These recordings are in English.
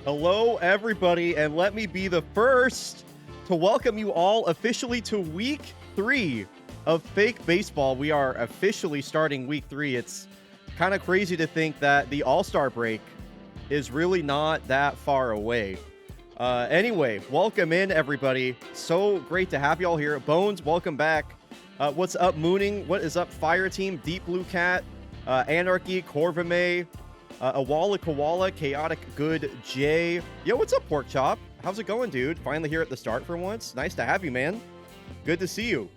Hello, everybody, and let me be the first to welcome you all officially to week 3 of Fake Baseball. We are officially starting week 3. It's kind of crazy to think that the All-Star break is really not that far away. Anyway, welcome in, everybody. So great to have you all here. Bones, welcome back. What's up, Mooning? What is up, Fire Team? Deep Blue Cat, Anarchy, Corvame, Awala Koala, Chaotic Good Jay. Yo, what's up, Pork Chop? How's it going, dude? Finally here at the start for once. Nice to have you, man. Good to see you.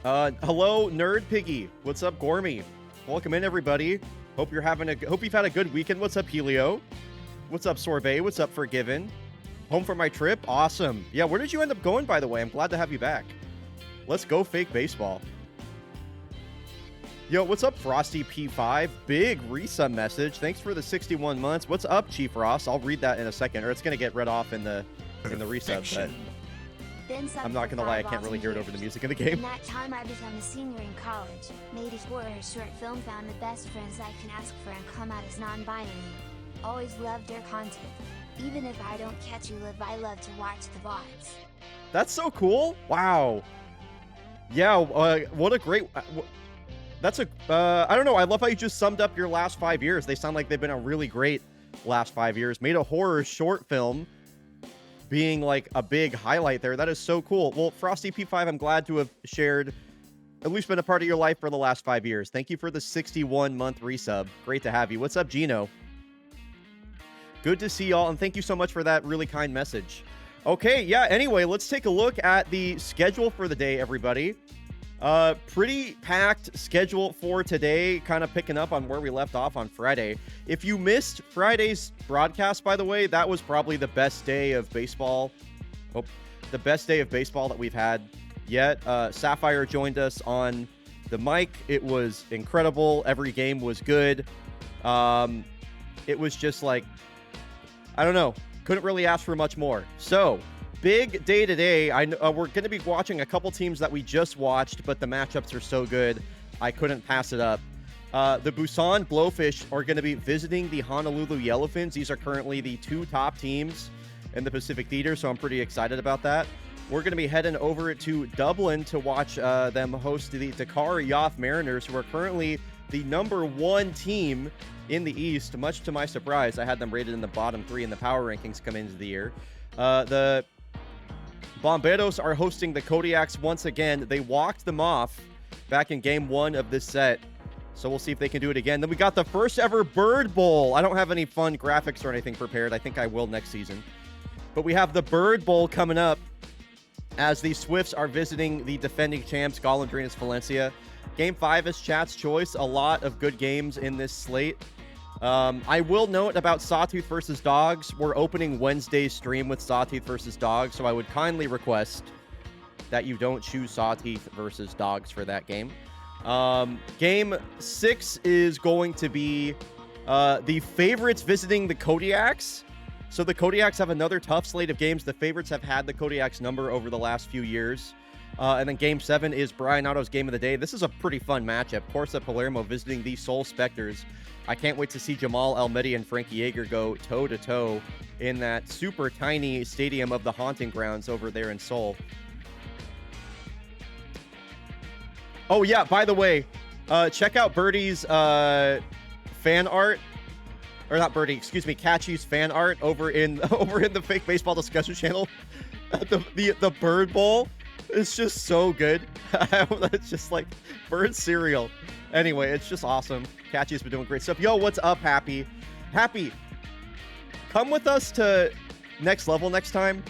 Hello, Nerd Piggy. What's up, Gormy? Welcome in, everybody. Hope you've had a good weekend. What's up, Helio? What's up, Sorbet? What's up, Forgiven? Home for my trip? Awesome. Yeah, where did you end up going, by the way? I'm glad to have you back. Let's go Fake Baseball. Yo, what's up, Frosty P5? Big resub message. Thanks for the 61 months. What's up, Chief Ross? I'll read that in a second, or it's going to get read off in the resub. But I'm not going to lie, I can't really hear it over the music in the game. In that time, I became a senior in college, made a horror short film, found the best friends I can ask for, and come out as non-binary. Always loved their content. Even if I don't catch you live, I love to watch the VODs. That's so cool. Wow. Yeah, what a great... That's a... I don't know, I love how you just summed up your last 5 years. They sound like they've been a really great last 5 years. Made a horror short film being like a big highlight there. That is so cool. Well, Frosty P5, I'm glad to have shared, at least been a part of your life for the last 5 years. Thank you for the 61-month resub. Great to have you. What's up, Gino? Good to see y'all, and thank you so much for that really kind message. Okay, yeah, anyway, let's take a look at the schedule for the day, everybody. Pretty packed schedule for today, kind of picking up on where we left off on Friday. If you missed Friday's broadcast, by the way, that was probably the best day of baseball. Oh, the best day of baseball that we've had yet. Sapphire joined us on the mic. It was incredible. Every game was good. It was just like, I don't know. Couldn't really ask for much more. So, big day today. We're going to be watching a couple teams that we just watched, but the matchups are so good, I couldn't pass it up. The Busan Blowfish are going to be visiting the Honolulu Yellowfins. These are currently the two top teams in the Pacific Theater, so I'm pretty excited about that. We're going to be heading over to Dublin to watch them host the Dakar Yoff Mariners, who are currently the #1 team in the East. Much to my surprise, I had them rated in the bottom 3 in the power rankings coming into the year. The Bomberos are hosting the Kodiaks once again. They walked them off back in game 1 of this set, so we'll see if they can do it again. Then we got the first ever Bird Bowl. I don't have any fun graphics or anything prepared. I think I will next season. But we have the Bird Bowl coming up as the Swifts are visiting the defending champs, Golondrinas Valencia. Game 5 is chat's choice. A lot of good games in this slate. I will note about Sawtooth versus Dogs. We're opening Wednesday's stream with Sawtooth versus Dogs, so I would kindly request that you don't choose Sawtooth versus Dogs for that game. Game 6 is going to be the favorites visiting the Kodiaks. So the Kodiaks have another tough slate of games. The favorites have had the Kodiaks number over the last few years. And then Game 7 is Bryonato's game of the day. This is a pretty fun matchup. Corsa Palermo visiting the Soul Specters. I can't wait to see Jamal Almeida and Frankie Yeager go toe-to-toe in that super tiny stadium of the Haunting Grounds over there in Seoul. Oh, yeah, by the way, check out Birdie's fan art. Or not Birdie, excuse me, Catchy's fan art over in the Fake Baseball discussion channel. the Bird Bowl is just so good. It's just like bird cereal. Anyway, it's just awesome. Catchy's been doing great stuff. Yo, what's up, Happy? Happy, come with us to Next Level next time.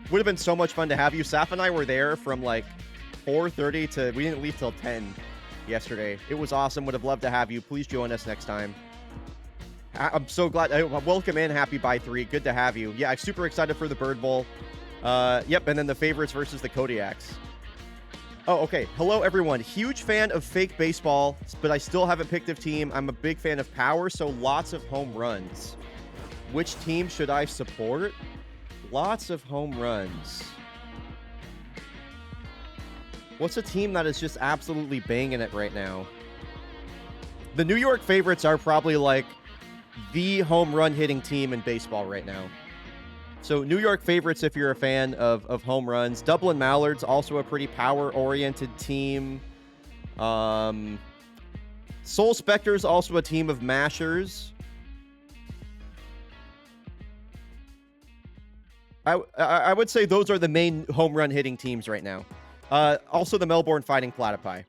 Would have been so much fun to have you. Saf and I were there from like 4:30 to, we didn't leave till 10 yesterday. It was awesome. Would have loved to have you. Please join us next time. I'm so glad. Welcome in, Happy by 3. Good to have you. Yeah, I'm super excited for the Bird Bowl. Yep, and then the favorites versus the Kodiaks. Oh, okay. Hello, everyone. Huge fan of Fake Baseball, but I still haven't picked a team. I'm a big fan of Power, so lots of home runs. Which team should I support? Lots of home runs. What's a team that is just absolutely banging it right now? The New York favorites are probably like the home run hitting team in baseball right now. So New York favorites if you're a fan of home runs. Dublin Mallards, also a pretty power-oriented team. Soul Spectres, also a team of mashers. I would say those are the main home run hitting teams right now. Also the Melbourne Fighting Platypi.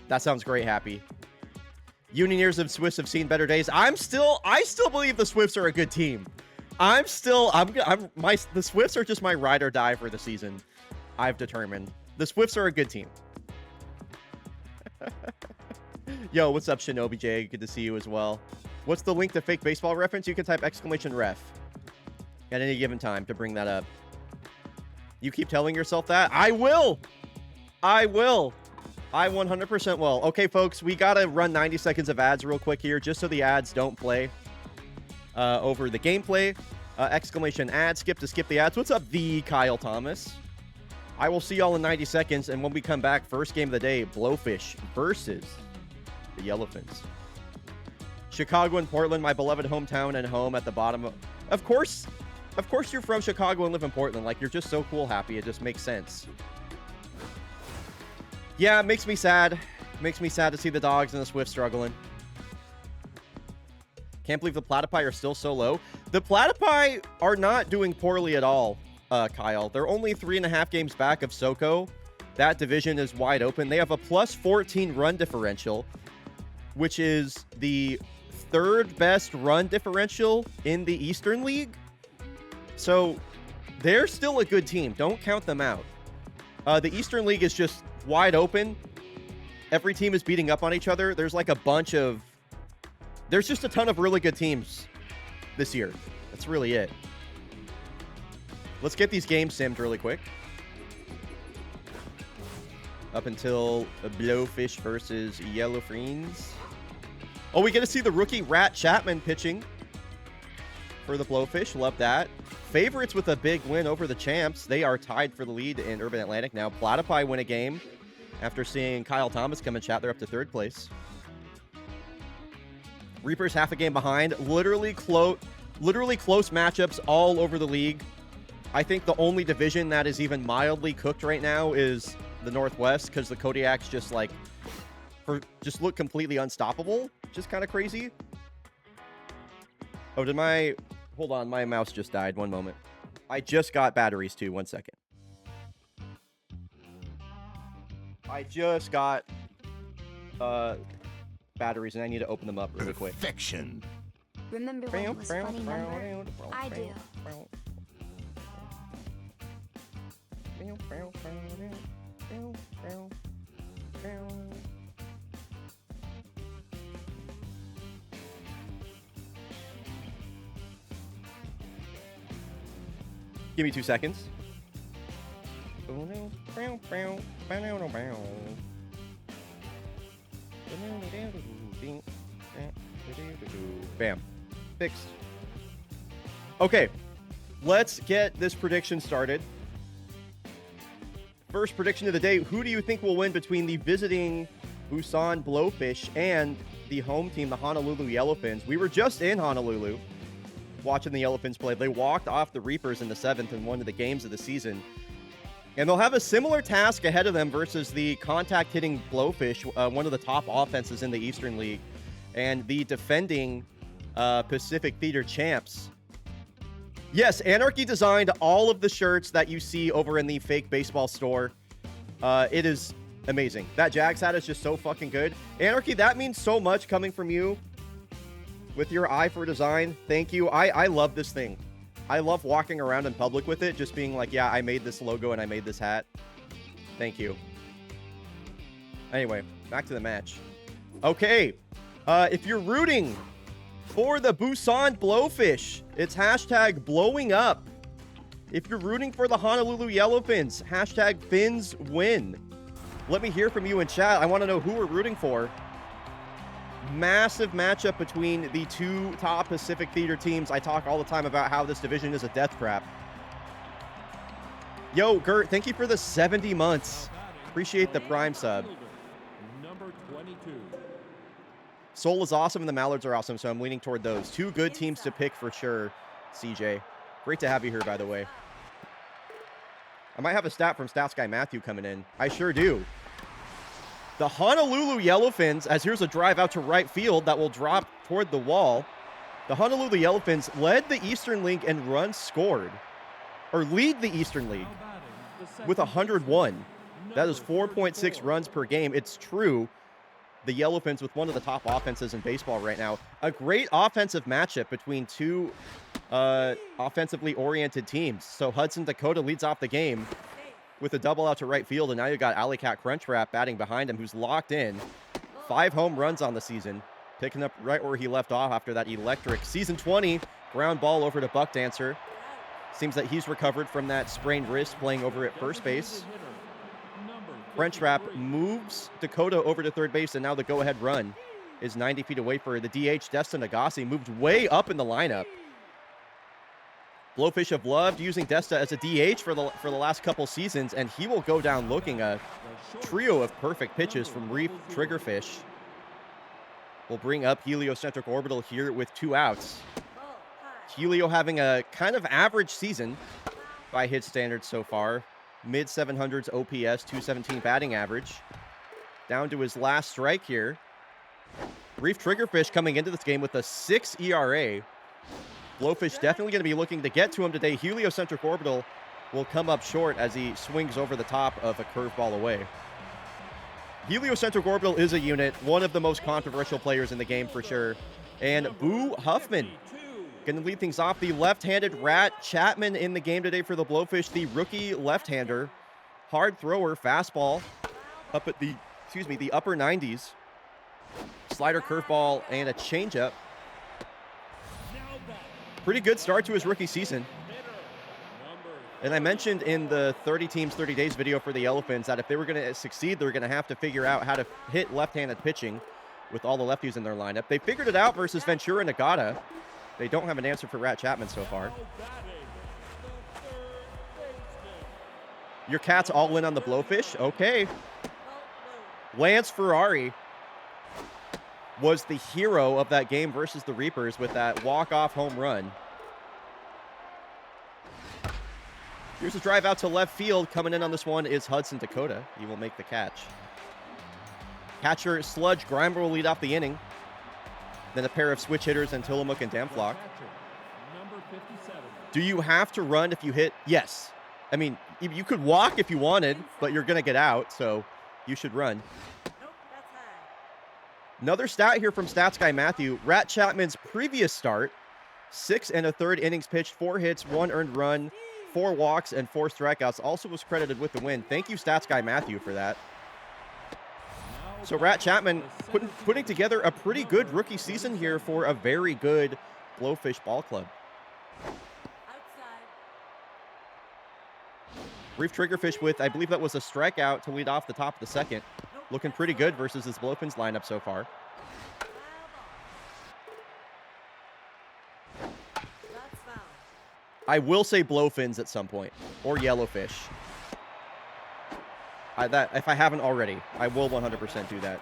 That sounds great, Happy. Unioneers of Swifts have seen better days. I still believe the Swifts are a good team. The Swifts are just my ride or die for the season. I've determined. The Swifts are a good team. Yo, what's up, Shinobi J? Good to see you as well. What's the link to fake baseball reference? You can type !ref at any given time to bring that up. You keep telling yourself that? I will. I 100% will. Okay, folks, we got to run 90 seconds of ads real quick here, just so the ads don't play over the gameplay. !ad, skip the ads. What's up, the Kyle Thomas? I will see y'all in 90 seconds, and when we come back, first game of the day, Blowfish versus the Yellowfins. Chicago and Portland, my beloved hometown and home at the bottom. Of course you're from Chicago and live in Portland. Like, you're just so cool, Happy. It just makes sense. Yeah, it makes me sad. It makes me sad to see the Dogs and the Swift struggling. Can't believe the Platypi are still so low. The Platypi are not doing poorly at all, Kyle. They're only 3.5 games back of SoCo. That division is wide open. They have a plus 14 run differential, which is the third best run differential in the Eastern League. So they're still a good team. Don't count them out. The Eastern League is just wide open. Every team is beating up on each other. There's like a bunch of... There's just a ton of really good teams this year. That's really it. Let's get these games simmed really quick. Up until Blowfish versus Yellowfins. Oh, we get to see the rookie Rat Chapman pitching for the Blowfish. Love that. Favorites with a big win over the champs. They are tied for the lead in Urban Atlantic now. Platypi win a game after seeing Kyle Thomas come in chat. They're up to third place. Reapers half a game behind. Literally close matchups all over the league. I think the only division that is even mildly cooked right now is the Northwest, because the Kodiaks just look completely unstoppable. Just kind of crazy. Oh, hold on, my mouse just died. One moment. I just got batteries too. 1 second. I just got batteries and I need to open them up really quick. Perfection. Remember when it was funny number? I do. Give me 2 seconds. Bam. Fixed. Okay. Let's get this prediction started. First prediction of the day. Who do you think will win between the visiting Busan Blowfish and the home team, the Honolulu Yellowfins? We were just in Honolulu watching the Yellowfins play. They walked off the Reapers in the 7th in one of the games of the season. And they'll have a similar task ahead of them versus the contact-hitting Blowfish, one of the top offenses in the Eastern League, and the defending Pacific Theater champs. Yes, Anarchy designed all of the shirts that you see over in the fake baseball store. It is amazing. That Jags hat is just so fucking good. Anarchy, that means so much coming from you with your eye for design. Thank you. I love this thing. I love walking around in public with it, just being like, yeah, I made this logo and I made this hat. Thank you. Anyway, back to the match. Okay. If you're rooting for the Busan Blowfish, it's hashtag blowing up. If you're rooting for the Honolulu Yellowfins, hashtag Fins win. Let me hear from you in chat. I want to know who we're rooting for. Massive matchup between the two top Pacific Theater teams. I talk all the time about how this division is a death trap. Yo, Gert, thank you for the 70 months. Appreciate the Prime sub. Number 20. Seoul is awesome and the Mallards are awesome, so I'm leaning toward those. Two good teams to pick for sure, CJ. Great to have you here, by the way. I might have a stat from Stats Guy Matthew coming in. I sure do. The Honolulu Yellowfins, as here's a drive out to right field that will drop toward the wall. The Honolulu Yellowfins led the Eastern League in runs scored, or lead the Eastern League with 101. That is 4.6 runs per game. It's true. The Yellowfins with one of the top offenses in baseball right now. A great offensive matchup between two offensively oriented teams. So Hudson Dakota leads off the game with a double out to right field, and now you got Alley Cat Crunchwrap batting behind him, who's locked in. 5 home runs on the season, picking up right where he left off after that electric season 20 ground ball over to Buck Dancer. Seems that he's recovered from that sprained wrist playing over at first base. Crunchwrap moves Dakota over to third base, and now the go-ahead run is 90 feet away for the DH. Destin Agassi moved way up in the lineup. Blowfish have loved using Desta as a DH for the last couple seasons, and he will go down looking a trio of perfect pitches from Reef Triggerfish. We'll bring up Heliocentric Orbital here with 2 outs. Helio having a kind of average season by hit standards so far. Mid-700s OPS, 217 batting average. Down to his last strike here. Reef Triggerfish coming into this game with a 6 ERA. Blowfish definitely going to be looking to get to him today. Heliocentric Orbital will come up short as he swings over the top of a curveball away. Heliocentric Orbital is a unit, one of the most controversial players in the game for sure. And Boo Huffman going to lead things off. The left-handed Rat Chapman in the game today for the Blowfish, the rookie left-hander. Hard thrower, fastball up at the upper 90s. Slider, curveball, and a changeup. Pretty good start to his rookie season. And I mentioned in the 30 teams, 30 days video for the Elephants that if they were going to succeed, they're going to have to figure out how to hit left-handed pitching with all the lefties in their lineup. They figured it out versus Ventura Nagata. They don't have an answer for Rat Chapman so far. Your Cat's all in on the Blowfish? Okay. Lance Ferrari was the hero of that game versus the Reapers with that walk-off home run. Here's a drive out to left field. Coming in on this one is Hudson Dakota. He will make the catch. Catcher Sludge Grimer will lead off the inning. Then a pair of switch hitters in Tillamook and Damflock. Do you have to run if you hit? Yes. I mean, you could walk if you wanted, but you're going to get out, so you should run. Another stat here from Stats Guy Matthew. Rat Chapman's previous start, 6 1/3 innings pitched, 4 hits, 1 earned run, 4 walks, and 4 strikeouts. Also was credited with the win. Thank you, Stats Guy Matthew, for that. So Rat Chapman putting together a pretty good rookie season here for a very good Blowfish ball club. Reef Triggerfish with, I believe that was a strikeout to lead off the top of the second. Looking pretty good versus this Blowfins lineup so far. I will say Blowfins at some point, or Yellowfish. If I haven't already, I will 100% do that.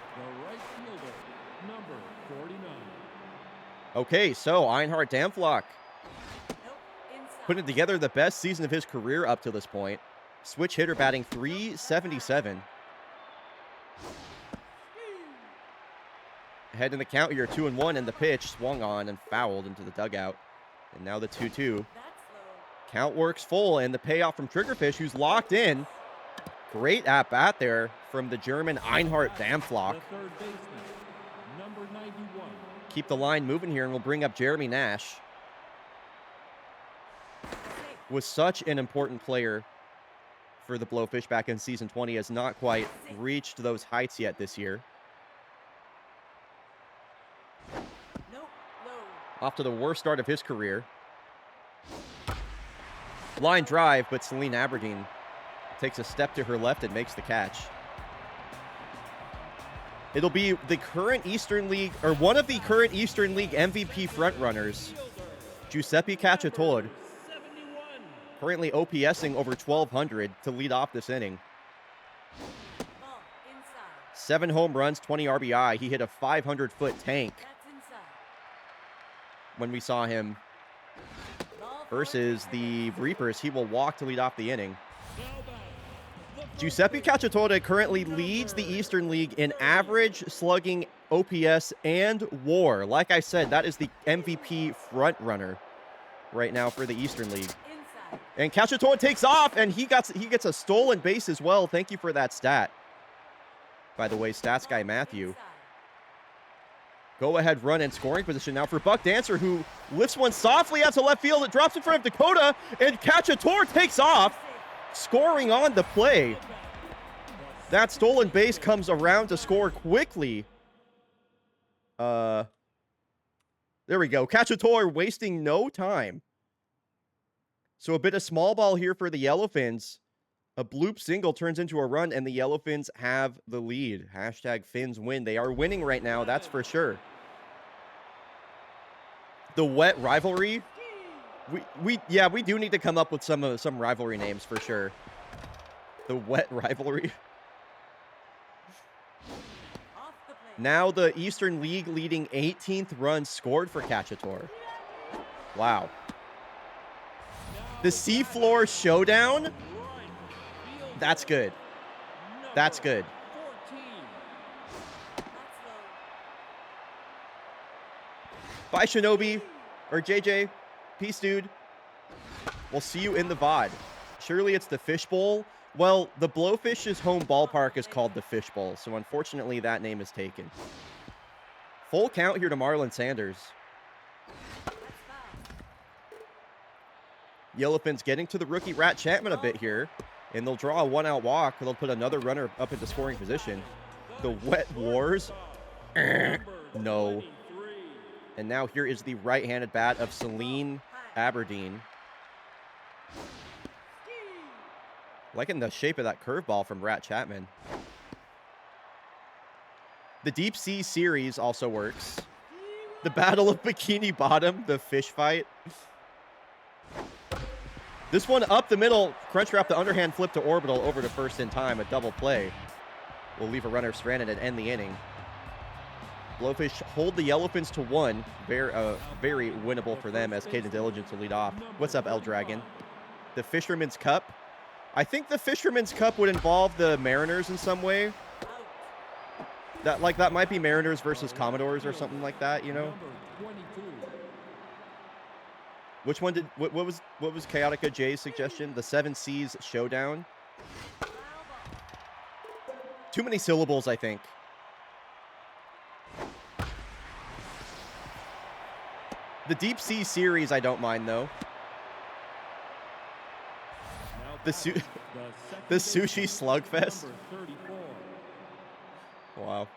Okay, so Einhard Damflock putting together the best season of his career up to this point. Switch hitter batting .377. Ahead in the count here, 2-1, and the pitch swung on and fouled into the dugout. And now the 2-2. Count works full, and the payoff from Triggerfish, who's locked in. Great at-bat there from the German Einhard Damflock. Keep the line moving here, and we'll bring up Jeremy Nash. Was such an important player for the Blowfish back in Season 20, has not quite reached those heights yet this year. Off to the worst start of his career. Line drive, but Celine Aberdeen takes a step to her left and makes the catch. It'll be the current Eastern League, or one of the current Eastern League MVP frontrunners, Giuseppe Cacciatore, currently OPSing over 1,200 to lead off this inning. 7 home runs, 20 RBI. He hit a 500-foot tank when we saw him versus the Reapers. He will walk to lead off the inning. Giuseppe Cacciatore currently leads the Eastern League in average, slugging, OPS, and WAR. Like I said, that is the MVP front runner right now for the Eastern League. And Cacciatore takes off, and he gets a stolen base as well. Thank you for that stat. By the way, stats guy Matthew. Go-ahead run and scoring position now for Buck Dancer, who lifts one softly out to left field. It drops in front of Dakota, and Cacciatore takes off, scoring on the play. That stolen base comes around to score quickly. There we go. Cacciatore wasting no time. So a bit of small ball here for the Yellowfins. A bloop single turns into a run, and the Yellowfins have the lead. Hashtag Fins win. They are winning right now, that's for sure. The wet rivalry. We do need to come up with some rivalry names for sure. The wet rivalry. Now the Eastern League leading 18th run scored for Cacciatore. Wow. The Seafloor Showdown. That's good. That's good. Bye, Shinobi. Or JJ. Peace, dude. We'll see you in the VOD. Surely it's the Fishbowl. Well, the Blowfish's home ballpark is called the Fishbowl, so unfortunately that name is taken. Full count here to Marlon Sanders. Yellowfins getting to the rookie Rat Chapman a bit here. And they'll draw a one-out walk. They'll put another runner up into scoring position. The Wet Wars. No. And now here is the right-handed bat of Celine Aberdeen. Liking the shape of that curveball from Rat Chapman. The Deep Sea Series also works. The Battle of Bikini Bottom, the fish fight. This one up the middle. Crunchwrap the underhand flip to Orbital over to first in time. A double play will leave a runner stranded and end the inning. Blowfish hold the Yellowfins to 1. Very winnable for them as Caden Diligence will lead off. What's up, El Dragon? The Fisherman's Cup. I think the Fisherman's Cup would involve the Mariners in some way. That might be Mariners versus Commodores or something like that, you know? Which one did what was Chaotica J's suggestion? The 7 Seas Showdown. Too many syllables, I think. The Deep Sea Series, I don't mind though. The Sushi Slugfest. Wow.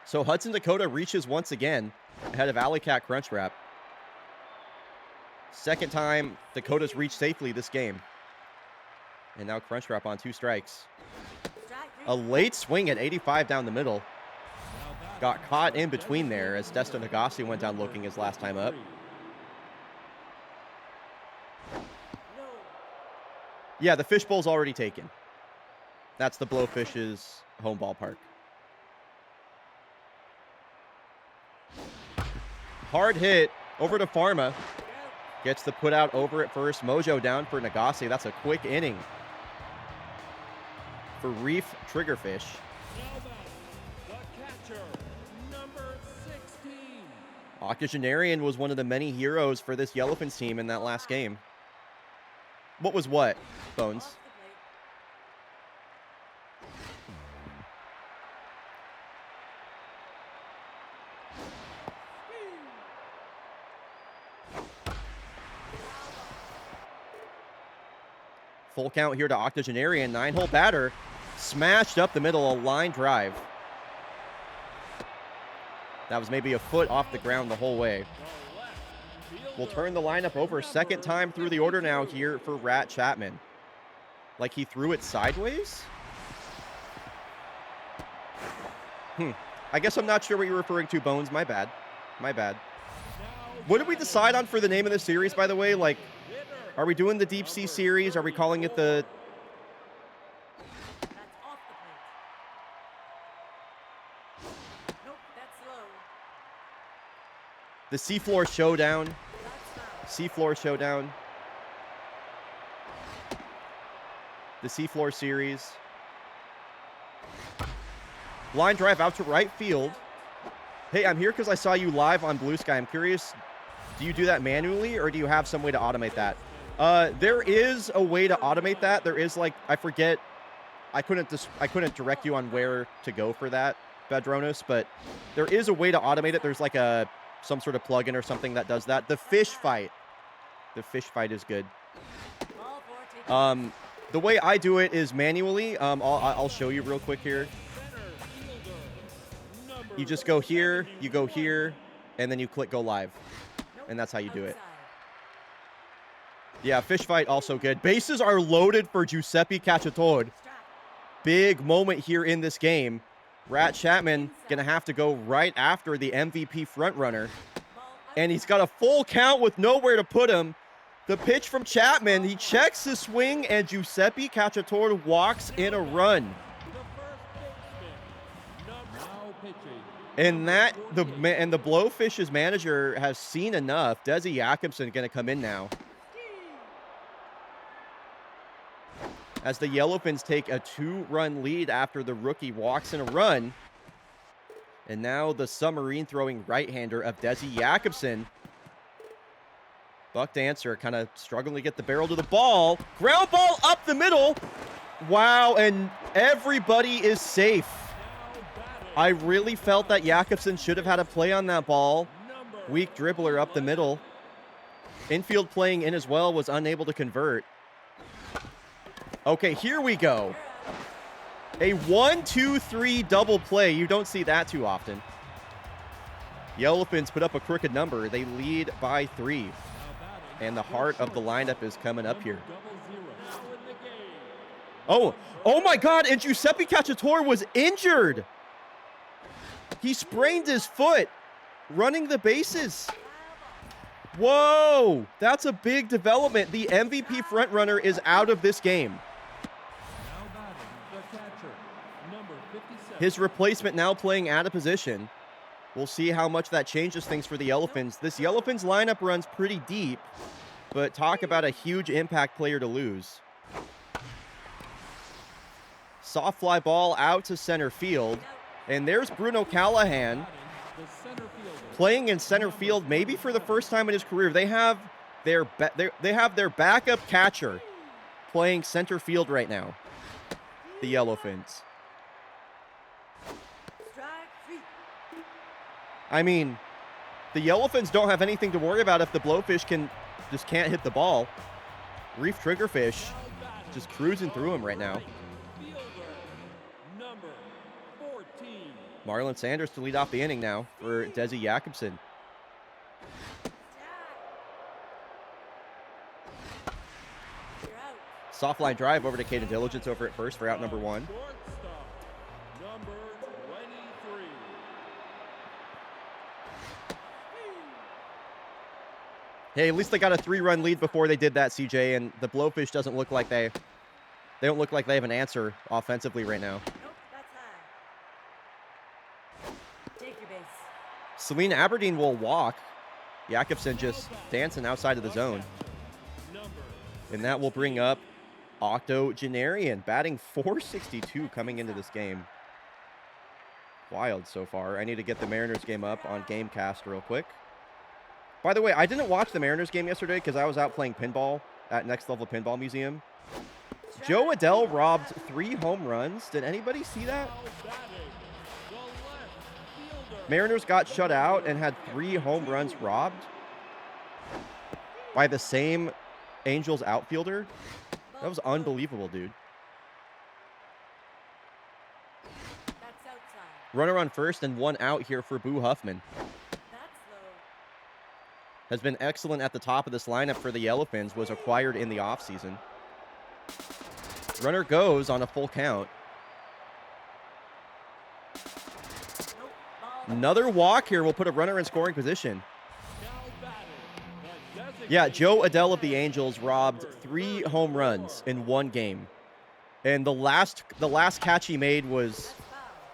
So Hudson Dakota reaches once again ahead of Alley Cat Crunchwrap. Second time Dakota's reached safely this game. And now Crunchwrap on 2 strikes. A late swing at 85 down the middle. Got caught in between there as Destin Agassi went down looking his last time up. Yeah, the Fishbowl's already taken. That's the Blowfish's home ballpark. Hard hit over to Pharma. Gets the put out over at first. Mojo down for Nagase. That's a quick inning for Reef Triggerfish. Octogenarian was one of the many heroes for this Yellowfins team in that last game. What was what, Bones? Full count here to Octogenarian. 9-hole batter. Smashed up the middle, a line drive. That was maybe a foot off the ground the whole way. We'll turn the lineup over. Second time through the order now here for Rat Chapman. Like he threw it sideways? I guess I'm not sure what you're referring to, Bones. My bad. My bad. What did we decide on for the name of the series, by the way? Like, are we doing the Deep Sea Series? Are we calling it the The seafloor showdown. Seafloor showdown. The seafloor series. Line drive out to right field. Hey, I'm here because I saw you live on Blue Sky. I'm curious, do you do that manually or do you have some way to automate that? There is a way to automate that. There is like, I forget, I couldn't direct you on where to go for that, Bedronis, but there is a way to automate it. There's like some sort of plugin or something that does that. The fish fight. The fish fight is good. The way I do it is manually. I'll show you real quick here. You just go here, you go here, and then you click go live. And that's how you do it. Yeah, fish fight also good. Bases are loaded for Giuseppe Cacciatore. Big moment here in this game. Rat Chapman going to have to go right after the MVP frontrunner. And he's got a full count with nowhere to put him. The pitch from Chapman, he checks his swing, and Giuseppe Cacciatore walks in a run. And the Blowfish's manager has seen enough. Desi Jakobsen going to come in now. As the Yellowfins take a 2-run lead after the rookie walks in a run. And now the submarine throwing right-hander of Desi Jakobsen. Buck Dancer kind of struggling to get the barrel to the ball. Ground ball up the middle. Wow, and everybody is safe. I really felt that Jakobsen should have had a play on that ball. Weak dribbler up the middle. Infield playing in as well, was unable to convert. Okay, here we go. A 1-2-3 double play. You don't see that too often. Yellowfins put up a crooked number. They lead by 3. And the heart of the lineup is coming up here. Oh my God, and Giuseppe Cacciatore was injured. He sprained his foot running the bases. Whoa, that's a big development. The MVP frontrunner is out of this game. His replacement now playing out of position. We'll see how much that changes things for the Yellowfins. This Yellowfins lineup runs pretty deep, but talk about a huge impact player to lose. Soft fly ball out to center field. And there's Bruno Callahan playing in center field maybe for the first time in his career. They have their backup catcher playing center field right now. The Yellowfins. I mean, the Yellowfins don't have anything to worry about if the Blowfish just can't hit the ball. Reef Triggerfish just cruising through him right now. Marlon Sanders to lead off the inning now for Desi Jakobsen. Soft line drive over to Caden Diligence over at first for out number 1. Hey, at least they got a 3-run lead before they did that, CJ, and the Blowfish doesn't look like they don't look like they have an answer offensively right now. Celine Aberdeen will walk. Jakobsen just dancing outside of the zone. And that will bring up Octogenarian, batting .462 coming into this game. Wild so far. I need to get the Mariners game up on Gamecast real quick. By the way, I didn't watch the Mariners game yesterday because I was out playing pinball at Next Level Pinball Museum. Joe Adell robbed 3 home runs. Did anybody see that? Mariners got shut out and had 3 home runs robbed by the same Angels outfielder. That was unbelievable, dude. Runner on first and 1 out here for Boo Huffman. Has been excellent at the top of this lineup for the Yellowfins, was acquired in the offseason. Runner goes on a full count. Another walk here will put a runner in scoring position. Yeah, Joe Adell of the Angels robbed 3 home runs in 1 game. And the last catch he made was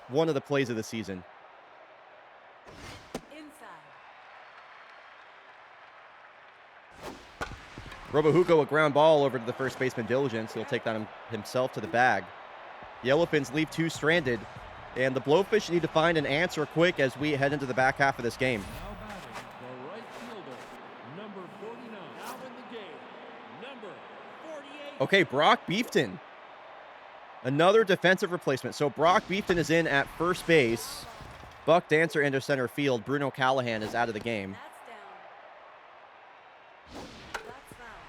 one of the plays of the season. Robohuko, a ground ball over to the first baseman Diligence. He'll take that himself to the bag. The Yellowfins leave 2 stranded, and the Blowfish need to find an answer quick as we head into the back half of this game. Now batting, the right fielder, number 49. Now in the game, number 48. Okay, Brock Beefton. Another defensive replacement. So Brock Beefton is in at first base. Buck Dancer into center field. Bruno Callahan is out of the game.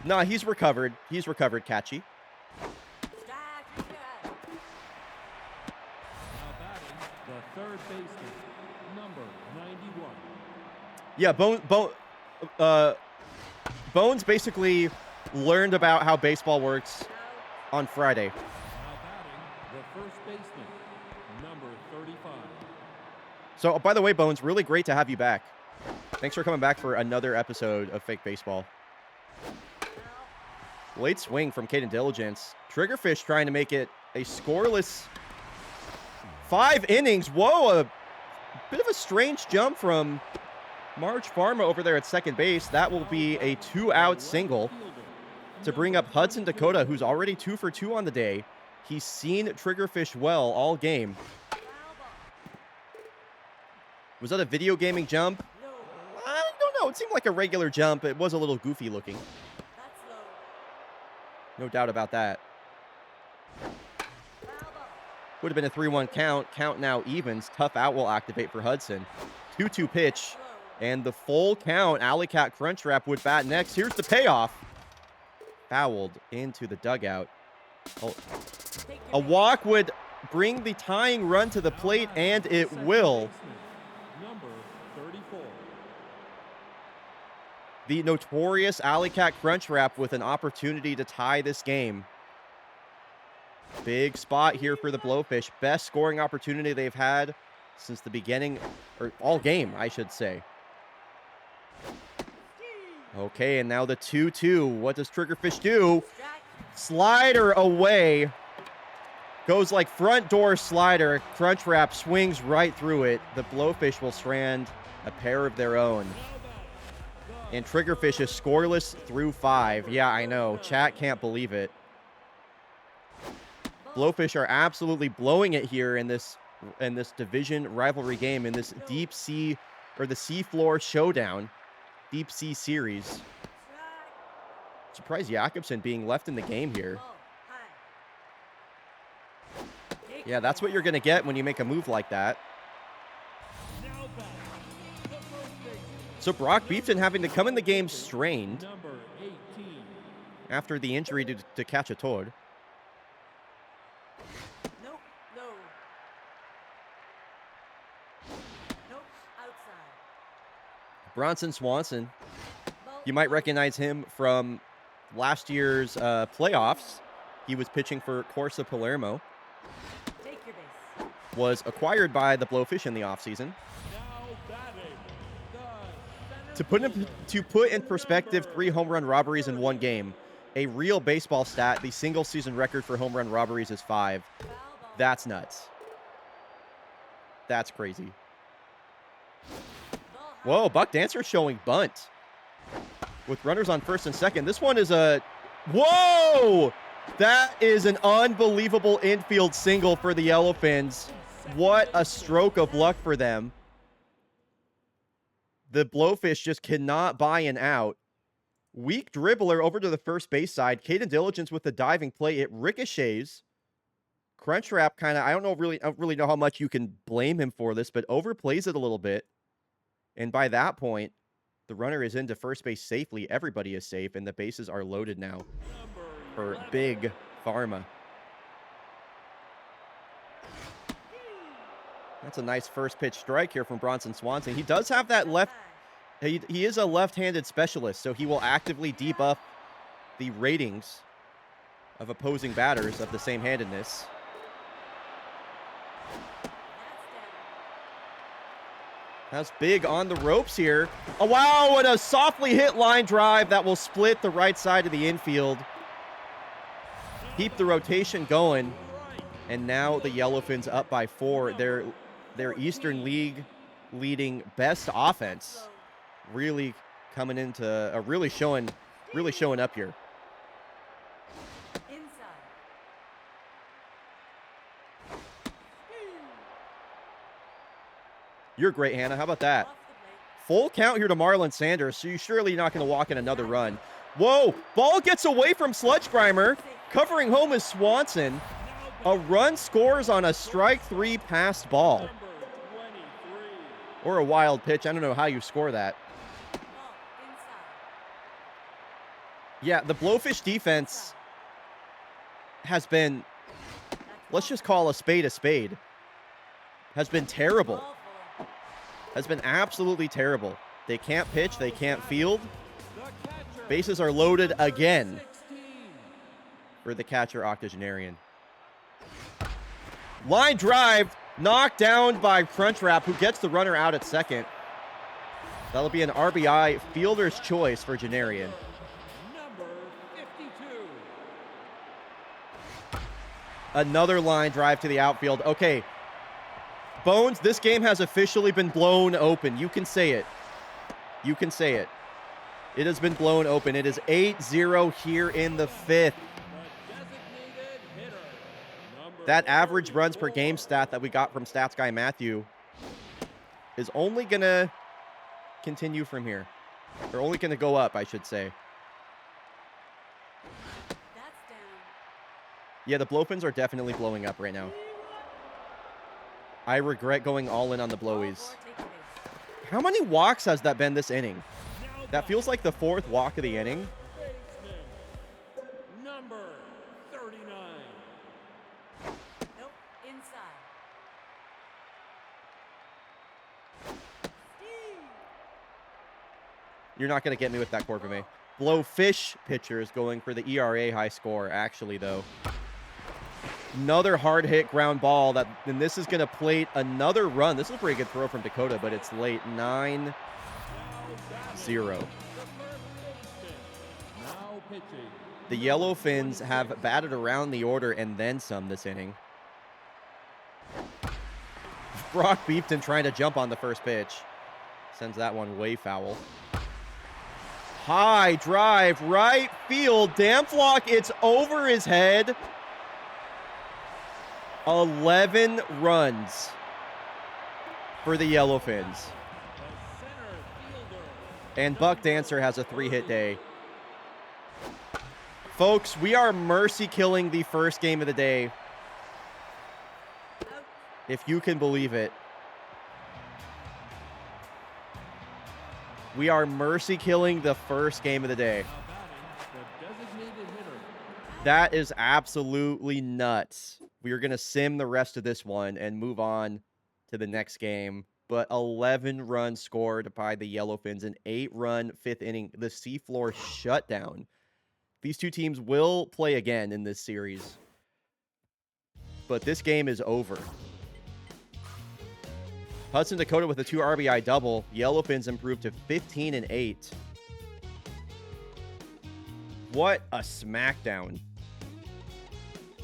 Nah, he's recovered. He's recovered, Catchy. Now batting, the third baseman, number 91. Yeah, Bones basically learned about how baseball works on Friday. Now batting, the first baseman, number 35. So, by the way, Bones, really great to have you back. Thanks for coming back for another episode of Fake Baseball. Late swing from Caden Diligence. Triggerfish trying to make it a scoreless 5 innings. Whoa, a bit of a strange jump from Marge Pharma over there at second base. That will be a 2-out single to bring up Hudson Dakota, who's already 2 for 2 on the day. He's seen Triggerfish well all game. Was that a video gaming jump? I don't know. It seemed like a regular jump. It was a little goofy looking. No doubt about that. Would have been a 3-1 count. Count now evens. Tough out will activate for Hudson. 2-2 pitch. And the full count. Alley Cat Crunchwrap would bat next. Here's the payoff. Fouled into the dugout. Oh. A walk would bring the tying run to the plate, and it will. Number 34. The notorious Alley Cat Crunchwrap with an opportunity to tie this game. Big spot here for the Blowfish. Best scoring opportunity they've had since the beginning, or all game, I should say. Okay, and now the 2-2. What does Triggerfish do? Slider away. Goes like front door slider. Crunchwrap swings right through it. The Blowfish will strand a pair of their own. And Triggerfish is scoreless through 5. Yeah, I know. Chat can't believe it. Blowfish are absolutely blowing it here in this division rivalry game, in this deep sea, or the seafloor showdown, deep sea series. Surprised Jakobsen being left in the game here. Yeah, that's what you're going to get when you make a move like that. So Brock Beefton having to come in the game strained Number 18. after the injury to catch a Toad. Nope, no. Nope, outside. Bronson Swanson, you might recognize him from last year's playoffs. He was pitching for Corsa Palermo. Take your base. Was acquired by the Blowfish in the offseason. Now batting, the To put in perspective, 3 home run robberies in one game. A real baseball stat, the single season record for home run robberies is 5. That's nuts. That's crazy. Whoa, Buck Dancer showing bunt. With runners on first and second. This one is a... Whoa! That is an unbelievable infield single for the Yellowfins. What a stroke of luck for them. The Blowfish just cannot buy an out. Weak dribbler over to the first base side. Caden Diligence with the diving play. It ricochets. Crunchwrap kind of, I don't really know how much you can blame him for this, but overplays it a little bit. And by that point, the runner is into first base safely. Everybody is safe, and the bases are loaded now for Big Pharma. That's a nice first pitch strike here from Bronson Swanson. He does have that left. He is a left-handed specialist, so he will actively debuff the ratings of opposing batters of the same-handedness. That's big on the ropes here. Oh, wow, and a softly hit line drive that will split the right side of the infield. Keep the rotation going. And now the Yellowfins up by 4. Their Eastern League leading best offense really coming into, really showing really showing up here. Inside. You're great, Hannah. How about that? Off the plate. Full count here to Marlon Sanders, so you're surely not going to walk in another run. Whoa, ball gets away from Sludge Grimer. Covering home is Swanson. A run scores on a strike 3 passed ball. Number 23. Or a wild pitch. I don't know how you score that. Ball. Inside. Yeah, the Blowfish defense has been, let's just call a spade, has been terrible. Ball four. Has been absolutely terrible. They can't pitch, they can't field. The catcher. Bases are loaded again 16. for the catcher octogenarian. Line drive, knocked down by Crunchwrap, who gets the runner out at second. That'll be an RBI fielder's choice for Genarian. Number 52. Another line drive to the outfield. Okay. Bones, this game has officially been blown open. You can say it. You can say it. It has been blown open. It is 8-0 here in the 5th. The designated hitter. Number That average runs per 34. game stat that we got from Stats Guy Matthew is only going to continue from here. They're only going to go up, I should say. That's down. Yeah, the blowpins are definitely blowing up right now. I regret going all in on the Ball blowies. four. Take your base. How many walks has that been this inning? Now That feels like the 4th walk of the inning. baseman. Number 39. Nope. Inside. You're not going to get me with that, Corpame. Blowfish pitcher is going for the ERA high score, actually, though. Another hard hit ground ball. And this is going to plate another run. This is a pretty good throw from Dakota, but it's late. 9-0. The third baseman. Now pitching. The Yellowfins have batted around the order and then some this inning. Brock Beepton trying to jump on the first pitch. Sends that one way foul. High drive, right field. Damflock, it's over his head. 11 runs for the Yellowfins. The center fielder. And Buck Dancer has a 3-hit day. Folks, we are mercy killing the first game of the day, Out. if you can believe it. We are mercy killing the first game of the day. Now batting, the designated hitter. That is absolutely nuts. We are going to sim the rest of this one and move on to the next game. But 11 runs scored by the Yellowfins, an 8-run 5th inning. The seafloor shutdown. These two teams will play again in this series. But this game is over. Hudson Dakota with a 2 RBI double. Yellowfins improved to 15-8. What a smackdown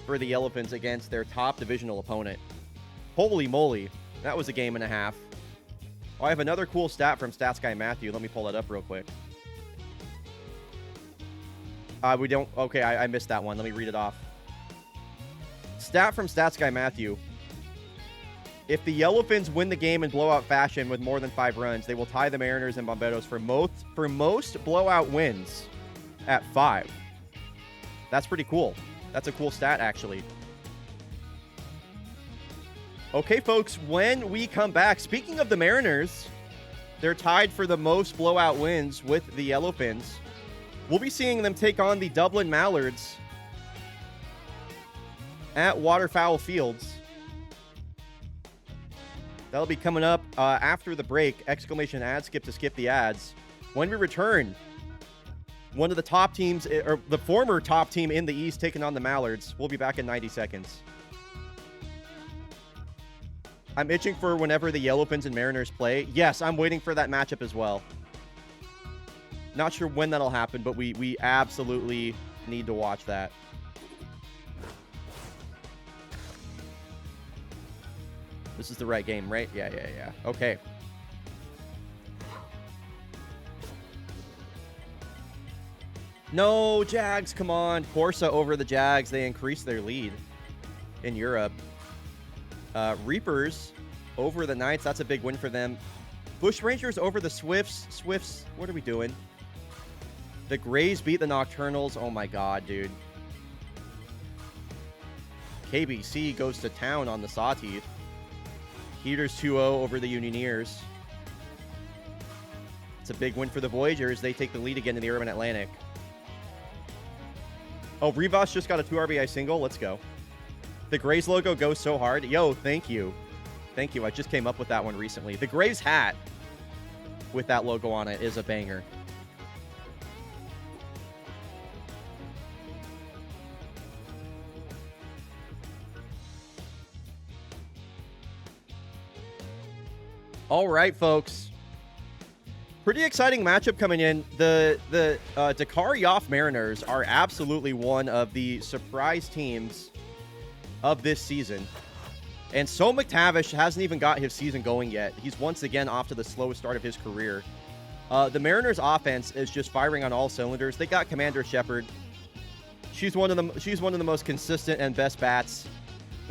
for the Yellowfins against their top divisional opponent. Holy moly, that was a game and a half. Oh, I have another cool stat from Stats Guy Matthew. Let me pull it up real quick. We don't... Okay, I missed that one. Let me read it off. Stat from Stats Guy Matthew. If the Yellowfins win the game in blowout fashion with more than 5 runs, they will tie the Mariners and Bomberos for most blowout wins at 5. That's pretty cool. That's a cool stat, actually. Okay, folks, when we come back, speaking of the Mariners, they're tied for the most blowout wins with the Yellowfins. We'll be seeing them take on the Dublin Mallards at Waterfowl Fields. That'll be coming up after the break. Exclamation ad, skip to skip the ads. When we return, one of the top teams, or the former top team in the East, taking on the Mallards. We'll be back in 90 seconds. I'm itching for whenever the Yellowfins and Mariners play. Yes, I'm waiting for that matchup as well. Not sure when that'll happen, but we absolutely need to watch that. This is the right game, right? Yeah. Okay. No, Jags, come on. Corsa over the Jags. They increased their lead in Europe. Reapers over the Knights. That's a big win for them. Bush Rangers over the Swifts. Swifts, what are we doing? The Grays beat the Nocturnals. Oh my god, dude. KBC goes to town on the Sawteeth. Heaters 2-0 over the Unioneers. It's a big win for the Voyagers. They take the lead again in the Urban Atlantic. Oh, Rivas just got a 2 RBI single. Let's go. The Grays logo goes so hard. Yo, thank you. Thank you. I just came up with that one recently. The Grays hat with that logo on it is a banger. All right, folks. Pretty exciting matchup coming in. The Dakar Yoff Mariners are absolutely one of the surprise teams of this season. And So McTavish hasn't even got his season going yet. He's once again off to the slowest start of his career. The Mariners offense is just firing on all cylinders. They got Commander Shepard. She's one of the most consistent and best bats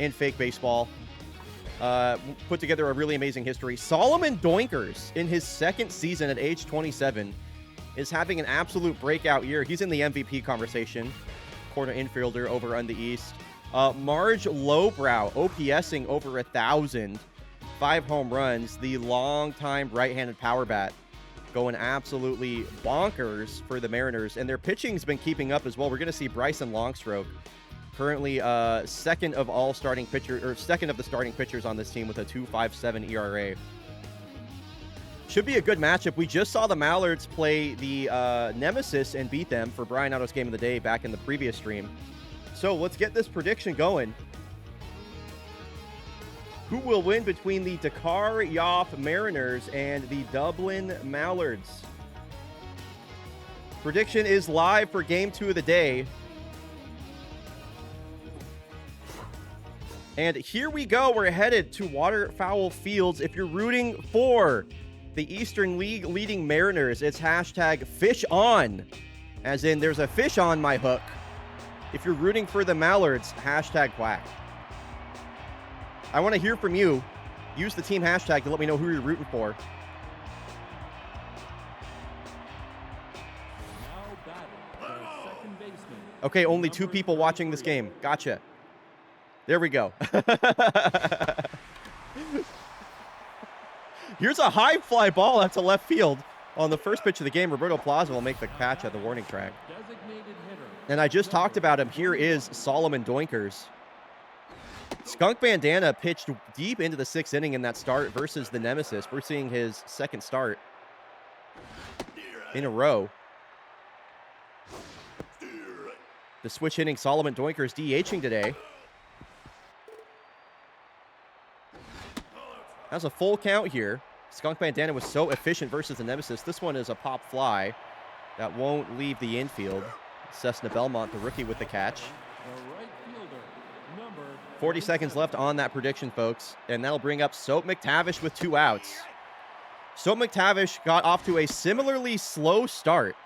in fake baseball. Put together a really amazing history. Solomon Doinkers, in his second season at age 27, is having an absolute breakout year. He's in the MVP conversation. Corner infielder over on the East. Marge Lowbrow, OPSing over 1,000. 5 home runs. The longtime right-handed power bat going absolutely bonkers for the Mariners. And their pitching's been keeping up as well. We're going to see Bryson Longstroke, currently second of the starting pitchers on this team with a 2.57 ERA. Should be a good matchup. We just saw the Mallards play the Nemesis and beat them for Bryonato's game of the day back in the previous stream. So let's get this prediction going. Who will win between the Dakar Yoff Mariners and the Dublin Mallards? Prediction is live for Game 2 of the day. And here we go. We're headed to Waterfowl Fields. If you're rooting for the Eastern League leading Mariners, it's hashtag fish on. As in, there's a fish on my hook. If you're rooting for the Mallards, hashtag quack. I want to hear from you. Use the team hashtag to let me know who you're rooting for. Okay, only 2 people watching this game. Gotcha. There we go. Here's a high fly ball out to left field. On the first pitch of the game, Roberto Plaza will make the catch at the warning track. And I just talked about him. Here is Solomon Doinkers. Skunk Bandana pitched deep into the 6th inning in that start versus the Nemesis. We're seeing his second start in a row. The switch hitting Solomon Doinkers DHing today. That's a full count here. Skunk Bandana was so efficient versus the Nemesis. This one is a pop fly that won't leave the infield. Cessna Belmont, the rookie, with the catch. 40 seconds left on that prediction, folks. And that'll bring up Soap McTavish with 2 outs. Soap McTavish got off to a similarly slow start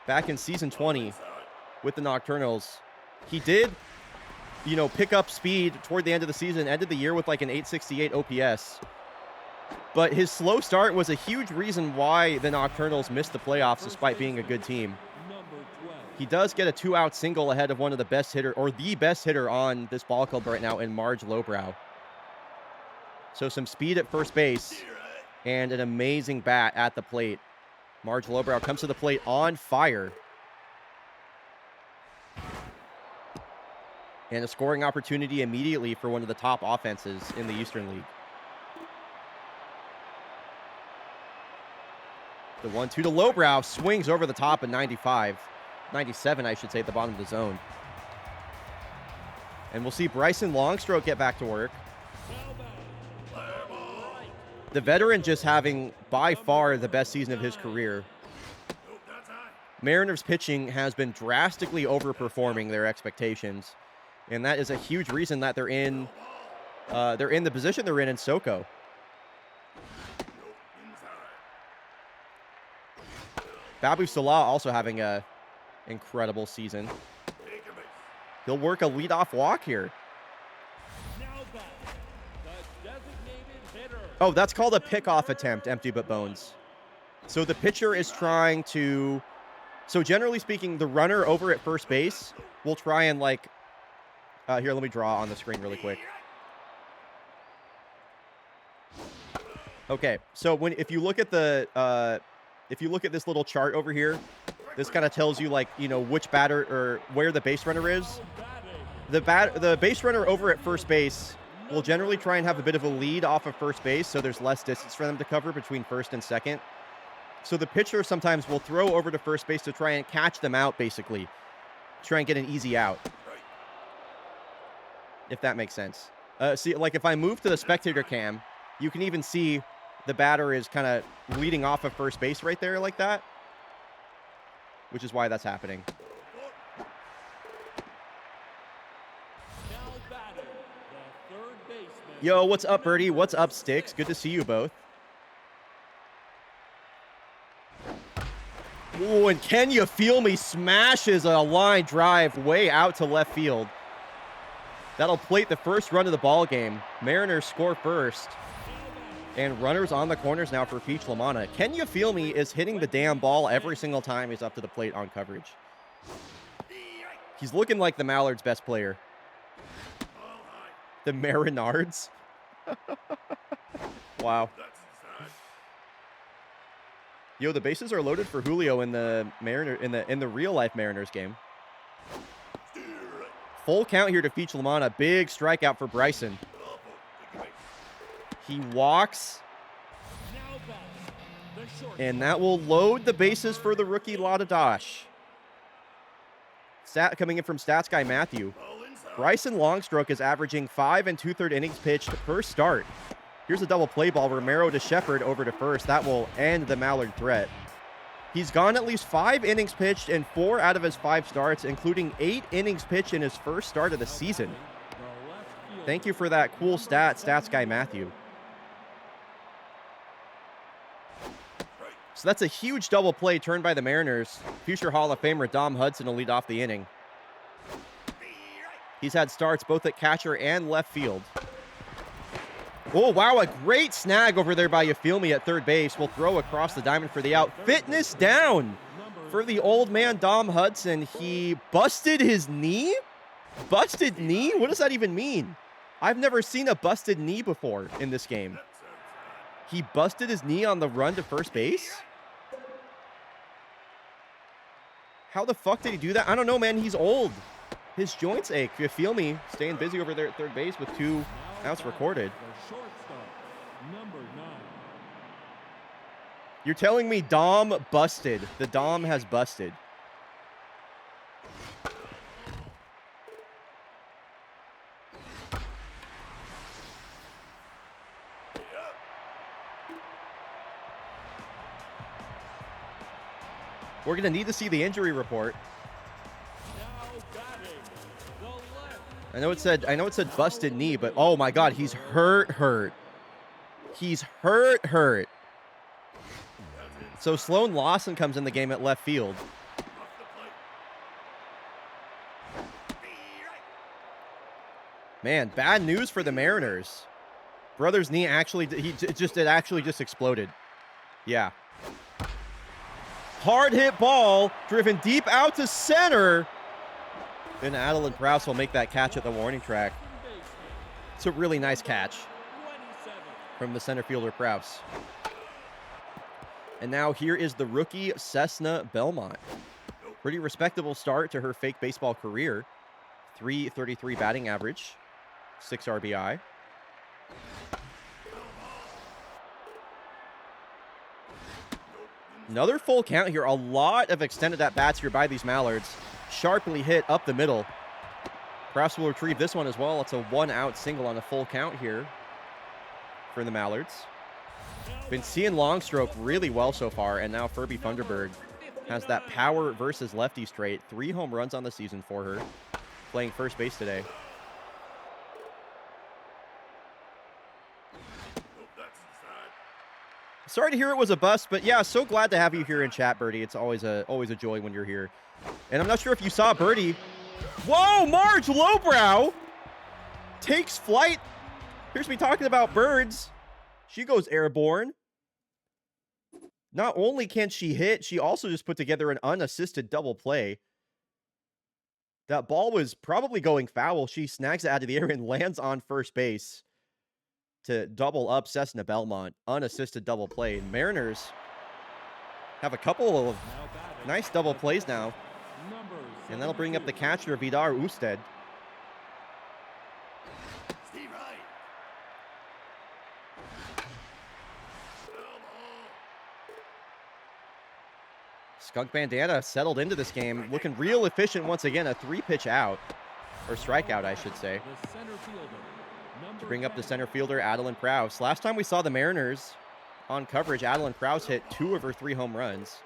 back in Season 20 with the Nocturnals. He did, pick up speed toward the end of the season, ended the year with like an 868 OPS. But his slow start was a huge reason why the Nocturnals missed the playoffs despite being a good team. He does get a 2-out single ahead of one of the best hitter, or the best hitter on this ball club right now in Marge Lowbrow. So some speed at first base and an amazing bat at the plate. Marge Lowbrow comes to the plate on fire. And a scoring opportunity immediately for one of the top offenses in the Eastern League. The 1-2 to Lowbrow swings over the top at 97, I should say, at the bottom of the zone. And we'll see Bryson Longstroke get back to work. The veteran just having by far the best season of his career. Mariners pitching has been drastically overperforming their expectations. And that is a huge reason that they're in the position they're in SoCo. Babu Salah also having a incredible season. He'll work a leadoff walk here. Now back, the designated hitter. Oh, that's called a pickoff attempt, Empty But Bones. So the pitcher is trying to... So generally speaking, the runner over at first base will try and like... here, let me draw on the screen really quick. Okay, so if you look at the... if you look at this little chart over here, this kind of tells you, like, you know, which batter or where the base runner is. The base runner over at first base will generally try and have a bit of a lead off of first base, so there's less distance for them to cover between first and second. So the pitcher sometimes will throw over to first base to try and catch them out, basically. Try and get an easy out. If that makes sense. See, like, if I move to the spectator cam, you can even see the batter is kind of leading off of first base right there like that. Which is why that's happening. Now batting, the third baseman. Yo, what's up, Birdie? What's up, Sticks? Good to see you both. Oh, and Can You Feel Me smashes a line drive way out to left field. That'll plate the first run of the ball game. Mariners score first. And runners on the corners now for Peach Lamanna. Can You Feel Me is hitting the damn ball every single time he's up to the plate on coverage. He's looking like the Mallard's best player. The Marinards. Wow. Yo, the bases are loaded for Julio in the in the real life Mariners game. Full count here to Peach Lamanna. Big strikeout for Bryson. He walks, and that will load the bases for the rookie Lada Dash. Coming in from Stats Guy Matthew. Bryson Longstroke is averaging 5 2/3 innings pitched per start. Here's a double play ball. Romero to Shepard over to first. That will end the Mallard threat. He's gone at least 5 innings pitched in 4 out of his 5 starts, including 8 innings pitched in his first start of the season. Thank you for that cool Stats Guy Matthew. So that's a huge double play turned by the Mariners. Future Hall of Famer Dom Hudson will lead off the inning. He's had starts both at catcher and left field. Oh, wow, a great snag over there by You Feel Me at third base. Will throw across the diamond for the out. Fitness down for the old man Dom Hudson. He busted his knee? Busted knee? What does that even mean? I've never seen a busted knee before in this game. He busted his knee on the run to first base? How the fuck did he do that? I don't know, man. He's old. His joints ache. You Feel Me staying busy over there at third base with 2 outs recorded. You're telling me Dom busted. The Dom has busted. We're going to need to see the injury report. I know it said busted knee, but oh my god, he's hurt. He's hurt. So Sloan Lawson comes in the game at left field. Man, bad news for the Mariners. Brother's knee actually just exploded. Yeah. Hard hit ball, driven deep out to center. And Adeline Prowse will make that catch at the warning track. It's a really nice catch from the center fielder Prowse. And now here is the rookie Cessna Belmont. Pretty respectable start to her fake baseball career. .333 batting average, 6 RBI. Another full count here. A lot of extended at-bats here by these Mallards. Sharply hit up the middle. Prowse will retrieve this one as well. It's a 1-out single on a full count here for the Mallards. Been seeing Longstroke really well so far, and now Furby Funderburg has that power versus lefty straight. 3 home runs on the season for her, playing first base today. Sorry to hear it was a bust, but yeah, so glad to have you here in chat, Birdie. It's always a joy when you're here. And I'm not sure if you saw Birdie. Whoa, Marge Lowbrow takes flight. Here's me talking about birds. She goes airborne. Not only can she hit, she also just put together an unassisted double play. That ball was probably going foul. She snags it out of the air and lands on first base to double up Cessna Belmont. Unassisted double play. Mariners have a couple of nice double plays now. And that'll bring up the catcher, Vidar Usted. Skunk Bandana settled into this game, looking real efficient once again. A 3-pitch out, or strikeout, I should say, to bring up the center fielder, Adeline Prowse. Last time we saw the Mariners on coverage, Adeline Prowse hit 2 of her 3 home runs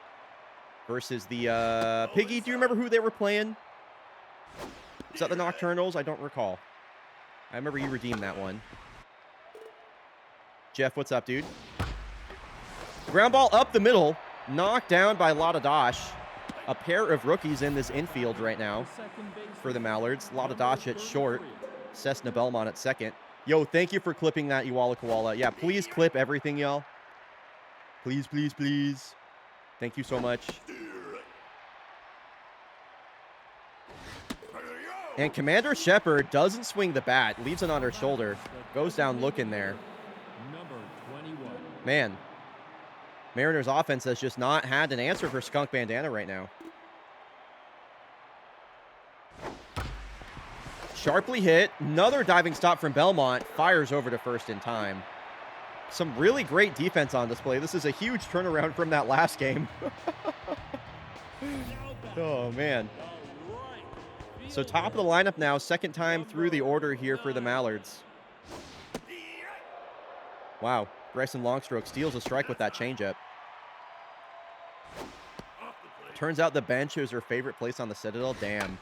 versus the Piggy. Do you remember who they were playing? Is that the Nocturnals? I don't recall. I remember you redeemed that one. Jeff, what's up, dude? Ground ball up the middle. Knocked down by Lotta Dosh. A pair of rookies in this infield right now for the Mallards. Lotta Dosh at short. Cessna Belmont at second. Yo, thank you for clipping that, Iwala Koala. Yeah, please clip everything, y'all. Please, please, please. Thank you so much. And Commander Shepard doesn't swing the bat. Leaves it on her shoulder. Goes down looking there. Man. Mariners offense has just not had an answer for Skunk Bandana right now. Sharply hit. Another diving stop from Belmont. Fires over to first in time. Some really great defense on display. This is a huge turnaround from that last game. Oh, man. So top of the lineup now. Second time through the order here for the Mallards. Wow. Bryson Longstroke steals a strike with that changeup. Turns out the bench is her favorite place on the Citadel. Damn.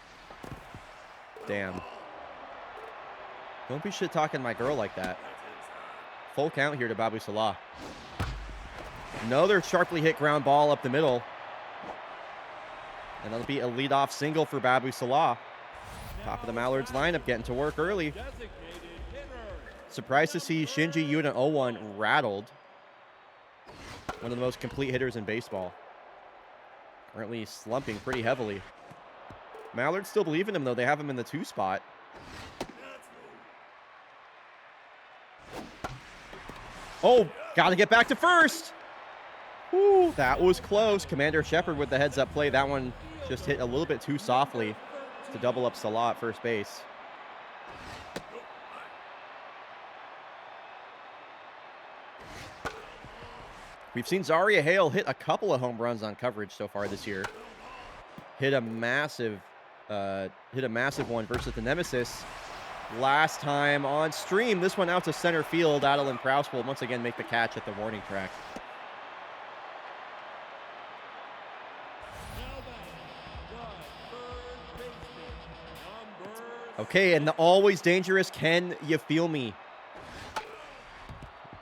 Damn. Don't be shit-talking my girl like that. Full count here to Babu Salah. Another sharply hit ground ball up the middle. And that'll be a leadoff single for Babu Salah. Top of the Mallards lineup getting to work early. Surprised to see Shinji Yuna 01 rattled. One of the most complete hitters in baseball. Currently slumping pretty heavily. Mallards still believe in him, though. They have him in the 2 spot. Oh, got to get back to first. Woo, that was close. Commander Shepard with the heads-up play. That one just hit a little bit too softly to double up Salah at first base. We've seen Zaria Hale hit a couple of home runs on coverage so far this year. Hit a massive one versus the Nemesis last time on stream. This one out to center field. Adeline Prowse will once again make the catch at the warning track. Okay, and the always dangerous Can You Feel Me?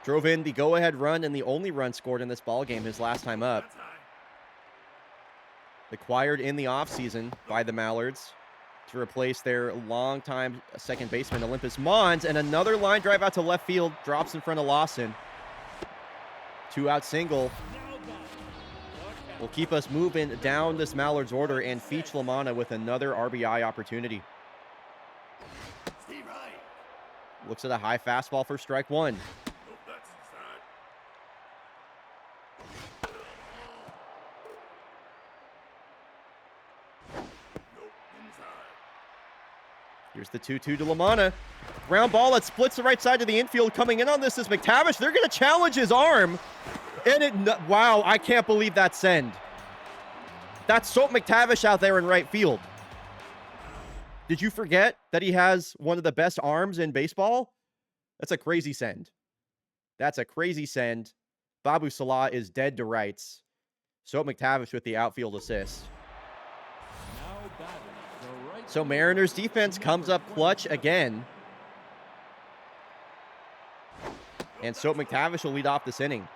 Drove in the go-ahead run and the only run scored in this ballgame his last time up. Acquired in the offseason by the Mallards to replace their longtime second baseman, Olympus Mons. And another line drive out to left field. Drops in front of Lawson. 2-out single. Will keep us moving down this Mallards order, and Feach Lamana with another RBI opportunity. Looks at a high fastball for strike one. Here's the 2-2 to Lamana. Ground ball that splits the right side of the infield. Coming in on this is McTavish. They're going to challenge his arm. And wow, I can't believe that send. That's Soap McTavish out there in right field. Did you forget that he has one of the best arms in baseball? That's a crazy send. That's a crazy send. Babu Salah is dead to rights. Soap McTavish with the outfield assist. So Mariners defense comes up clutch again. And Soap McTavish will lead off this inning.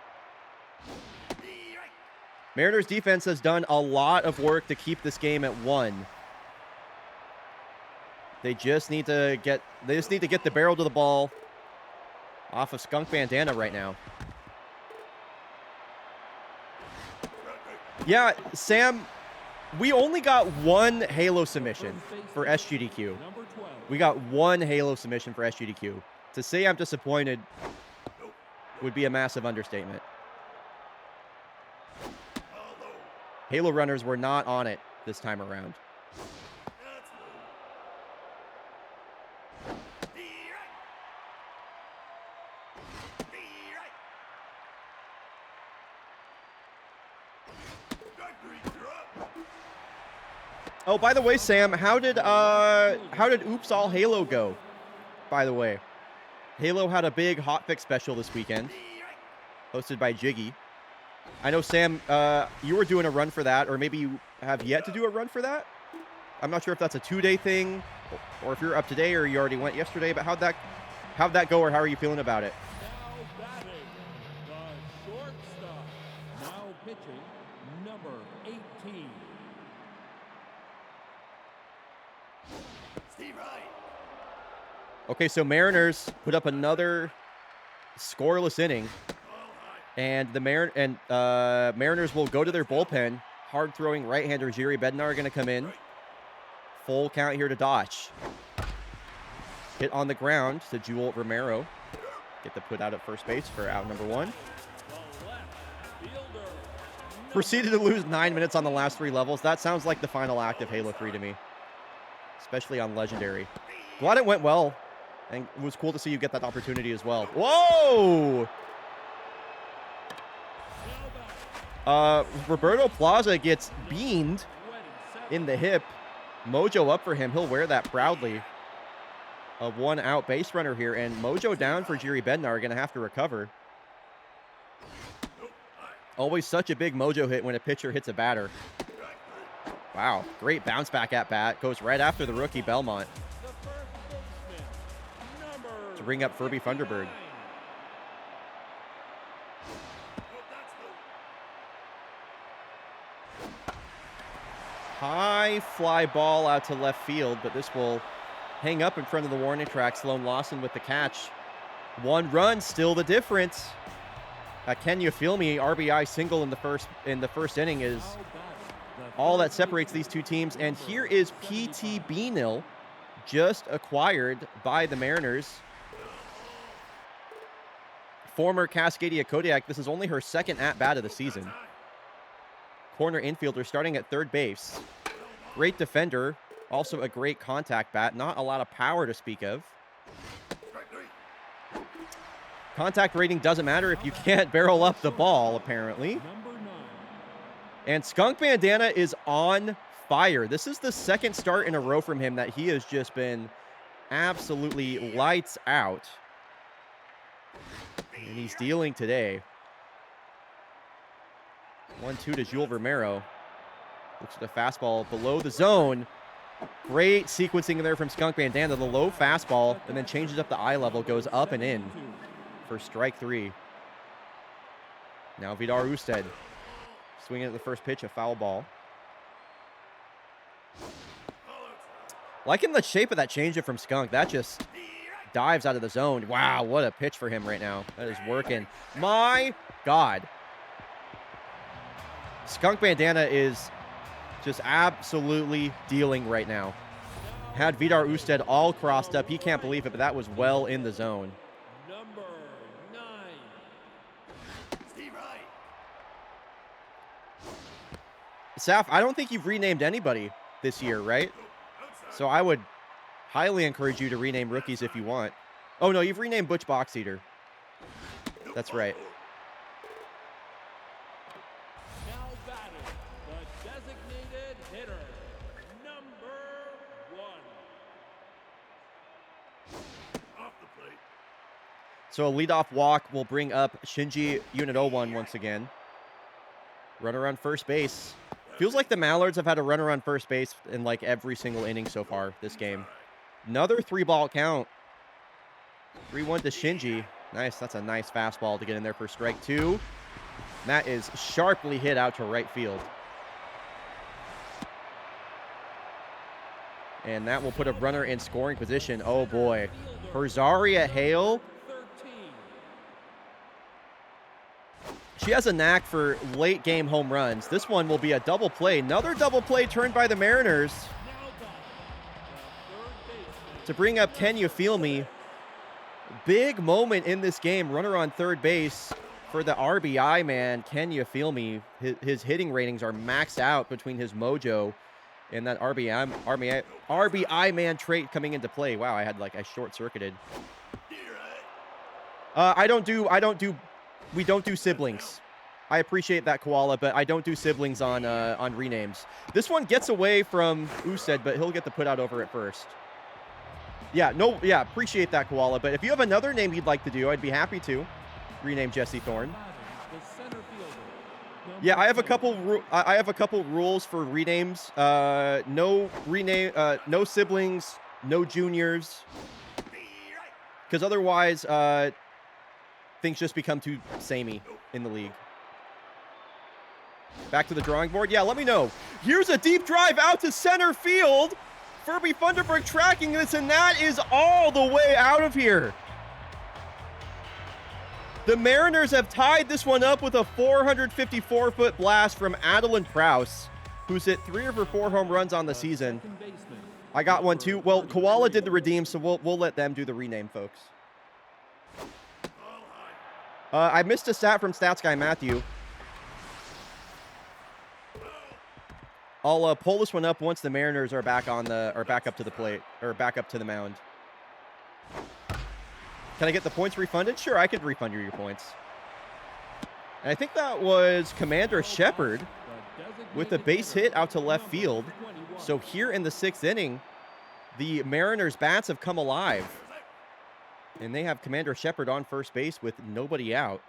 Mariners defense has done a lot of work to keep this game at 1. They just need to get the barrel to the ball off of Skunk Bandana right now. Yeah, Sam, we only got 1 Halo submission for SGDQ. We got 1 Halo submission for SGDQ. To say I'm disappointed would be a massive understatement. Halo runners were not on it this time around. Oh, by the way, Sam, how did Oops All Halo go? By the way, Halo had a big hotfix special this weekend, hosted by Jiggy. I know, Sam, you were doing a run for that, or maybe you have yet to do a run for that. I'm not sure if that's a 2-day thing, or if you're up today, or you already went yesterday. But how'd that go, or how are you feeling about it? Now batting, the shortstop. Now pitching, number 18. Okay, so Mariners put up another scoreless inning, and the Mariners will go to their bullpen. Hard-throwing right-hander Jiri Bednar going to come in. Full count here to Dodge. Hit on the ground to Jewel Romero. Get the put out at first base for out number 1. Proceeded to lose 9 minutes on the last 3 levels. That sounds like the final act of Halo 3 to me, especially on Legendary. Glad it went well, and it was cool to see you get that opportunity as well. Whoa! Roberto Plaza gets beamed in the hip. Mojo up for him. He'll wear that proudly. A 1-out base runner here, and Mojo down for Jiri Bednar. Going to have to recover. Always such a big Mojo hit when a pitcher hits a batter. Wow, great bounce back at bat. Goes right after the rookie Belmont to ring up Furby Thunderbird. High fly ball out to left field, but this will hang up in front of the warning track. Sloan Lawson with the catch. 1 run, still the difference. Can you feel me? RBI single in the first inning is all that separates these two teams. And here is PT Beanil, just acquired by the Mariners. Former Cascadia Kodiak. This is only her 2nd at-bat of the season. Corner infielder starting at 3rd base. Great defender. Also a great contact bat. Not a lot of power to speak of. Contact rating doesn't matter if you can't barrel up the ball, apparently. And Skunk Bandana is on fire. This is the 2nd start in a row from him that he has just been absolutely lights out. And he's dealing today. 1-2 to Jewel Romero. Looks at the fastball below the zone. Great sequencing there from Skunk Bandana. The low fastball, and then changes up the eye level, goes up and in for strike 3. Now Vidar Usted swinging at the first pitch, a foul ball. Liking the shape of that changeup from Skunk. That just dives out of the zone. Wow, what a pitch for him right now. That is working. My God. Skunk Bandana is just absolutely dealing right now. Had Vidar Usted all crossed up. He can't believe it, but that was well in the zone. Number 9. Saf, I don't think you've renamed anybody this year, right? So I would highly encourage you to rename rookies if you want. Oh, no, you've renamed Butch Box Eater. That's right. Now batting, the designated hitter, number 1. So a leadoff walk will bring up Shinji Unit 01 once again. Runner on first base. Feels like the Mallards have had a runner on first base in like every single inning so far this game. Another 3-ball count. 3-1 to Shinji. Nice. That's a nice fastball to get in there for strike 2. And that is sharply hit out to right field. And that will put a runner in scoring position. Oh, boy. Rosaria Hale. She has a knack for late-game home runs. This one will be a double play. Another double play turned by the Mariners to bring up Can You Feel Me? Big moment in this game. Runner on third base for the RBI man. Can You Feel Me? His hitting ratings are maxed out between his mojo and that RBI man trait coming into play. Wow, I short-circuited. We don't do siblings. I appreciate that, Koala, but I don't do siblings on renames. This one gets away from Used, but he'll get the put out over it first. Yeah, appreciate that, Koala. But if you have another name you'd like to do, I'd be happy to rename Jesse Thorne. Yeah, I have a couple rules for renames. No siblings, no juniors, because otherwise things just become too samey in the league. Back to the drawing board. Yeah, let me know. Here's a deep drive out to center field. Furby Thunderberg tracking this, and that is all the way out of here. The Mariners have tied this one up with a 454-foot blast from Adeline Prowse, who's hit 3 of her 4 home runs on the season. I got one too. Well, Koala did the redeem, so we'll let them do the rename, folks. I missed a stat from Stats Guy Matthew. I'll pull this one up once the Mariners are back up to the plate, or back up to the mound. Can I get the points refunded? Sure, I could refund you your points. And I think that was Commander Shepard with a base hit out to left field. So here in the 6th inning, the Mariners' bats have come alive. And they have Commander Shepard on first base with nobody out.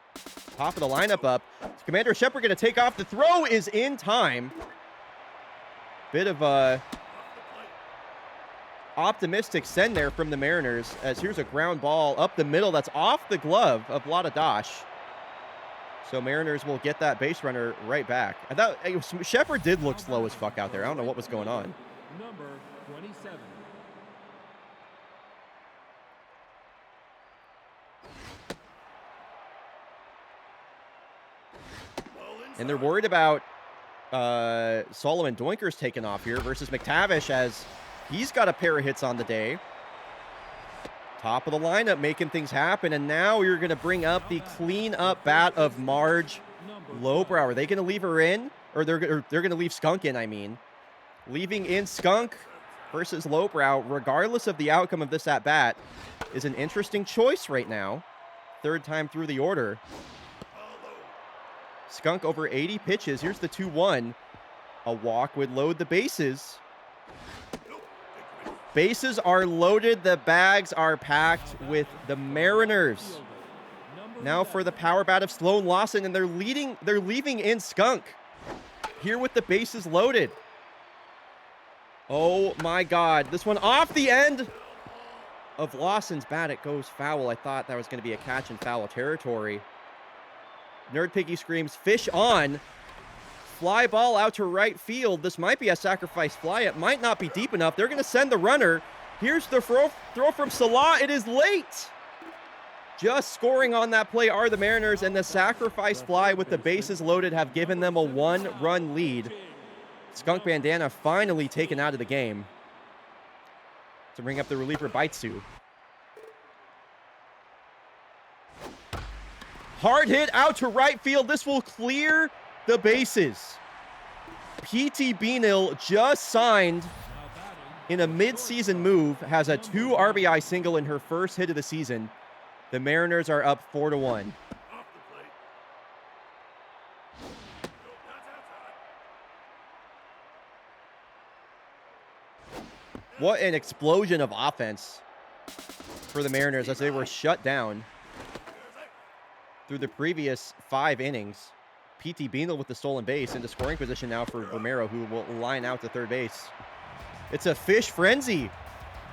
Top of the lineup up. Commander Shepard going to take off. The throw is in time. Bit of a optimistic send there from the Mariners, as here's a ground ball up the middle that's off the glove of Vladadosh. So Mariners will get that base runner right back. I thought Shepard did look slow as fuck out there. I don't know what was going on. Number 27. And they're worried about Solomon Doinkers taking off here versus McTavish, as he's got a pair of hits on the day. Top of the lineup making things happen. And now you're going to bring up the clean-up bat of Marge Lowbrow. Are they going to leave her in? Or they're going to leave Skunk in, I mean. Leaving in Skunk versus Lowbrow, regardless of the outcome of this at-bat, is an interesting choice right now. 3rd time through the order. Skunk over 80 pitches. Here's the 2-1. A walk would load the bases. Bases are loaded. The bags are packed with the Mariners. Now for the power bat of Sloan Lawson, and they're leaving in Skunk here with the bases loaded. Oh my God. This one off the end of Lawson's bat. It goes foul. I thought that was going to be a catch in foul territory. Nerd Piggy screams, fish on. Fly ball out to right field. This might be a sacrifice fly. It might not be deep enough. They're going to send the runner. Here's the throw from Salah. It is late. Just scoring on that play are the Mariners, and the sacrifice fly with the bases loaded have given them a 1-run lead. Skunk Bandana finally taken out of the game to bring up the reliever Baitsu. Hard hit out to right field. This will clear the bases. P.T. Beanil just signed in a mid-season move, has a 2 RBI single in her first hit of the season. The Mariners are up 4-1. What an explosion of offense for the Mariners as they were shut down through the previous 5 innings. P.T. Beanil with the stolen base into scoring position now for Romero, who will line out to third base. It's a fish frenzy.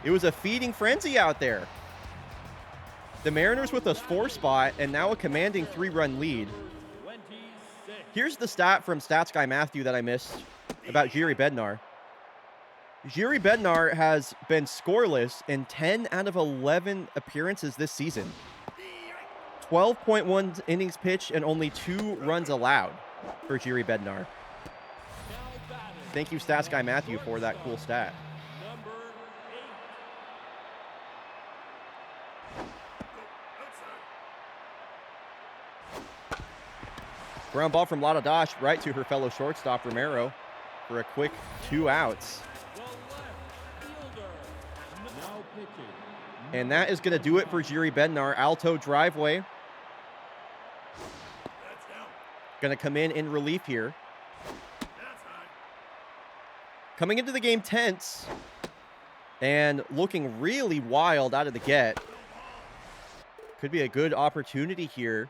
It was a feeding frenzy out there. The Mariners with a 4 spot and now a commanding 3-run lead. Here's the stat from Stats Guy Matthew that I missed about Jiri Bednar. Jiri Bednar has been scoreless in 10 out of 11 appearances this season. 12.1 innings pitched and only 2 runs allowed for Jiri Bednar. Thank you, Stats Guy Matthew, for that cool stat. Number 8. Ground ball from Lada Dash right to her fellow shortstop, Romero, for a quick 2 outs. The left fielder. Now pitching. And that is going to do it for Jiri Bednar. Alto driveway. Going to come in relief here. Coming into the game tense and looking really wild out of the get. Could be a good opportunity here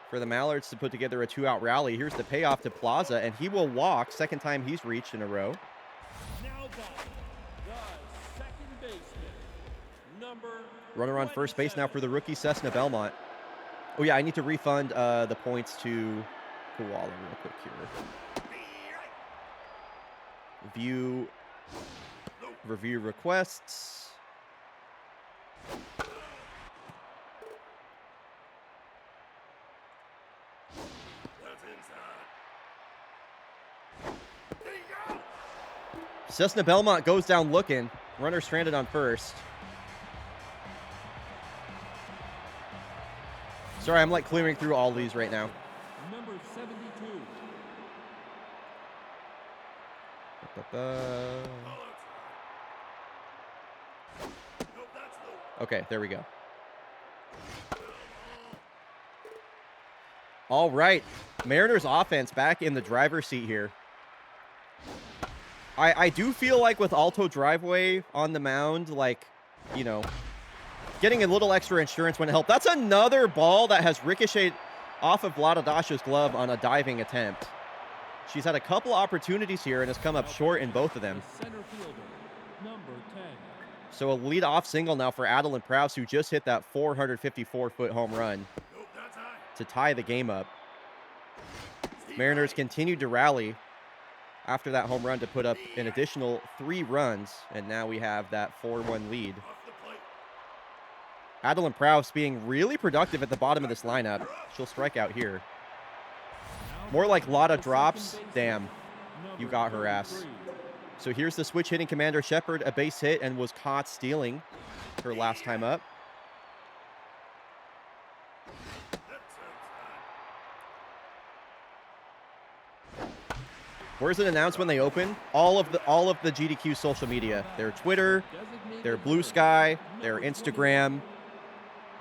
for the Mallards to put together a 2-out rally. Here's the payoff to Plaza, and he will walk. Second time he's reached in a row. Now back. The second baseman. Number Runner on first base now for the rookie Cessna Belmont. Oh yeah, I need to refund the points to Koala real quick here. Review requests. Cessna Belmont goes down looking. Runner stranded on first. Sorry, I'm like clearing through all these right now. Number 72. Okay, there we go. All right, Mariners offense back in the driver's seat here. I do feel like with Alto driveway on the mound, like, you know, getting a little extra insurance when it helped. That's another ball that has ricocheted off of Vladadash's glove on a diving attempt. She's had a couple opportunities here and has come up short in both of them. The center fielder. Number 10. So a lead-off single now for Adeline Prowse, who just hit that 454-foot home run to tie the game up. Mariners continued to rally after that home run to put up an additional 3 runs, and now we have that 4-1 lead. Adeline Prowse being really productive at the bottom of this lineup. She'll strike out here. More like Lotta drops. Damn, you got her ass. So here's the switch hitting Commander Shepard, a base hit, and was caught stealing her last time up. Where's it announced when they open? All of the GDQ social media. Their Twitter, their Blue Sky, their Instagram.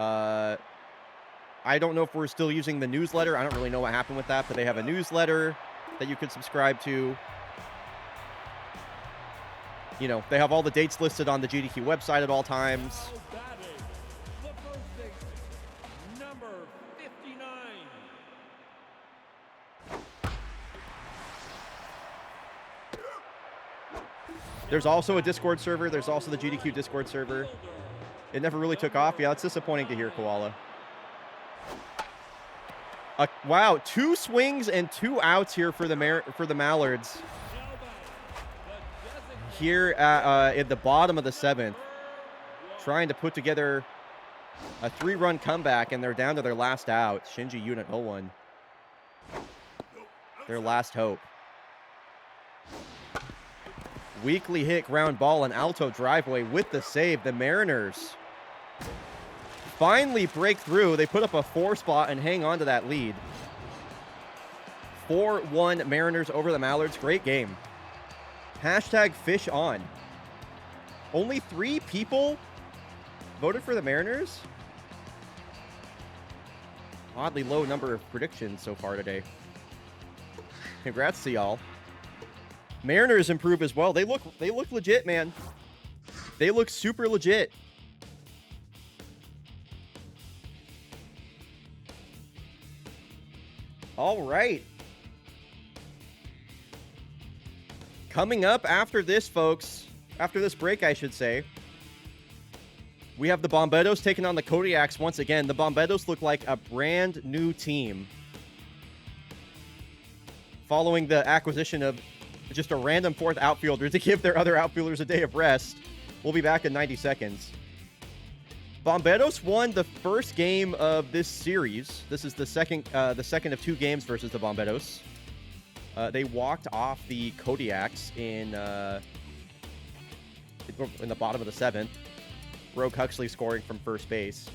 I don't know if we're still using the newsletter. I don't really know what happened with that, but they have a newsletter that you could subscribe to. You know, they have all the dates listed on the GDQ website at all times. Now batting. The first baseman. Number 59. There's also a Discord server. There's also the GDQ Discord server. It never really took off. Yeah, it's disappointing to hear, Koala. Wow, 2 swings and 2 outs here for the Mallards. Here at the bottom of the 7th, trying to put together a 3-run comeback, and they're down to their last out. Shinji Unit 0-1. Their last hope. Weakly hit ground ball and Alto driveway with the save. The Mariners finally break through. They put up a 4 spot and hang on to that lead. 4-1 Mariners over the Mallards. Great game. Hashtag fish on. Only 3 people voted for the Mariners. Oddly low number of predictions so far today. Congrats to y'all. Mariners improve as well. They look legit, man. They look super legit. All right. Coming up after this, folks, after this break, I should say, we have the Bombetos taking on the Kodiaks once again. The Bombetos look like a brand new team. following the acquisition of just a random fourth outfielder to give their other outfielders a day of rest. We'll be back in 90 seconds. Bomberos won the first game of this series. This is the second of 2 games versus the Bomberos. They walked off the Kodiaks in the bottom of the 7th. Rogue Huxley scoring from first base.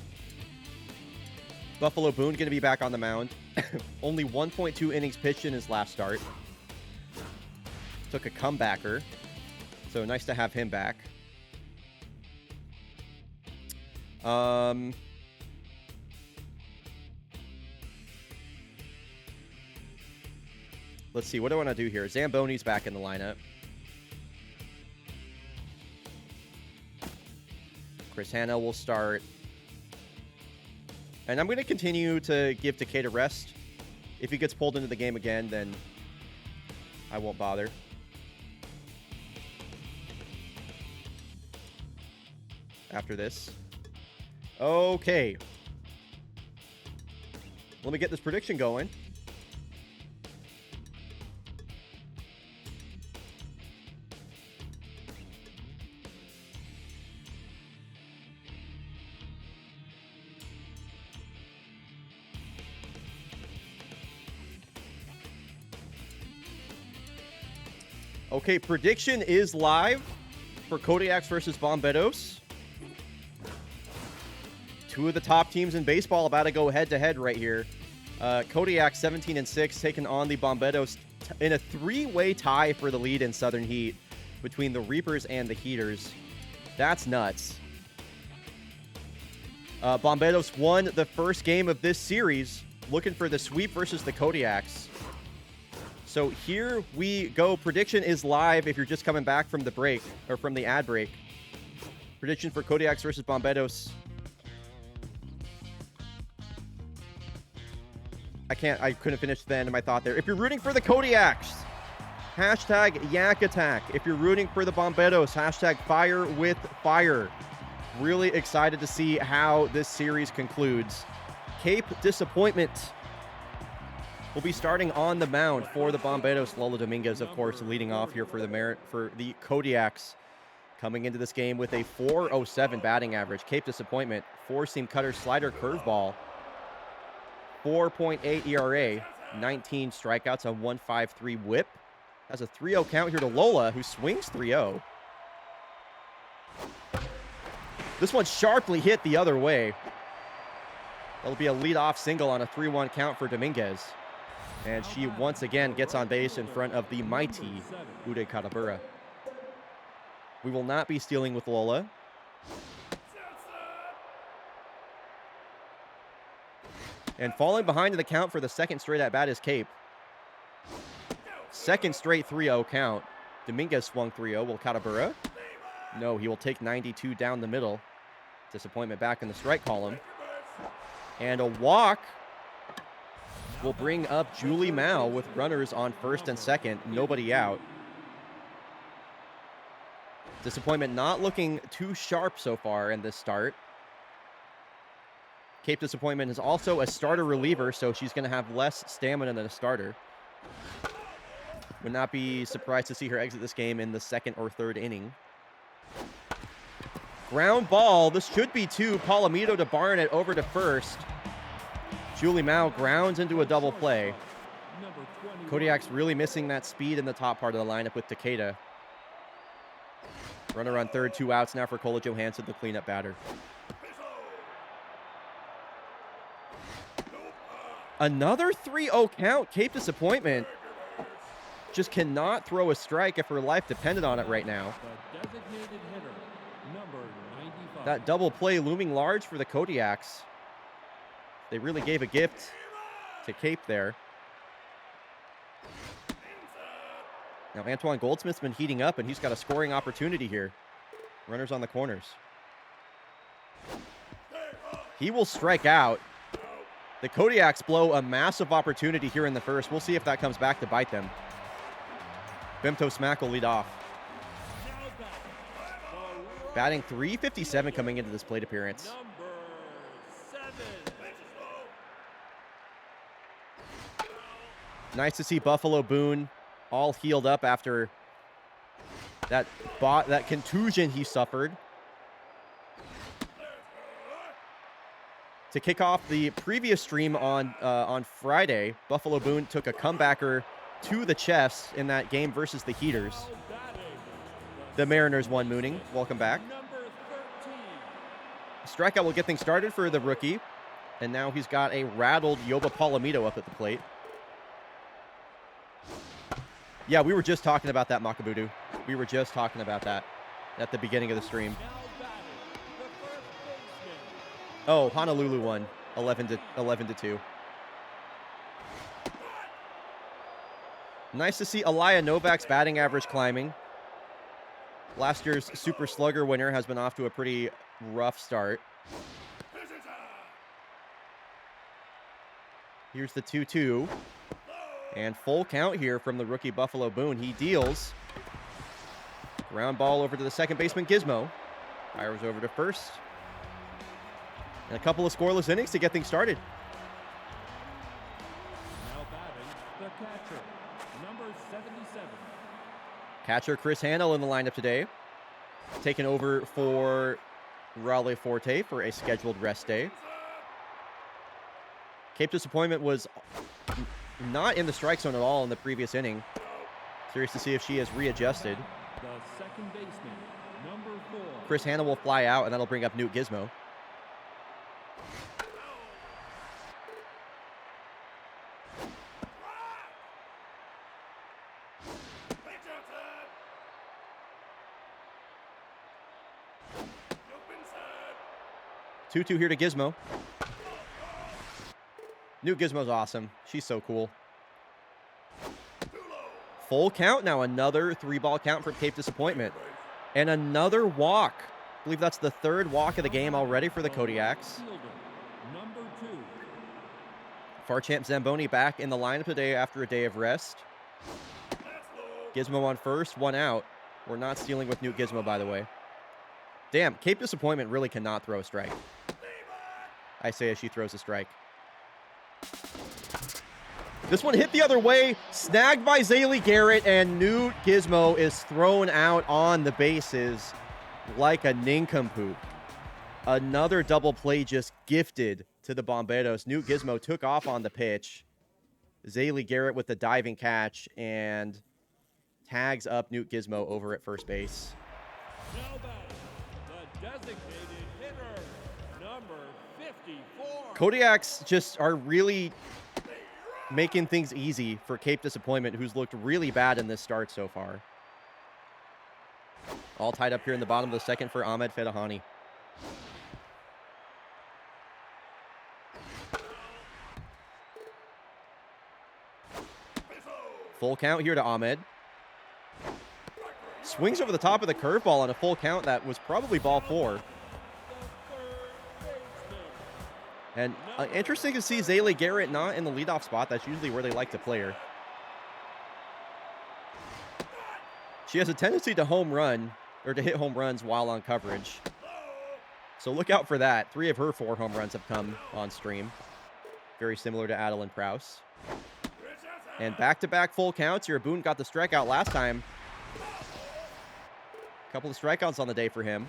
Buffalo Boone going to be back on the mound. Only 1.2 innings pitched in his last start. Took a comebacker. So nice to have him back. Let's see. What do I want to do here? Zamboni's back in the lineup. Chris Hanna will start. And I'm going to continue to give Takeda rest. If he gets pulled into the game again, then I won't bother. After this. Okay. Let me get this prediction going. Okay, prediction is live for Kodiaks versus Bomberos. 2 of the top teams in baseball about to go head-to-head right here. Kodiaks 17-6 taking on the Bomberos in a 3-way tie for the lead in Southern Heat between the Reapers and the Heaters. That's nuts. Bomberos won the first game of this series, looking for the sweep versus the Kodiaks. So here we go. Prediction is live if you're just coming back from the break, or from the ad break. Prediction for Kodiaks versus Bomberos. I couldn't finish the end of my thought there. If you're rooting for the Kodiaks, hashtag Yak Attack. If you're rooting for the Bomberos, hashtag Fire with Fire. Really excited to see how this series concludes. Cape Disappointment will be starting on the mound for the Bomberos. Lola Dominguez, of course, leading off here for the Kodiaks. Coming into this game with a .407 batting average. Cape Disappointment, 4-seam cutter, slider, curveball. 4.8 ERA, 19 strikeouts, a 1.53 whip. Has a 3-0 count here to Lola, who swings 3-0. This one sharply hit the other way. That'll be a leadoff single on a 3-1 count for Dominguez. And she once again gets on base in front of the mighty Ude Katabura. We will not be stealing with Lola. And falling behind in the count for the second straight at bat is Cape. Second straight 3-0 count. Dominguez swung 3-0. Will Katabura? No, he will take 92 down the middle. Disappointment back in the strike column. And a walk will bring up Julie Mao with runners on first and second. Nobody out. Disappointment not looking too sharp so far in this start. Cape Disappointment is also a starter reliever, so she's going to have less stamina than a starter. Would not be surprised to see her exit this game in the second or third inning. Ground ball. This should be 2. Palomito to Barnett over to first. Julie Mao grounds into a double play. Kodiak's really missing that speed in the top part of the lineup with Takeda. Runner on third, 2 outs now for Kola Johansson, the cleanup batter. Another 3-0 count. Cape Disappointment just cannot throw a strike if her life depended on it right now. That double play looming large for the Kodiaks. They really gave a gift to Cape there. Now Antoine Goldsmith's been heating up, and he's got a scoring opportunity here. Runners on the corners. He will strike out. The Kodiaks blow a massive opportunity here in the first. We'll see if that comes back to bite them. Bimto Smack will lead off. Batting .357 coming into this plate appearance. Nice to see Buffalo Boone all healed up after that contusion he suffered. To kick off the previous stream on Friday, Buffalo Boone took a comebacker to the chest in that game versus the Heaters. The Mariners won, Mooning. Welcome back. Strikeout will get things started for the rookie. And now he's got a rattled Yoba Palomito up at the plate. Yeah, we were just talking about that, Makabudu. We were just talking about that at the beginning of the stream. Oh, Honolulu won 11-2. Nice to see Elia Novak's batting average climbing. Last year's Super Slugger winner has been off to a pretty rough start. Here's the 2-2. And full count here from the rookie Buffalo Boone. He deals. Ground ball over to the second baseman, Gizmo. Fires over to first. And a couple of scoreless innings to get things started. Now batting, the catcher, number 77. Catcher Chris Hanel in the lineup today. Taking over for Raleigh Forte for a scheduled rest day. Cape Disappointment was not in the strike zone at all in the previous inning. Curious to see if she has readjusted. The second baseman, number 4. Chris Hanna will fly out, and that'll bring up Newt Gizmo. Two here to Gizmo. Newt Gizmo's awesome. She's so cool. Full count now. Another 3-ball count for Cape Disappointment. And another walk. I believe that's the third walk of the game already for the Kodiaks. Number 2. Farchamp Zamboni back in the lineup today after a day of rest. Gizmo on first, 1 out. We're not stealing with Newt Gizmo, by the way. Damn, Cape Disappointment really cannot throw a strike. I say as she throws a strike. This one hit the other way, snagged by Zaylee Garrett, and Newt Gizmo is thrown out on the bases like a nincompoop. Another double play just gifted to the Bomberos. Newt Gizmo took off on the pitch. Zaylee Garrett with the diving catch and tags up Newt Gizmo over at first base. Now batting, the designated hitter, number 54. Kodiaks just are really making things easy for Cape Disappointment, who's looked really bad in this start so far. All tied up here in the bottom of the second for Ahmed Fedahani. Full count here to Ahmed. Swings over the top of the curveball on a full count that was probably ball 4. And interesting to see Zaylee Garrett not in the leadoff spot. That's usually where they like to play her. She has a tendency to home run, or to hit home runs while on coverage. So look out for that. 3 of her 4 home runs have come on stream. Very similar to Adeline Prowse. And back-to-back full counts here. Boone got the strikeout last time. A couple of strikeouts on the day for him.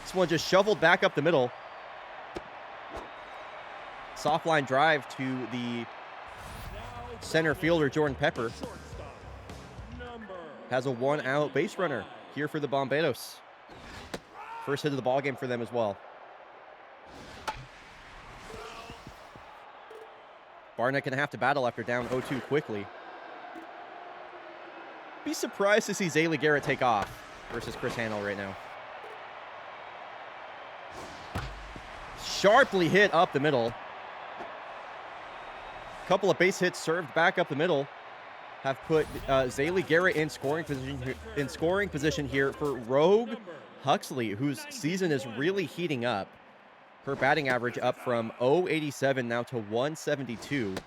This one just shoveled back up the middle. Soft line drive to the center fielder, Jordan Pepper. Has a 1-out base runner here for the Bomberos. First hit of the ball game for them as well. Barnett gonna have to battle after down 0-2 quickly. Be surprised to see Zaylee Garrett take off versus Chris Hanel right now. Sharply hit up the middle. Couple of base hits served back up the middle have put Zaylee Garrett in scoring position here for Rogue Huxley, whose season is really heating up. Her batting average up from 0.87 now to 1.72.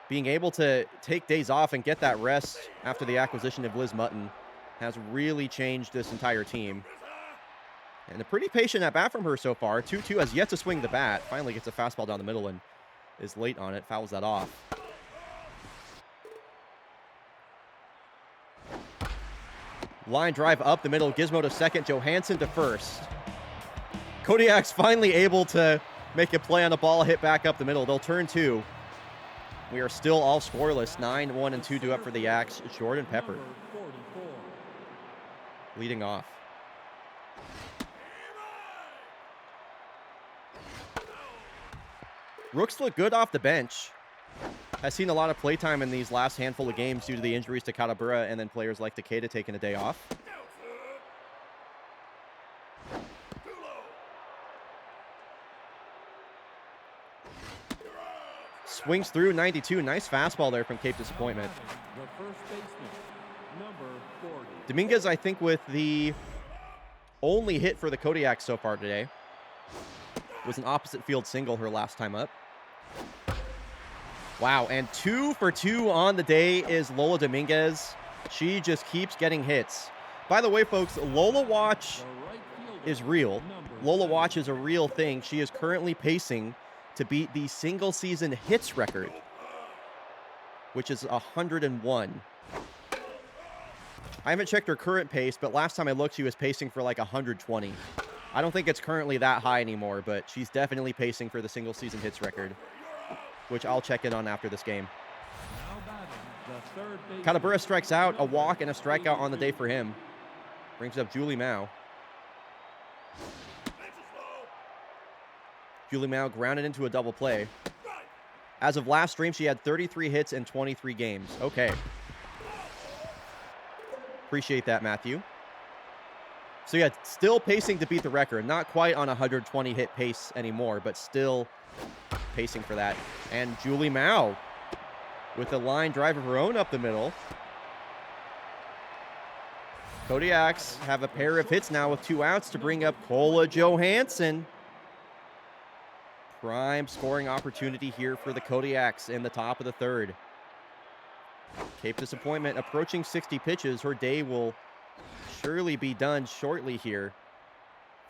Being able to take days off and get that rest after the acquisition of Liz Mutton has really changed this entire team. And a pretty patient at bat from her so far. 2-2 has yet to swing the bat. Finally gets a fastball down the middle and is late on it. Fouls that off. Line drive up the middle. Gizmo to second. Johansson to first. Kodiaks finally able to make a play on the ball, hit back up the middle. They'll turn 2. We are still all scoreless. 9, 1, and 2 due up for the Yaks. Jordan Pepper Number 44. leading off. Rooks look good off the bench. I've seen a lot of playtime in these last handful of games due to the injuries to Katabura and then players like Takeda taking a day off. Swings through 92. Nice fastball there from Cape Disappointment. The first baseman, number 40. Dominguez, I think, with the only hit for the Kodiaks so far today. Was an opposite field single her last time up. Wow, and 2 for 2 on the day is Lola Dominguez. She just keeps getting hits. By the way, folks, Lola Watch The right fielder, is real. number Lola 7. Watch is a real thing. She is currently pacing to beat the single season hits record, which is 101. I haven't checked her current pace, but last time I looked, she was pacing for like 120. I don't think it's currently that high anymore, but she's definitely pacing for the single season hits record, which I'll check in on after this game. Now batting, the third baseman, Katabura strikes out, a walk and a number strikeout on the day 82. for him. Brings up Julie Mao. Julie Mao grounded into a double play. As of last stream, she had 33 hits in 23 games. Okay. Appreciate that, Matthew. So yeah, still pacing to beat the record. Not quite on a 120 hit pace anymore, but still pacing for that. And Julie Mao with a line drive of her own up the middle. Kodiaks have a pair of hits now with 2 outs to bring up Kola Johansson. Prime scoring opportunity here for the Kodiaks in the top of the 3rd. Cape Disappointment approaching 60 pitches. Her day will surely be done shortly here.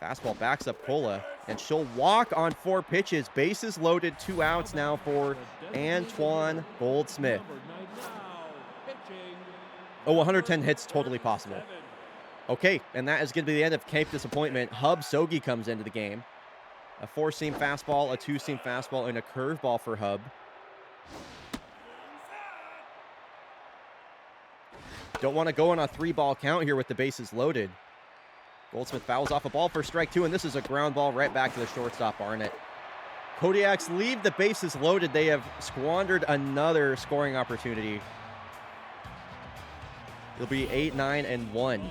Fastball backs up Kola, and she'll walk on 4 pitches. Bases loaded, 2 outs now for Antoine Goldsmith. Number 9 now, pitching, Oh, 110 hits, totally possible. 7. Okay, and that is going to be the end of Cape Disappointment. Hub Sogi comes into the game. A 4-seam fastball, a 2-seam fastball, and a curveball for Hub. Don't want to go on a 3-ball count here with the bases loaded. Goldsmith fouls off a ball for strike 2, and this is a ground ball right back to the shortstop, Barnett. Kodiaks leave the bases loaded. They have squandered another scoring opportunity. It'll be 8, 9, and 1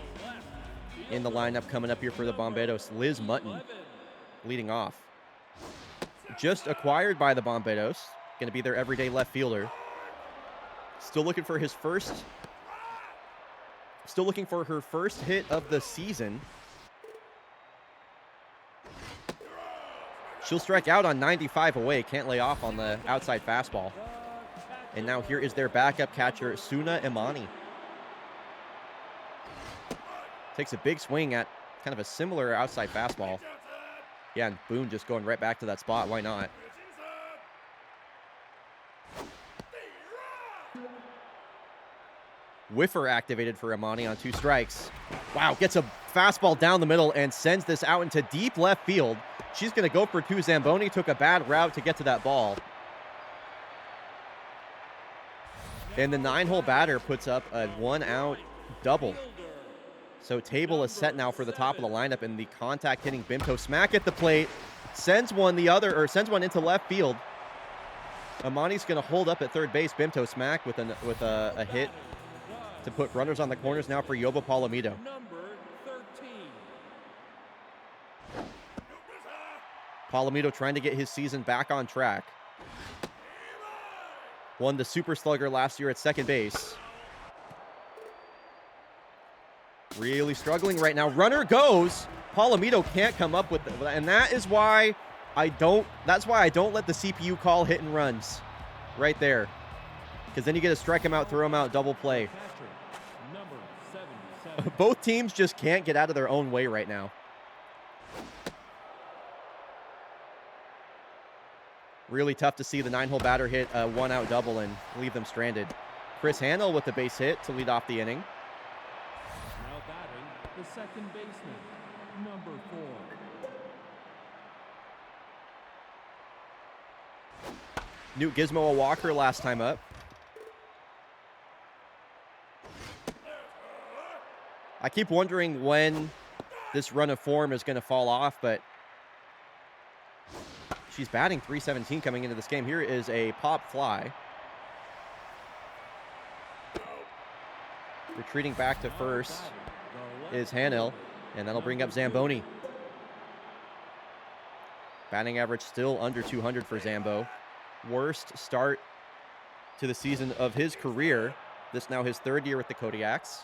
in the lineup coming up here for the Bomberos. Liz Mutton leading off. Just acquired by the Bomberos. Going to be their everyday left fielder. Still looking for his first. Still looking for her first hit of the season. She'll strike out on 95 away. Can't lay off on the outside fastball. And now here is their backup catcher, Suna Imani. Takes a big swing at kind of a similar outside fastball. Yeah, and Boone just going right back to that spot. Why not? Whiffer activated for Imani on 2 strikes. Wow, gets a fastball down the middle and sends this out into deep left field. She's going to go for 2. Zamboni took a bad route to get to that ball. And the 9-hole batter puts up a 1-out double. So table is set now for the top of the lineup, and the contact hitting Bimto smack at the plate sends one into left field. Imani's going to hold up at third base. Bimto smack with a hit to put runners on the corners now for Yoba Palomito. Number 13. Palomito trying to get his season back on track. Won the Super Slugger last year at second base. Really struggling right now. Runner goes. Palomito can't come up with it. And that is why I don't let the CPU call hit and runs right there. Because then you get to strike him out, throw him out, double play. Catcher, number 77. Both teams just can't get out of their own way right now. Really tough to see the 9-hole batter hit a 1-out double and leave them stranded. Chris Hanel with the base hit to lead off the inning. Now batting, the second baseman, number 4. Newt Gizmo a walker last time up. I keep wondering when this run of form is going to fall off, but she's batting .317 coming into this game. Here is a pop fly. Retreating back to first is Hanel, and that'll bring up Zamboni. Batting average still under 200 for Zambo. Worst start to the season of his career. This now his 3rd year with the Kodiaks.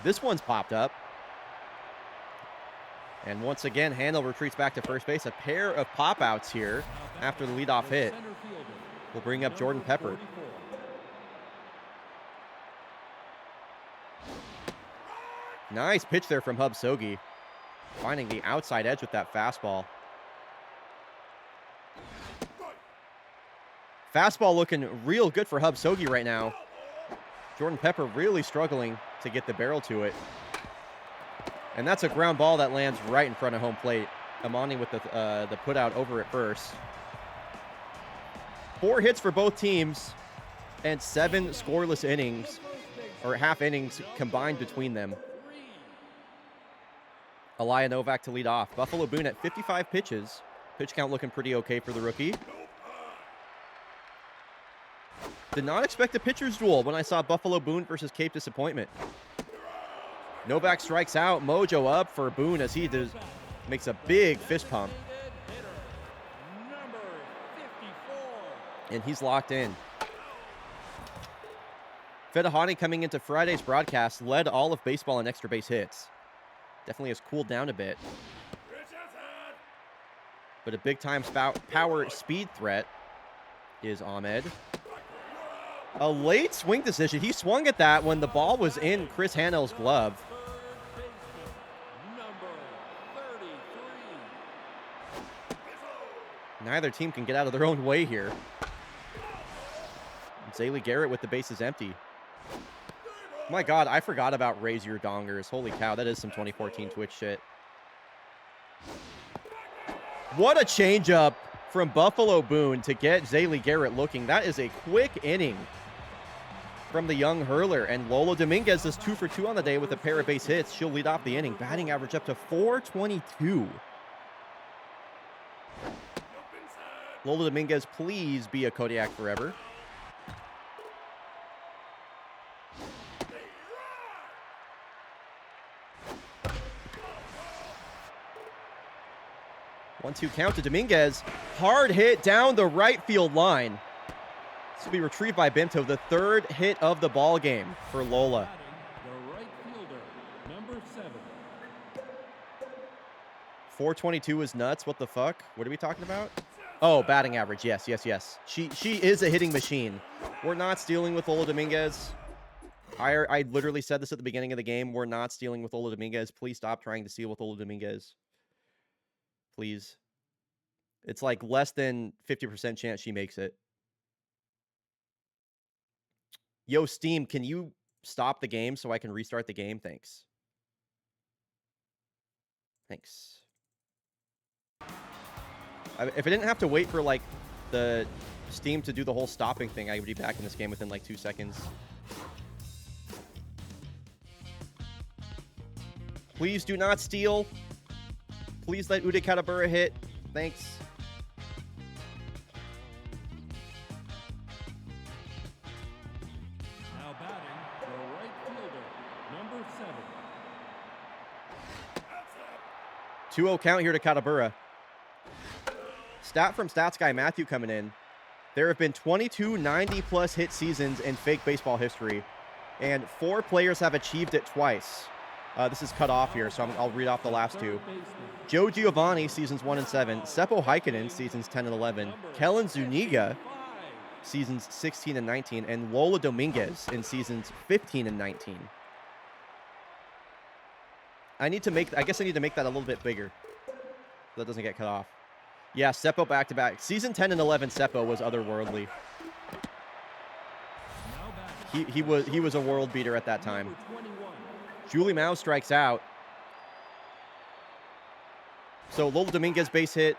This one's popped up. And once again, Hanel retreats back to first base. A pair of pop-outs here after the leadoff hit will bring up Jordan Pepper. Nice pitch there from Hub Sogi. Finding the outside edge with that fastball. Fastball looking real good for Hub Sogi right now. Jordan Pepper really struggling to get the barrel to it. And that's a ground ball that lands right in front of home plate. Amani with the put out over at first. 4 hits for both teams and 7 scoreless innings, or half innings combined between them. Aliyah Novak to lead off. Buffalo Boone at 55 pitches. Pitch count looking pretty okay for the rookie. Did not expect a pitcher's duel when I saw Buffalo Boone versus Cape Disappointment. Novak strikes out. Mojo up for Boone as he makes a big fist pump. And he's locked in. Fedahani coming into Friday's broadcast led all of baseball in extra base hits. Definitely has cooled down a bit. But a big-time power speed threat is Ahmed. A late swing decision. He swung at that when the ball was in Chris Hanel's glove. Neither team can get out of their own way here. Zaylee Garrett with the bases empty. My God, I forgot about Raise Your Dongers. Holy cow, that is some 2014 Twitch shit. What a changeup from Buffalo Boone to get Zaylee Garrett looking. That is a quick inning from the young hurler. And Lola Dominguez is 2 for 2 on the day with a pair of base hits. She'll lead off the inning. Batting average up to .422. Lola Dominguez, please be a Kodiak forever. One-two count to Dominguez. Hard hit down the right field line. This will be retrieved by Bimto, the 3rd hit of the ball game for Lola. The right fielder, number 7. 422 is nuts. What the fuck? What are we talking about? Oh, batting average. Yes, yes, yes. She is a hitting machine. We're not stealing with Lola Dominguez. I literally said this at the beginning of the game. We're not stealing with Lola Dominguez. Please stop trying to steal with Lola Dominguez. Please. It's like less than 50% chance she makes it. Yo, Steam, can you stop the game so I can restart the game? Thanks. Thanks. If I didn't have to wait for, like, the Steam to do the whole stopping thing, I would be back in this game within, like, 2 seconds. Please do not steal. Please let Uday Katabura hit. Thanks. Now batting, the right fielder, number 7. 2-0 count here to Katabura. Stat from Stats Guy Matthew coming in. There have been 22 90-plus hit seasons in fake baseball history, and 4 players have achieved it twice. This is cut off here, so I'll read off the last 2. Joe Giovanni, seasons 1 and 7. Seppo Heikkinen, seasons 10 and 11. Kellen Zuniga, seasons 16 and 19. And Lola Dominguez in seasons 15 and 19. I guess I need to make that a little bit bigger so that doesn't get cut off. Yeah, Seppo back-to-back. Season 10 and 11, Seppo was otherworldly. He was a world beater at that time. Julie Mao strikes out. So Lola Dominguez base hit,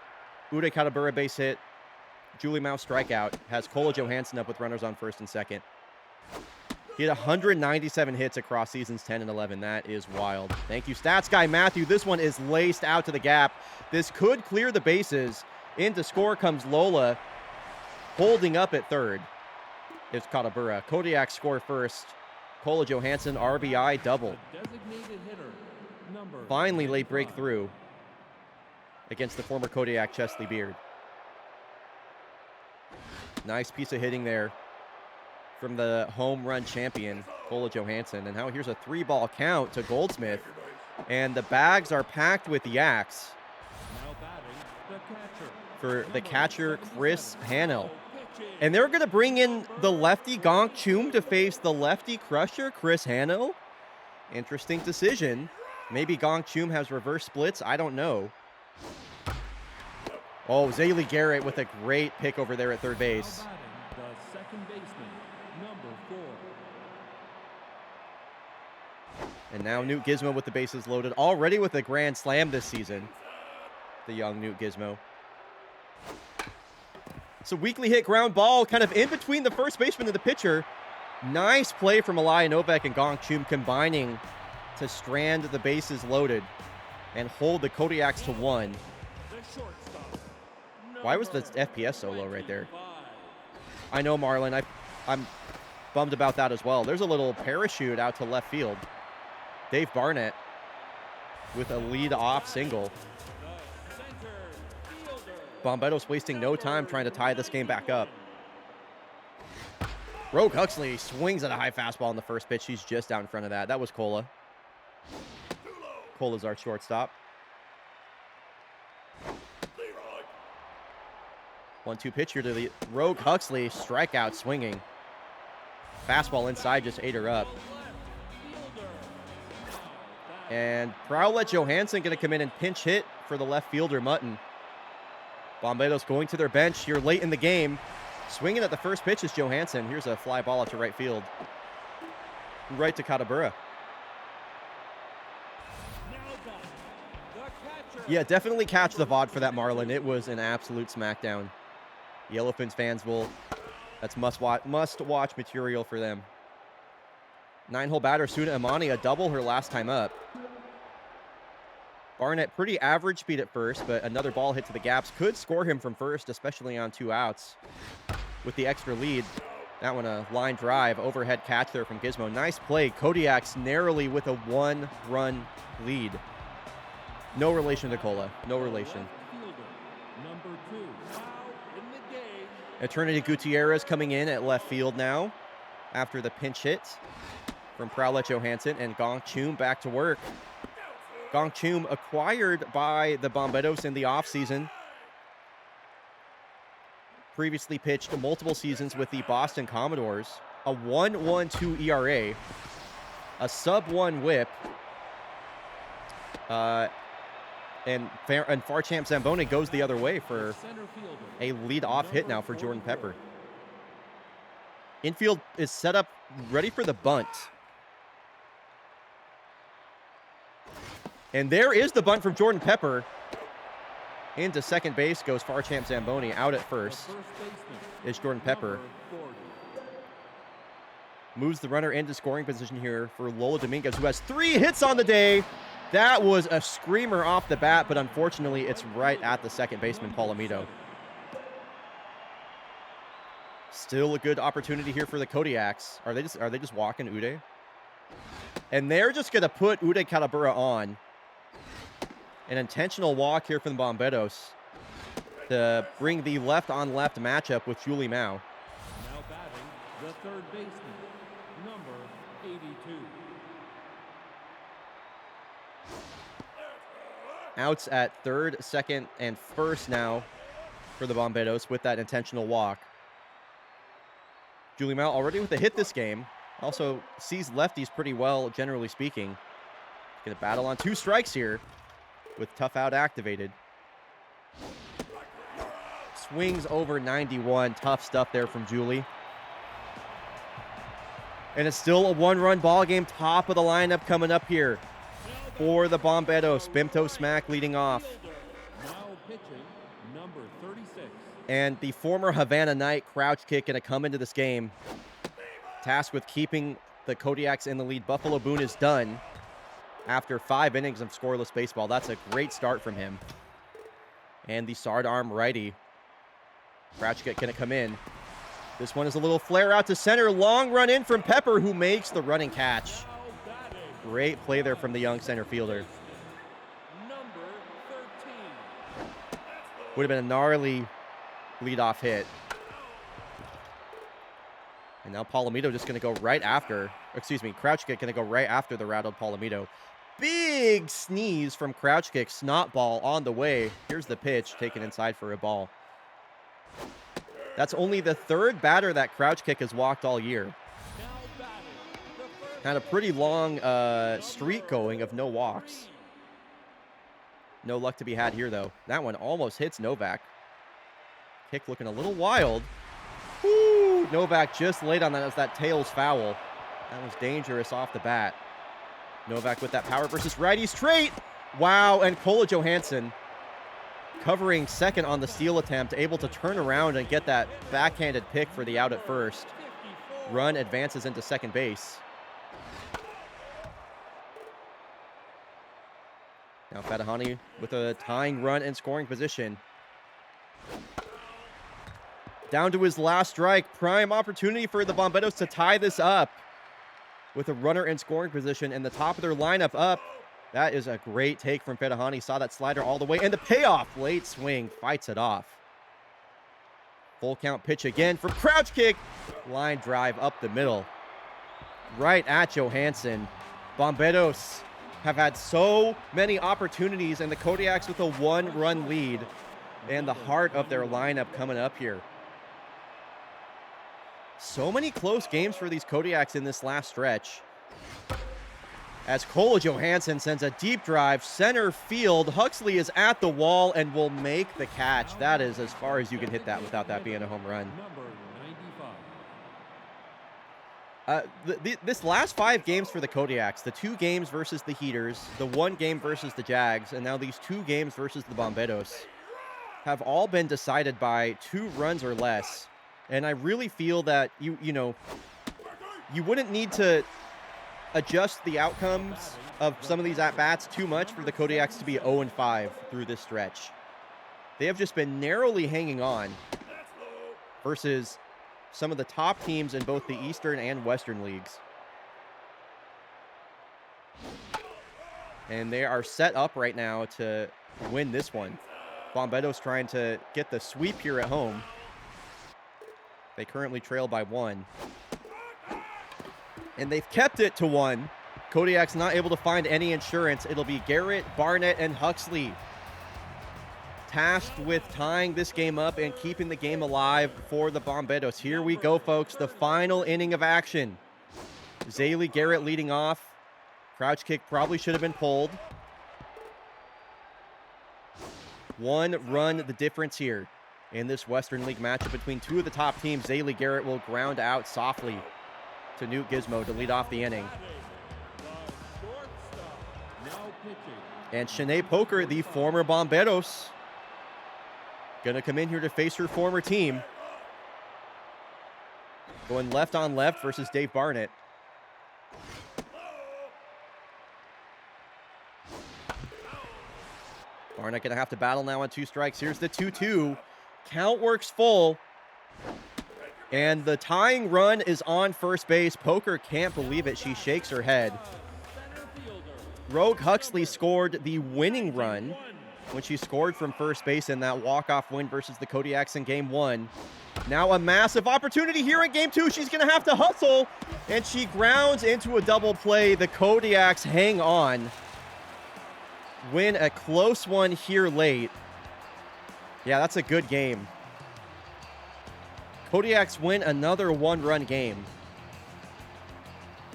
Uday Katabura base hit, Julie Mao strikeout, has Kola Johansson up with runners on first and second. He had 197 hits across seasons 10 and 11. That is wild. Thank you, Stats Guy Matthew. This one is laced out to the gap. This could clear the bases. Into score comes Lola, holding up at third. It's Katabura. Kodiaks score first. Kola Johansson, RBI double. Designated hitter, number Finally late breakthrough against the former Kodiak Chesley Beard. Nice piece of hitting there from the home run champion, Kola Johansson. And now here's a 3-ball count to Goldsmith. And the bags are packed with yaks now batting the catcher. for the catcher, Chris Hanel. And they're going to bring in the lefty Gong Chum to face the lefty crusher, Chris Hanel. Interesting decision. Maybe Gong Chum has reverse splits. I don't know. Oh, Zaylee Garrett with a great pick over there at third base. Now batting the second baseman, number 4. And now Newt Gizmo with the bases loaded. Already with a grand slam this season. The young Newt Gizmo. So weakly hit ground ball kind of in between the first baseman and the pitcher. Nice play from Alaya Novak and Gong Chum combining to strand the bases loaded and hold the Kodiaks to 1. The shortstop. Why was the FPS so low right there? I know, Marlon. I'm bummed about that as well. There's a little parachute out to left field. Dave Barnett with a lead-off single. The center fielder. Bombetos wasting no time trying to tie this game back up. Rogue Huxley swings at a high fastball in the first pitch. He's just out in front of that. That was Kola. Cola's our shortstop. 1-2 pitch here to the Rogue Huxley. Strikeout swinging. Fastball inside just ate her up. And Prowlett Johansson going to come in and pinch hit for the left fielder, Mutton. Bombetos going to their bench here late in the game. Swinging at the first pitch is Johansson. Here's a fly ball out to right field. Right to Katabura. Yeah, definitely catch the VOD for that, Marlon. It was an absolute smackdown. The Yellowfins fans will... That's must-watch material for them. 9-hole batter, Suna Imani, a double her last time up. Barnett, pretty average speed at first, but another ball hit to the gaps. Could score him from first, especially on 2 outs. With the extra lead. That one a line drive, overhead catch there from Gizmo. Nice play. Kodiaks narrowly with a 1-run lead. No relation to Kola. No relation. Number 2. Now in the game. Eternity Gutierrez coming in at left field now after the pinch hit from Prowlett Johansson, and Gong Chum back to work. Gong Chum acquired by the Bombetos in the offseason. Previously pitched multiple seasons with the Boston Commodores. A 1.12 ERA, a sub-1 whip, and Farchamp Zamboni goes the other way for a lead-off hit now for Jordan Pepper. Infield is set up, ready for the bunt. And there is the bunt from Jordan Pepper. Into second base goes Farchamp Zamboni. Out at first is Jordan Pepper. Moves the runner into scoring position here for Lola Dominguez, who has 3 hits on the day. That was a screamer off the bat, but unfortunately, it's right at the second baseman, Palomito. Still a good opportunity here for the Kodiaks. Are they just walking Uday? And they're just going to put Uday Katabura on. An intentional walk here from the Bombetos to bring the left-on-left matchup with Julie Mao. Now batting the third baseman, number 82. Outs at third, second, and first now for the Bombetos with that intentional walk. Julie Mao already with a hit this game. Also sees lefties pretty well, generally speaking. Gonna battle on 2 strikes here with tough out activated. Swings over 91. Tough stuff there from Julie. And it's still a one-run ball game. Top of the lineup coming up here for the Bomberos. Bimto Smack leading off. Now pitching, number 36. And the former Havana Knight crouch kick going to come into this game. Tasked with keeping the Kodiaks in the lead. Buffalo Boone is done after 5 innings of scoreless baseball. That's a great start from him. And the Sard arm righty. Crouch kick going to come in. This one is a little flare out to center. Long run in from Pepper, who makes the running catch. Great play there from the young center fielder. Number 13. Would have been a gnarly leadoff hit. And now Palomito just going to go right after, excuse me, Crouch kick going to go right after the rattled Palomito. Big sneeze from Crouch kick, snot ball on the way. Here's the pitch, taken inside for a ball. That's only the 3rd batter that Crouch kick has walked all year. Had a pretty long streak going of no walks. No luck to be had here, though. That one almost hits Novak. Kick looking a little wild. Woo! Novak just laid on that as that tails foul. That was dangerous off the bat. Novak with that power versus righty straight. Wow, and Kola Johansson covering second on the steal attempt, able to turn around and get that backhanded pick for the out at first. Run advances into second base. Now Fatahani with a tying run in scoring position. Down to his last strike. Prime opportunity for the Bomberos to tie this up with a runner in scoring position and the top of their lineup up. That is a great take from Fatahani. Saw that slider all the way. And the payoff. Late swing. Fights it off. Full count pitch again for Crouch kick. Line drive up the middle. Right at Johansson. Bomberos have had so many opportunities, and the Kodiaks with a 1-run lead. And the heart of their lineup coming up here. So many close games for these Kodiaks in this last stretch. As Kola Johansson sends a deep drive center field. Huxley is at the wall and will make the catch. That is as far as you can hit that without that being a home run. Number 95. This last 5 games for the Kodiaks, the 2 games versus the Heaters, the 1 game versus the Jags, and now these 2 games versus the Bomberos have all been decided by 2 runs or less. And I really feel that you wouldn't need to adjust the outcomes of some of these at-bats too much for the Kodiaks to be 0-5 through this stretch. They have just been narrowly hanging on versus some of the top teams in both the Eastern and Western leagues. And they are set up right now to win this one. Bomberos trying to get the sweep here at home. They currently trail by 1. And they've kept it to 1. Kodiak's not able to find any insurance. It'll be Garrett, Barnett, and Huxley tasked with tying this game up and keeping the game alive for the Bomberos. Here we go, folks. The final inning of action. Zaylee Garrett leading off. Crouch kick probably should have been pulled. 1 run the difference here in this Western League matchup between 2 of the top teams. Zaylee Garrett will ground out softly to Newt Gizmo to lead off the inning. And Shanae Poker, the former Bomberos, going to come in here to face her former team. Going left on left versus Dave Barnett. Barnett going to have to battle now on 2 strikes. Here's the 2-2. Count works full. And the tying run is on first base. Poker can't believe it. She shakes her head. Rogue Huxley scored the winning run when she scored from first base in that walk-off win versus the Kodiaks in Game 1. Now a massive opportunity here in Game 2. She's going to have to hustle, and she grounds into a double play. The Kodiaks hang on. Win a close one here late. Yeah, that's a good game. Kodiaks win another 1-run game.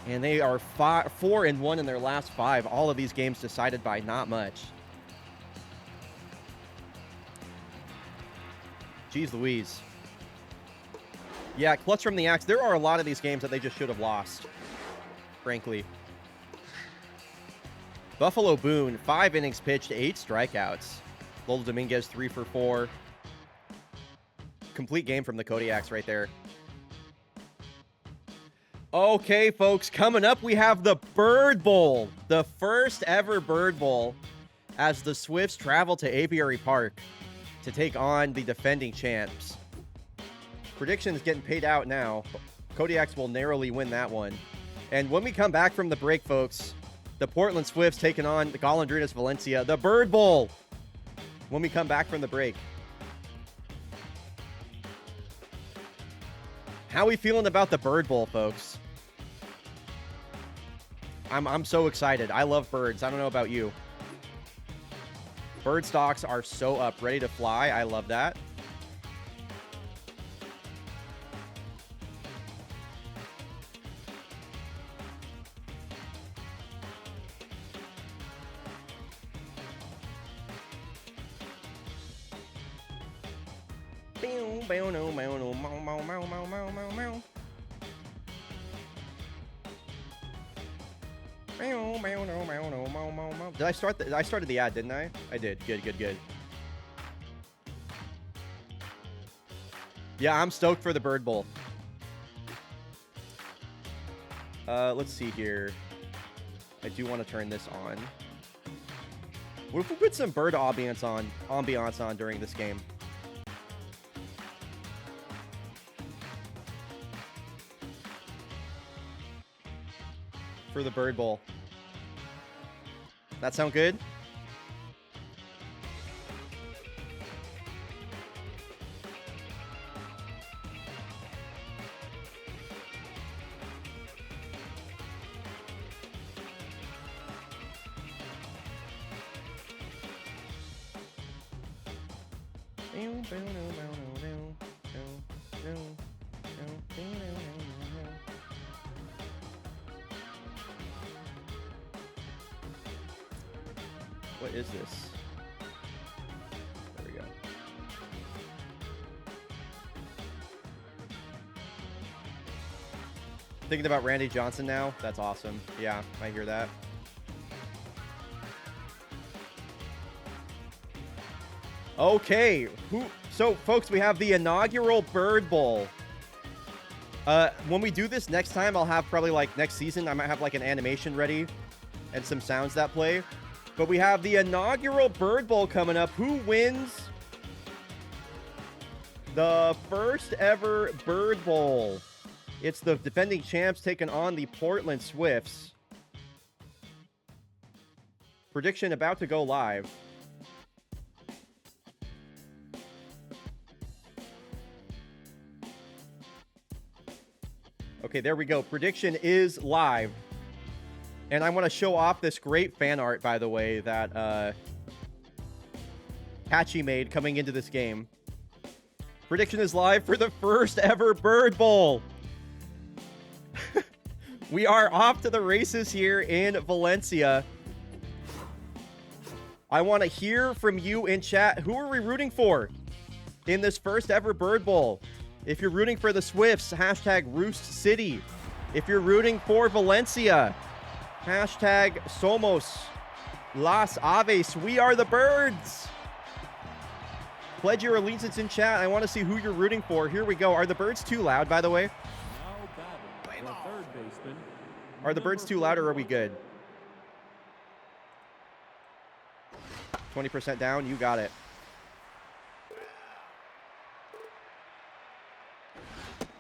And they are 4-1 in their last 5. All of these games decided by not much. Jeez Louise. Yeah, clutch from the axe. There are a lot of these games that they just should have lost, frankly. Buffalo Boone, 5 innings pitched, 8 strikeouts. Lolo Dominguez, 3 for 4. Complete game from the Kodiaks right there. Okay, folks, coming up, we have the Bird Bowl. The first ever Bird Bowl as the Swifts travel to Aviary Park to take on the defending champs. Predictions getting paid out now. Kodiaks will narrowly win that one. And when we come back from the break, folks, the Portland Swifts taking on the Golondrinas Valencia, the Bird Bowl, when we come back from the break. How are we feeling about the Bird Bowl, folks? I'm so excited. I love birds. I don't know about you. Bird stocks are so up, ready to fly. I love that. Did I start I started the ad, didn't I? I did. Good, good, good. Yeah, I'm stoked for the Bird Bowl. Let's see here. I do want to turn this on. What if we put some bird ambiance on during this game? For the Bird Bowl. That sound good? What is this? There we go. Thinking about Randy Johnson now? That's awesome. Yeah, I hear that. Okay. So, folks, we have the inaugural Bird Bowl. When we do this next time, I'll have probably, like, next season, I might have, like, an animation ready and some sounds that play. But we have the inaugural Bird Bowl coming up. Who wins the first ever Bird Bowl? It's the defending champs taking on the Portland Swifts. Prediction about to go live. Okay, there we go. Prediction is live. And I want to show off this great fan art, by the way, that Patchy made coming into this game. Prediction is live for the first ever Bird Bowl. We are off to the races here in Valencia. I want to hear from you in chat. Who are we rooting for in this first ever Bird Bowl? If you're rooting for the Swifts, hashtag Roost City. If you're rooting for Valencia, hashtag Somos Las Aves. We are the Birds. Pledge your allegiance in chat. I want to see who you're rooting for. Here we go. Are the birds too loud, by the way? Are the birds too loud or are we good? 20% down. You got it.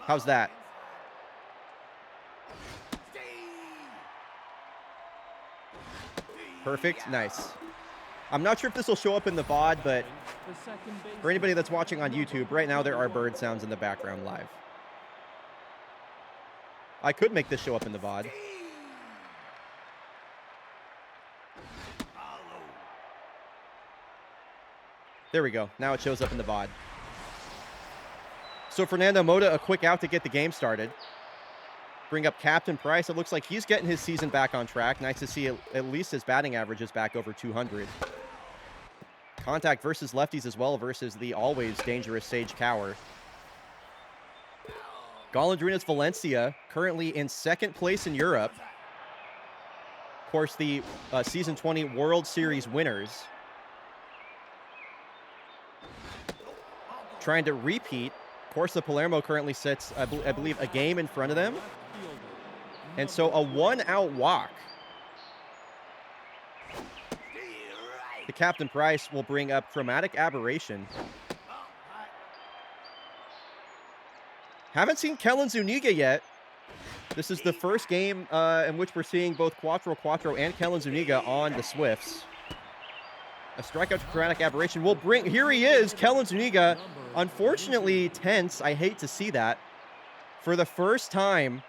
How's that? Perfect. Nice. I'm not sure if this will show up in the VOD, but for anybody that's watching on YouTube, right now there are bird sounds in the background live. I could make this show up in the VOD. There we go. Now it shows up in the VOD. So Fernando Mota, a quick out to get the game started. Bring up Captain Price. It looks like he's getting his season back on track. Nice to see at least his batting average is back over 200. Contact versus lefties as well versus the always dangerous Sage Cower. Golondrinas Valencia, currently in second place in Europe. Of course, the Season 20 World Series winners. Trying to repeat. Of course, the Palermo currently sits, I believe, a game in front of them. And so a 1-out walk. The Captain Price will bring up Chromatic Aberration. Haven't seen Kellen Zuniga yet. This is the first game in which we're seeing both Quattro and Kellen Zuniga on the Swifts. A strikeout to Chromatic Aberration will bring... Here he is, Kellen Zuniga. Unfortunately tense. I hate to see that. For the first time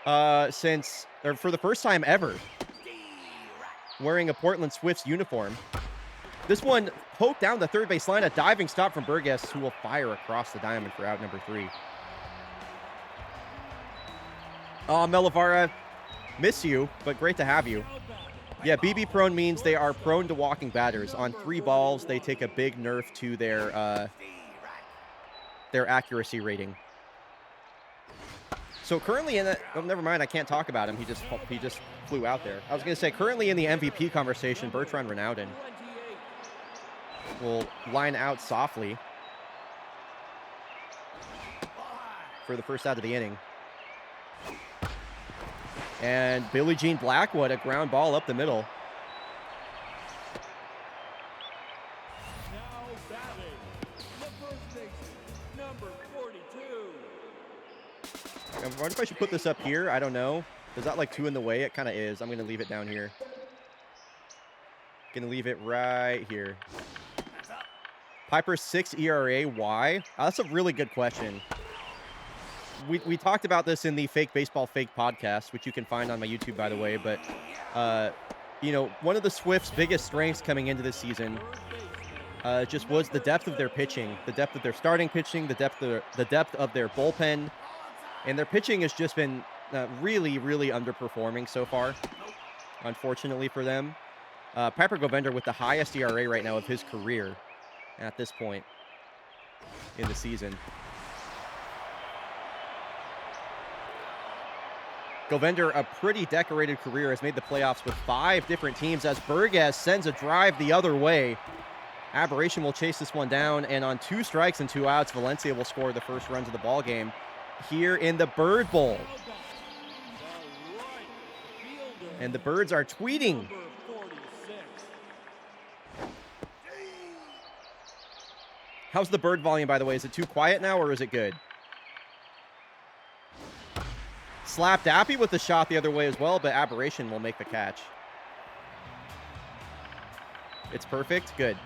for the first time ever, wearing a Portland Swifts uniform. This one poked down the third base line. A diving stop from Burgess, who will fire across the diamond for out number 3. Oh, Melavara, miss you, but great to have you. Yeah, BB prone means they are prone to walking batters. On 3 balls, they take a big nerf to their accuracy rating. So currently in that, oh, never mind, I can't talk about him. He just flew out there. I was going to say, currently in the MVP conversation, Bertrand Renaudin will line out softly for the first out of the inning. And Billie Jean Blackwood, a ground ball up the middle. Now batting, the first baseman, number 42. I wonder if I should put this up here. I don't know. Is that like too in the way? It kind of is. I'm going to leave it down here. Going to leave it right here. Piper's 6 ERA. Why? That's a really good question. We talked about this in the Fake Baseball Fake podcast, which you can find on my YouTube, by the way. But, you know, one of the Swifts' biggest strengths coming into this season just was the depth of their pitching, the depth of their starting pitching, the depth of their bullpen. And their pitching has just been really, really underperforming so far, unfortunately for them. Piper Govender with the highest ERA right now of his career at this point in the season. Govender, a pretty decorated career, has made the playoffs with 5 different teams as Burgess sends a drive the other way. Aberration will chase this one down, and on 2 strikes and 2 outs, Valencia will score the first runs of the ball game here in the Bird Bowl. And the Birds are tweeting. How's the bird volume, by the way? Is it too quiet now, or is it good? Slapped Appy with the shot the other way as well, but Aberration will make the catch. It's perfect. Good.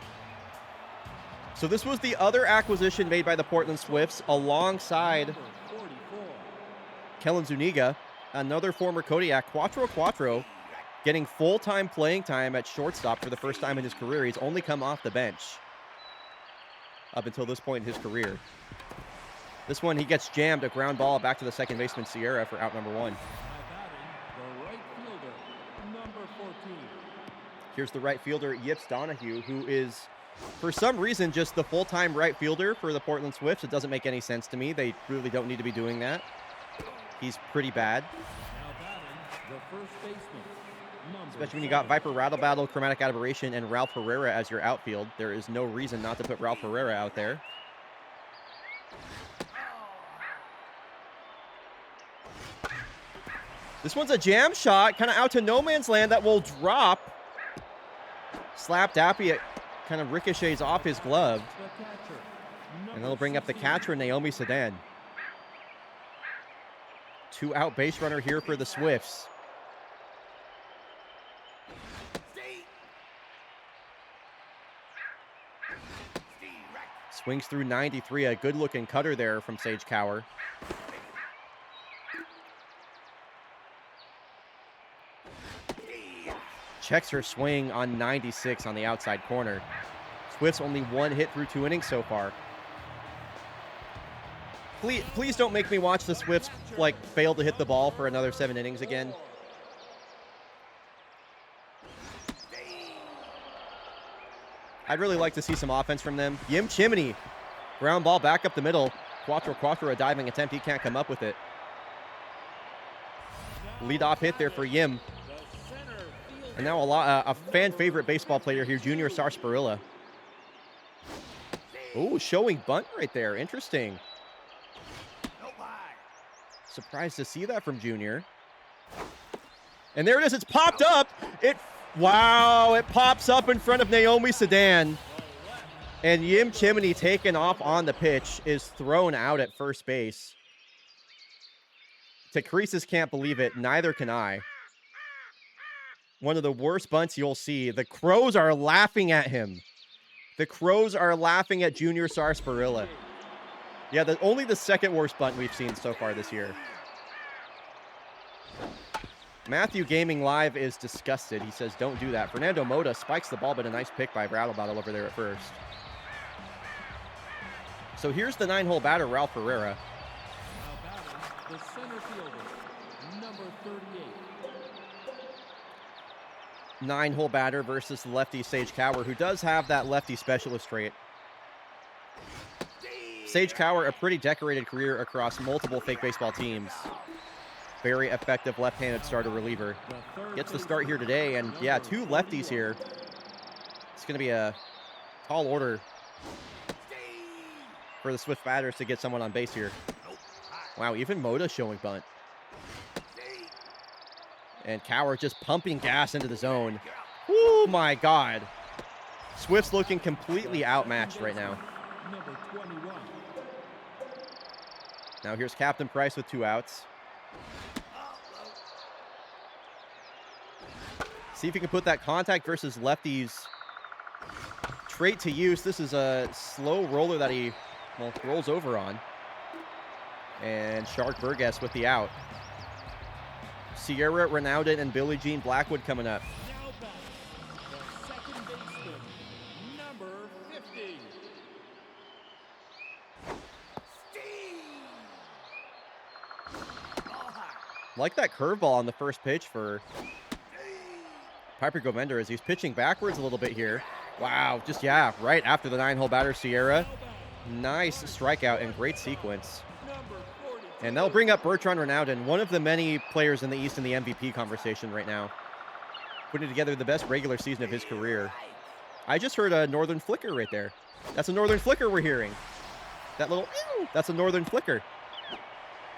So this was the other acquisition made by the Portland Swifts alongside Kellen Zuniga, another former Kodiak, Quattro, getting full-time playing time at shortstop for the first time in his career. He's only come off the bench up until this point in his career. This one, he gets jammed, a ground ball back to the second baseman, Sierra, for out number 1. The right fielder, number 14. Here's the right fielder, Yips Donahue, who is, for some reason, just the full-time right fielder for the Portland Swifts. It doesn't make any sense to me. They really don't need to be doing that. He's pretty bad. Now batting, the first baseman, number Especially when you got Viper Rattle Battle, Chromatic Aberration, and Ralph Herrera as your outfield. There is no reason not to put Ralph Herrera out there. This one's a jam shot, kind of out to no man's land that will drop. Slapped Appy, it kind of ricochets off his glove. the catcher, And they'll bring up the catcher, Naomi Sedan. 2-out base runner here for the Swifts. Swings through 93, a good-looking cutter there from Sage Cower. Checks her swing on 96 on the outside corner. Swifts only 1 hit through 2 innings so far. Please don't make me watch the Swifts like fail to hit the ball for another 7 innings again. I'd really like to see some offense from them. Yim Chimney, ground ball back up the middle. Quattro, a diving attempt. He can't come up with it. Lead-off hit there for Yim. And now a fan favorite baseball player here, Junior Sarsaparilla. Ooh, showing bunt right there. Interesting. Surprised to see that from Junior. And there it is. It's popped up. Wow, it pops up in front of Naomi Sedan. And Yim Chimney, taken off on the pitch, is thrown out at first base. Takrisis can't believe it. Neither can I. One of the worst bunts you'll see. The Crows are laughing at him. The Crows are laughing at Junior Sarsaparilla. Yeah, only the second worst bunt we've seen so far this year. Matthew Gaming Live is disgusted. He says, don't do that. Fernando Mota spikes the ball, but a nice pick by Rattle Bottle over there at first. So here's the 9-hole batter, Ralph Herrera. The center fielder, number 38. 9-hole batter versus lefty Sage Cower, who does have that lefty specialist trait. Sage Cower, a pretty decorated career across multiple fake baseball teams. Very effective left-handed starter reliever. Gets the start here today, and yeah, 2 lefties here. It's going to be a tall order for the Swift batters to get someone on base here. Wow, even Moda showing bunt. And Cower just pumping gas into the zone. Oh my God. Swift's looking completely outmatched right now. Number 21. Now here's Captain Price with 2 outs. See if you can put that contact versus lefties trait to use. This is a slow roller that he, well, rolls over on. And Shark Burgess with the out. Sierra Ronaldo and Billie Jean Blackwood coming up. Now back, the second baseman, number 50. Like that curveball on the first pitch for Piper Govender as he's pitching backwards a little bit here. Wow, just, yeah, right after the 9-hole batter, Sierra. Nice strikeout and great sequence. And that'll bring up Bertrand Ronaldo, one of the many players in the East in the MVP conversation right now. Putting together the best regular season of his career. I just heard a Northern Flicker right there. That's a Northern Flicker we're hearing. That little, that's a Northern Flicker.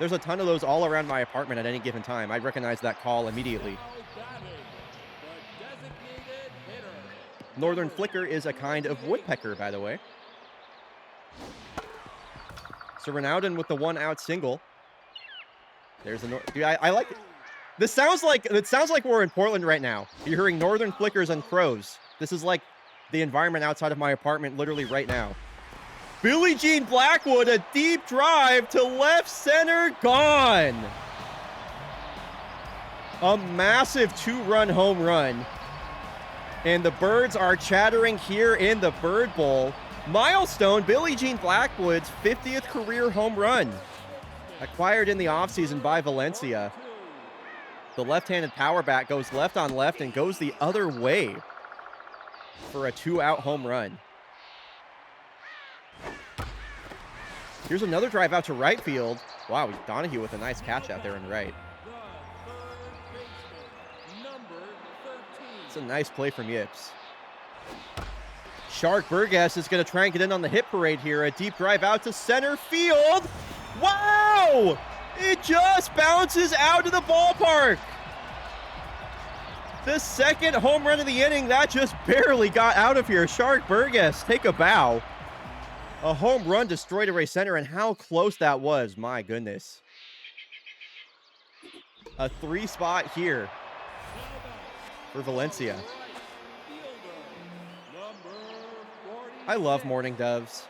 There's a ton of those all around my apartment at any given time. I'd recognize that call immediately. Northern Flicker is a kind of woodpecker, by the way. So Ronaldo with the 1-out single. There's a dude, I like it. It sounds like we're in Portland right now. You're hearing Northern Flickers and crows. This is like the environment outside of my apartment literally right now. Billie Jean Blackwood, a deep drive to left center, gone. A massive 2-run home run. And the birds are chattering here in the Bird Bowl. Milestone, Billie Jean Blackwood's 50th career home run. Acquired in the offseason by Valencia. The left-handed power bat goes left on left and goes the other way for a 2-out home run. Here's another drive out to right field. Wow, Donahue with a nice catch out there in right. It's a nice play from Yips. Shark Burgess is going to try and get in on the hit parade here. A deep drive out to center field. Wow! It just bounces out of the ballpark. The second home run of the inning, that just barely got out of here. Shark Burgess, take a bow. A home run to straightaway center, and how close that was. My goodness. A 3-spot here for Valencia. I love Morning Doves.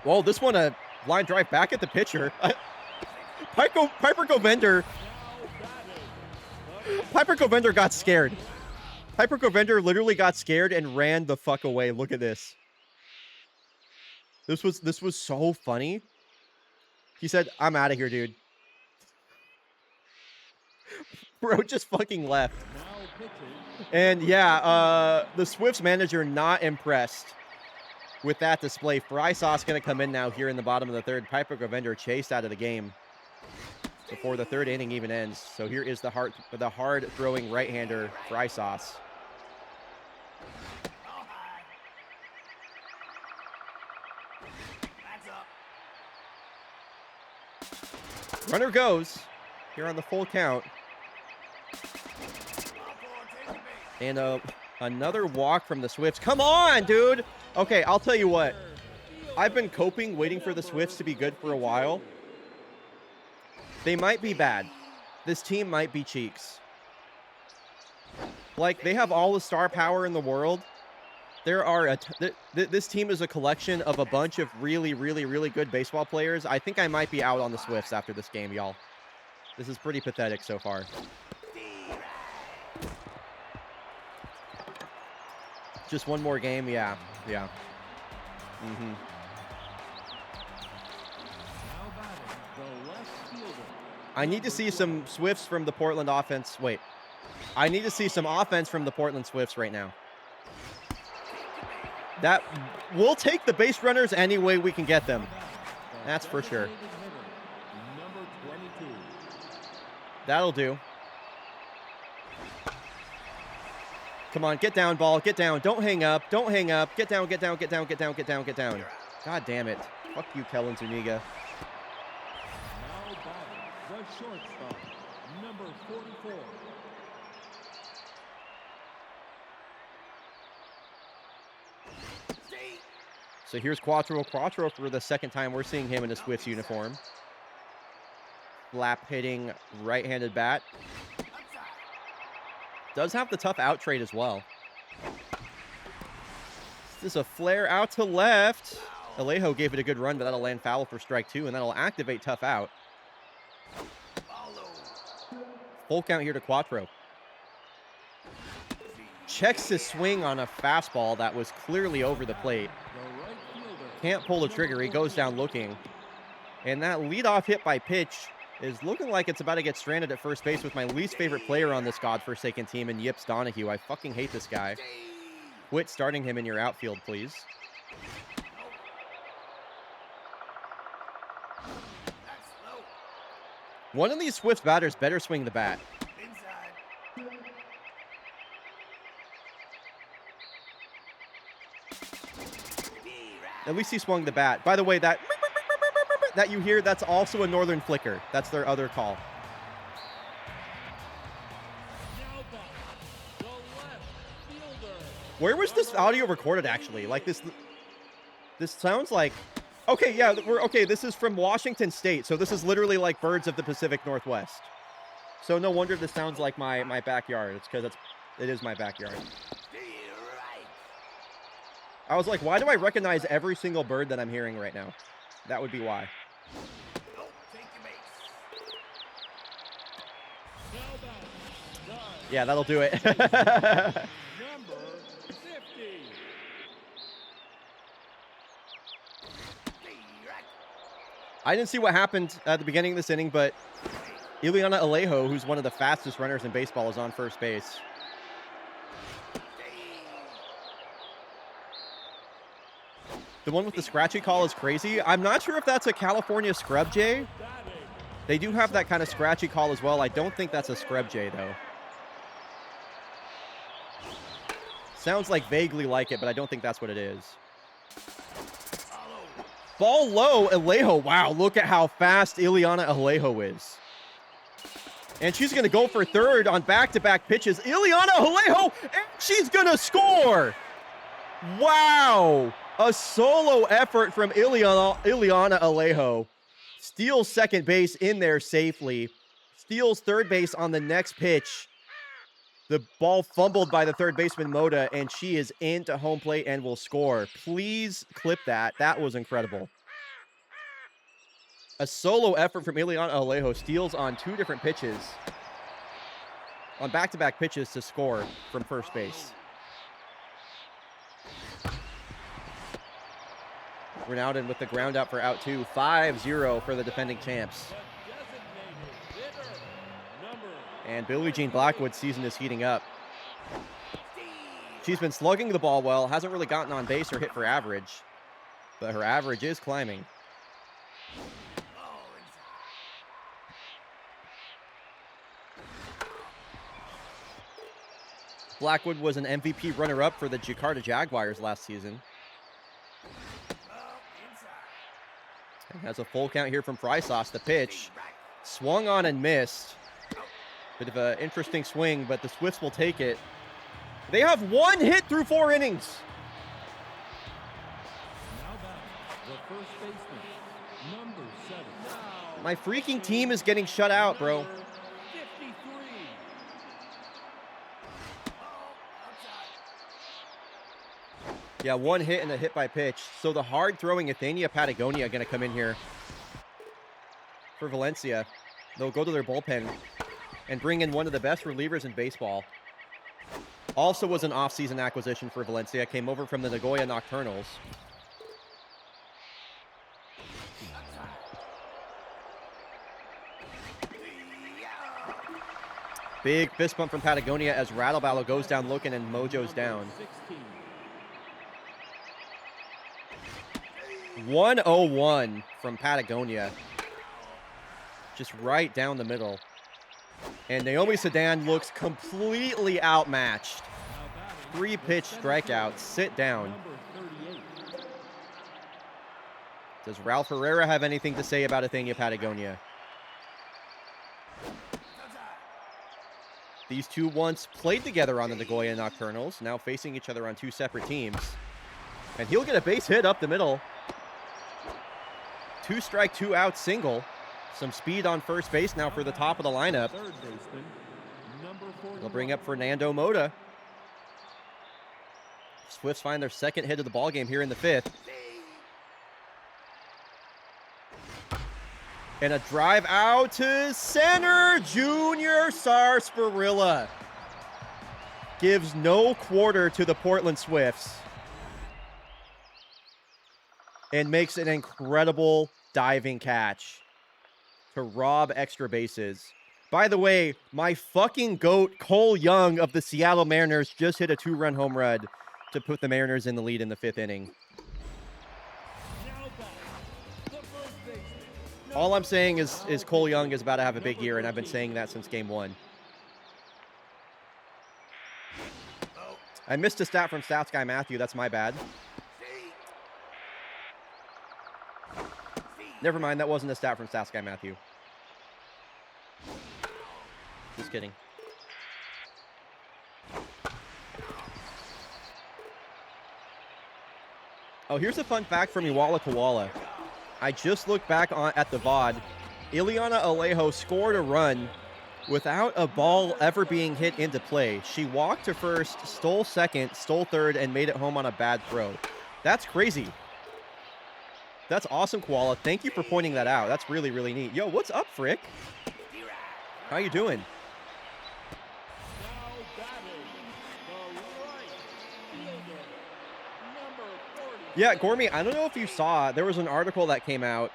Well, this one a line drive back at the pitcher. Piper Govender got scared. Piper Govender literally got scared and ran the fuck away. Look at this. This was so funny. He said, "I'm out of here, dude." Bro just fucking left. And yeah, the Swifts manager not impressed with that display. Fry Sauce going to come in now here in the bottom of the third. Piper Govender chased out of the game before the third inning even ends. So here is the hard throwing right-hander Fry Sauce. Runner goes here on the full count. And another walk from the Swifts. Come on, dude. Okay, I'll tell you what. I've been coping, waiting for the Swifts to be good for a while. They might be bad. This team might be cheeks. Like, they have all the star power in the world. There are this team is a collection of a bunch of really, really, really good baseball players. I think I might be out on the Swifts after this game, y'all. This is pretty pathetic so far. Just one more game, yeah. I need to see some Swifts from the Portland offense. Wait. I need to see some offense from the Portland Swifts right now. That we'll take the base runners any way we can get them. That's for sure. That'll do. Come on, get down, ball. Get down. Don't hang up. Don't hang up. Get down, get down, get down, get down, get down, get down. God damn it. Fuck you, Kellen Zuniga. Now batting, the shortstop, number 44. So here's Quattro. Quattro for the second time we're seeing him in a Swifts uniform. Flap hitting right-handed bat. Does have the tough out trade as well. This is a flare out to left. Alejo gave it a good run, but that'll land foul for strike two, and that'll activate tough out. Full count here to Quattro. Checks his swing on a fastball that was clearly over the plate. Can't pull the trigger. He goes down looking. And that leadoff hit by pitch is looking like it's about to get stranded at first base with my least favorite player on this godforsaken team in Yips Donahue. I fucking hate this guy. Quit starting him in your outfield, please. One of these Swifts batters better swing the bat. At least he swung the bat. By the way, that you hear, that's also a northern flicker. That's their other call. Where was this audio recorded, actually? Like, this sounds like... Okay, yeah, okay, this is from Washington State, so this is literally like birds of the Pacific Northwest. So no wonder this sounds like my backyard. It's because it is my backyard. I was like, why do I recognize every single bird that I'm hearing right now? That would be why. Yeah, that'll do it. I didn't see what happened at the beginning of this inning, but Ileana Alejo, who's one of the fastest runners in baseball, is on first base. The one with the scratchy call is crazy. I'm not sure if that's a California scrub jay. They do have that kind of scratchy call as well. I don't think that's a scrub jay, though. Sounds like vaguely like it, but I don't think that's what it is. Ball low, Alejo. Wow, look at how fast Ileana Alejo is. And she's going to go for third on back-to-back pitches. Ileana Alejo, and she's going to score. Wow. A solo effort from Ileana Alejo. Steals second base in there safely. Steals third base on the next pitch. The ball fumbled by the third baseman Moda, and she is into home plate and will score. Please clip that. That was incredible. A solo effort from Ileana Alejo. Steals on two different pitches. On back-to-back pitches to score from first base. Ronaldo with the ground out for out two. 5-0 for the defending champs. And Billie Jean Blackwood's season is heating up. She's been slugging the ball well, hasn't really gotten on base or hit for average, but her average is climbing. Blackwood was an MVP runner-up for the Jakarta Jaguars last season. And has a full count here from Frysauce. The pitch swung on and missed. Bit of an interesting swing, but the Swifts will take it. They have 1 hit through 4 innings. Now back, the first baseman, number 7. Now, My freaking team is getting shut out, bro. number 53. Yeah, 1 hit and a hit by pitch. So the hard-throwing Athenia Patagonia going to come in here for Valencia. They'll go to their bullpen and bring in one of the best relievers in baseball. Also was an off-season acquisition for Valencia. Came over from the Nagoya Nocturnals. Big fist bump from Patagonia as Rattleballo goes down looking and Mojo's down. 16. 101 from Patagonia. Just right down the middle. And Naomi Sedan looks completely outmatched. 3 pitch strikeout. Sit down. Number 38. Does Ralph Herrera have anything to say about Athenia Patagonia? These two once played together on the Nagoya Nocturnals, now facing each other on 2 separate teams. And he'll get a base hit up the middle. 2 strike, 2 out single. Some speed on first base now for the top of the lineup. Third baseman, number 41. They'll bring up Fernando Mota. Swifts find their 2nd hit of the ballgame here in the 5th. And a drive out to center. Junior Sarsaparilla gives no quarter to the Portland Swifts and makes an incredible diving catch to rob extra bases. By the way, my fucking GOAT, Cole Young of the Seattle Mariners, just hit a 2-run home run to put the Mariners in the lead in the 5th inning. Now back, the first baseman, All I'm saying is Cole Young is about to have a big year, and I've been saying that since game 1. I missed a stat from Stats Guy Matthew. That's my bad. Never mind, that wasn't a stat from Stats Guy Matthew. Just kidding. Oh, here's a fun fact from Iwala Koala. I just looked back at the VOD. Ileana Alejo scored a run without a ball ever being hit into play. She walked to first, stole second, stole third, and made it home on a bad throw. That's crazy. That's awesome, Koala. Thank you for pointing that out. That's really, really neat. Yo, what's up, Frick? How you doing? now batting, the right fielder, number 40. Yeah, Gormy, I don't know if you saw, there was an article that came out.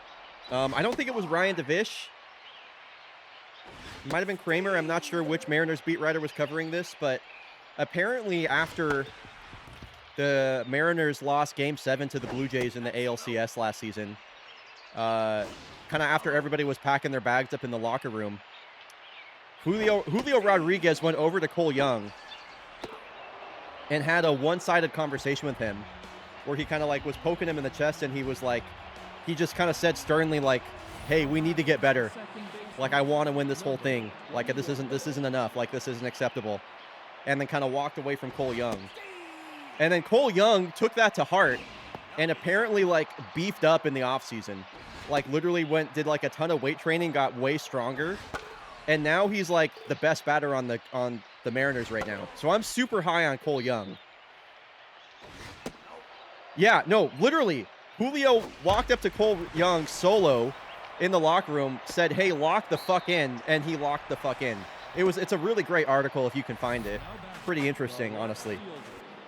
I don't think it was Ryan DeVish. It might have been Kramer. I'm not sure which Mariners beat writer was covering this, but apparently after the Mariners lost Game 7 to the Blue Jays in the ALCS last season, kind of after everybody was packing their bags up in the locker room, Julio Rodriguez went over to Cole Young and had a one-sided conversation with him where he kind of like was poking him in the chest, and he was like, he just kind of said sternly like, hey, we need to get better. Like, I want to win this whole thing. Like, this isn't enough. Like, this isn't acceptable. And then kind of walked away from Cole Young. And then Cole Young took that to heart and apparently like beefed up in the offseason. Like literally did like a ton of weight training, got way stronger. And now he's like the best batter on the Mariners right now. So I'm super high on Cole Young. Yeah, no, literally. Julio walked up to Cole Young solo in the locker room, said, hey, lock the fuck in, and he locked the fuck in. It's a really great article if you can find it. Pretty interesting, honestly.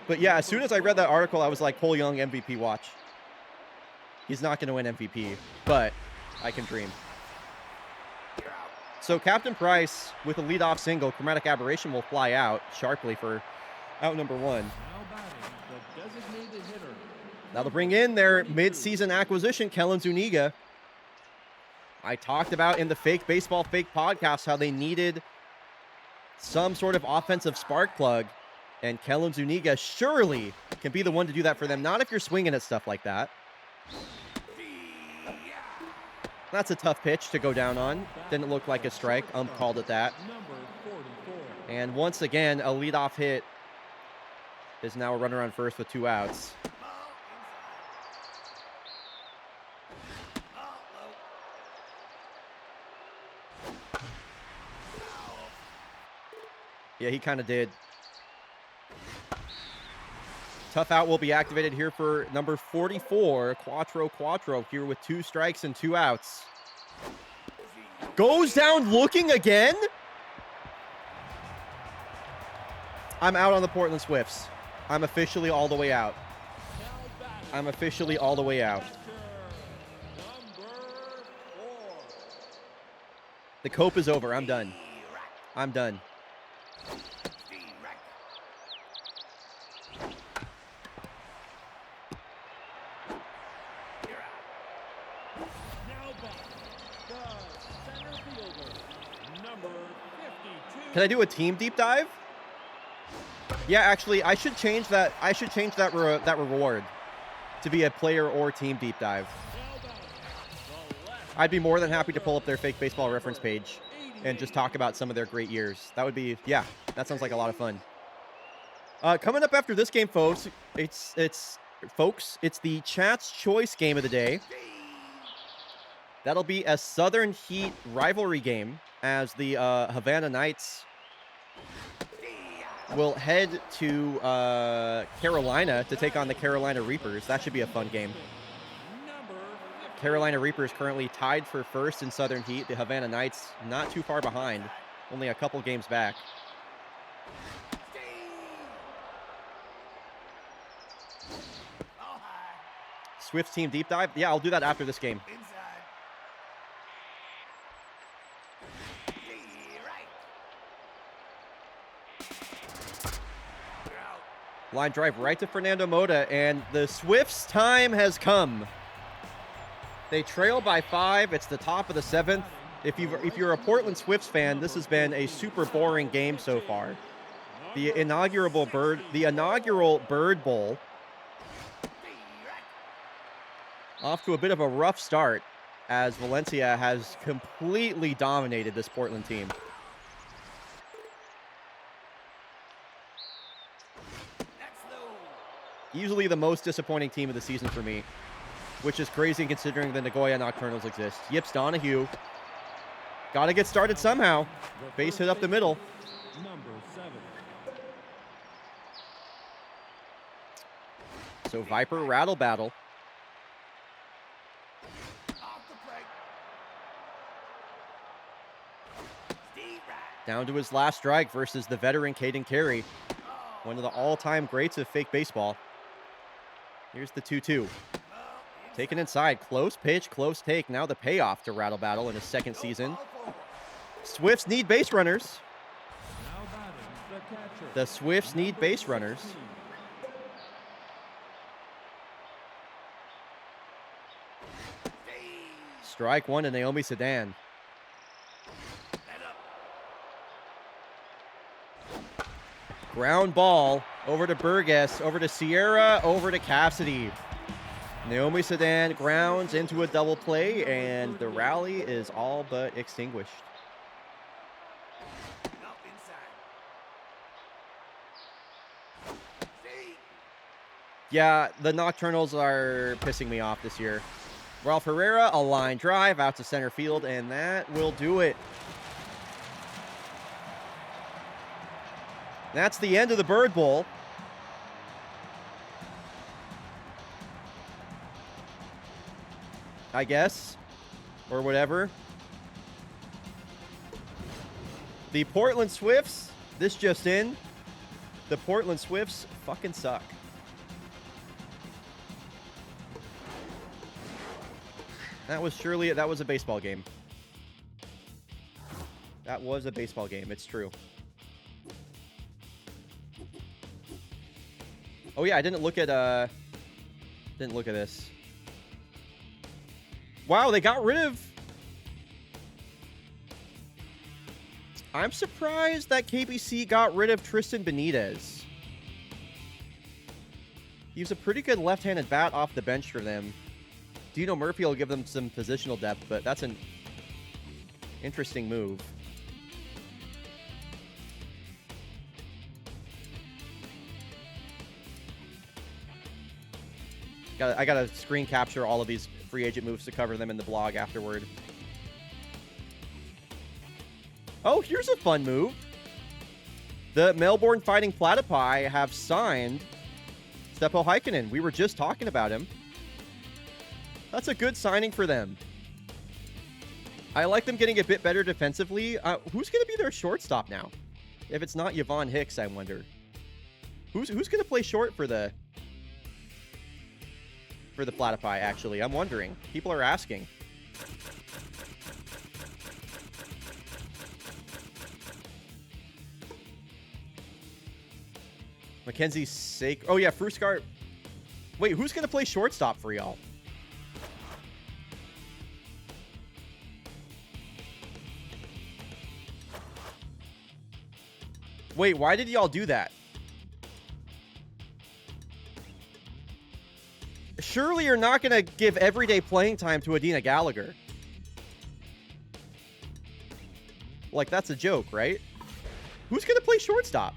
But yeah, as soon as I read that article, I was like, Cole Young MVP watch. He's not going to win MVP, but I can dream. So Captain Price with a leadoff single, Chromatic Aberration will fly out sharply for out number 1. Now batting, the designated hitter. Now to bring in their mid-season acquisition, Kellen Zuniga. I talked about in the Fake Baseball Fake podcast how they needed some sort of offensive spark plug, and Kellen Zuniga surely can be the one to do that for them. Not if you're swinging at stuff like that. That's a tough pitch to go down on. Didn't look like a strike. Called it that. Number 44. And once again, a leadoff hit is now a runner on first with 2 outs. Yeah, he kind of did. Tough out will be activated here for number 44, Quattro here with 2 strikes and 2 outs. Goes down looking again? I'm out on the Portland Swifts. I'm officially all the way out. I'm officially all the way out. The cope is over. I'm done. I'm done. Can I do a team deep dive? Yeah, actually, I should change that. I should change that reward to be a player or team deep dive. I'd be more than happy to pull up their Fake Baseball reference page and just talk about some of their great years. That would be, yeah, that sounds like a lot of fun. Coming up after this game, folks, it's the chat's choice game of the day. That'll be a Southern Heat rivalry game as the Havana Knights will head to Carolina to take on the Carolina Reapers. That should be a fun game. Carolina Reapers currently tied for first in Southern Heat. The Havana Knights not too far behind, only a couple games back. Swift team deep dive? Yeah, I'll do that after this game. Line drive right to Fernando Mota, and the Swifts' time has come. They trail by 5. It's the top of the 7th. If you're a Portland Swifts fan, this has been a super boring game so far. The inaugural Bird Bowl off to a bit of a rough start as Valencia has completely dominated this Portland team. Easily the most disappointing team of the season for me, which is crazy considering the Nagoya Nocturnals exist. Yips Donahue. Got to get started somehow. Base hit up the middle. Number 7. So Viper rattle battle. Down to his last strike versus the veteran Caden Carey, one of the all-time greats of fake baseball. Here's the 2-2. Taken inside. Close pitch, close take. Now the payoff to Rattle Battle in his 2nd season. Swifts need base runners. The Swifts need base runners. Strike 1 to Naomi Sedan. Ground ball over to Burgess, over to Sierra, over to Cassidy. Naomi Sedan grounds into a double play, and the rally is all but extinguished. Yeah, the Nocturnals are pissing me off this year. Ralph Herrera, a line drive out to center field, and that will do it. That's the end of the Bird Bowl. I guess, or whatever. The Portland Swifts, this just in, the Portland Swifts fucking suck. That was a baseball game. That was a baseball game. It's true. Oh yeah, I didn't look at this. Wow, they got rid of... I'm surprised that KBC got rid of Tristan Benitez. He was a pretty good left-handed bat off the bench for them. Dino Murphy will give them some positional depth, but that's an interesting move. I gotta screen capture all of these free agent moves to cover them in the blog afterward. Oh, here's a fun move. The Melbourne Fighting Platypi have signed Seppo Heikkinen. We were just talking about him. That's a good signing for them. I like them getting a bit better defensively. Who's going to be their shortstop now? If it's not Yvonne Hicks, I wonder. Who's going to play short for the Platypi, actually? I'm wondering. People are asking. Mackenzie Sake. Oh, yeah, Fruskart. Wait, who's going to play shortstop for y'all? Wait, why did y'all do that? Surely you're not going to give everyday playing time to Adina Gallagher. Like, that's a joke, right? Who's going to play shortstop?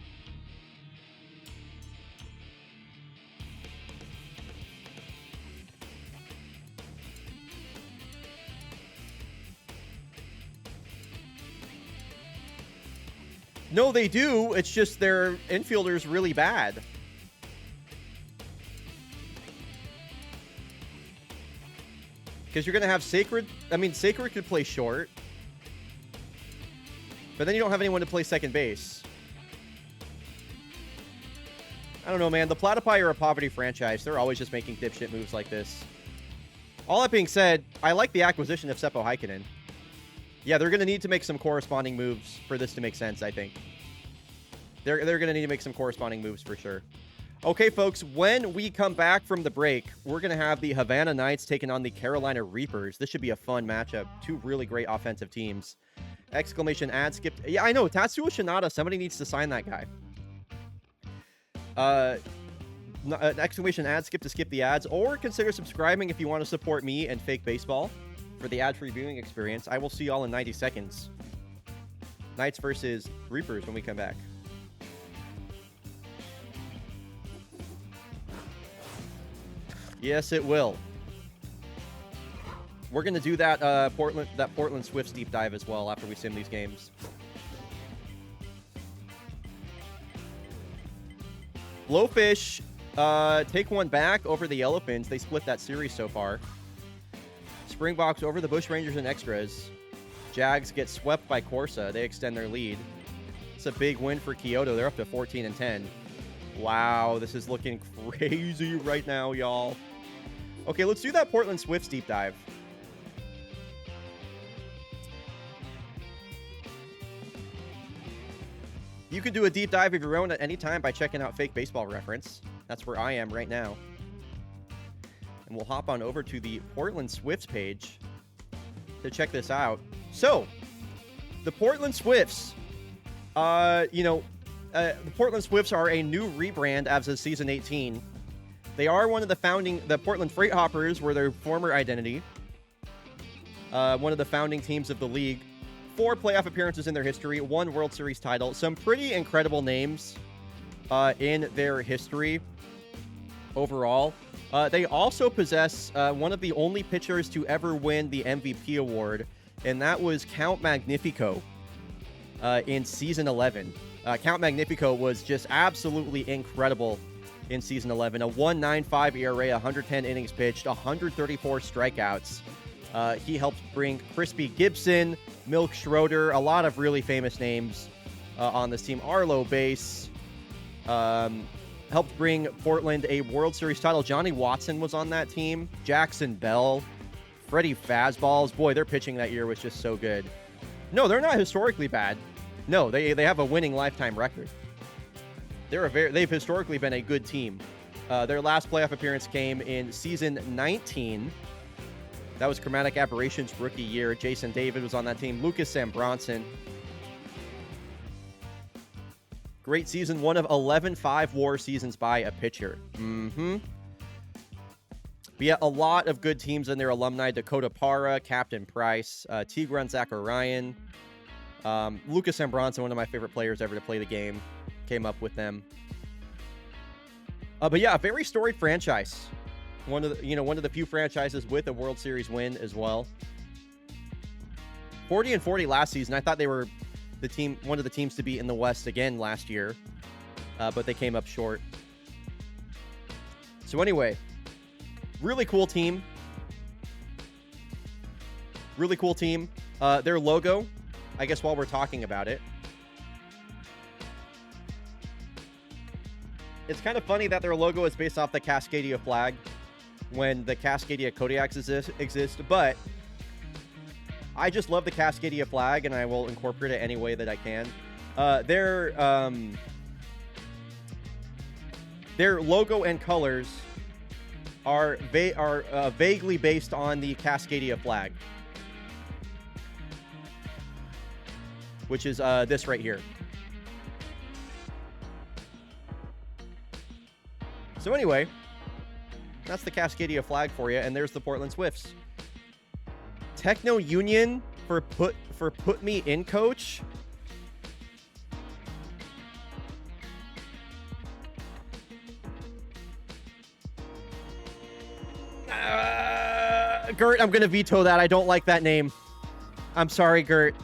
No, they do. It's just their infielder's really bad. Because you're going to have Sacred. I mean, Sacred could play short. But then you don't have anyone to play second base. I don't know, man. The Platypi are a poverty franchise. They're always just making dipshit moves like this. All that being said, I like the acquisition of Seppo Heikkinen. Yeah, they're going to need to make some corresponding moves for this to make sense, I think. They're going to need to make some corresponding moves for sure. Okay, folks, when we come back from the break, we're going to have the Havana Knights taking on the Carolina Reapers. This should be a fun matchup. Two really great offensive teams. Exclamation ad skipped. Yeah, I know. Tatsuo Shinada. Somebody needs to sign that guy. Exclamation ad skip to skip the ads, or consider subscribing if you want to support me and Fake Baseball for the ad-free viewing experience. I will see y'all in 90 seconds. Knights versus Reapers when we come back. Yes, it will. We're gonna do that Portland Swifts deep dive as well after we sim these games. Blowfish take one back over the Yellowfins. They split that series so far. Springboks over the Bushrangers and Extras. Jags get swept by Corsa. They extend their lead. It's a big win for Kyoto. They're up to 14-10. Wow, this is looking crazy right now, y'all. Okay, let's do that Portland Swifts deep dive. You can do a deep dive of your own at any time by checking out Fake Baseball Reference. That's where I am right now. And we'll hop on over to the Portland Swifts page to check this out. So, the Portland Swifts, the Portland Swifts are a new rebrand as of season 18. They are one of the Portland Freight Hoppers were their former identity. One of the founding teams of the league. 4 playoff appearances in their history, 1 World Series title. Some pretty incredible names in their history overall. They also possess one of the only pitchers to ever win the MVP award, and that was Count Magnifico in season 11. Count Magnifico was just absolutely incredible in season 11. A 1.95 ERA, 110 innings pitched, 134 strikeouts. He helped bring Crispy Gibson, Milk Schroeder, a lot of really famous names on this team. Arlo Bass helped bring Portland a World Series title. Johnny Watson was on that team. Jackson Bell, Freddie Fazballs. Boy, their pitching that year was just so good. No, they're not historically bad. No, they have a winning lifetime record. They've historically been a good team. Their last playoff appearance came in season 19. That was Chromatic Aberrations rookie year. Jason David was on that team. Lucas Sam Bronson. Great season. One of 11 5-WAR seasons by a pitcher. But yeah, a lot of good teams in their alumni. Dakota Para, Captain Price, Tigran Zacharian, Lucas M. Bronson, one of my favorite players ever to play the game, came up with them. But yeah, a very storied franchise. One of the few franchises with a World Series win as well. 40-40 last season. I thought they were one of the teams to be in the West again last year, but they came up short. So anyway, really cool team. Really cool team. Their logo, I guess while we're talking about it, it's kind of funny that their logo is based off the Cascadia flag when the Cascadia Kodiaks exist, but I just love the Cascadia flag, and I will incorporate it any way that I can. Their logo and colors are vaguely based on the Cascadia flag, which is this right here. So anyway, that's the Cascadia flag for you, and there's the Portland Swifts. Techno Union for put me in, coach. Gert, I'm gonna veto that. I don't like that name. I'm sorry, Gert.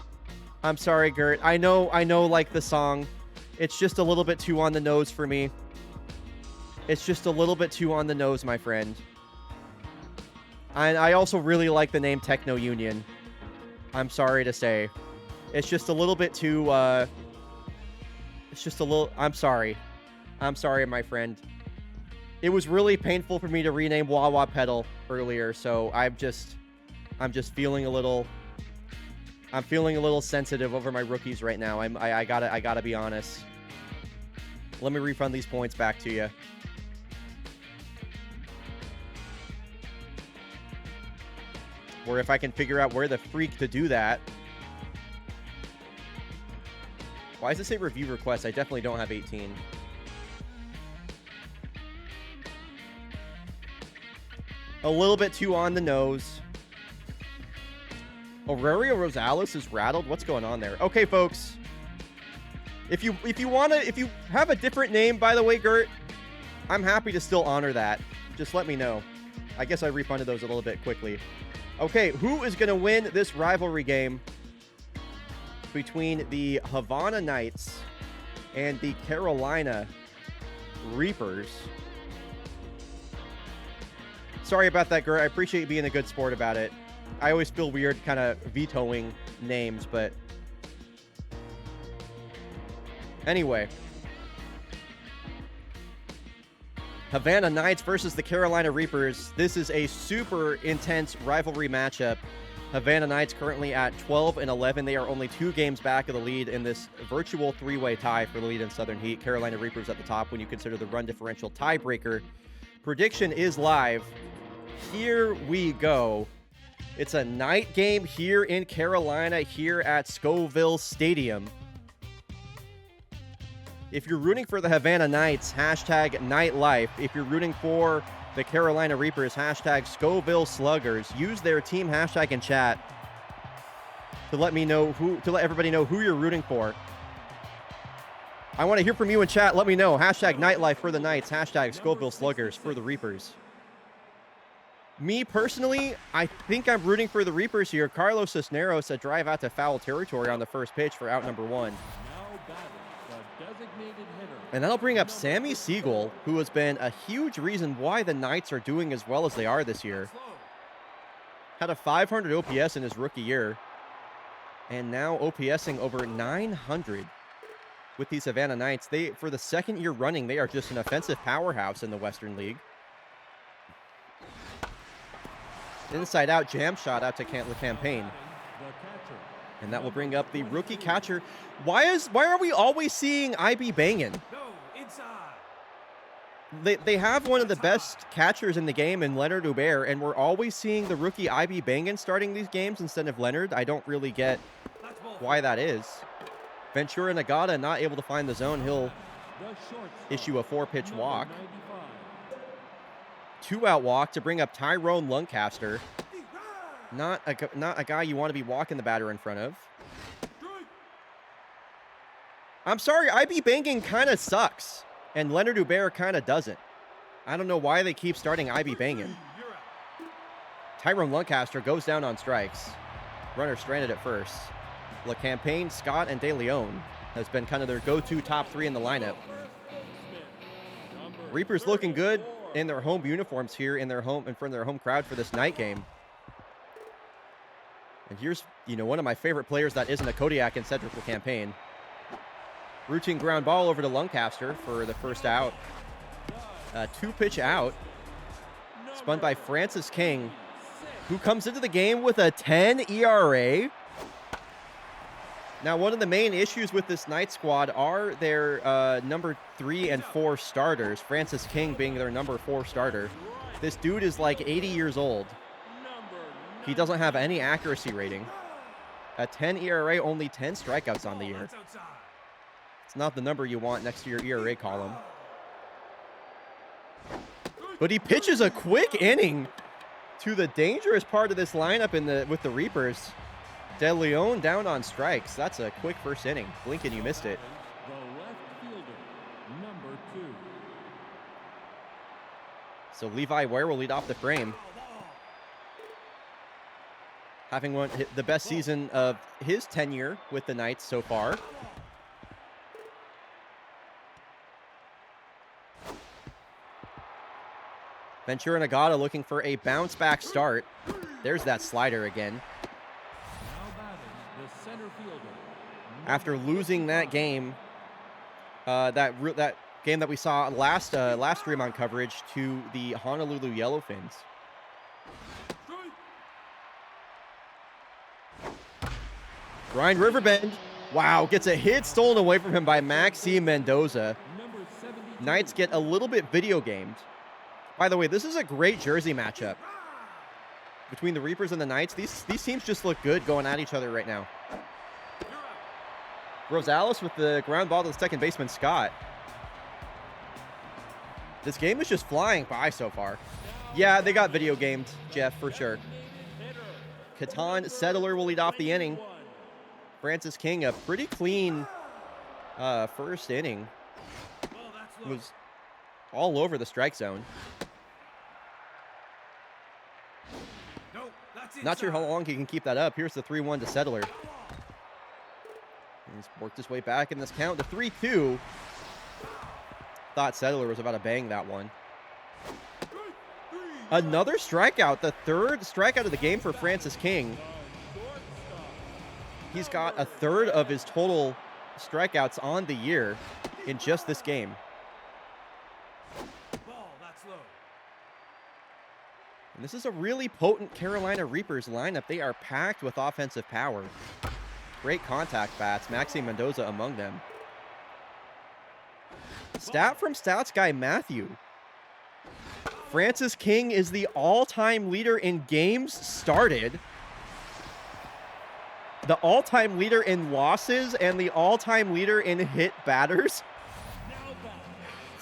I'm sorry, Gert. I know, like the song. It's just a little bit too on the nose for me. It's just a little bit too on the nose, my friend. And I also really like the name Techno Union. I'm sorry to say. It's just a little bit too, it's just a little, I'm sorry. I'm sorry, my friend. It was really painful for me to rename Wawa Pedal earlier, so I'm just feeling a little, I'm feeling a little sensitive over my rookies right now. I gotta be honest. Let me refund these points back to you. Or if I can figure out where the freak to do that. Why does it say review request? I definitely don't have 18. A little bit too on the nose. Aurelio Rosales is rattled. What's going on there? Okay, folks. If you have a different name, by the way, Gert, I'm happy to still honor that. Just let me know. I guess I refunded those a little bit quickly. Okay, who is going to win this rivalry game between the Havana Knights and the Carolina Reapers? Sorry about that, Gert. I appreciate you being a good sport about it. I always feel weird kind of vetoing names, but anyway. Havana Knights versus the Carolina Reapers. This is a super intense rivalry matchup. Havana Knights currently at 12-11. They are only 2 games back of the lead in this virtual 3-way tie for the lead in Southern Heat. Carolina Reapers at the top when you consider the run differential tiebreaker. Prediction is live. Here we go. It's a night game here in Carolina, here at Scoville Stadium. If you're rooting for the Havana Knights, hashtag Nightlife. If you're rooting for the Carolina Reapers, hashtag Scoville Sluggers. Use their team hashtag in chat to let everybody know who you're rooting for. I want to hear from you in chat. Let me know. Hashtag Nightlife for the Knights. Hashtag Scoville Sluggers for the Reapers. Me personally, I think I'm rooting for the Reapers here. Carlos Cisneros, a drive out to foul territory on the first pitch for out number 1. And that'll bring up Sammy Siegel, who has been a huge reason why the Knights are doing as well as they are this year. Had a 500 OPS in his rookie year. And now OPSing over 900 with these Havana Knights. For the second year running, they are just an offensive powerhouse in the Western League. Inside out jam shot out to the campaign. And that will bring up the rookie catcher. Why are we always seeing IB banging? No, inside. They have one of the best catchers in the game in Leonard Hubert, and we're always seeing the rookie IB banging starting these games instead of Leonard. I don't really get That's ball. why that is. Ventura Nagata not able to find the zone. He'll The shortstop, issue a 4-pitch number walk. 95. 2-out walk to bring up Tyrone Lancaster. Not a guy you want to be walking the batter in front of. I'm sorry, IB banging kind of sucks, and Leonard Hubert kind of doesn't. I don't know why they keep starting IB banging. You're out. Tyrone Lancaster goes down on strikes. Runner stranded at first. LaCampagne, Scott, and De Leon has been kind of their go-to top 3 in the lineup. Number Reapers looking good 34. in their home uniforms here in front of their home crowd for this night game. And here's, one of my favorite players that isn't a Kodiak and Cedric LaCampagne. Routine ground ball over to Lancaster for the first out. 2-pitch out. Spun by Francis King, who comes into the game with a 10 ERA. Now, one of the main issues with this night squad are their number 3 and 4 starters, Francis King being their number 4 starter. This dude is like 80 years old. He doesn't have any accuracy rating. A 10 ERA, only 10 strikeouts on the year. That's outside. It's not the number you want next to your ERA column. But he pitches a quick inning to the dangerous part of this lineup with the Reapers. De Leon down on strikes. That's a quick first inning. Blink and you missed it. The left fielder, number 2. So Levi Ware will lead off the frame. Having won the best season of his tenure with the Knights so far. Ventura Nagata looking for a bounce back start. There's that slider again. Now batting, the center fielder. After losing that game, that game that we saw last Fremont coverage to the Honolulu Yellowfins. Brian Riverbend, wow, gets a hit stolen away from him by Maxime Mendoza. Number 72. Knights get a little bit video gamed. By the way, this is a great jersey matchup between the Reapers and the Knights. These teams just look good going at each other right now. Rosales with the ground ball to the second baseman, Scott. This game is just flying by so far. Yeah, they got video gamed, Jeff, for sure. Catan Settler will lead off the inning. Francis King, a pretty clean first inning. Was all over the strike zone. Not sure how long he can keep that up. Here's the 3-1 to Settler. He's worked his way back in this count. The 3-2. Thought Settler was about to bang that one. Another strikeout. The third strikeout of the game for Francis King. He's got a third of his total strikeouts on the year in just this game. And this is a really potent Carolina Reapers lineup. They are packed with offensive power. Great contact bats. Maxime Mendoza among them. Stat from Stats Guy Matthew. Francis King is the all-time leader in games started, the all-time leader in losses, and the all-time leader in hit batters.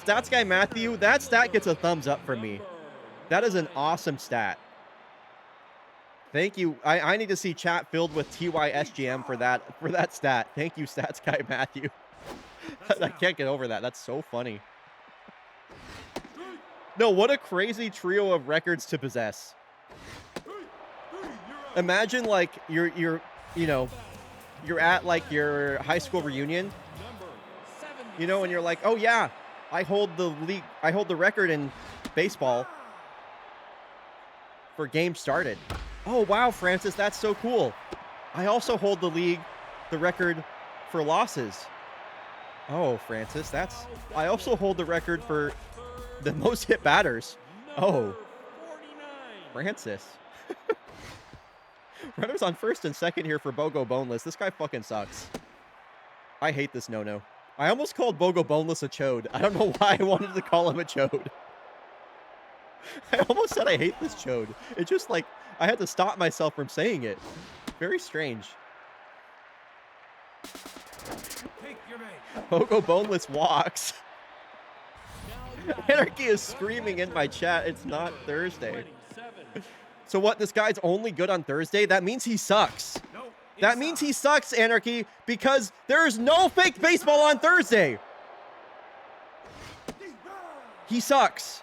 Stats Guy Matthew, that stat gets a thumbs up for me. That is an awesome stat. Thank you. I need to see chat filled with TYSGM for that stat. Thank you, Stats Guy Matthew. I can't get over that. That's so funny. No, what a crazy trio of records to possess. Imagine like you're at like your high school reunion, and you're like, oh yeah, I hold the record in baseball for games started. Oh wow, Francis, that's so cool. I also hold the record for losses. Oh, Francis, I also hold the record for the most hit batters. Oh, Francis. Runners on first and second here for Bogo Boneless. This guy fucking sucks. I hate this no-no. I almost called Bogo Boneless a chode. I don't know why I wanted to call him a chode. I almost said I hate this chode. It just like, I had to stop myself from saying it. Very strange. Bogo Boneless walks. Anarchy is screaming in my chat. It's not Thursday. So what? This guy's only good on Thursday? That means he sucks. That means he sucks, Anarchy, because there is no fake baseball on Thursday. He sucks.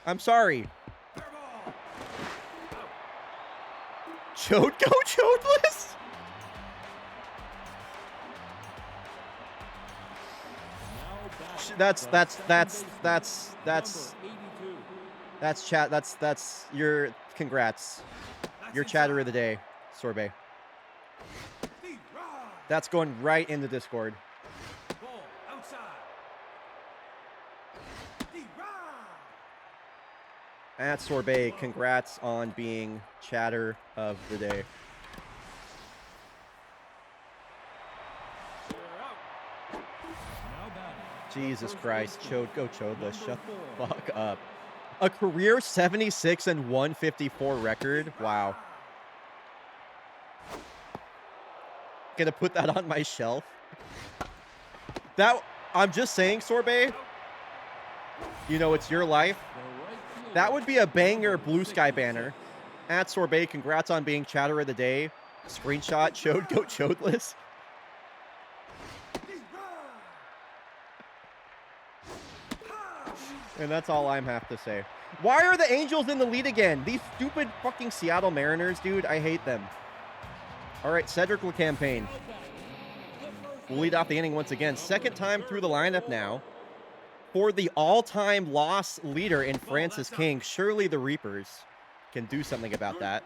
I'm sorry. Chode go chodeless? That's chat. That's your congrats. Your chatter of the day, Sorbet. That's going right in the Discord. At Sorbet, congrats on being chatter of the day. Jesus Christ, Chode, go Chodeless, shut the fuck up. A career 76 and 154 record, wow. Gonna put that on my shelf. That, I'm just saying, Sorbet, you know, it's your life. That would be a banger blue sky banner. At Sorbet, congrats on being chatter of the day. Screenshot, Chode, go Chodeless. And that's all I have to say. Why are the Angels in the lead again? These stupid fucking Seattle Mariners, dude. I hate them. All right, Cedric LeCampaign will lead off the inning once again. Second time through the lineup now for the all-time loss leader in Francis King. Surely the Reapers can do something about that.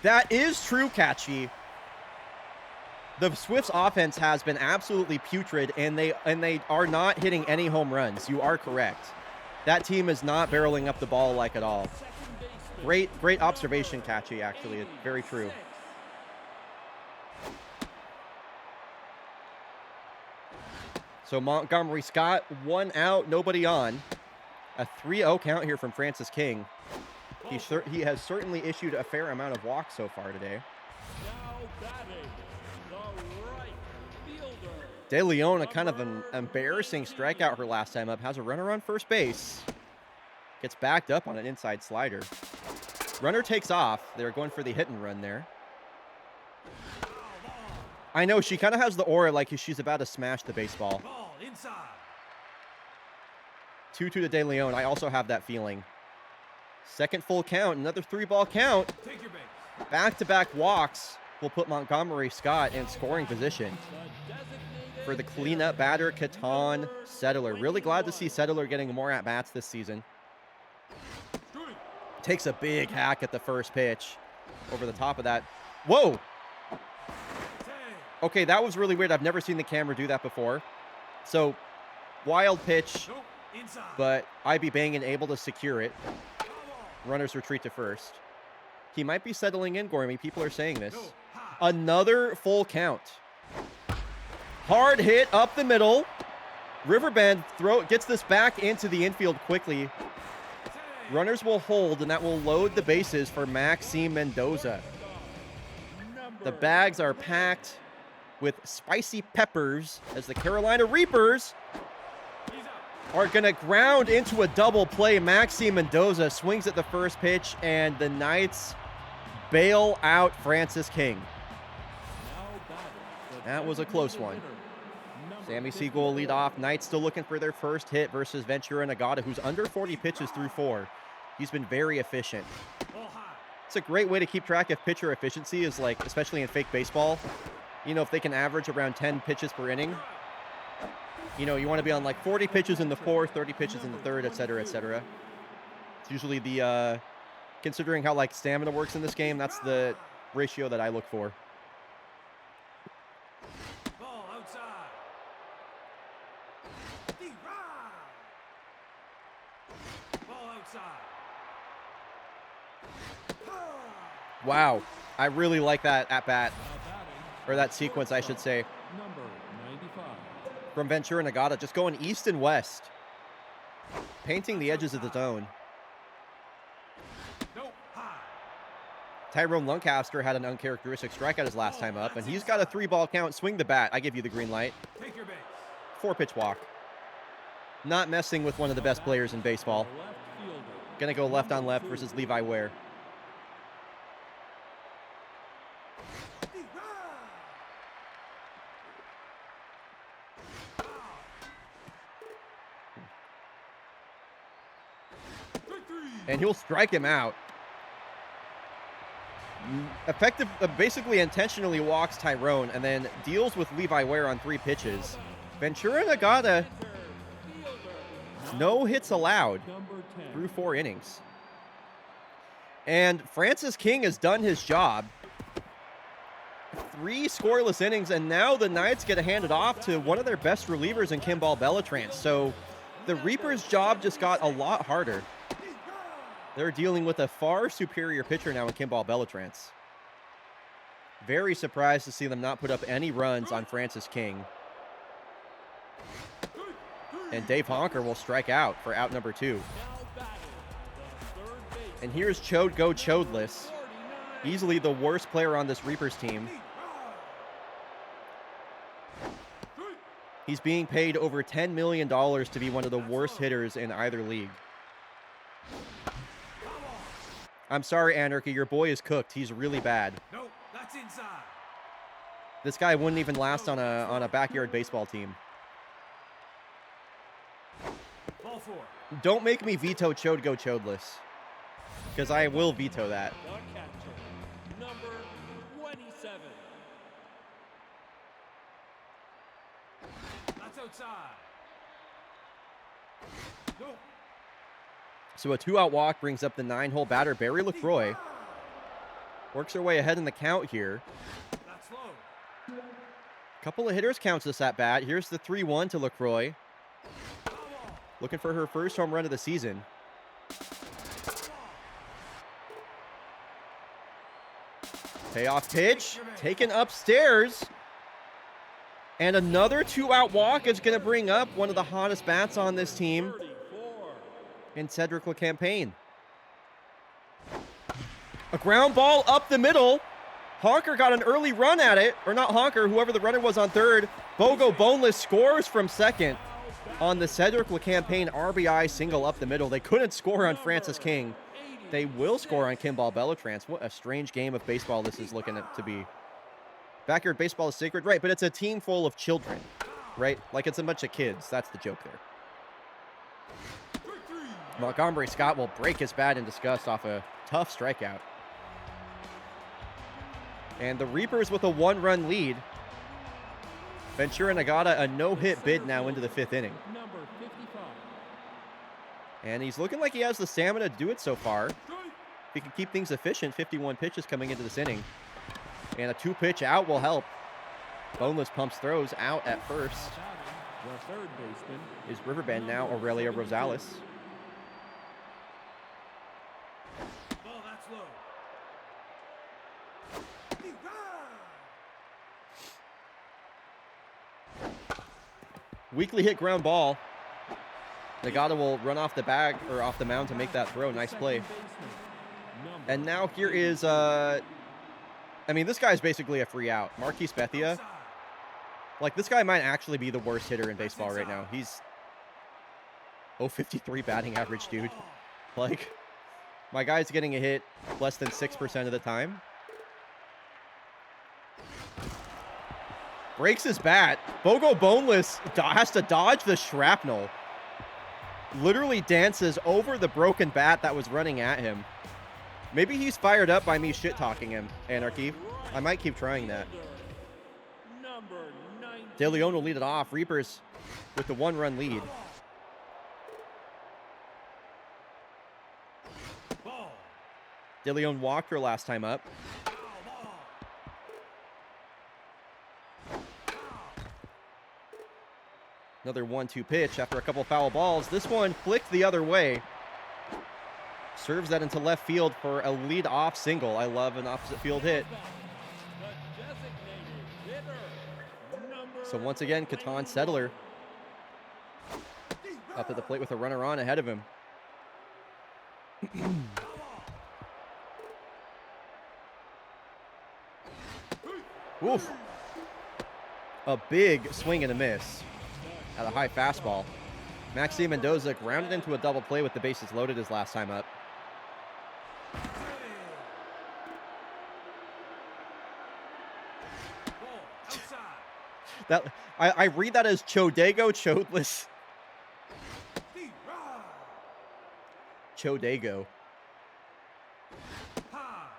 That is true, Catchy. The Swifts offense has been absolutely putrid, and they are not hitting any home runs. You are correct. That team is not barreling up the ball like at all. Great observation, Catchy, actually. It's very true. So Montgomery Scott, 1 out, nobody on. A 3-0 count here from Francis King. He has certainly issued a fair amount of walks so far today. De Leon, a kind of an embarrassing strikeout her last time up, has a runner on first base. Gets backed up on an inside slider. Runner takes off. They're going for the hit and run there. I know, she kind of has the aura like she's about to smash the baseball. 2-2 to De Leon. I also have that feeling. Second full count, another 3-ball count. Back-to-back walks will put Montgomery Scott in scoring position. For the cleanup batter, Catan Settler. Really glad to see Settler getting more at-bats this season. Takes a big hack at the first pitch. Over the top of that. Whoa! Okay, that was really weird. I've never seen the camera do that before. So, wild pitch, but IB Bangin able to secure it. Runners retreat to first. He might be settling in, Gormy. People are saying this. Another full count. Hard hit up the middle. Riverbend gets this back into the infield quickly. Runners will hold, and that will load the bases for Maxime Mendoza. The bags are packed with spicy peppers as the Carolina Reapers are going to ground into a double play. Maxime Mendoza swings at the first pitch, and the Knights bail out Francis King. That was a close one. Sammy Siegel lead off. Knights still looking for their first hit versus Ventura Nagata, who's under 40 pitches through 4. He's been very efficient. It's a great way to keep track of pitcher efficiency, is like, especially in fake baseball. You know, if they can average around 10 pitches per inning, you know, you want to be on like 40 pitches in the 4th, 30 pitches in the 3rd, etc., etc. It's usually the, considering how like stamina works in this game, that's the ratio that I look for. Wow. I really like that at bat. Now batting, Or that sequence, I should say. number 95. From Ventura Nagata, just going east and west. Painting the edges of the zone. Tyrone Lancaster had an uncharacteristic strikeout his last time up, and he's got a 3-ball count. Swing the bat. I give you the green light. 4-pitch walk. Not messing with one of the best players in baseball. Left fielder. Gonna go left on left versus Levi Ware. And he'll strike him out. Effective, basically intentionally walks Tyrone and then deals with Levi Ware on 3 pitches. Ventura Nagata, no hits allowed Number 10. through 4 innings. And Francis King has done his job. 3 scoreless innings, and now the Knights get to hand it off to one of their best relievers in Kimball Bellatrance. So the Reapers' job just got a lot harder. They're dealing with a far superior pitcher now in Kimball Bellatrance. Very surprised to see them not put up any runs on Francis King. And Dave Honker will strike out for out number 2. Now batting, the third base. And here's Chode Go Chodeless. 49. Easily the worst player on this Reapers team. He's being paid over $10 million to be one of the worst hitters in either league. I'm sorry, Anarchy. Your boy is cooked. He's really bad. No, that's inside. This guy wouldn't even last on a backyard baseball team. Ball 4. Don't make me veto Chode Go Chodeless. Because I will veto that. The catcher, number 27. That's outside. No. So a 2-out walk brings up the 9-hole batter, Barry LaCroix. Works her way ahead in the count here. That's low. Couple of hitters counts this at bat. Here's the 3-1 to LaCroix. Looking for her first home run of the season. Payoff pitch. Taken upstairs. And another 2-out walk is going to bring up one of the hottest bats on this team 34. in Cedric LeCampagne. A ground ball up the middle. Honker got an early run at it. Or not Honker, whoever the runner was on third. Bogo Boneless scores from second on the Cedric LeCampagne RBI single up the middle. They couldn't score on Francis King. They will score on Kimball Bellatrance. What a strange game of baseball this is looking to be. Backyard baseball is sacred, right? But it's a team full of children, right? Like it's a bunch of kids. That's the joke there. Montgomery Scott will break his bat in disgust off a tough strikeout. And the Reapers with a 1-run lead. Ventura Nagata, a no-hit bid now into the 5th inning. Number 55. And he's looking like he has the stamina to do it so far. If he can keep things efficient, 51 pitches coming into this inning. And a 2-pitch out will help. Boneless pumps throws out at first. Batting, the third baseman. Is Riverbend now Aurelia Rosales. Ball, that's low. Weakly hit ground ball. Nagata will run off the bag or off the mound to make that throw. Nice play. Second baseman, number And now here is, I mean, this guy's basically a free out. Marquise Bethia. Outside. Like, this guy might actually be the worst hitter in baseball right now. He's 0.53 batting average, dude. Like, my guy's getting a hit less than 6% of the time. Breaks his bat. Bogo Boneless has to dodge the shrapnel. Literally dances over the broken bat that was running at him. Maybe he's fired up by me shit-talking him, Anarchy. I might keep trying that. number 19. De Leon will lead it off. Reapers with the 1-run lead. Ball. De Leon walked her last time up. Another 1-2 pitch after a couple foul balls. This one flicked the other way. serves that into left field for a lead-off single. I love an opposite field hit. The designated hitter, number So once again, Catan Settler up at the plate with a runner on ahead of him. Oof. A big swing and a miss at a high fastball. Maxime Mendoza grounded into a double play with the bases loaded his last time up. Ball outside. That I read that as Chodego Chodless. D-Rod. Chodego. Ha.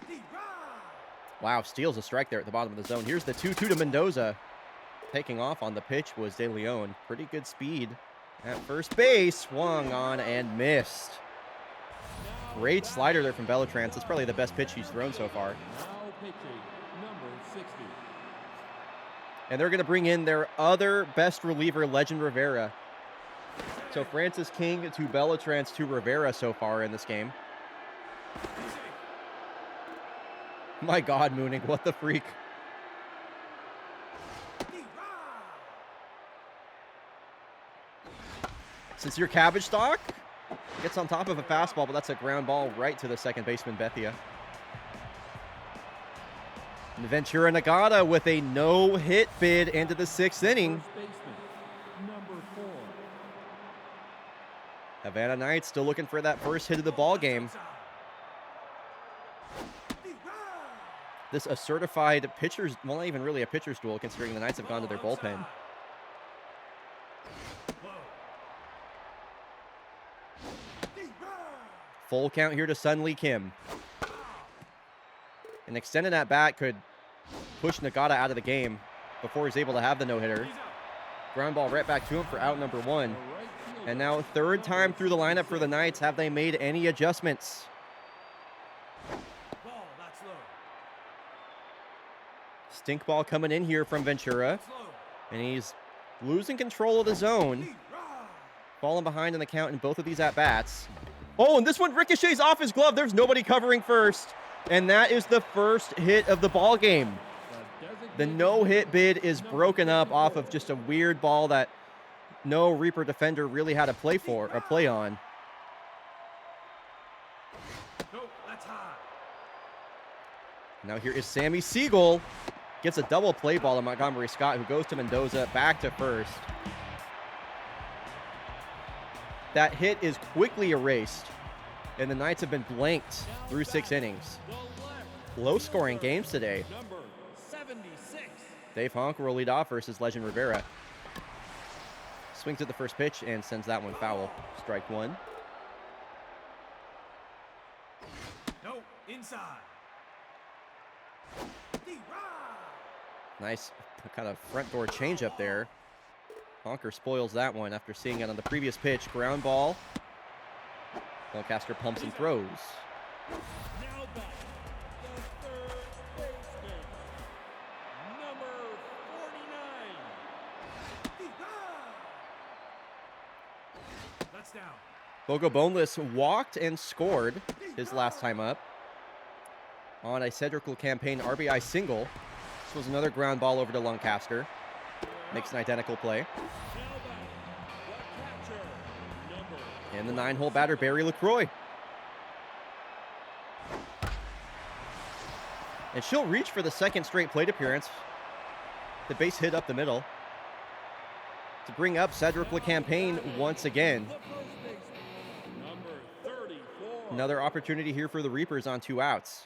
D-Rod. Wow, steals a strike there at the bottom of the zone. Here's the 2-2 to Mendoza. Taking off on the pitch was De Leon. Pretty good speed at first base. Swung on and missed. Great slider there from Beltrans. It's probably the best pitch he's thrown so far. now pitching, number 60. And they're going to bring in their other best reliever, Legend Rivera. So Francis King to Beltrans to Rivera so far in this game. My God, Mooning, what the freak. Since your cabbage stock gets on top of a fastball, but that's a ground ball right to the second baseman, Bethia. And Ventura Nagata with a no-hit bid into the 6th inning. First baseman, number 4. Havana Knights still looking for that first hit of the ball game. This a certified pitcher's, well, not even really a pitcher's duel, considering the Knights have gone to their bullpen. Full count here to Sun Lee Kim. An extended at bat could push Nagata out of the game before he's able to have the no-hitter. Ground ball right back to him for out number 1. And now third time through the lineup for the Knights. Have they made any adjustments? Ball, that's low. Stink ball coming in here from Ventura. That's low. And he's losing control of the zone. D-Rod. Falling behind in the count in both of these at-bats. Oh, and this one ricochets off his glove. There's nobody covering first. And that is the first hit of the ball game. The no-hit bid is broken up off of just a weird ball that no Reaper defender really had a play on. Nope, that's high. Now here is Sammy Siegel. Gets a double play ball to Montgomery Scott, who goes to Mendoza back to first. That hit is quickly erased, and the Knights have been blanked through 6 innings. Low-scoring games today. Number 76. Dave Honk will lead off versus Legend Rivera. Swings at the first pitch and sends that one foul. Strike 1. Nope, inside. D-Rod. Nice kind of front door changeup there. Honker spoils that one after seeing it on the previous pitch. Ground ball. Lancaster pumps and throws. Now back, the third baseman, number 49. That's down. Bogo Boneless walked and scored his last time up on a Cedric campaign RBI single. This was another ground ball over to Lancaster. Makes an identical play. Now back, the catcher, number And the 9-hole batter, Barry LaCroix. And she'll reach for the second straight plate appearance. The base hit up the middle to bring up Cedric LeCampaign once again. the first baseman, number 34. Another opportunity here for the Reapers on 2 outs.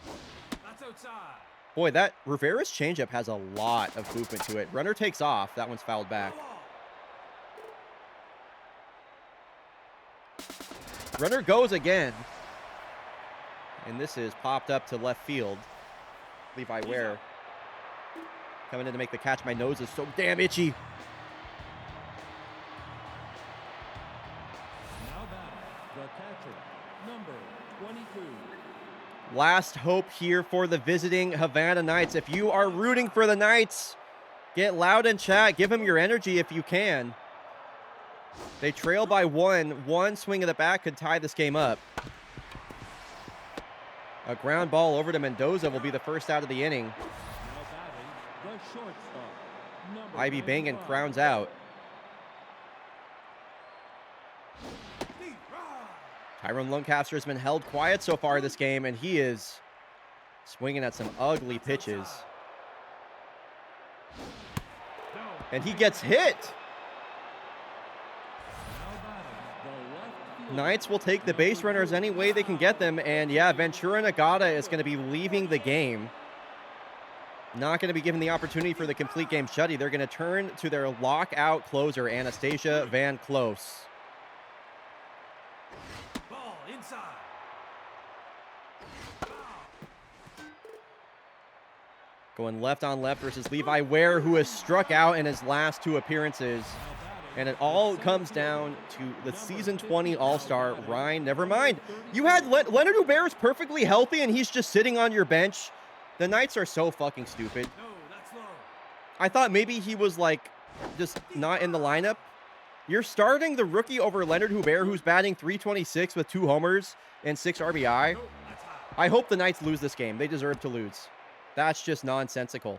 That's outside. Boy, that Rivera's changeup has a lot of movement to it. Runner takes off. That one's fouled back. Runner goes again. And this is popped up to left field. Levi Ware coming in to make the catch. My nose is so damn itchy. Now back, the catcher, number 22. Last hope here for the visiting Havana Knights. If you are rooting for the Knights, get loud in chat. Give them your energy if you can. They trail by one. One swing of the bat could tie this game up. A ground ball over to Mendoza will be the first out of the inning. Now batting, the shortstop, number Ivy Bangan 95. crowns out. Tyrone Lancaster has been held quiet so far this game, and he is swinging at some ugly pitches. And he gets hit. Now batting, the left fielder, Knights will take the base runners any way they can get them. And yeah, Ventura Nagata is going to be leaving the game. Not going to be given the opportunity for the complete game shutty. They're going to turn to their lockout closer, Anastasia Van Close. Ball inside. Going left on left versus Levi Ware, who has struck out in his last 2 appearances. And it all comes down to the season 20 All-Star, Ryan. Never mind. You had Leonard Hubert's perfectly healthy, and he's just sitting on your bench. The Knights are so fucking stupid. No, that's low. I thought maybe he was, like, just not in the lineup. You're starting the rookie over Leonard Hubert, who's batting .326 with 2 homers and 6 RBI. No, that's high. I hope the Knights lose this game. They deserve to lose. That's just nonsensical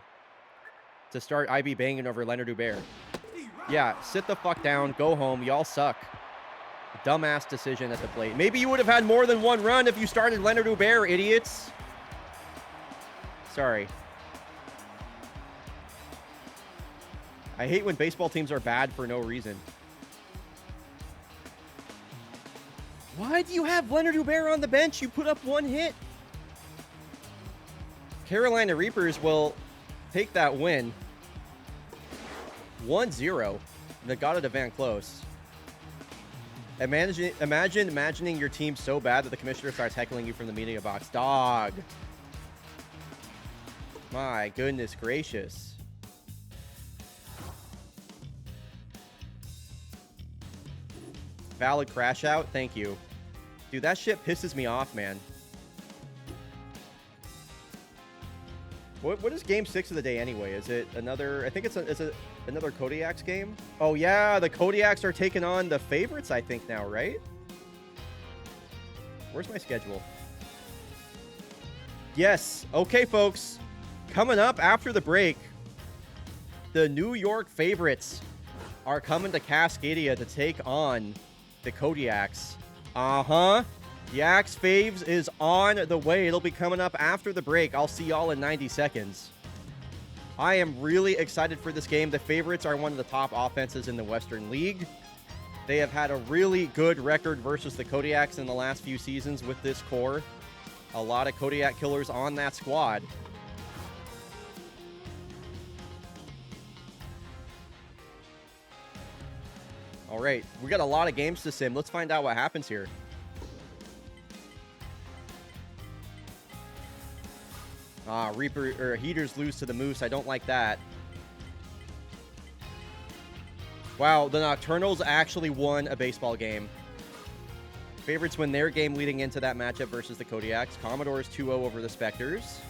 to start IB Bangan over Leonard Hubert. Yeah, sit the fuck down. Go home. Y'all suck. Dumbass decision at the plate. Maybe you would have had more than 1 run if you started Leonard Hubert, idiots. Sorry. I hate when baseball teams are bad for no reason. Why do you have Leonard Hubert on the bench? You put up 1 hit. Carolina Reapers will take that win. 1-0. Nagata to Van Close. Imagining your team so bad that the commissioner starts heckling you from the media box. Dog. My goodness gracious. Valid crash out. Thank you. Dude, that shit pisses me off, man. What is game 6 of the day anyway? Is it another? I think it's another Kodiaks game. Oh yeah, the Kodiaks are taking on the favorites, I think now, right? Where's my schedule? Yes. Okay, folks. Coming up after the break, the New York favorites are coming to Cascadia to take on the Kodiaks. Yaks Faves is on the way. It'll be coming up after the break. I'll see y'all in 90 seconds. I am really excited for this game. The favorites are one of the top offenses in the Western League. They have had a really good record versus the Kodiaks in the last few seasons with this core. A lot of Kodiak killers on that squad. All right, we got a lot of games to sim. Let's find out what happens here. Heaters lose to the Moose. I don't like that. Wow, the Nocturnals actually won a baseball game. Favorites win their game leading into that matchup versus the Kodiaks. Commodores 2-0 over the Specters.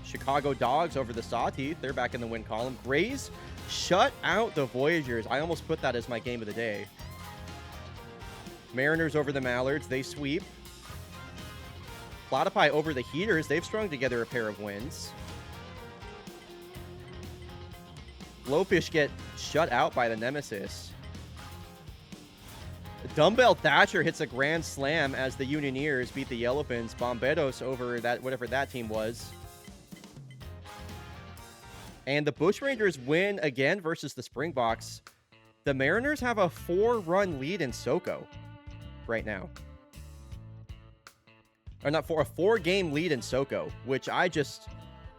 Chicago Dogs over the Sawteeth. They're back in the win column. Grays shut out the Voyagers. I almost put that as my game of the day. Mariners over the Mallards. They sweep. Platypi over the Heaters. They've strung together a pair of wins. Blowfish get shut out by the Nemesis. Dumbbell Thatcher hits a grand slam as the Unioneers beat the Yellowfins. Bomberos over that, whatever that team was. And the Bushrangers win again versus the Springboks. The Mariners have a 4-run lead in SoCo right now. Or not, for a 4-game lead in SoCo, which I just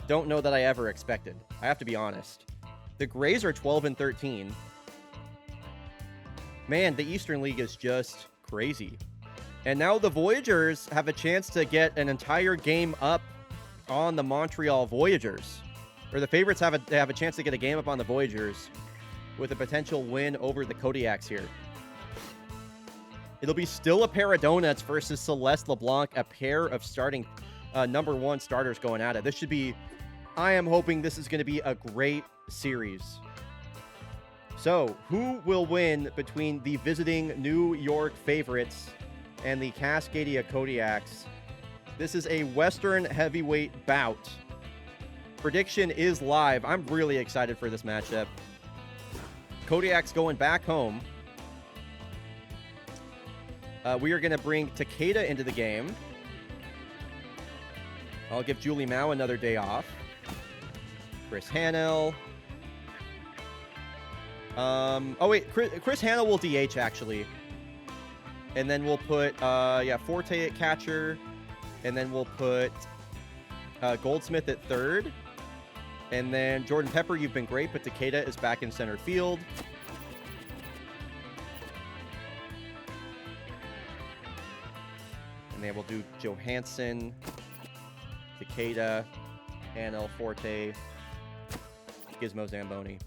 don't know that I ever expected. I have to be honest. The Grays are 12-13. Man, the Eastern League is just crazy. And now the Voyagers have a chance to get an entire game up on the Montreal Voyagers. Or the favorites have a chance to get a game up on the Voyagers with a potential win over the Kodiaks here. It'll be still a pair of donuts versus Celeste LeBlanc, a pair of starting number 1 starters going at it. This should be, I am hoping this is going to be a great series. So, who will win between the visiting New York favorites and the Cascadia Kodiaks? This is a Western heavyweight bout. Prediction is live. I'm really excited for this matchup. Kodiaks going back home. We are going to bring Takeda into the game. I'll give Julie Mao another day off. Chris Hanel. Oh, wait. Chris Hanel will DH, actually. And then we'll put, Forte at catcher. And then we'll put Goldsmith at third. And then Jordan Pepper, you've been great, but Takeda is back in center field. And then we'll do Johansson, Takeda, Hanel, Forte, Gizmo Zamboni.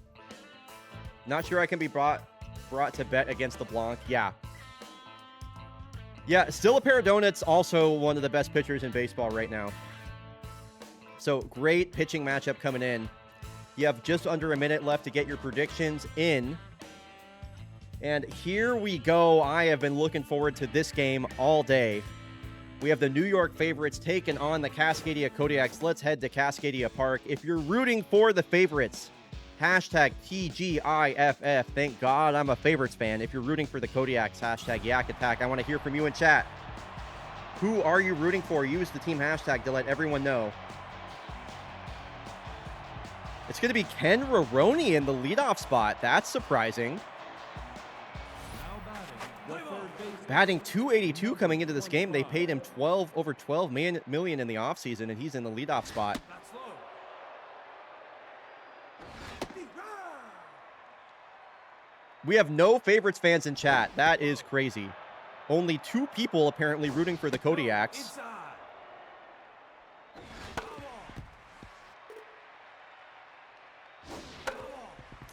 Not sure I can be brought to bet against the Blanc. Yeah. Yeah, still a pair of donuts, also one of the best pitchers in baseball right now. So, great pitching matchup coming in. You have just under a minute left to get your predictions in. And here we go. I have been looking forward to this game all day. We have the New York favorites taking on the Cascadia Kodiaks. Let's head to Cascadia Park. If you're rooting for the favorites, hashtag TGIFF. Thank God I'm a favorites fan. If you're rooting for the Kodiaks, hashtag Yak Attack. I want to hear from you in chat. Who are you rooting for? Use the team hashtag to let everyone know. It's going to be Ken Roroni in the leadoff spot. That's surprising. Batting .282 coming into this game. They paid him over $12 million in the offseason, and he's in the leadoff spot. We have no favorites fans in chat. That is crazy. Only 2 people apparently rooting for the Kodiaks.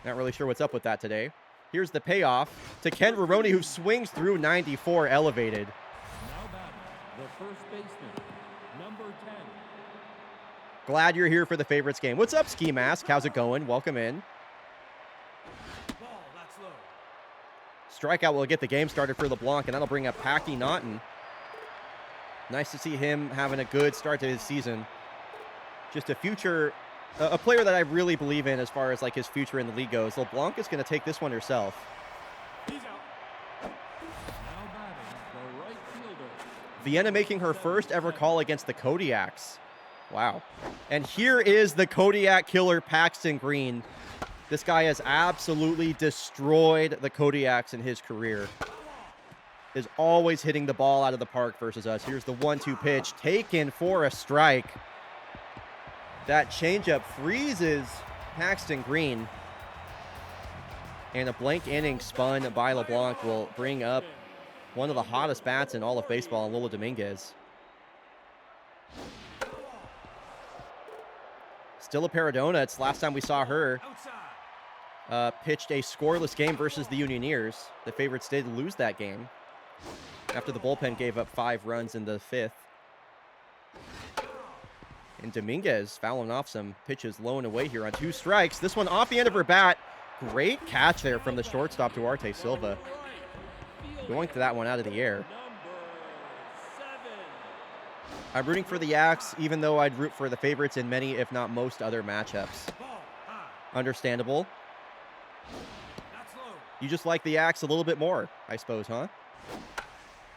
Not really sure what's up with that today. Here's the payoff to Ken Roroni, who swings through 94 elevated. Now batting, the first baseman, number 10. Glad you're here for the favorites game. What's up, Ski Mask? How's it going? Welcome in. Ball, that's low. Strikeout will get the game started for LeBlanc, and that'll bring up Packy Naughton. Nice to see him having a good start to his season. Just a future... a player that I really believe in as far as like his future in the league goes. LeBlanc is going to take this one herself. He's out. Now batting, the right fielder. Vienna making her first ever call against the Kodiaks. Wow. And here is the Kodiak killer, Paxton Green. This guy has absolutely destroyed the Kodiaks in his career. Is always hitting the ball out of the park versus us. Here's the 1-2 pitch taken for a strike. That changeup freezes Paxton Green. And a blank inning spun by LeBlanc will bring up one of the hottest bats in all of baseball, Lola Dominguez. Still a pair of donuts. Last time we saw her pitched a scoreless game versus the Unioneers. The favorites did lose that game after the bullpen gave up 5 runs in the 5th. And Dominguez fouling off some pitches low and away here on 2 strikes. This one off the end of her bat. Great catch there from the shortstop, Duarte Silva. Going to that one out of the air. I'm rooting for the Yaks, even though I'd root for the favorites in many, if not most, other matchups. Understandable. You just like the Yaks a little bit more, I suppose, huh?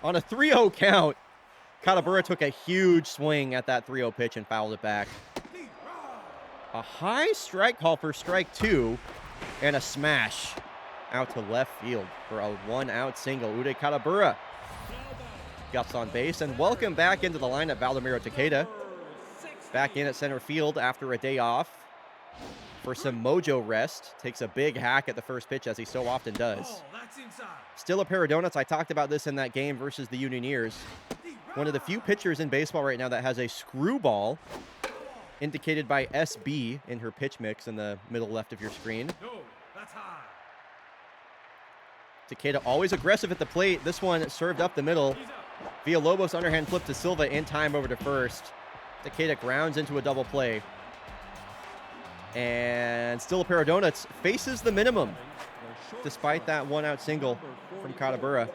On a 3-0 count, Katabura took a huge swing at that 3-0 pitch and fouled it back. A high strike call for strike 2 and a smash out to left field for a 1-out single. Uday Katabura gets on base, and welcome back into the lineup, Valdomiro Takeda. Back in at center field after a day off for some mojo rest. Takes a big hack at the first pitch, as he so often does. Still a pair of donuts. I talked about this in that game versus the Unioneers. One of the few pitchers in baseball right now that has a screwball, indicated by SB in her pitch mix in the middle left of your screen. Takeda always aggressive at the plate. This one served up the middle. Villalobos underhand flip to Silva in time over to first. Takeda grounds into a double play. And still a pair of donuts. Faces the minimum. despite that one-out single from Katabura.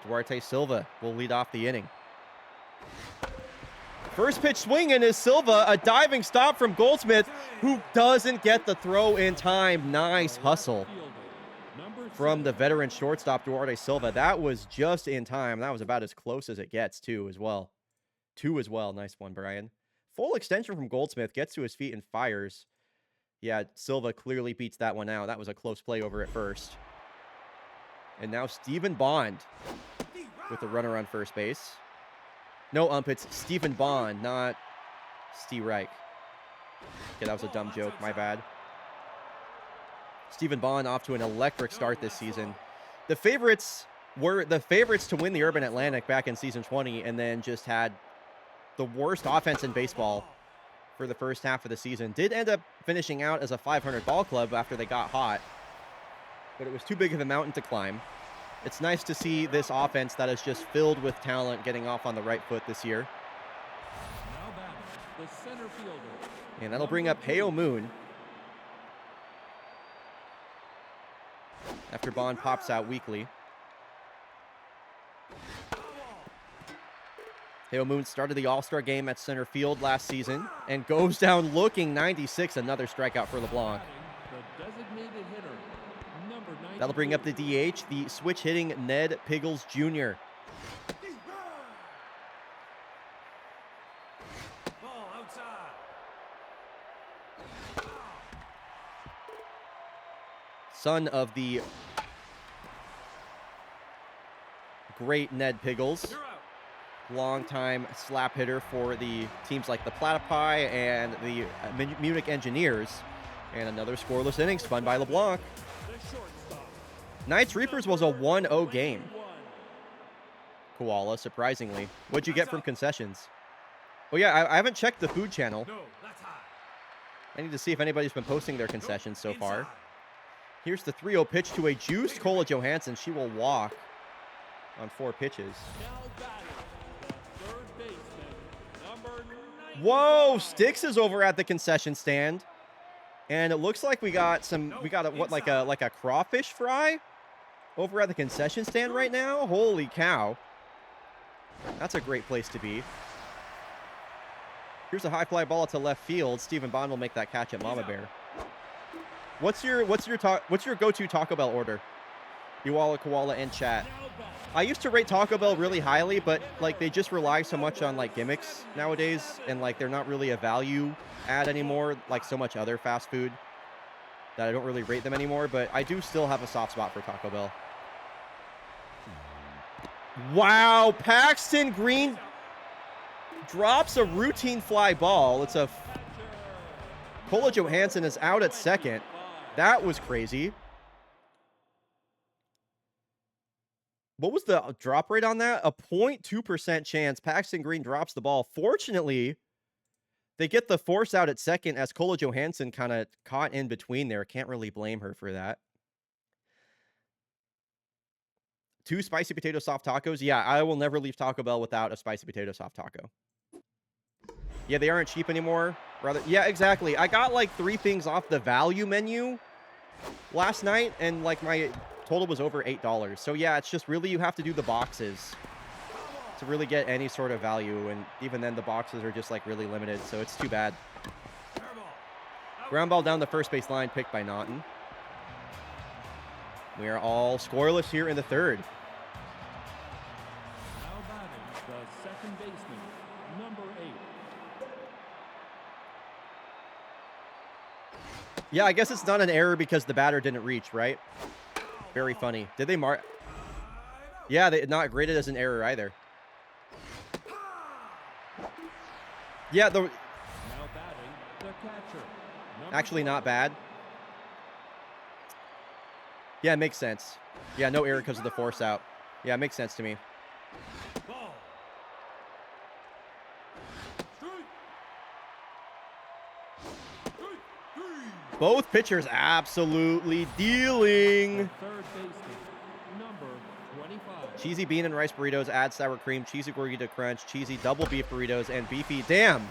Duarte Silva will lead off the inning. First pitch swinging is Silva, a diving stop from Goldsmith, who doesn't get the throw in time. Nice hustle from the veteran shortstop Duarte Silva. That was just in time. That was about as close as it gets, too, as well. Two as well. Nice one, Brian. Full extension from Goldsmith, gets to his feet and fires. Yeah, Silva clearly beats that one out. That was a close play over at first. And now Stephen Bond with the runner on first base. No, it's Stephen Bond, not Steve Reich. Okay, that was a dumb joke. My bad. Stephen Bond off to an electric start this season. The favorites were the favorites to win the Urban Atlantic back in season 20, and then just had the worst offense in baseball for the first half of the season. Did end up finishing out as a 500 ball club after they got hot, but it was too big of a mountain to climb. It's nice to see this offense that is just filled with talent getting off on the right foot this year. Now batting, the center fielder. And that'll bring up Heo Moon after Bond pops out weakly. Heo Moon started the All-Star game at center field last season and goes down looking 96, another strikeout for LeBlanc. The designated hitter, number 92. That'll bring up the DH, the switch-hitting Ned Piggles Jr. Ball outside. Son of the great Ned Piggles. You're out. Longtime slap hitter for the teams like the Platypi and the Munich Engineers. And another scoreless inning spun by LeBlanc. The shortstop. Knights Reapers was a 1-0 game. Koala, surprisingly. What'd you get from concessions? Oh yeah, I haven't checked the food channel. No, that's high. I need to see if anybody's been posting their concessions so far. Here's the 3-0 pitch to a juiced Kola Johansson. She will walk on 4 pitches. Now batting, the third baseman, number 90. Whoa, Styx is over at the concession stand. And it looks like we got like a crawfish fry over at the concession stand right now. Holy cow. That's a great place to be. Here's a high fly ball to left field. Stephen Bond will make that catch at Mama Bear. What's your go-to Taco Bell order? Iwala, Koala, and chat. Now batting, I used to rate Taco Bell really highly, but like they just rely so much on like gimmicks nowadays, and like they're not really a value add anymore, like so much other fast food, that I don't really rate them anymore. But I do still have a soft spot for Taco Bell. Wow, Paxton Green drops a routine fly ball. It's a Kola Johansson is out at second. That was crazy. What was the drop rate on that? A 0.2% chance Paxton Green drops the ball. Fortunately, they get the force out at second as Kola Johansson kind of caught in between there. Can't really blame her for that. 2 spicy potato soft tacos. Yeah, I will never leave Taco Bell without a spicy potato soft taco. Yeah, they aren't cheap anymore. Rather, yeah, exactly. I got like 3 things off the value menu last night, and like my total was over $8. So yeah, it's just really you have to do the boxes to really get any sort of value, and even then the boxes are just like really limited, so it's too bad. Ground ball down the first base line, picked by Naughton. We are all scoreless here in the third. now batting, the second baseman, number 8. Yeah, I guess it's not an error because the batter didn't reach, right? Very funny. Did they mark? Yeah, they not graded as an error either. Yeah, the Now batting, the catcher, number actually not bad. Yeah, it makes sense. Yeah, no error because of the force out. Yeah, it makes sense to me. Ball. Strike. Strike. 3. Both pitchers absolutely dealing. The third baseman, number 25. Cheesy bean and rice burritos, add sour cream, cheesy gordita crunch, cheesy double beef burritos, and beefy. Damn.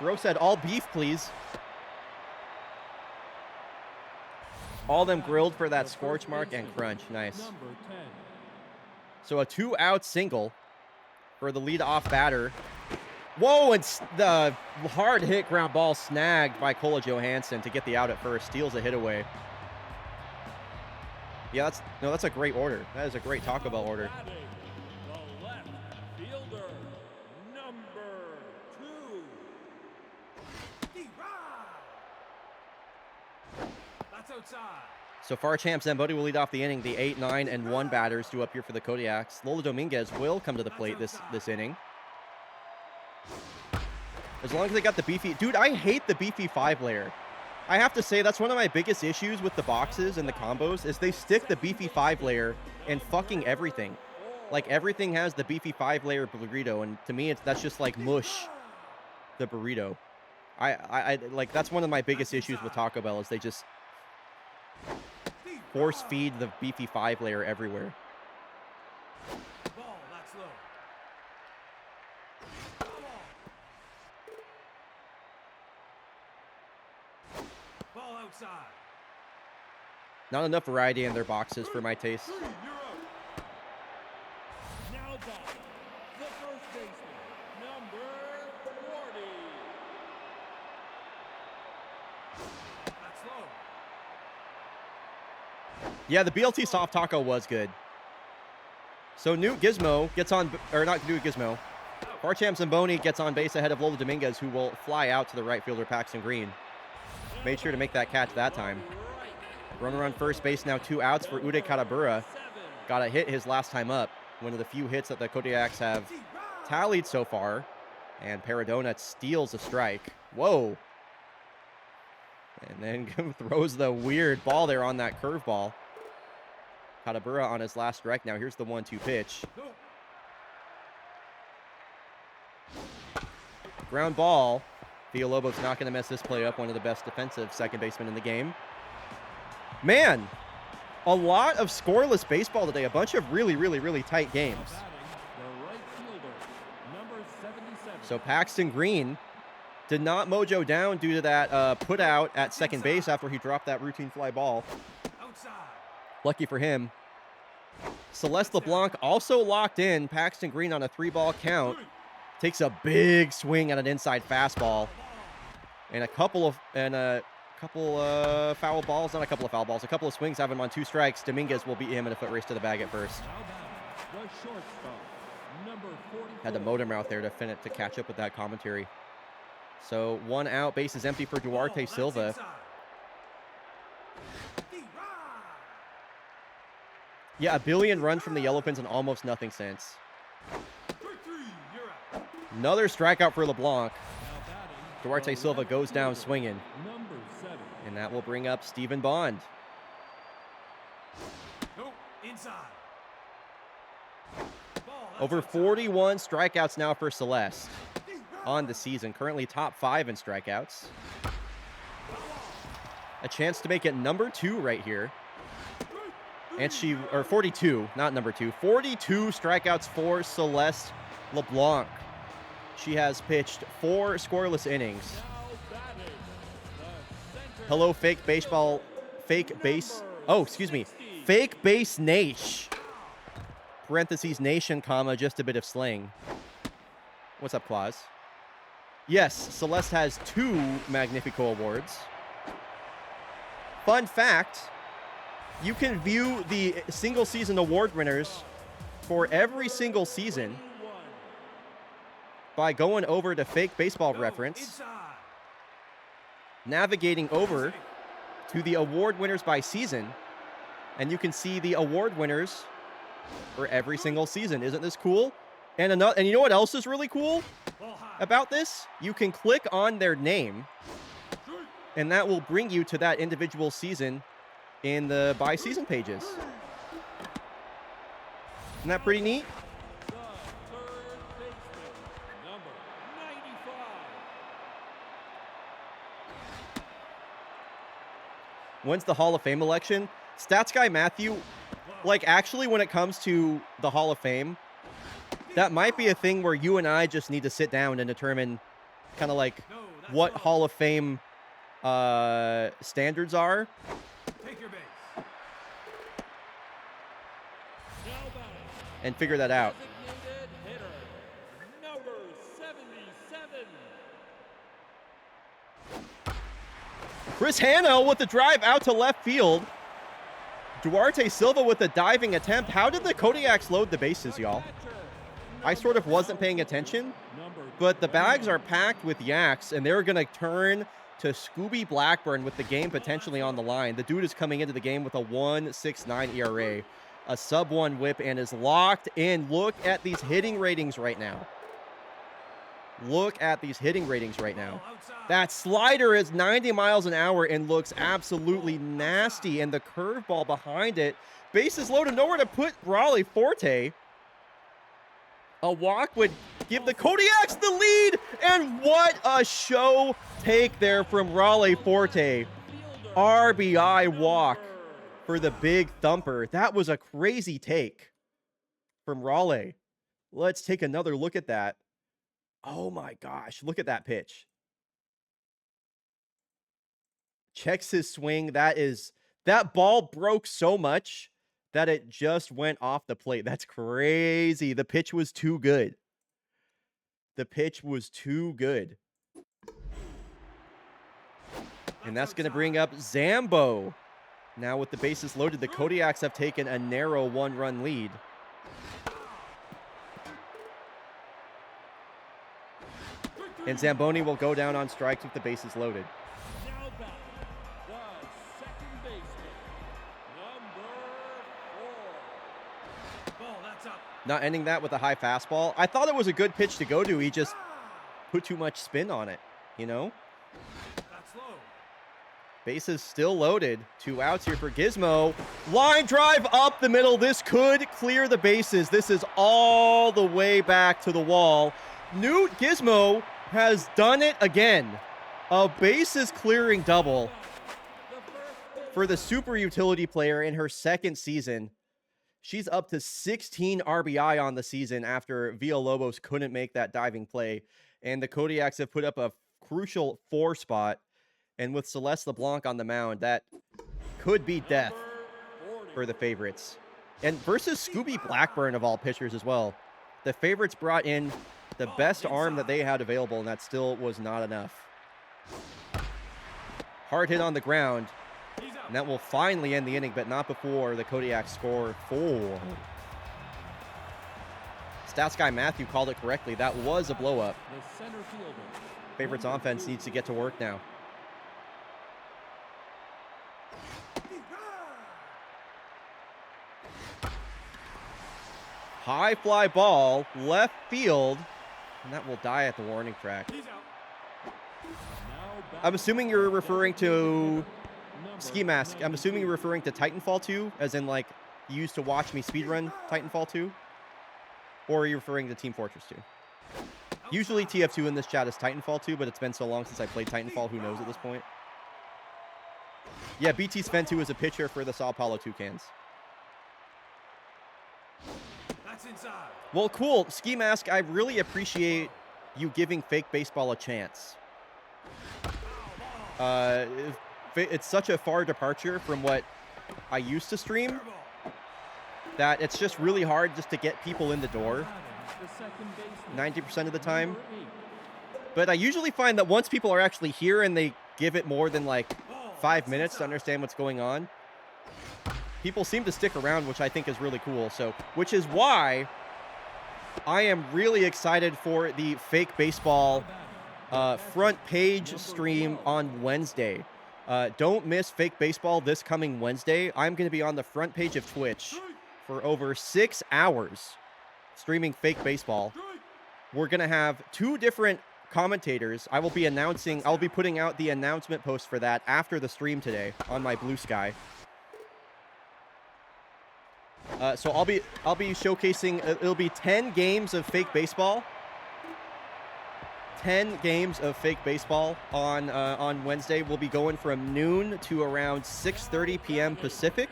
Bro said all beef, please. All them grilled for that scorch mark and crunch. Nice. Number 10. So a 2-out single for the lead-off batter. Whoa, and the hard hit ground ball snagged by Kola Johansson to get the out at first. Steals a hit away. Yeah, that's a great order. That is a great Taco Bell order. Batting, the left fielder, number 2. That's outside. So far, Champ Zamboni will lead off the inning. The 8, 9, and 1 batters due up here for the Kodiaks. Lola Dominguez will come to the plate this inning. As long as they got the beefy... Dude, I hate the beefy 5 layer. I have to say, that's one of my biggest issues with the boxes and the combos, is they stick the beefy 5 layer in fucking everything. Like, everything has the beefy 5 layer burrito, and to me, that's just like mush, the burrito. I like, that's one of my biggest issues with Taco Bell, is they just force feed the beefy 5 layer everywhere. Ball, that's low. Ball outside. Not enough variety in their boxes for my taste. 3, you're out. Now batting, the first baseman, number 40. That's low. Yeah, the BLT soft taco was good. So Newt Gizmo gets on, or not Newt Gizmo. Farcham Zamboni gets on base ahead of Lola Dominguez, who will fly out to the right fielder Paxton Green. Made sure to make that catch that time. Runner on first base, now 2 outs for Uday Katabura. Got a hit his last time up. One of the few hits that the Kodiaks have tallied so far. And Paradona steals a strike. Whoa. And then throws the weird ball there on that curveball. Katabura on his last strike. Now here's the 1-2 pitch. Ground ball. Villalobos not going to mess this play up. One of the best defensive second basemen in the game. Man, a lot of scoreless baseball today. A bunch of really, really, really tight games. Batting, the right fielder, number 77. So Paxton Green did not mojo down due to that put out at second base after he dropped that routine fly ball. Outside. Lucky for him. Celeste LeBlanc also locked in. Paxton Green on a 3-ball count. Takes a big swing at an inside fastball. And a couple of foul balls. Not a couple of foul balls. A couple of swings have him on 2 strikes. Dominguez will beat him in a foot race to the bag at first. Now batting, the shortstop, number 44. Had the motor mouth there to catch up with that commentary. So 1 out. Base is empty for Duarte Silva. Yeah, 1 billion runs from the Yellow Pins and almost nothing since. 3, you're out. Another strikeout for LeBlanc. Now batting, Duarte the Silva left goes down fielder, swinging. Number 7. And that will bring up Stephen Bond. No, inside. Ball, that's Over outside. 41 strikeouts now for Celeste on the season. Currently top 5 in strikeouts. A chance to make it number 2 right here. And or 42, not number 2. 42 strikeouts for Celeste LeBlanc. She has pitched 4 scoreless innings. Now batting, the center Hello, fake baseball, fake base. Oh, excuse me. Fake base Nation. Parentheses nation, comma, just a bit of slang. What's up, Claus? Yes, Celeste has 2 Magnifico awards. Fun fact, you can view the single season award winners for every single season 21. by going over to Fake Baseball No, Reference, inside. navigating over to the award winners by season, and you can see the award winners for every single season. Isn't this cool? And you know what else is really cool Ball high. about this? You can click on their name, and that will bring you to that individual season in the by season pages. Isn't that pretty neat? The third baseman, number 95. When's the Hall of Fame election? Stats guy Matthew, like, actually, when it comes to the Hall of Fame, that might be a thing where you and I just need to sit down and determine kind of like No, that's what low. Hall of Fame standards are. Take your base. and figure that out. Designated hitter, number 77. Chris Hanno with the drive out to left field. Duarte Silva with the diving attempt. How did the Kodiaks load the bases, y'all? I sort of wasn't paying attention, but the bags are packed with yaks, and they're going to turn to Scooby Blackburn with the game potentially on the line. The dude is coming into the game with a 1.69 ERA, a sub-1 whip, and is locked in. Look at these hitting ratings right now. Look at these hitting ratings right now. That slider is 90 miles an hour and looks absolutely nasty, and the curveball behind it. Bases loaded, nowhere to put Raleigh Forte. A walk would give the Kodiaks the lead, and what a show take there from Raleigh Forte. RBI walk for the big thumper. That was a crazy take from Raleigh. Let's take another look at that. Oh my gosh, look at that pitch. Checks his swing. That ball broke so much that it just went off the plate. That's crazy. The pitch was too good. The pitch was too good. And that's going to bring up Zambo. Now with the bases loaded, the Kodiaks have taken a narrow 1-run lead. And Zamboni will go down on strikes with the bases loaded. Now back, the second baseman, number 4. Ball, that's up. Not ending that with a high fastball. I thought it was a good pitch to go to. He just put too much spin on it, you know? That's low. Bases still loaded. 2 outs here for Gizmo. Line drive up the middle. This could clear the bases. This is all the way back to the wall. Newt Gizmo has done it again. A bases clearing double for the super utility player in her second season. She's up to 16 RBI on the season after Villalobos couldn't make that diving play. And the Kodiaks have put up a crucial 4 spot. And with Celeste LeBlanc on the mound, that could be death for the favorites. And versus Scooby Blackburn of all pitchers as well. The favorites brought in the best arm that they had available, and that still was not enough. Hard hit on the ground, and that will finally end the inning, but not before the Kodiaks score 4. Stats guy Matthew called it correctly. That was a blow-up. The center fielder. Favorites offense needs to get to work now. High fly ball, left field, and that will die at the warning track. He's out. I'm assuming you're referring to Ski Mask. I'm assuming you're referring to Titanfall 2, as in like you used to watch me speedrun Titanfall 2, or are you referring to Team Fortress 2? Usually TF2 in this chat is Titanfall 2, but it's been so long since I played Titanfall, who knows at this point. Yeah, BT Sven 2 is a pitcher for the Sao Paulo Toucans. That's inside. Well, cool. Ski Mask, I really appreciate you giving fake baseball a chance. It's such a far departure from what I used to stream that it's just really hard just to get people in the door 90% of the time. But I usually find that once people are actually here and they give it more than like 5 minutes to understand what's going on, people seem to stick around, which I think is really cool. So, which is why I am really excited for the fake baseball front page stream on Wednesday. Don't miss fake baseball this coming Wednesday. I'm going to be on the front page of Twitch for over 6 hours streaming fake baseball. We're going to have 2 different commentators. I will be putting out the announcement post for that after the stream today on my Blue Sky. So I'll be showcasing, it'll be 10 games of fake baseball. 10 games of fake baseball on Wednesday. We'll be going from noon to around 6:30 p.m. Pacific.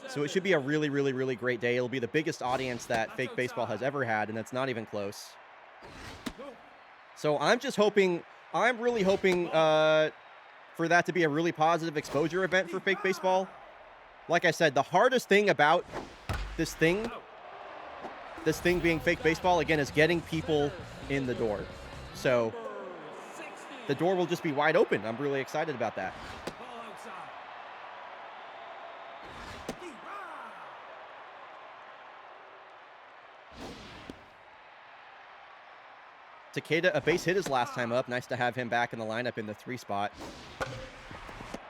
So it should be a really, really, really great day. It'll be the biggest audience that fake baseball has ever had, and it's not even close. So I'm really hoping for that to be a really positive exposure event for fake baseball. Like I said, the hardest thing about this thing being fake baseball, again, is getting people in the door. So the door will just be wide open. I'm really excited about that. Ball outside. Takeda, a base hit his last time up. Nice to have him back in the lineup in the 3 spot.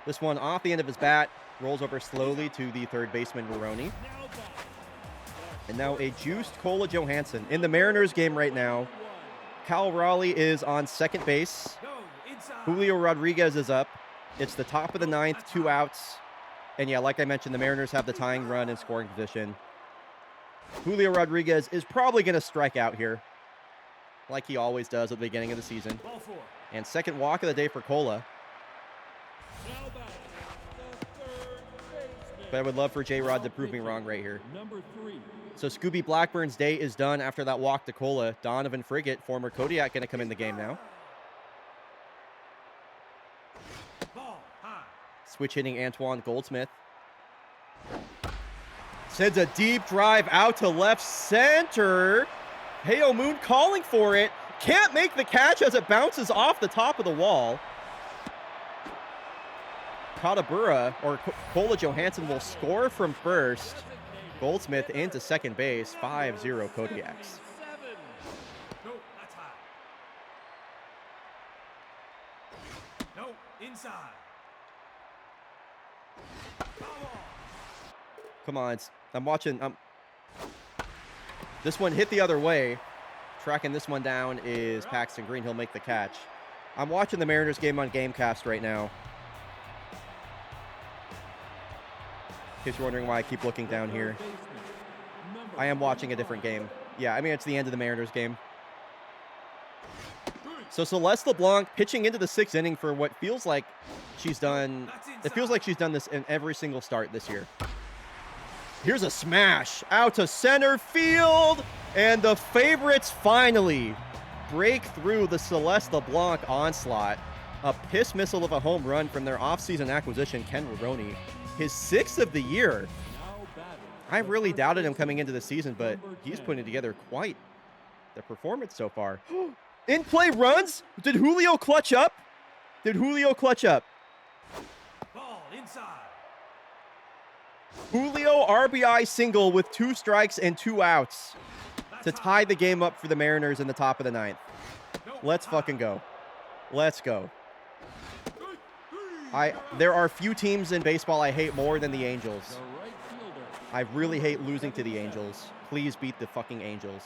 This one off the end of his bat, rolls over slowly to the third baseman, Veroni. And now a juiced Kola Johansson. In the Mariners game right now, Cal Raleigh is on second base. No, inside. Julio Rodriguez is up. It's the top of the 9th, 2 outs. And yeah, like I mentioned, the Mariners have the tying run in scoring position. Julio Rodriguez is probably going to strike out here, like he always does at the beginning of the season. Ball 4. And second walk of the day for Kola. Now back, the third baseman. But I would love for J-Rod to prove me wrong right here. Number 3. So Scooby Blackburn's day is done after that walk to Kola. Donovan Frigate, former Kodiak, going to come in the game now. Ball high. Switch hitting Antoine Goldsmith. Sends a deep drive out to left center. Heo Moon calling for it. Can't make the catch as it bounces off the top of the wall. Katabura, or Kola Johansson, will score from first. Goldsmith into second base, 5-0 Kodiaks. No, that's high. No, inside. Foul ball. Come on, I'm watching. This one hit the other way. Tracking this one down is Paxton Green. He'll make the catch. I'm watching the Mariners game on Gamecast right now. In case you're wondering why I keep looking down here. I am watching a different game. Yeah, I mean, it's the end of the Mariners game. So Celeste LeBlanc pitching into the 6th inning for what feels like she's done. It feels like she's done this in every single start this year. Here's a smash out to center field. And the favorites finally break through the Celeste LeBlanc onslaught. A piss missile of a home run from their offseason acquisition, Ken Roroni. His 6th of the year. I really doubted him coming into the season, but he's putting together quite the performance so far. In play runs? Did Julio clutch up? Did Julio clutch up? Ball inside. Julio RBI single with 2 strikes and 2 outs to tie the game up for the Mariners in the top of the 9th. Let's fucking go. Let's go. There are few teams in baseball I hate more than the Angels. The right fielder. I really hate losing to the Angels. Please beat the fucking Angels.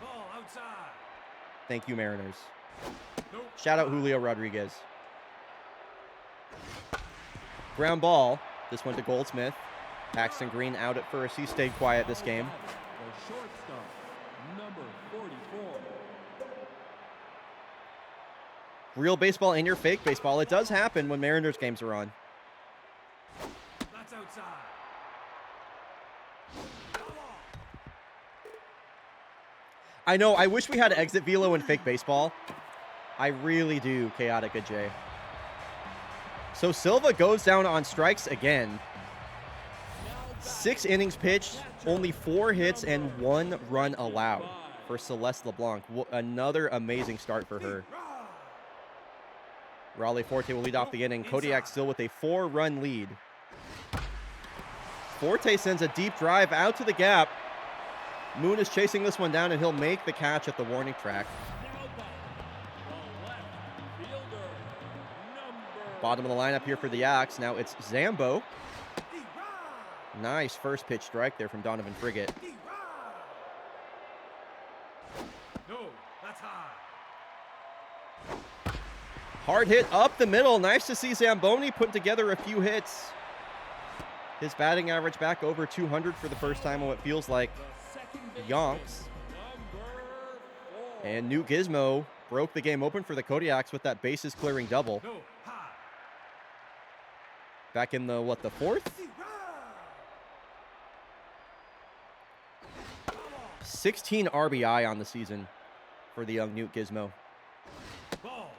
Ball outside. Thank you, Mariners. Nope. Shout out Julio Rodriguez. Ground ball. This one to Goldsmith. Paxton Green out at first. He stayed quiet this game. The shortstop, number 44. Real baseball and your fake baseball. It does happen when Mariners games are on. That's outside. Foul ball. I know, I wish we had exit velo in fake baseball. I really do, Chaotic Good J. So Silva goes down on strikes again. 6 innings pitched, only 4 hits and 1 run allowed for Celeste LeBlanc. Another amazing start for her. Raleigh Forte will lead off the inning. Kodiak still with a 4-run lead. Forte sends a deep drive out to the gap. Moon is chasing this one down, and he'll make the catch at the warning track. Now back, the left fielder, number Bottom of the lineup here for the Yaks. Now it's Zambo. Nice first pitch strike there from Donovan Frigate. No, that's high. Hard hit up the middle. Nice to see Zamboni putting together a few hits. His batting average back over 200 for the first time in what feels like yonks. And Newt Gizmo broke the game open for the Kodiaks with that bases clearing double. No, high. Back in the, what, the 4th? 16 RBI on the season for the young Newt Gizmo. Ball.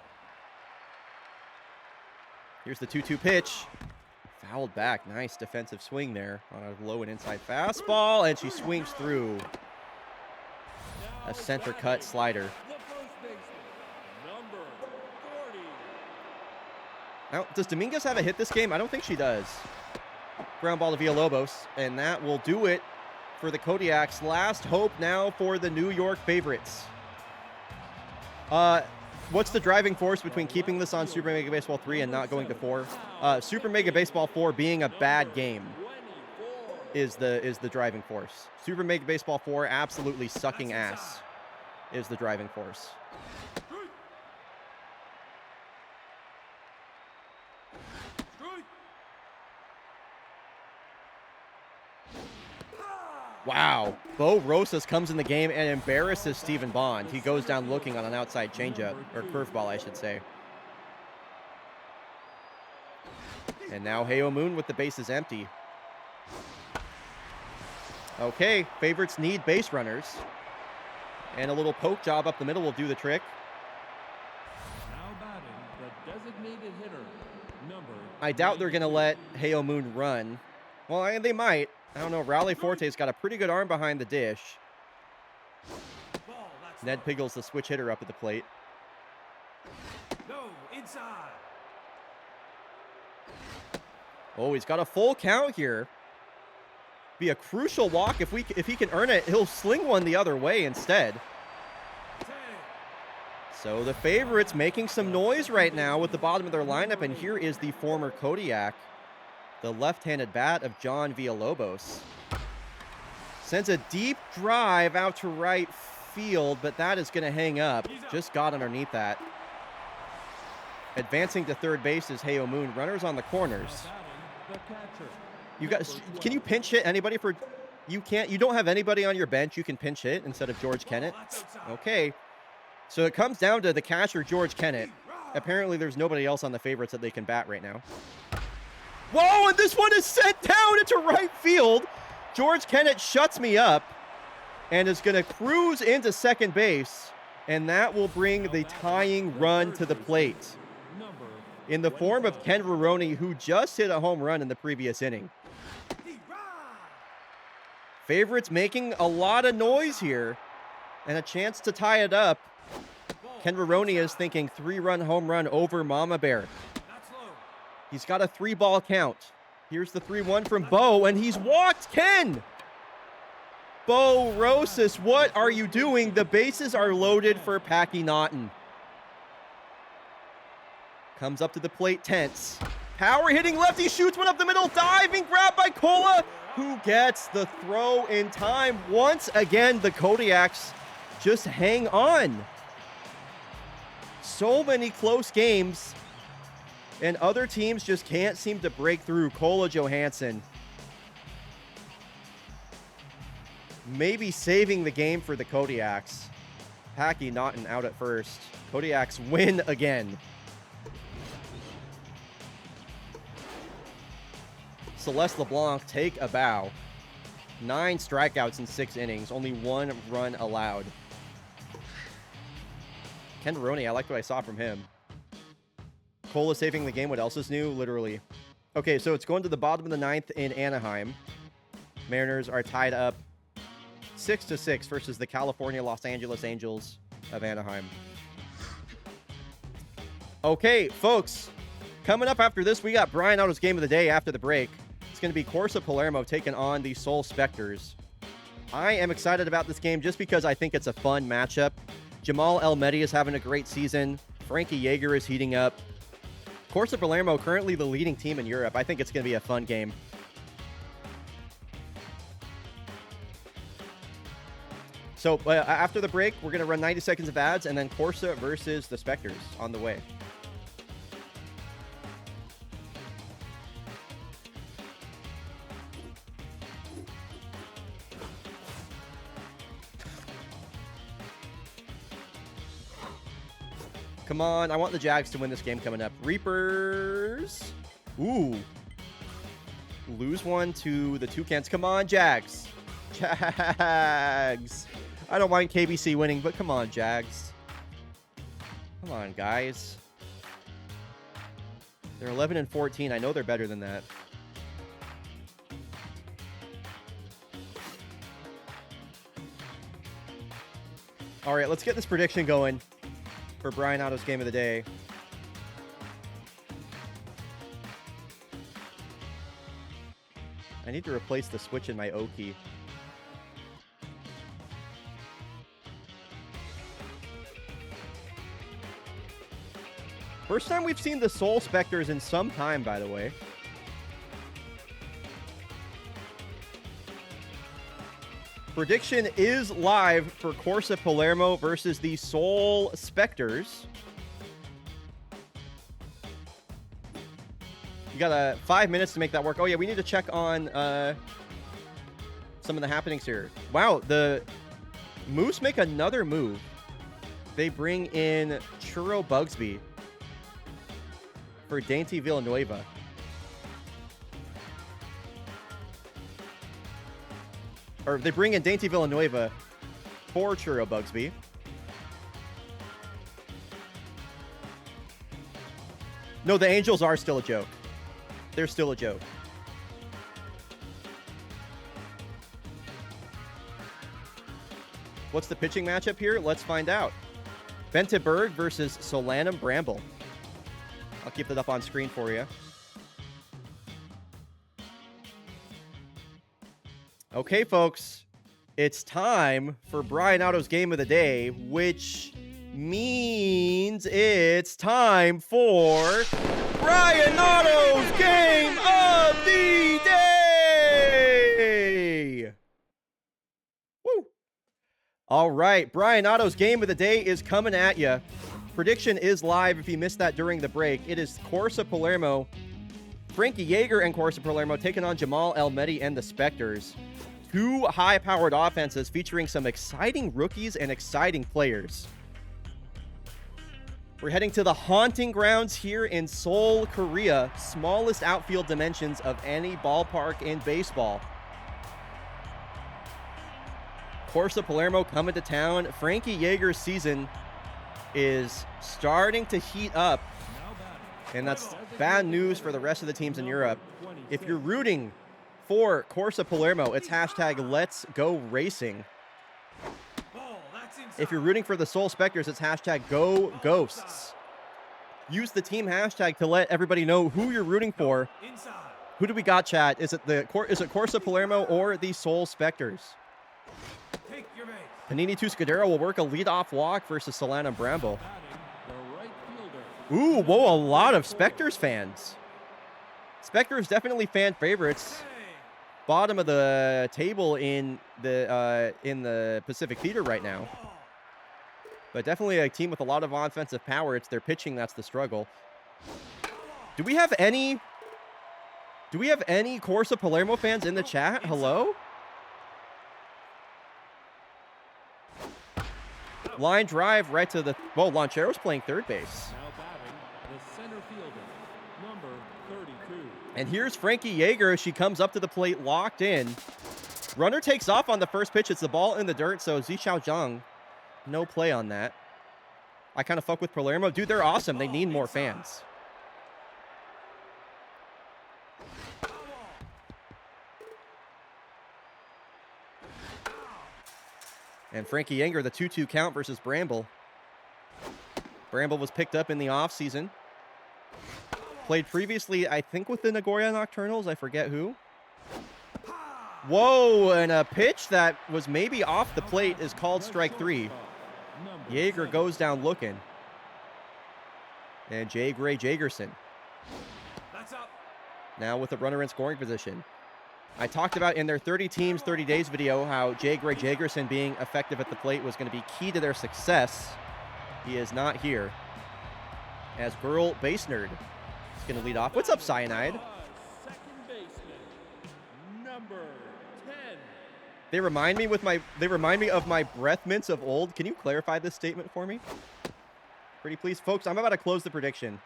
Here's the 2-2 pitch. fouled back. Nice defensive swing there on a low and inside fastball, and she swings through a center cut slider. The first baseman, number 40. Now, does Dominguez have a hit this game? I don't think she does. Ground ball to Villalobos, and that will do it for the Kodiaks. Last hope now for the New York favorites. What's the driving force between keeping this on Super Mega Baseball 3 and not going to 4? Super Mega Baseball 4 being a bad game 24. is the driving force. Super Mega Baseball 4 absolutely sucking ass is the driving force. Wow. Bo Rosas comes in the game and embarrasses Stephen Bond. He goes down looking on an outside changeup, or curveball, I should say. And now Heo Moon with the bases empty. Okay, favorites need base runners. And a little poke job up the middle will do the trick. Now batting, the designated hitter, number I doubt they're going to let Heo Moon run. Well, they might. I don't know. Raleigh Forte's got a pretty good arm behind the dish. Ball, that's Ned low. Piggles, the switch hitter, up at the plate. No, inside. Oh, he's got a full count here. Be a crucial walk. If he can earn it, he'll sling one the other way instead. 10. So the favorites making some noise right now with the bottom of their lineup, and here is the former Kodiak, the left-handed bat of John Villalobos. Sends a deep drive out to right field, but that is going to hang up. Just got underneath that. Advancing to third base is Heo Moon. Runners on the corners. batting, the catcher. You guys, can you pinch hit anybody for? You can't. You don't have anybody on your bench you can pinch hit instead of George Kennett. That's outside. Okay. So it comes down to the catcher, George Kennett. Apparently, there's nobody else on the favorites that they can bat right now. Whoa, and this one is sent down into right field. George Kennett shuts me up and is going to cruise into second base, and that will bring the tying run to the plate Number in the form of Ken Veroni, who just hit a home run in the previous inning. Favorites making a lot of noise here and a chance to tie it up. Ken Veroni is thinking 3-run home run over Mama Bear. That's low. He's got a 3-ball count. Here's the 3-1 from Bo, and he's walked Ken. Bo Rosas, what are you doing? The bases are loaded for Packy Naughton. Comes up to the plate tense. Power hitting lefty, shoots one up the middle, diving grab by Cola, who gets the throw in time. Once again, the Kodiaks just hang on. So many close games, and other teams just can't seem to break through. Cola Johansson maybe saving the game for the Kodiaks. Packy Naughton out at first. Kodiaks win again. Celeste LeBlanc take a bow. 9 strikeouts in 6 innings, only 1 run allowed. Ken Veroni, I liked what I saw from him. Cola saving the game. What else is new? Literally. Okay, so it's going to the bottom of the 9th in Anaheim. Mariners are tied up 6-6 versus the California Los Angeles Angels of Anaheim. Okay, folks. Coming up after this, we got Bryonatos game of the day after the break. It's going to be Corsa Palermo taking on the Seoul Spectres. I am excited about this game just because I think it's a fun matchup. Jamal El-Mehdi is having a great season. Frankie Yeager is heating up. Corsa Palermo currently the leading team in Europe. I think it's going to be a fun game. So after the break, we're going to run 90 seconds of ads and then Corsa versus the Spectres on the way. Come on, I want the Jags to win this game coming up. Reapers. Ooh. Lose one to the Toucans. Come on, Jags. Jags. I don't mind KBC winning, but come on, Jags. Come on, guys. They're 11-14. I know they're better than that. All right, let's get this prediction going for Bryonato's game of the day. I need to replace the switch in my O key. First time we've seen the Soul Spectres in some time, by the way. Prediction is live for Corsa Palermo versus the Soul Spectres. You got 5 minutes to make that work. Oh, yeah, we need to check on some of the happenings here. Wow, the Moose make another move. They bring in Churro Bugsby for Dainty Villanueva. Or they bring in Dainty Villanueva for Churro Bugsby. No, the Angels are still a joke. They're still a joke. What's the pitching matchup here? Let's find out. Bente Berg versus Solanum Bramble. I'll keep that up on screen for you. Okay, folks. It's time for Bryonato's game of the day, which means it's time for Bryonato's game of the day! Woo! All right, Bryonato's game of the day is coming at you. Prediction is live if you missed that during the break. It is Corsa Palermo, Frankie Yeager and Corsa Palermo taking on Jamal Elmedi and the Spectres. Two high-powered offenses featuring some exciting rookies and exciting players. We're heading to the haunting grounds here in Seoul, Korea. Smallest outfield dimensions of any ballpark in baseball. Corsa Palermo coming to town. Frankie Yeager's season is starting to heat up. And that's bad news for the rest of the teams in Europe. If you're rooting for Corsa Palermo, it's hashtag Let's Go Racing. If you're rooting for the Soul Spectres, it's hashtag Go Ghosts. Use the team hashtag to let everybody know who you're rooting for. Who do we got, chat? Is it Corsa Palermo or the Soul Spectres? Panini Tuscadero will work a leadoff walk versus Solanum Bramble. Ooh, whoa, a lot of Spectres fans. Spectres definitely fan favorites. Bottom of the table in the Pacific Theater right now. But definitely a team with a lot of offensive power. It's their pitching that's the struggle. Do we have any Corsa Palermo fans in the chat? Hello? Line drive right to the... Whoa, Lonchero's playing third base. Now batting, the center fielder, number 32. And here's Frankie Yeager as she comes up to the plate, locked in. Runner takes off on the first pitch. It's the ball in the dirt, so Zi Xiaozhang, no play on that. I kind of fuck with Palermo. Dude, they're awesome. They need more fans. And Frankie Yeager, the 2-2 count versus Bramble. Bramble was picked up in the offseason. Played previously, I think, with the Nagoya Nocturnals. I forget who. Whoa, and a pitch that was maybe off the plate is called strike 3. Yeager goes down looking. And Jay Gray Jagerson now with the runner in scoring position. I talked about in their 30 teams, 30 days video how Jay Gray Jagerson being effective at the plate was going to be key to their success. He is not here. As Girl Base Nerd is going to lead off. What's up, Cyanide? Second baseman, number 10. They remind me of my breath mints of old. Can you clarify this statement for me? Pretty please. Folks, I'm about to close the prediction.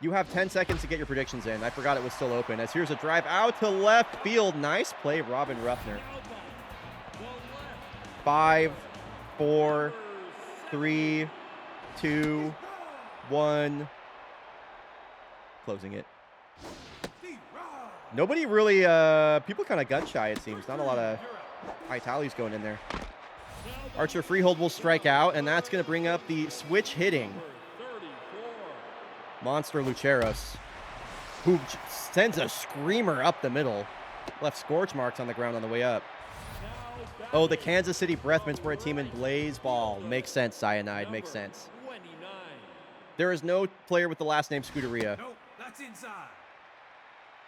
You have 10 seconds to get your predictions in. I forgot it was still open. As here's a drive out to left field. Nice play, Robin Ruffner. 5, 4, 3, 2, 1. Closing it. Nobody really, people kind of gun shy, it seems. Not a lot of high tallies going in there. Archer Freehold will strike out, and that's going to bring up the switch hitting monster Lucheros, who sends a screamer up the middle. Left scorch marks on the ground on the way up. Oh, the Kansas City Breathmans were a team in Blaze Ball. Makes sense, Cyanide. Makes sense. There is no player with the last name Scuderia. No, that's inside.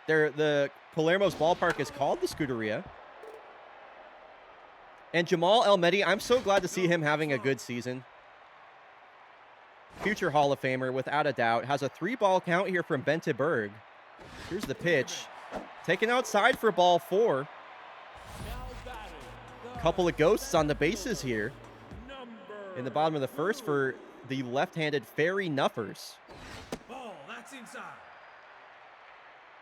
The Palermo's ballpark is called the Scuderia. And Jamal Elmedi, I'm so glad to see him having a good season. Future Hall of Famer, without a doubt. Has a 3-ball count here from Bente Berg. Here's the pitch. Taken outside for ball 4. Couple of ghosts on the bases here in the bottom of the first for the left-handed Ferry Nuffers. Ball, that's inside.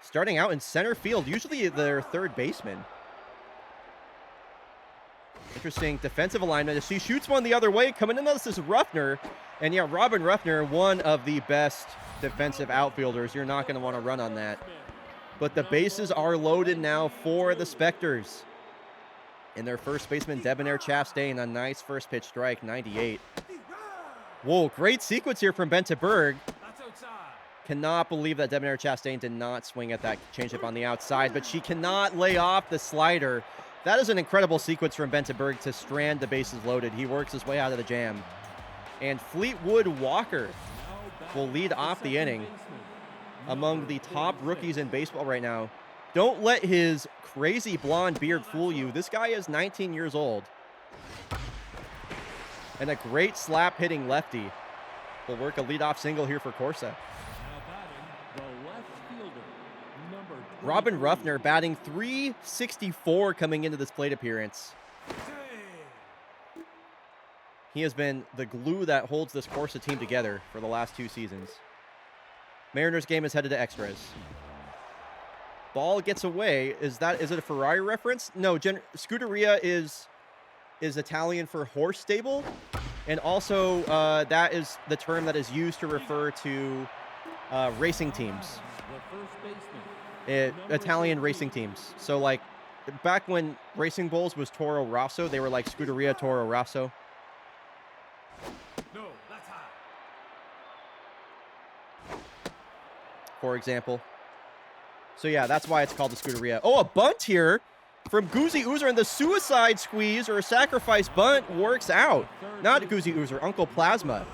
Starting out in center field, usually their third baseman. Interesting defensive alignment. She shoots one the other way. Coming in, this is Ruffner. And yeah, Robin Ruffner, one of the best defensive outfielders. You're not going to want to run on that. But the bases are loaded now for the Specters. And their first baseman, Debonair Chastain, a nice first pitch strike, 98. Whoa, great sequence here from Bente Berg. That's outside. Cannot believe that Debonair Chastain did not swing at that changeup on the outside, but she cannot lay off the slider. That is an incredible sequence from Bente Berg to strand the bases loaded. He works his way out of the jam. And Fleetwood Walker will lead off the inning. Among the top rookies in baseball right now. Don't let his crazy blonde beard fool you. This guy is 19 years old. And a great slap hitting lefty will work a leadoff single here for Corsa. Robin Ruffner batting .364 coming into this plate appearance. He has been the glue that holds this Corsa team together for the last 2 seasons. Mariners game is headed to extras. Ball gets away. Is it a Ferrari reference? No, Scuderia is Italian for horse stable. And also that is the term that is used to refer to racing teams. Italian racing teams. So like back when Racing Bulls was Toro Rosso, they were like Scuderia Toro Rosso. No, that's high. For example. So yeah, that's why it's called the Scuderia. Oh, a bunt here from Goozy Oozer, and the suicide squeeze or a sacrifice bunt works out. Not Goozy Oozer, Uncle Plasma.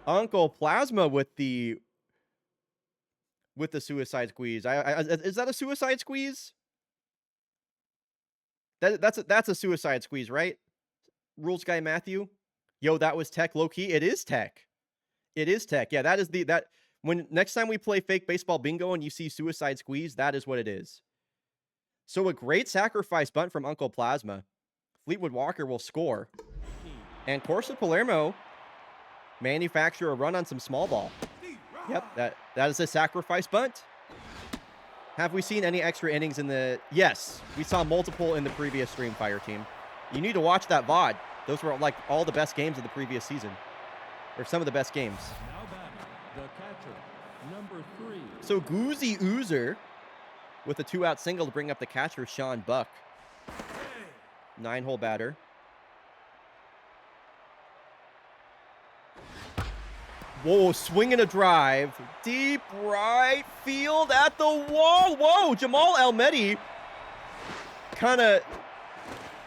Uncle Plasma with the suicide squeeze. Is that a suicide squeeze? That's a suicide squeeze, right? Rules guy Matthew. Yo, that was tech low key. It is tech. It is tech. Yeah, that is when next time we play fake baseball bingo and you see suicide squeeze, that is what it is. So a great sacrifice bunt from Uncle Plasma. Fleetwood Walker will score. And Corsa Palermo manufacture a run on some small ball. Yep, that is a sacrifice bunt. Have we seen any extra innings in the... Yes, we saw multiple in the previous stream, Fire Team. You need to watch that VOD. Those were like all the best games of the previous season. Or some of the best games. The catcher, number 3. So Goozy Oozer with a 2-out single to bring up the catcher, Sean Buck. 9-hole batter. Whoa, swinging a drive. Deep right field at the wall. Whoa, Jamal Elmedi kind of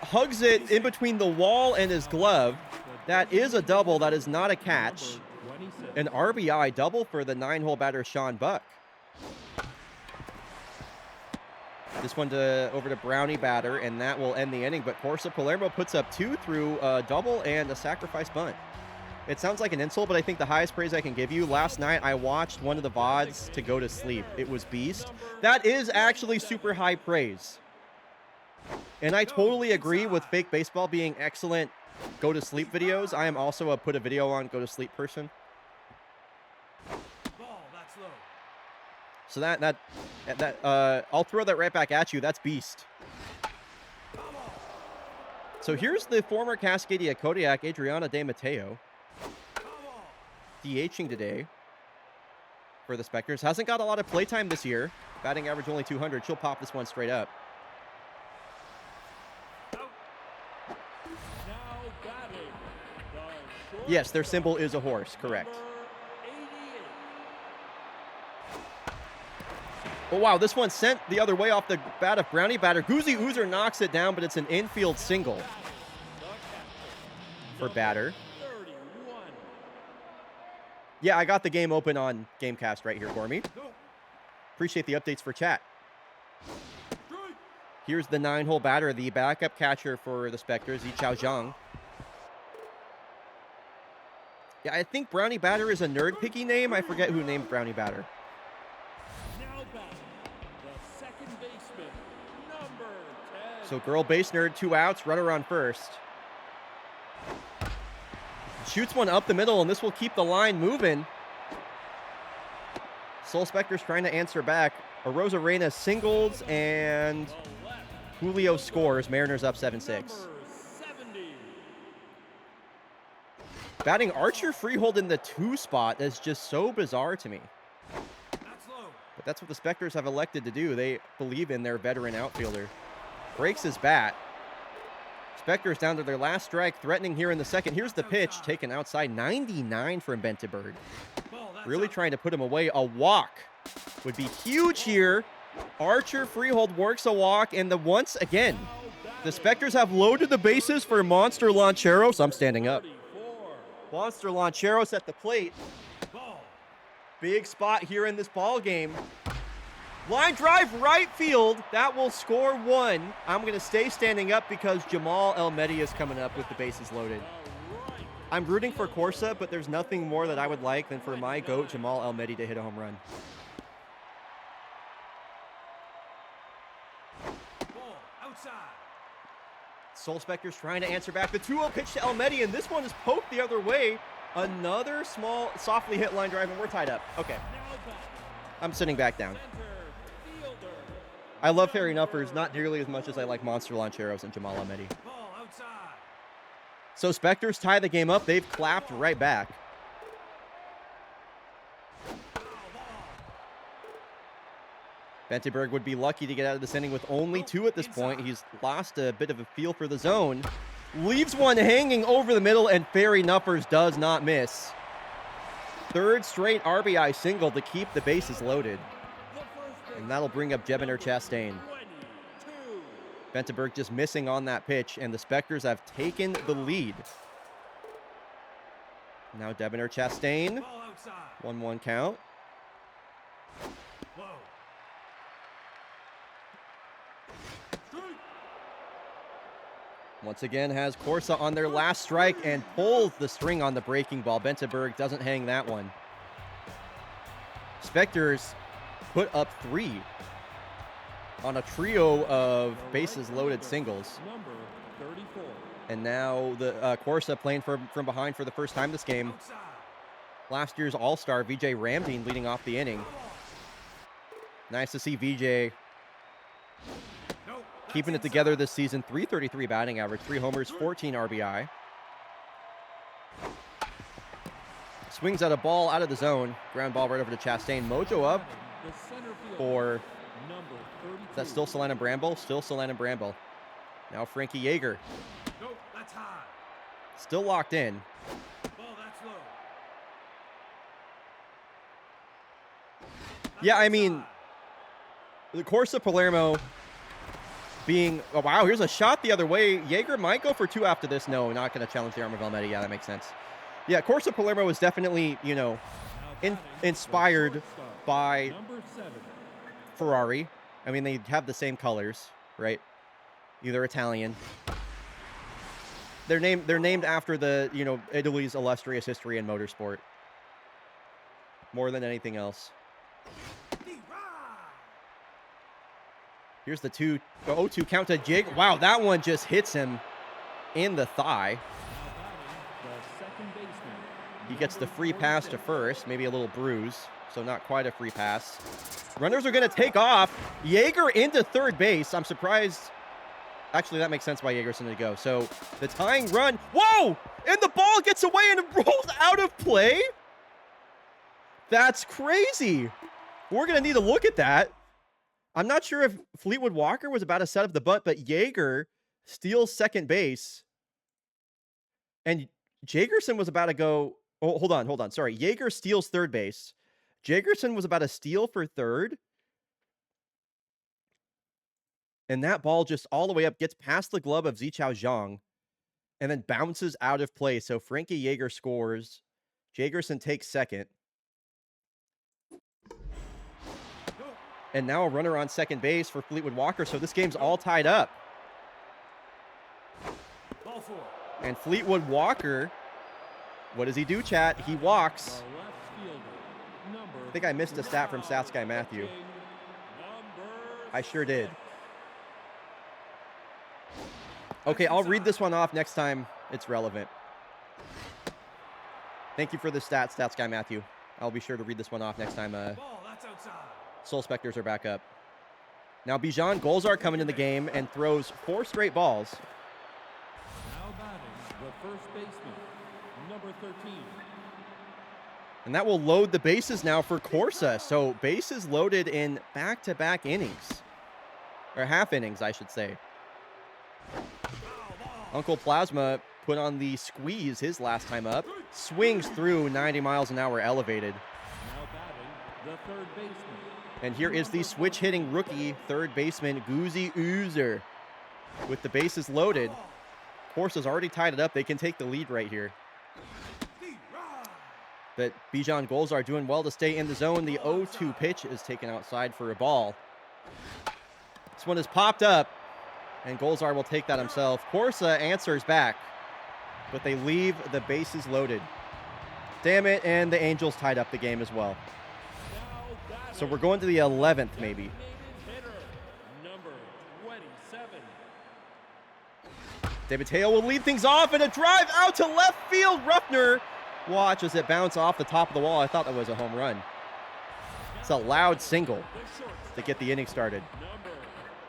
hugs it in between the wall and his glove. That is a double. That is not a catch. An RBI double for the 9-hole batter, Sean Buck. This one over to Brownie batter, and that will end the inning. But Corsa Palermo puts up 2 through a double and a sacrifice bunt. It sounds like an insult, but I think the highest praise I can give you. Last night, I watched one of the VODs to go to sleep. It was Beast. That is actually super high praise. And I totally agree with fake baseball being excellent go to sleep videos. I am also a put a video on go to sleep person. Ball, that's low. So I'll throw that right back at you. That's Beast. So here's the former Cascadia Kodiak, Adriana De Matteo, DHing today for the Specters. Hasn't got a lot of playtime this year. Batting average only 200. She'll pop this one straight up. Now batting, the Yes, their shortstop, symbol is a horse. Correct. number 88. Oh, wow. This one sent the other way off the bat of Brownie batter. Goozy Oozer knocks it down, but it's an infield single The captain, for batter. 31. Yeah, I got the game open on Gamecast right here, Gormy. Go. Appreciate the updates for chat. Strike. Here's the 9-hole batter, the backup catcher for the Spectres, Yi Chao Zhang. Yeah, I think Brownie Batter is a nerd picky name. I forget who named Brownie Batter. Now batting, the second baseman, number 10. So girl base nerd, 2 outs, runner on first. Shoots one up the middle, and this will keep the line moving. Soul Spectre's trying to answer back. Rosa Reyna singles, and The left, Julio scores. Mariners up 7-6. number 70. Batting Archer Freehold in the 2 spot is just so bizarre to me. That's low. But that's what the Spectres have elected to do. They believe in their veteran outfielder. Breaks his bat. Spectres down to their last strike, threatening here in the second. Here's the pitch, taken outside. 99 from Benteberg. Ball, that's Really up. trying to put him away. A walk would be huge here. Archer Freehold works a walk, and once again, the Spectres have loaded the bases for Monster Lancheros. I'm standing up. 34. Monster Lancheros at the plate. Ball. Big spot here in this ball game. Line drive right field. That will score 1. I'm going to stay standing up because Jamal Elmedi is coming up with the bases loaded. The right, I'm rooting for Corsa, but there's nothing more that I would like than for my GOAT, Jamal Elmedi, to hit a home run. Ball. Outside. Soul Spectre's trying to answer back. The 2-0 pitch to Elmedi, and this one is poked the other way. Another small, softly hit line drive, and we're tied up. Okay, now batting, I'm sitting back down. center fielder, I love Fairy Nuffers not nearly as much as I like Monster Lancheros and Jamal Elmedi. Ball. Outside. So Spectres tie the game up. They've clapped right back. Foul ball. Benteberg would be lucky to get out of this inning with only 2 at this point. He's lost a bit of a feel for the zone. Leaves one hanging over the middle, and Fairy Nuffers does not miss. 3rd straight RBI single to keep the bases loaded. the first And that'll bring up Jebiner Chastain. 22. Benteberg just missing on that pitch, and the Spectres have taken the lead. Now Debonair Chastain. Ball outside. 1-1 count. Low. Strike. Once again has Corsa on their last strike and pulls the string on the breaking ball. Benteberg doesn't hang that one. Spectres put up 3 on a trio of bases loaded singles. Number 34. And now the Corsa playing from behind for the first time this game. Outside. Last year's All-Star Vijay Ramdeen leading off the inning. Nice to see Vijay No. keeping it together this season. 333 batting average, 3 homers, 14 RBI. Swings at a ball out of the zone. Ground ball right over to Chastain. Mojo up The center fielder, for, number 32. is that still Solana Bramble? Still Solana Bramble. Now Frankie Yeager. No. That's high. Still locked in. Ball. That's low. Yeah, I That's mean, inside. the Corsa Palermo being, oh wow, here's a shot the other way. Yeager might go for 2 after this. No, not going to challenge the arm of Valmetti. Yeah, that makes sense. Yeah, Corsa Palermo is definitely, you know, Now batting, inspired the shortstop, by number 7. Ferrari. I mean, they have the same colors, right? Either Italian. They're named after the, you know, Italy's illustrious history in motorsport. More than anything else. D-Rod. Here's the 0-2 count to Jake. Wow, that one just hits him in the thigh. Now batting, the second baseman. He gets the number free pass to 46. first, maybe a little bruise, so not quite a free pass. Runners are going to take off. Yeager into third base. I'm surprised. Actually, that makes sense why Yeager's going to go. So the tying run. Whoa! And the ball gets away and it rolls out of play? That's crazy. We're going to need to look at that. I'm not sure if Fleetwood Walker was about to set up the bunt, but Yeager steals second base. And Jagerson was about to go. Oh, hold on. Sorry. Yeager steals third base. Jagerson was about to steal for third. And that ball just all the way up gets past the glove of Zichao Zhang and then bounces out of play. So Frankie Yeager scores. Jagerson takes second. And now a runner on second base for Fleetwood Walker. So this game's all tied up. Ball 4. And Fleetwood Walker, what does he do, chat? He walks. The left fielder, number I think I missed a stat from Stats Guy Matthew. I sure did. Okay, I'll read this one off next time it's relevant. Thank you for the Stats Guy Matthew. I'll be sure to read this one off next time Ball, that's outside. Soul Specters are back up. Now Bijan Golzar coming in the game and throws 4 straight balls. Now batting, the first baseman, number 13. And that will load the bases now for Corsa. So bases loaded in back-to-back innings. Or half innings, I should say. Uncle Plasma put on the squeeze his last time up. Swings through 90 miles an hour elevated. Now batting, the third baseman. And here is the switch-hitting rookie third baseman, Guzi Oozer. With the bases loaded, Corsa's already tied it up. They can take the lead right here. But Bijan Golzar doing well to stay in the zone. The 0-2 pitch is taken outside for a ball. This one is popped up, and Golzar will take that himself. Corsa answers back, but they leave the bases loaded. Damn it, and the Angels tied up the game as well. So we're going to the 11th, maybe. Hitter, number 27. De Mateo will lead things off, and a drive out to left field. Ruffner watch as it bounces off the top of the wall. I thought that was a home run. It's a loud single to get the inning started. Number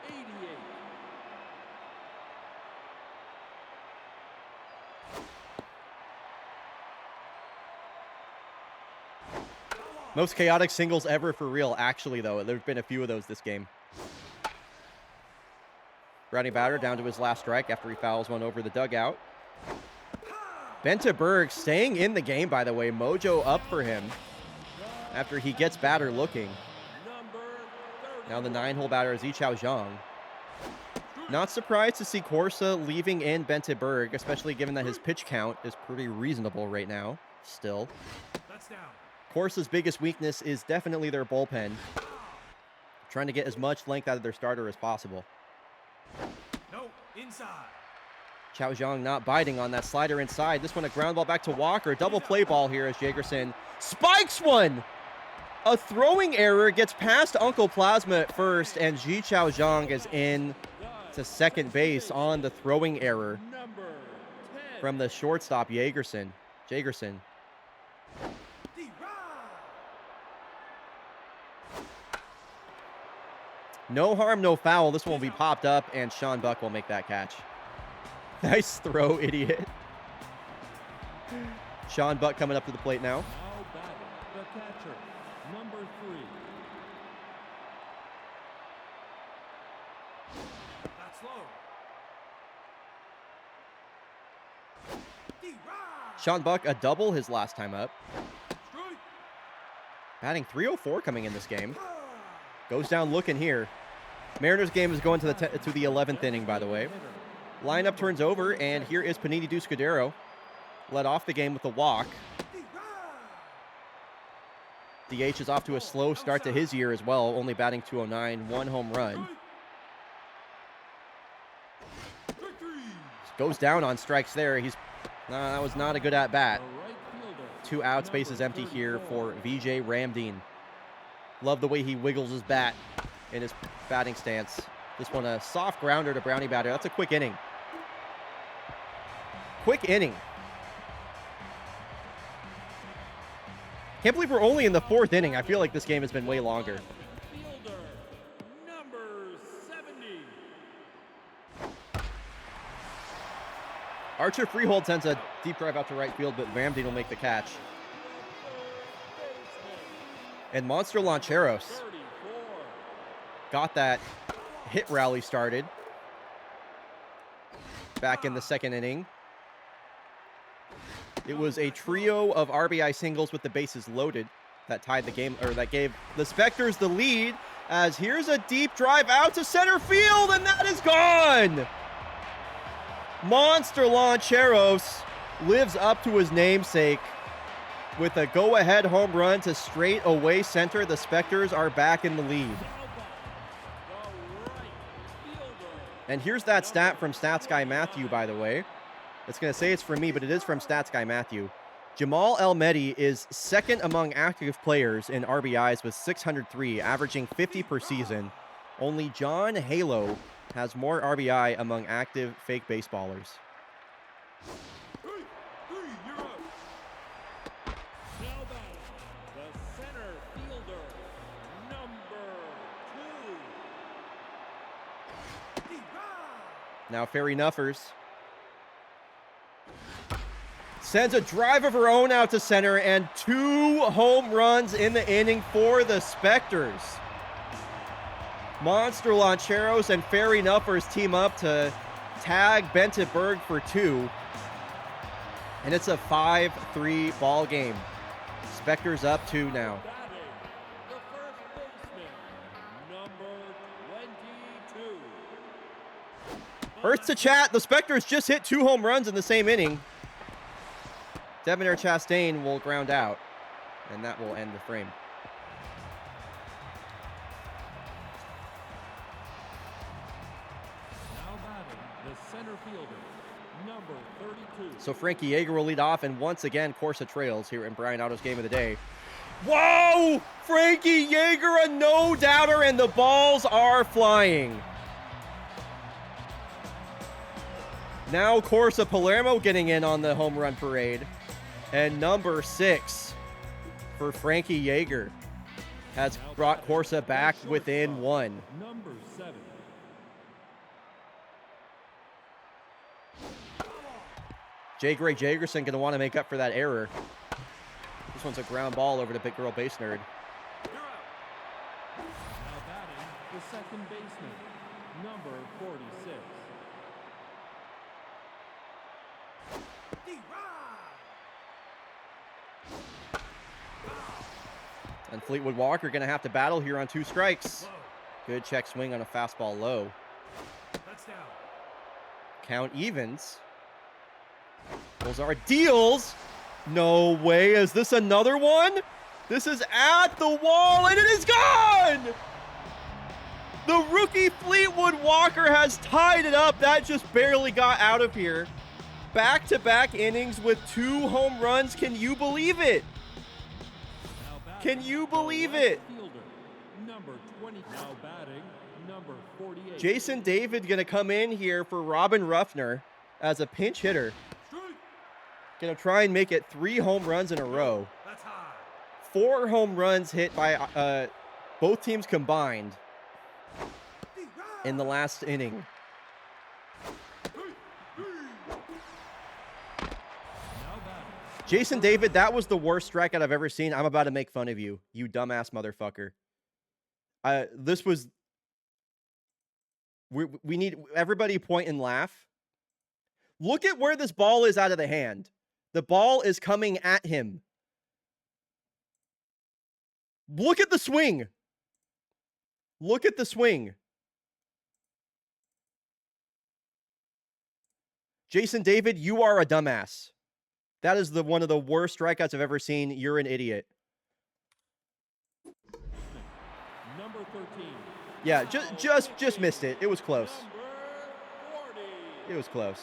88. Most chaotic singles ever for real, actually, though. There have been a few of those this game. Brownie batter down to his last strike after he fouls one over the dugout. Benta Berg staying in the game, by the way. Mojo up for him after he gets batter looking. Now the 9-hole batter is Zichao Zhang. Not surprised to see Corsa leaving in Benta Berg, especially given that his pitch count is pretty reasonable right now, still. That's down. Corsa's biggest weakness is definitely their bullpen. Trying to get as much length out of their starter as possible. No, inside. Chao Zhang not biting on that slider inside. This one a ground ball back to Walker. Double play ball here as Jagerson spikes one. A throwing error gets past Uncle Plasma at first, and Zichao Zhang is in to second base on the throwing error Number 10. from the shortstop Jagerson. No harm, no foul. This one will be popped up, and Sean Buck will make that catch. Nice throw, idiot. Sean Buck coming up to the plate now. Now batting, the catcher, number 3. That's low. Sean Buck, a double his last time up. Strike. Batting .304 coming in this game. Goes down looking here. Mariners game is going to the 11th inning, by the way. Lineup turns over, and here is Panini Duscadero. Led off the game with a walk. DH is off to a slow start to his year as well, only batting .209, 1 home run. Goes down on strikes there. That was not a good at-bat. The right fielder, 2 outs, base is empty here for VJ Ramdeen. Love the way he wiggles his bat in his batting stance. This one a soft grounder to Brownie batter. That's a quick inning. Quick inning. Can't believe we're only in the 4th inning. I feel like this game has been way longer. fielder, number 70. Archer Freehold sends a deep drive out to right field, but Ramdeen will make the catch. And Monster Lancheros 34. got that hit rally started back in the 2nd inning. It was a trio of RBI singles with the bases loaded that tied the game, or that gave the Specters the lead, as here's a deep drive out to center field, and that is gone! Monster Lancheros lives up to his namesake with a go-ahead home run to straight away center. The Specters are back in the lead. And here's that stat from Stats Guy Matthew, by the way. It's going to say it's from me, but it is from Stats Guy Matthew. Jamal El-Mehdi is second among active players in RBIs with 603, averaging 50 per season. Only John Halo has more RBI among active fake baseballers. You're up. Now batting, the center fielder, number 2. Now Ferry Nuffers sends a drive of her own out to center, and 2 home runs in the inning for the Specters. Monster Lancheros and Ferry Nuffers team up to tag Bente Berg for 2. And it's a 5-3 ball game. Specters up 2 now. Batting, the first baseman, number 22. Earth to chat, the Specters just hit 2 home runs in the same inning. Debonair Chastain will ground out, and that will end the frame. Now batting, the center fielder, number 32. So Frankie Yeager will lead off, and once again, Corsa trails here in Bryonato's game of the day. Whoa! Frankie Yeager, a no-doubter, and the balls are flying. Now Corsa Palermo getting in on the home run parade. And number 6 for Frankie Yeager has brought Corsa back within 1. Number 7. J. Gray Jagerson going to want to make up for that error. This one's a ground ball over to Big Girl Base Nerd. Now batting, the second baseman, number 46. And Fleetwood Walker going to have to battle here on 2 strikes. Good check swing on a fastball low. That's down. Count evens. Those are deals. No way. Is this another one? This is at the wall, and it is gone! The rookie Fleetwood Walker has tied it up. That just barely got out of here. Back-to-back innings with 2 home runs. Can you believe it? Can you believe it? Fielder, number 20. Now batting, number 48. Jason David going to come in here for Robin Ruffner as a pinch hitter. Going to try and make it 3 home runs in a row. That's high. 4 home runs hit by both teams combined in the last inning. Jason David, that was the worst strikeout I've ever seen. I'm about to make fun of you, you dumbass motherfucker. This was... We need everybody point and laugh. Look at where this ball is out of the hand. The ball is coming at him. Look at the swing. Look at the swing. Jason David, you are a dumbass. That is one of the worst strikeouts I've ever seen. You're an idiot. Number 13. Yeah, just missed it. It was close. Number 40. It was close.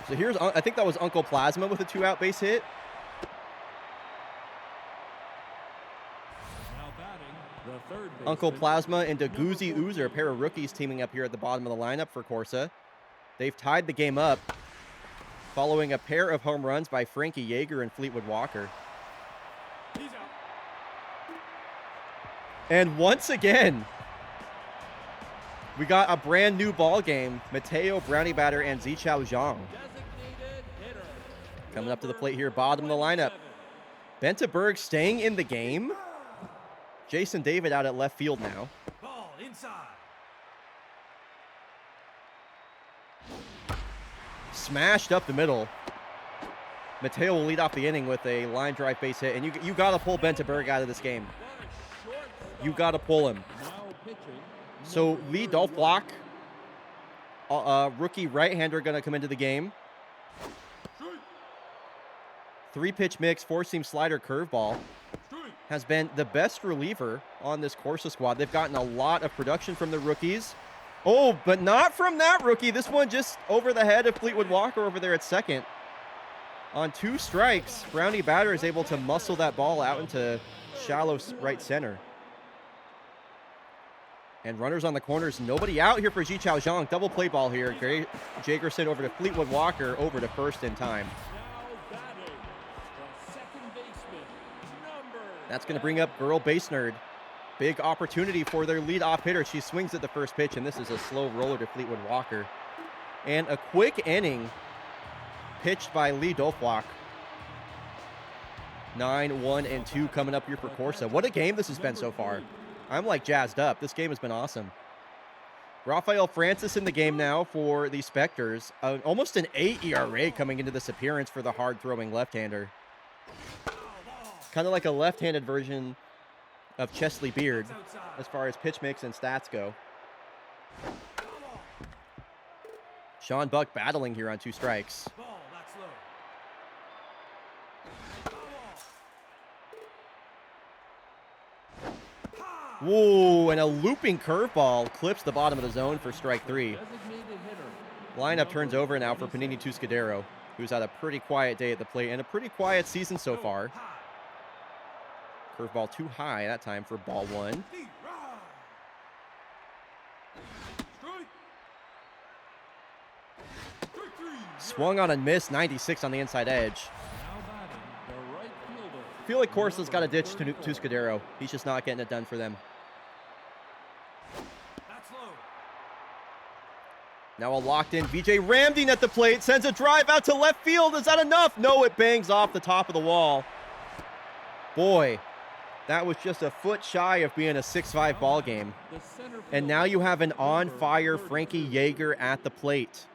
So here's, I think that was Uncle Plasma with a 2-out base hit. Now batting, the third baseman, Uncle Plasma and number Daguzi 14. Oozer, a pair of rookies teaming up here at the bottom of the lineup for Corsa. They've tied the game up following a pair of home runs by Frankie Yeager and Fleetwood Walker. He's out. And once again, we got a brand new ball game. Mateo Brownie Batter and Zichao Zhang Designated hitter, coming up to the plate here, bottom of the lineup. 27. Bente Berg staying in the game. Jason David out at left field now. Ball inside. smashed up the middle. Mateo will lead off the inning with a line drive base hit, and you got to pull Benteberg out of this game. You got to pull him. So Lee Dolflock, rookie right-hander, going to come into the game. 3-pitch mix, 4-seam slider, curveball. Has been the best reliever on this Corsa squad. They've gotten a lot of production from the rookies. Oh, but not from that rookie. This one just over the head of Fleetwood Walker over there at second. On 2 strikes, Brownie batter is able to muscle that ball out into shallow right center. And runners on the corners. Nobody out here for Ji Chao Zhang. Double play ball here. Gray Jagerson over to Fleetwood Walker, over to first in time. That's going to bring up Girl Base Nerd. Big opportunity for their leadoff hitter. She swings at the first pitch, and this is a slow roller to Fleetwood Walker. And a quick inning pitched by Lee Dolflock. 9, 1, and 2 coming up here for Corsa. What a game this has been so far. I'm like jazzed up. This game has been awesome. Rafael Francis in the game now for the Spectres. Almost an 8 ERA coming into this appearance for the hard-throwing left-hander. Kind of like a left-handed version of Chesley Beard as far as pitch mix and stats go. Sean Buck battling here on 2 strikes. Whoa, and a looping curveball clips the bottom of the zone for strike 3. Lineup turns over now for Panini Tuscadero, who's had a pretty quiet day at the plate and a pretty quiet season so far. Curveball too high that time for ball 1. Swung on and missed, 96 on the inside edge. I feel like Corsa's got a ditch to Tuscadero. He's just not getting it done for them. Now a locked-in BJ Ramdeen at the plate. Sends a drive out to left field. Is that enough? No, it bangs off the top of the wall. Boy, that was just a foot shy of being a 6-5 ball game. And now you have an on-fire Frankie Yeager at the plate.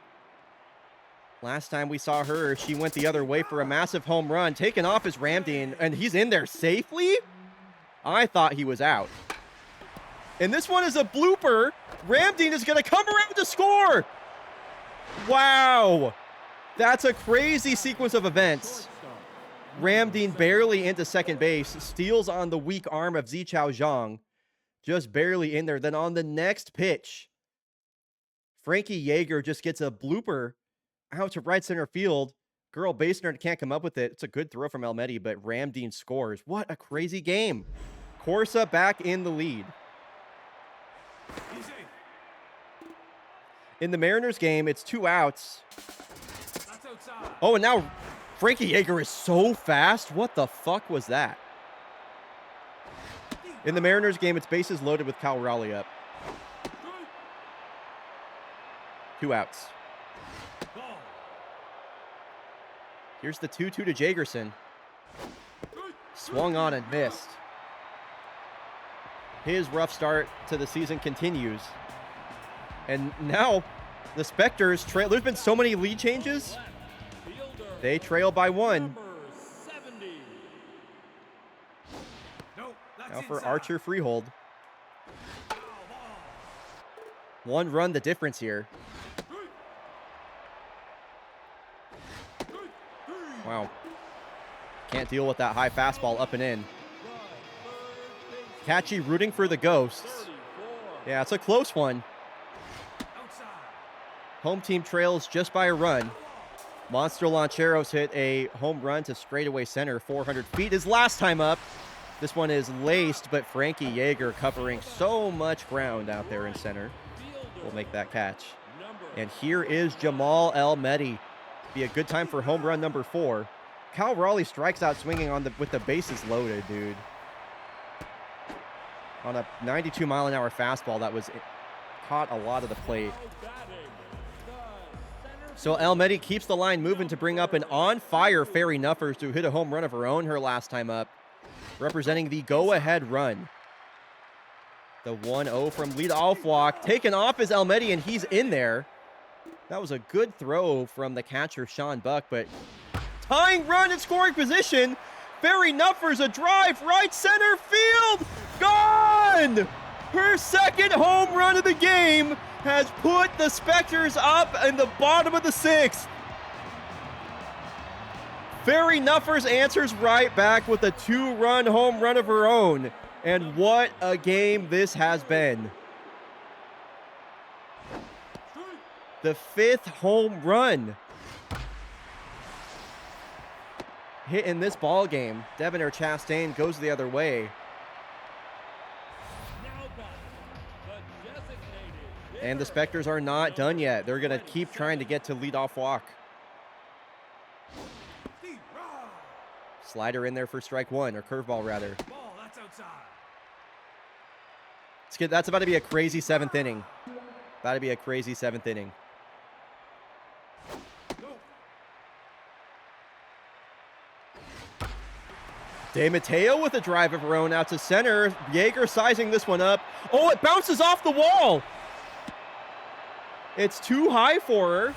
Last time we saw her, she went the other way for a massive home run. Taken off is Ramdeen, and he's in there safely? I thought he was out. And this one is a blooper. Ramdeen is going to come around to score. Wow. That's a crazy sequence of events. Ramdeen barely into second base, steals on the weak arm of Ji Chao Zhang. Just barely in there. Then on the next pitch, Frankie Yeager just gets a blooper out to right center field. Girl Base Nerd can't come up with it. It's a good throw from Almedi, but Ramdeen scores. What a crazy game. Corsa back in the lead. In the Mariners game, it's 2 outs. Oh, and now Frankie Yeager is so fast. What the fuck was that? In the Mariners game, it's bases loaded with Cal Raleigh up. 2 outs. Here's the 2-2 to Jagerson. Swung on and missed. His rough start to the season continues. And now the Spectres trail. There's been so many lead changes. They trail by 1. Now for Archer Freehold. 1 run the difference here. Wow. Can't deal with that high fastball up and in. Catchy rooting for the Ghosts. Yeah, it's a close one. Home team trails just by a run. Monster Lancheros hit a home run to straightaway center, 400 feet. His last time up. This one is laced, but Frankie Yeager covering so much ground out there in center will make that catch. And here is Jamal Almedi. Be a good time for home run number 4. Cal Raleigh strikes out swinging on with the bases loaded, dude. On a 92-mile-an-hour fastball that was caught a lot of the plate. So Almedi keeps the line moving to bring up an on-fire Ferry Nuffers, who hit a home run of her own her last time up, representing the go-ahead run. The 1-0 from leadoff walk. Taken off is Almedi, and he's in there. That was a good throw from the catcher, Sean Buck, but tying run in scoring position. Barry Nuffers, a drive, right center field, gone! Her second home run of the game has put the Specters up in the bottom of the 6th. Barry Nuffers answers right back with a 2-run home run of her own. And what a game this has been. The 5th home run hit in this ball game. Debonair Chastain goes the other way. And the Specters are not done yet. They're going to keep trying to get to leadoff walk. Slider in there for strike 1, or curveball rather. Ball, that's outside. That's about to be a crazy 7th inning. About to be a crazy 7th inning. De Matteo with a drive of her own out to center. Yeager sizing this one up. Oh, it bounces off the wall. It's too high for her.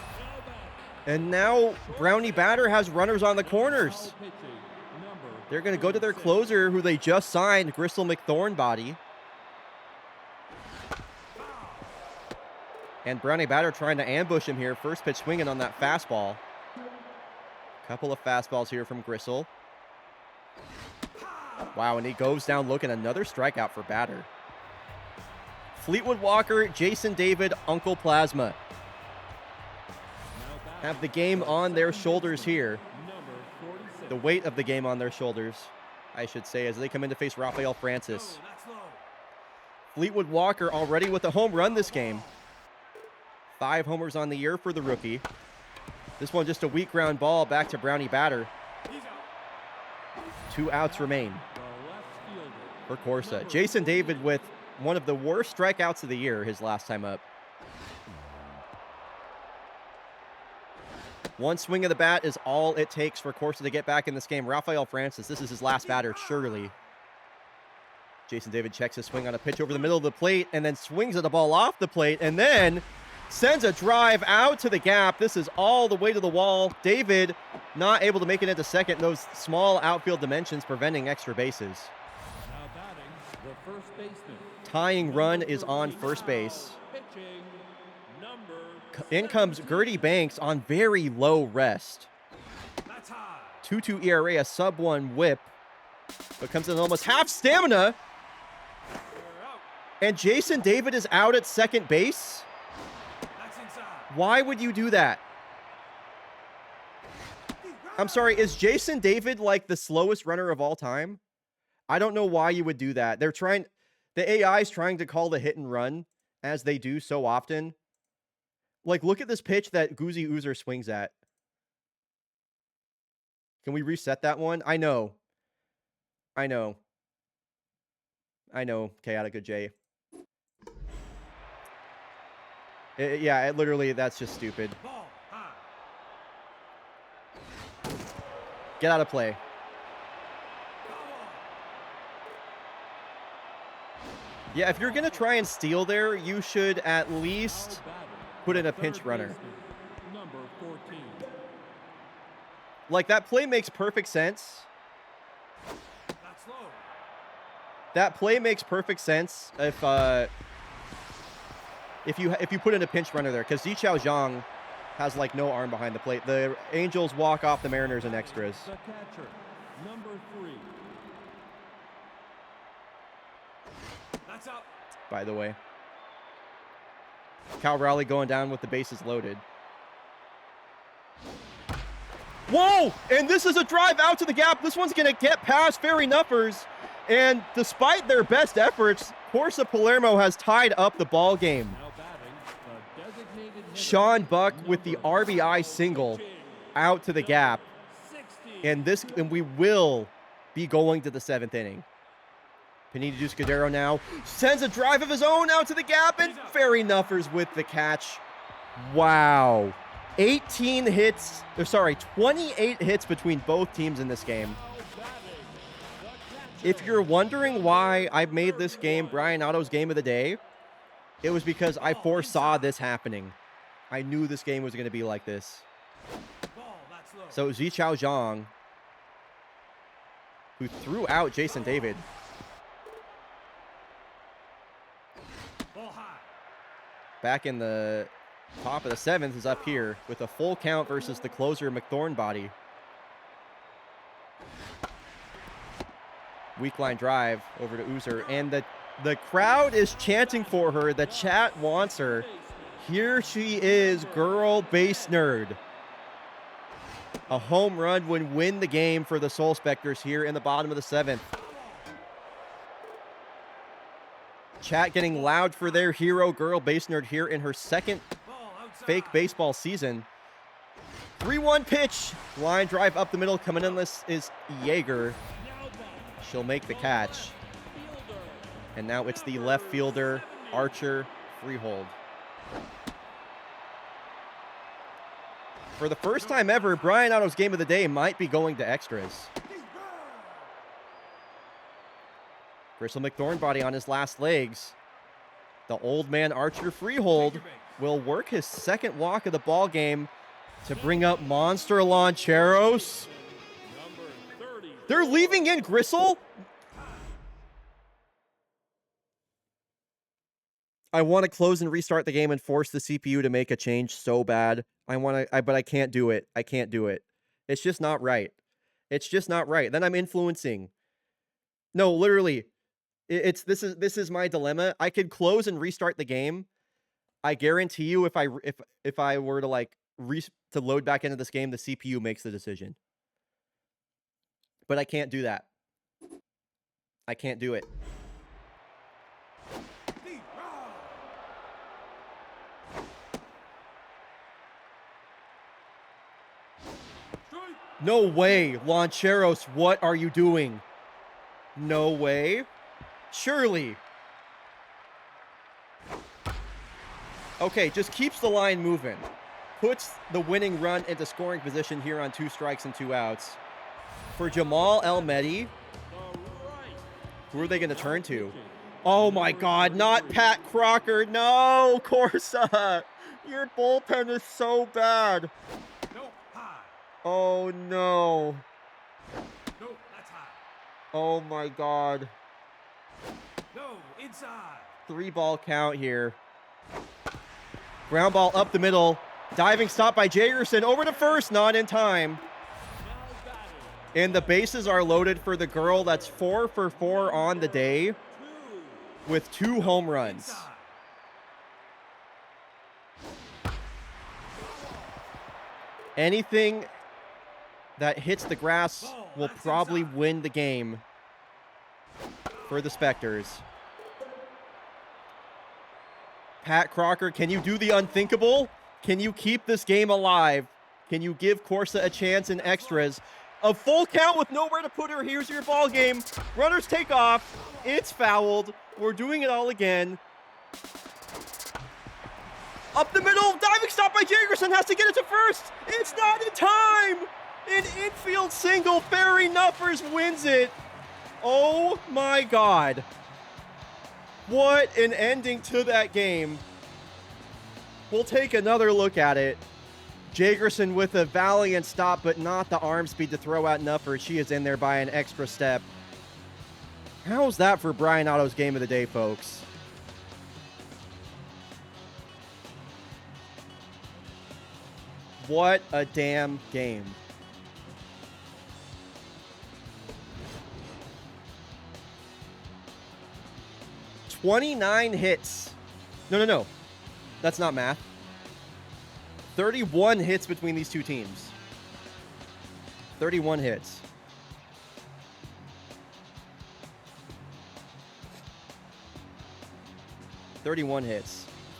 And now Brownie Batter has runners on the corners. They're going to go to their closer, who they just signed, Gristle McThornbody. And Brownie Batter trying to ambush him here. First pitch swinging on that fastball. Couple of fastballs here from Gristle. Wow, and he goes down looking. Another strikeout for Batter. Fleetwood Walker, Jason David, Uncle Plasma have the game on their shoulders here. The weight of the game on their shoulders, I should say, as they come in to face Rafael Francis. Fleetwood Walker already with a home run this game. 5 homers on the year for the rookie. This one just a weak ground ball back to Brownie Batter. 2 outs remain for Corsa. Jason David with one of the worst strikeouts of the year his last time up. One swing of the bat is all it takes for Corsa to get back in this game. Rafael Francis, this is his last batter, surely. Jason David checks his swing on a pitch over the middle of the plate and then swings at the ball off the plate and then sends a drive out to the gap. This is all the way to the wall. David not able to make it into second. Those small outfield dimensions preventing extra bases. Now batting, the first baseman. Tying run is on first base. Pitching, number In comes Gertie Banks on very low rest. That's high. 2.2 ERA, a sub-1 whip, but comes in almost half stamina. You're out. And Jason David is out at second base. That's inside. Why would you do that? I'm sorry, is Jason David like the slowest runner of all time? I don't know why you would do that. The AI is trying to call the hit and run, as they do so often. Like, look at this pitch that Goozy Oozer swings at. Can we reset that one? I know. Chaotica J. Yeah, literally, that's just stupid. Ball, high. Get out of play. Yeah, if you're going to try and steal there, you should at least put in a pinch runner. Number 14. Like, that play makes perfect sense. That's low. That play makes perfect sense if you put in a pinch runner there, because Zichao Zhang has like no arm behind the plate. The Angels walk off the Mariners in extras. The catcher, number 3. That's out. By the way, Cal Raleigh going down with the bases loaded. Whoa! And this is a drive out to the gap. This one's going to get past Ferry Nuffers. And despite their best efforts, Corsa Palermo has tied up the ball game. Now batting, the designated hitter, Sean Buck with the number RBI single 14. out to the gap. 60. And we will be going to the 7th inning. Panini Duscadero now sends a drive of his own out to the gap, and Ferry Nuffers with the catch. Wow. 28 hits between both teams in this game. If you're wondering why I made this game bryonatos game of the day, it was because I foresaw this happening. I knew this game was going to be like this. Ball, that's low. So Zi Chao Zhang, who threw out Jason David. Ball high. Back in the top of the 7th is up here with a full count versus the closer McThornbody. Weak line drive over to Uzer, and the crowd is chanting for her. The chat wants her. Here she is, girl base nerd. A home run would win the game for the Soul Spectres here in the bottom of the 7th. Chat getting loud for their hero, girl base nerd, here in her second Ball outside. fake baseball season. 3-1 pitch. Line drive up the middle. Coming in this is Yeager. She'll make the catch. And now it's the left fielder, Archer, freehold. For the first time ever, Bryonato's game of the day might be going to extras. Gristle McThornbody on his last legs. The old man Archer freehold will work his second walk of the ball game to bring up Monster Lancheros. They're leaving in Gristle. I want to close and restart the game and force the CPU to make a change so bad. But I can't do it. I can't do it. It's just not right. It's just not right. Then I'm influencing. No, literally, this is my dilemma. I could close and restart the game. I guarantee you, if I were to like to load back into this game, the CPU makes the decision. But I can't do that. I can't do it. No way, Lancheros, what are you doing? No way. Surely. Okay, just keeps the line moving. Puts the winning run into scoring position here on 2 strikes and 2 outs. For Jamal El-Mehdi, who are they going to turn to? Oh my God, not Pat Crocker. No, Corsa. Your bullpen is so bad. Nope, high. Oh no. Nope, that's high. Oh my God. No, inside. 3-ball count here. Ground ball up the middle. Diving stop by Jagerson. Over to first, not in time. And the bases are loaded for the girl that's 4 for 4 on the day with 2 home runs. Inside. Anything that hits the grass will probably win the game for the Spectres. Pat Crocker, can you do the unthinkable? Can you keep this game alive? Can you give Corsa a chance in extras? A full count with nowhere to put her. Here's your ball game. Runners take off. It's fouled. We're doing it all again. Up the middle. Diving stop by Jagerson. Has to get it to first. It's not in time. An infield single. Barry Nuffers wins it. Oh my God. What an ending to that game. We'll take another look at it. Jagerson with a valiant stop, but not the arm speed to throw out Nuffers. She is in there by an extra step. How's that for Bryonato's game of the day, folks? What a damn game. $29 hits. No. That's not math. 31 hits between these two teams. 31 hits.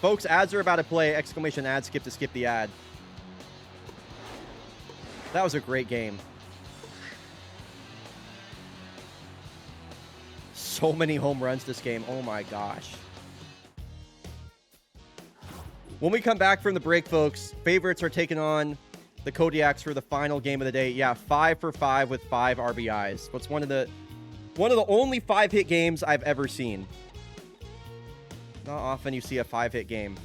Folks, ads are about to play. Exclamation ad, skip to skip the ad. That was a great game. So many home runs this game. Oh my gosh. When we come back from the break, folks, favorites are taking on the Kodiaks for the final game of the day. Yeah, 5 for 5 with 5 RBIs. What's one of the only 5-hit games I've ever seen. Not often you see a 5-hit game.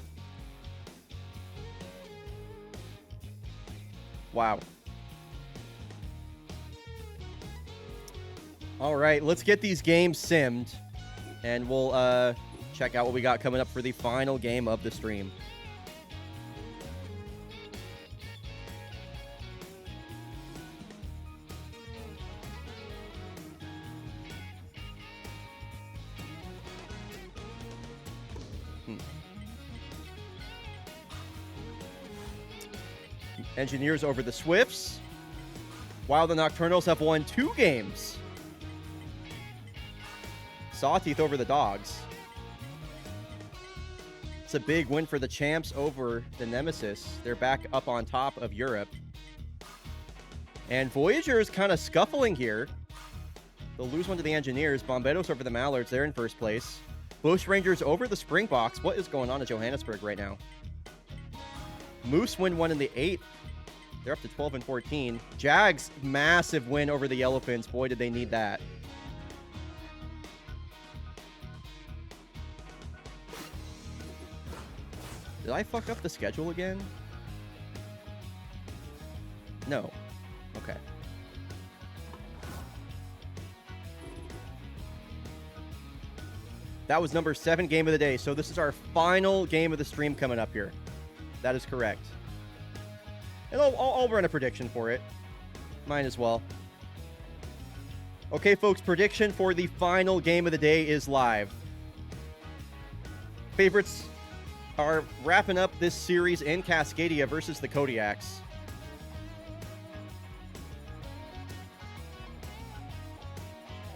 Wow. All right, let's get these games simmed, and we'll check out what we got coming up for the final game of the stream. Engineers over the Swifts, while the Nocturnals have won 2 games. Sawteeth over the Dogs. It's a big win for the champs over the Nemesis. They're back up on top of Europe. And Voyager is kind of scuffling here. They'll lose one to the Engineers. Bomberos over the Mallards. They're in first place. Bush Rangers over the Springboks. What is going on in Johannesburg right now? Moose win 1 in the 8th. They're up to 12 and 14. Jags, massive win over the Yellowfins. Boy, did they need that. Did I fuck up the schedule again? No. Okay. That was number 7 game of the day. So this is our final game of the stream coming up here. That is correct. And I'll run a prediction for it. Mine as well. Okay, folks, prediction for the final game of the day is live. Favorites are wrapping up this series in Cascadia versus the Kodiaks.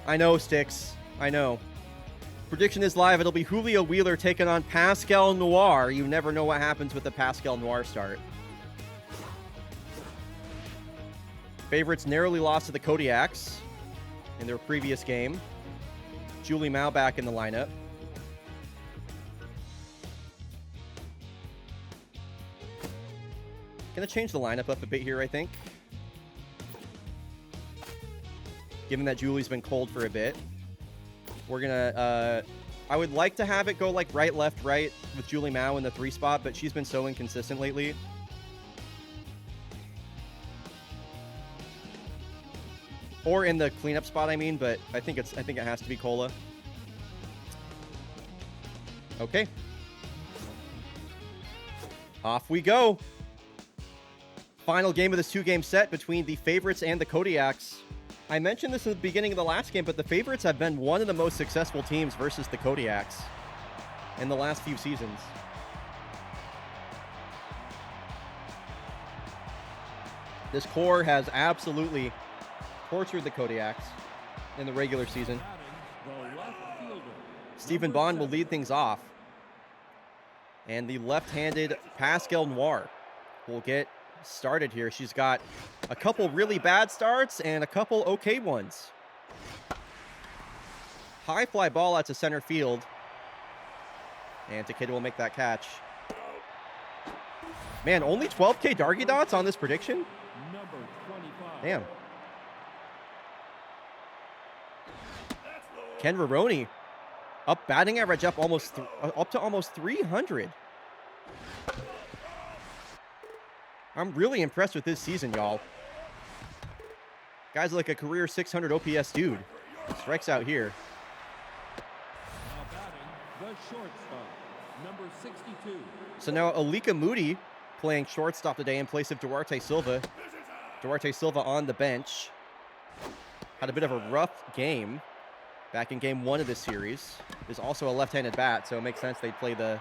I know, Sticks. I know. Prediction is live. It'll be Julio Wheeler taking on Pascal Noir. You never know what happens with the Pascal Noir start. Favorites narrowly lost to the Kodiaks in their previous game. Julie Mao back in the lineup. Gonna change the lineup up a bit here, I think. Given that Julie's been cold for a bit. We're gonna, I would like to have it go like right, left, right with Julie Mao in the 3 spot, but she's been so inconsistent lately. Or in the cleanup spot, I mean, but I think it has to be Cola. Okay. Off we go. Final game of this 2-game set between the favorites and the Kodiaks. I mentioned this at the beginning of the last game, but the favorites have been one of the most successful teams versus the Kodiaks in the last few seasons. This core has absolutely tortured the Kodiaks in the regular season. Stephen Bond will lead things off. And the left-handed Pascal Noir will get started here. She's got a couple really bad starts and a couple okay ones. High fly ball out to center field. And Takeda will make that catch. Man, only 12K Dargy Dots on this prediction? Damn. Ken Roroni up batting average up to almost 300. I'm really impressed with this season, y'all. Guy's like a career 600 OPS dude. Strikes out here. Now batting, the shortstop, number 62. So now Alika Moody playing shortstop today in place of Duarte Silva. Duarte Silva on the bench. Had a bit of a rough game back in game 1 of this series. Is also a left-handed bat, so it makes sense they'd play the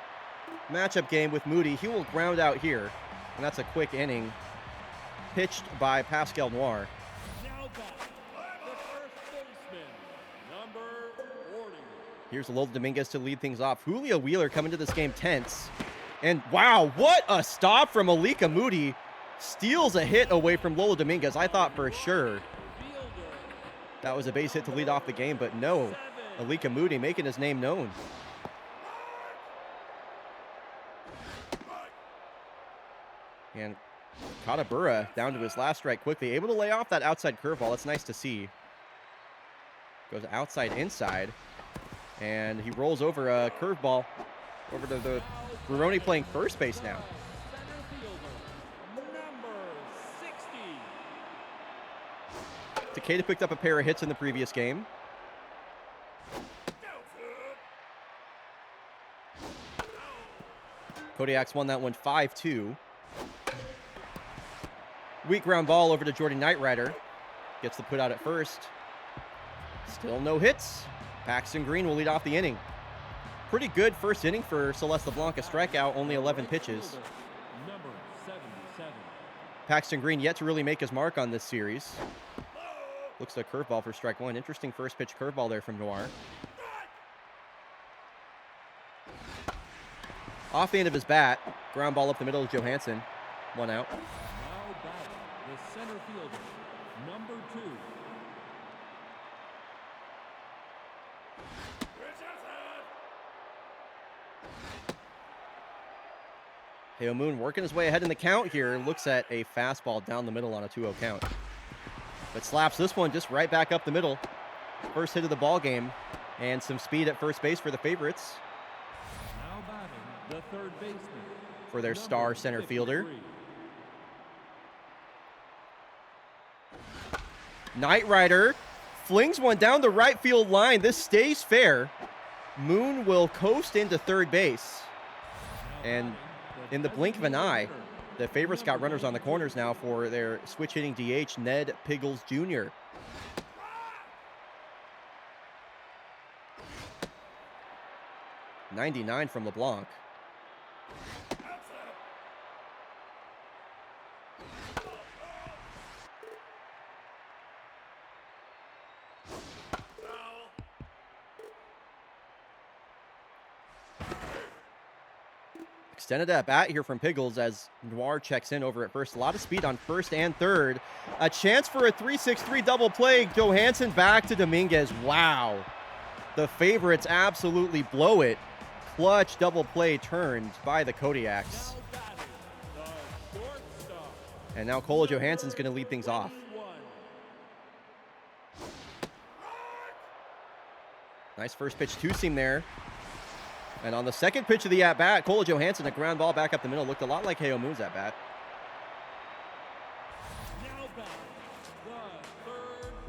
matchup game with Moody. He will ground out here, and that's a quick inning pitched by Pascal Noir. Now back, the first baseman, number 40. Here's Lola Dominguez to lead things off. Julio Wheeler coming to this game tense. And wow, what a stop from Alika Moody. Steals a hit away from Lola Dominguez. I thought for sure that was a base hit to lead off the game, but no. Alika Moody making his name known. And Katabura down to his last strike quickly. Able to lay off that outside curveball. That's nice to see. Goes outside, inside. And he rolls over a curveball over to the Roroni playing first base now. Center fielder, number 62. Takeda picked up a pair of hits in the previous game. Kodiaks won that one 5-2. Weak ground ball over to Jordan Knightrider. Gets the put out at first. Still no hits. Paxton Green will lead off the inning. Pretty good first inning for Celeste LeBlanc. A strikeout, only 11 pitches. Number 77. Paxton Green yet to really make his mark on this series. Looks like curveball for strike one. Interesting first pitch curveball there from Noir. Off the end of his bat, ground ball up the middle of Johansson. One out. Now batting, the center fielder, number 2. Heo Moon working his way ahead in the count here. Looks at a fastball down the middle on a 2-0 count. But slaps this one just right back up the middle. First hit of the ball game. And some speed at first base for the favorites. Now batting, the third baseman. For their star center fielder. 53. Knightrider flings one down the right field line. This stays fair. Moon will coast into third base. And in the blink of an eye, the favorites got runners on the corners now for their switch hitting DH, Ned Piggles Jr. .99 from LeBlanc. Extended at bat here from Piggles as Noir checks in over at first. A lot of speed on first and third. A chance for a 3-6-3 double play. Johansson back to Dominguez. Wow. The favorites absolutely blow it. Clutch double play turned by the Kodiaks. Now batting, the shortstop, And now Cole Johansson's going to lead things off. 21. Nice first pitch two-seam there. And on the second pitch of the at-bat, Cole Johansson, a ground ball back up the middle. Looked a lot like Heo Moon's at-bat. Now batting, the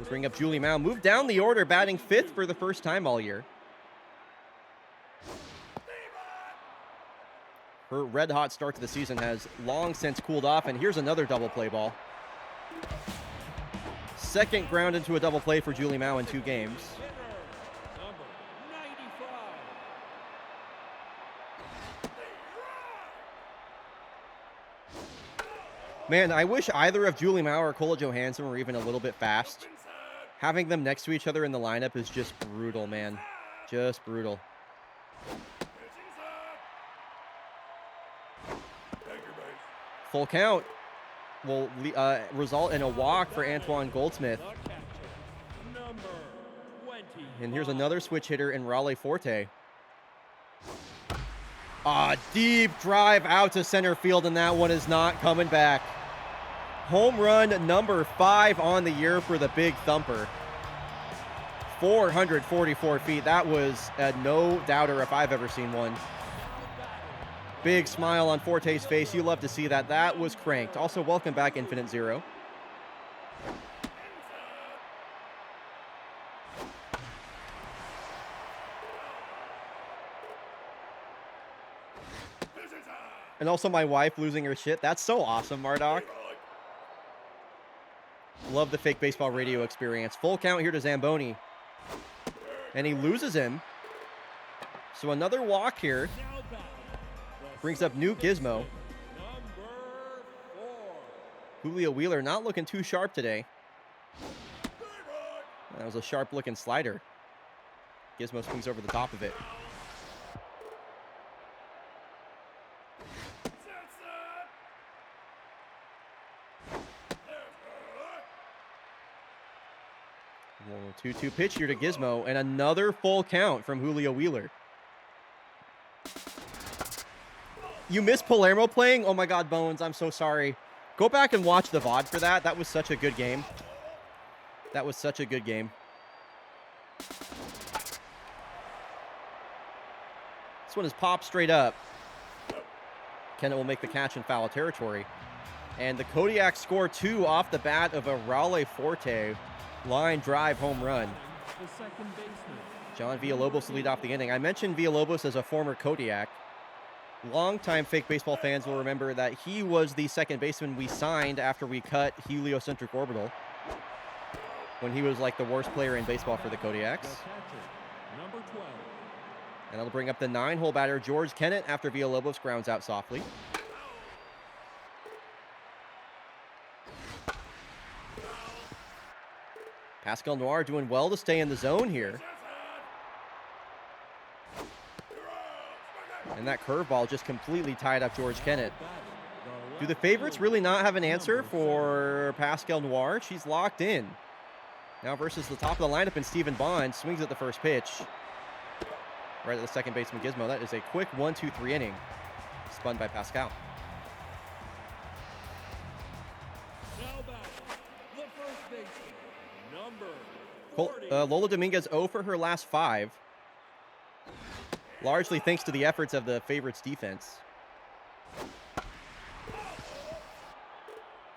third We bring up Julie Mao. Moved down the order, batting fifth for the first time all year. Her red-hot start to the season has long since cooled off, and here's another double play ball. Second ground into a double play for Julie Mao in 2 games. hitter, number 95. Man, I wish either of Julie Mao or Cole Johansson were even a little bit fast. Having them next to each other in the lineup is just brutal, man. Just brutal. Full count will result in a walk for Antoine Goldsmith. The catcher, number 20. And here's another switch hitter in Raleigh Forte. Deep drive out to center field, and that one is not coming back. Home run number 5 on the year for the Big Thumper. 444 feet. That was a no-doubter if I've ever seen one. Big smile on Forte's face. You love to see that. That was cranked. Also, welcome back, Infinite Zero. And also my wife losing her shit. That's so awesome, Marduk. Love the fake baseball radio experience. Full count here to Zamboni. And he loses him. So another walk here. Now batting, the Brings up new Gizmo. number 4. Julio Wheeler not looking too sharp today. That was a sharp looking slider. Gizmo swings over the top of it. Well, 2-2 pitch here to Gizmo, and another full count from Julio Wheeler. You missed Palermo playing? Oh my God, Bones, I'm so sorry. Go back and watch the VOD for that. That was such a good game. That was such a good game. This one is popped straight up. Kennett will make the catch in foul territory. And the Kodiaks score 2 off the bat of a Raleigh Forte. Line drive home run. The second baseman. John Villalobos to lead off the inning. I mentioned Villalobos as a former Kodiak. Longtime fake baseball fans will remember that he was the second baseman we signed after we cut heliocentric orbital, when he was like the worst player in baseball for the Kodiaks. The catcher, number 12. And that'll bring up the 9-hole batter, George Kennett, after Villalobos grounds out softly. Pascal Noir doing well to stay in the zone here. And that curveball just completely tied up George Kennett. Do the favorites really not have an answer for Pascal Noir? She's locked in. Now versus the top of the lineup, and Stephen Bond swings at the first pitch. Right at the second baseman gizmo. That is a quick 1-2-3 inning. Spun by Pascal. Now back, the first baseman, number 40. Lola Dominguez 0 for her last 5. Largely thanks to the efforts of the favorites' defense.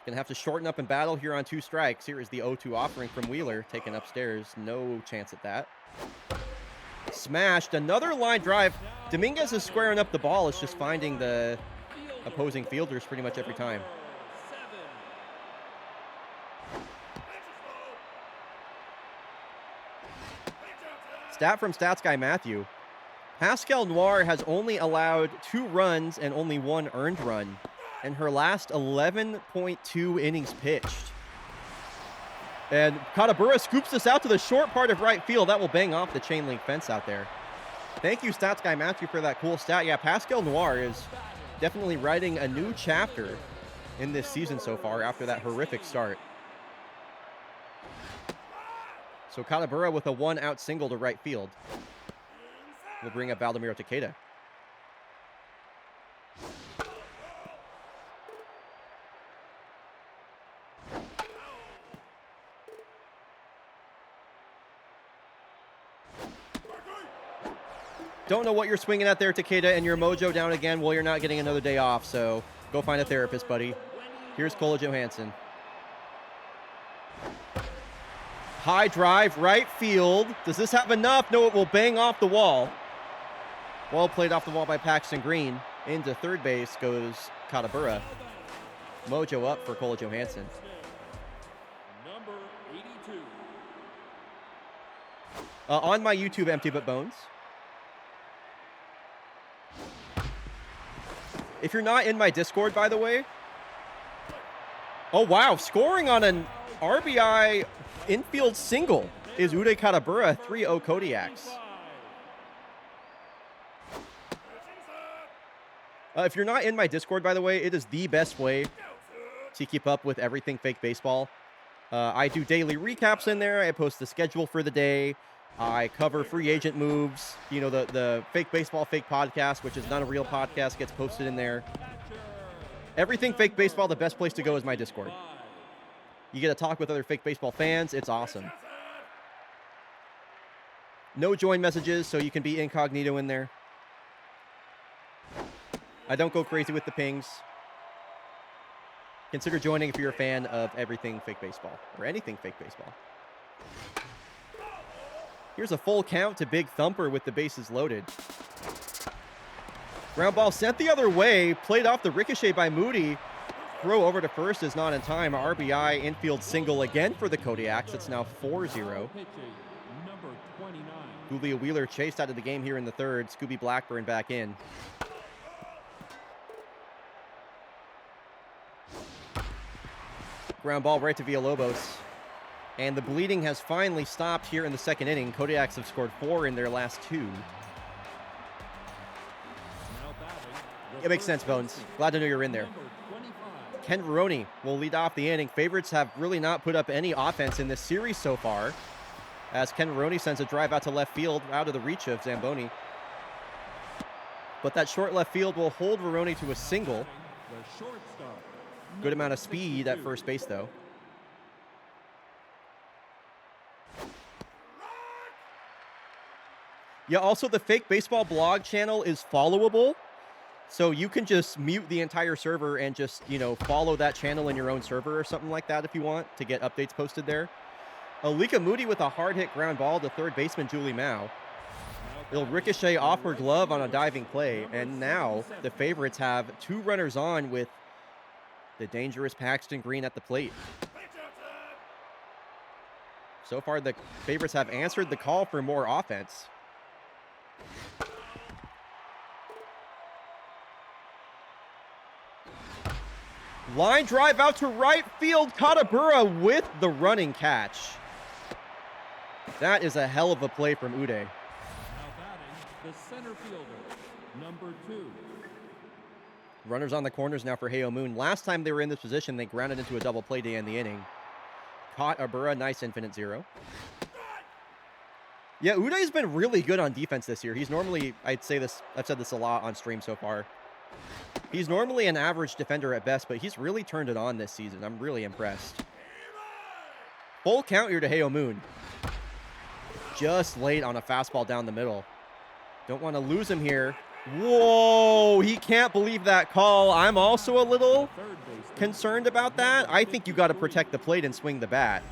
Gonna have to shorten up and battle here on 2 strikes. Here is the 0-2 offering from Wheeler, taken upstairs. No chance at that. Smashed. Another line drive. Dominguez is squaring up the ball. It's just finding the opposing fielders pretty much every time. 7. Stat from Stats Guy Matthew. Pascal Noir has only allowed 2 runs and only 1 earned run in her last 11.2 innings pitched. And Kadabura scoops this out to the short part of right field. That will bang off the chain link fence out there. Thank you, Stats Guy Matthew, for that cool stat. Yeah, Pascal Noir is definitely writing a new chapter in this season so far after that horrific start. So Kadabura with a 1-out single to right field will bring up Valdemiro Takeda. Don't know what you're swinging at there, Takeda, and your mojo down again. Well, you're not getting another day off, so go find a therapist, buddy. Here's Kola Johansson. High drive, right field. Does this have enough? No, it will bang off the wall. Well played off the wall by Paxton Green. Into third base goes Kadabura. Mojo up for Kola Johansson. Number 82. On my YouTube, Empty But Bones. If you're not in my Discord, by the way. Oh, wow. Scoring on an RBI infield single is Uday Kadabura, 3-0 Kodiaks. If you're not in my Discord, by the way, it is the best way to keep up with everything fake baseball. I do daily recaps in there. I post the schedule for the day. I cover free agent moves. You know, the Fake Baseball Fake Podcast, which is not a real podcast, gets posted in there. Everything fake baseball, the best place to go is my Discord. You get to talk with other fake baseball fans. It's awesome. No join messages, so you can be incognito in there. I don't go crazy with the pings. Consider joining if you're a fan of everything fake baseball, or anything fake baseball. Here's a full count to Big Thumper with the bases loaded. Ground ball sent the other way, played off the ricochet by Moody. Throw over to first is not in time. RBI infield single again for the Kodiaks. It's now 4-0. Number 29. Julia Wheeler chased out of the game here in the third. Scooby Blackburn back in. Ground ball right to Villalobos. And the bleeding has finally stopped here in the second inning. Kodiaks have scored 4 in their last 2. Now batting, It makes sense, Bones. Glad to know you're in there. number 25. Ken Veroni will lead off the inning. Favorites have really not put up any offense in this series so far, as Ken Veroni sends a drive out to left field, out of the reach of Zamboni. But that short left field will hold Veroni to a single. The shortstop. Good amount of number speed at 62. first base, though. Yeah, also the Fake Baseball blog channel is followable. So you can just mute the entire server and just, you know, follow that channel in your own server or something like that if you want to get updates posted there. Alika Moody with a hard hit ground ball to third baseman Julie Mao. It'll ricochet off her glove on a diving play, and now the favorites have 2 runners on with the dangerous Paxton Green at the plate. So far, the favorites have answered the call for more offense. Line drive out to right field. Katabura with the running catch. That is a hell of a play from Uday. Now batting, the center fielder, number 2. Runners on the corners now for Heo Moon. Last time they were in this position, they grounded into a double play to end the inning. Caught Abura, nice infinite 0. Yeah, Uday's been really good on defense this year. He's normally, I've said this a lot on stream so far. He's normally an average defender at best, but he's really turned it on this season. I'm really impressed. Full count here to Heo Moon. Just late on a fastball down the middle. Don't want to lose him here. Whoa, he can't believe that call. I'm also a little concerned about that. I think you got to protect the plate and swing the bat.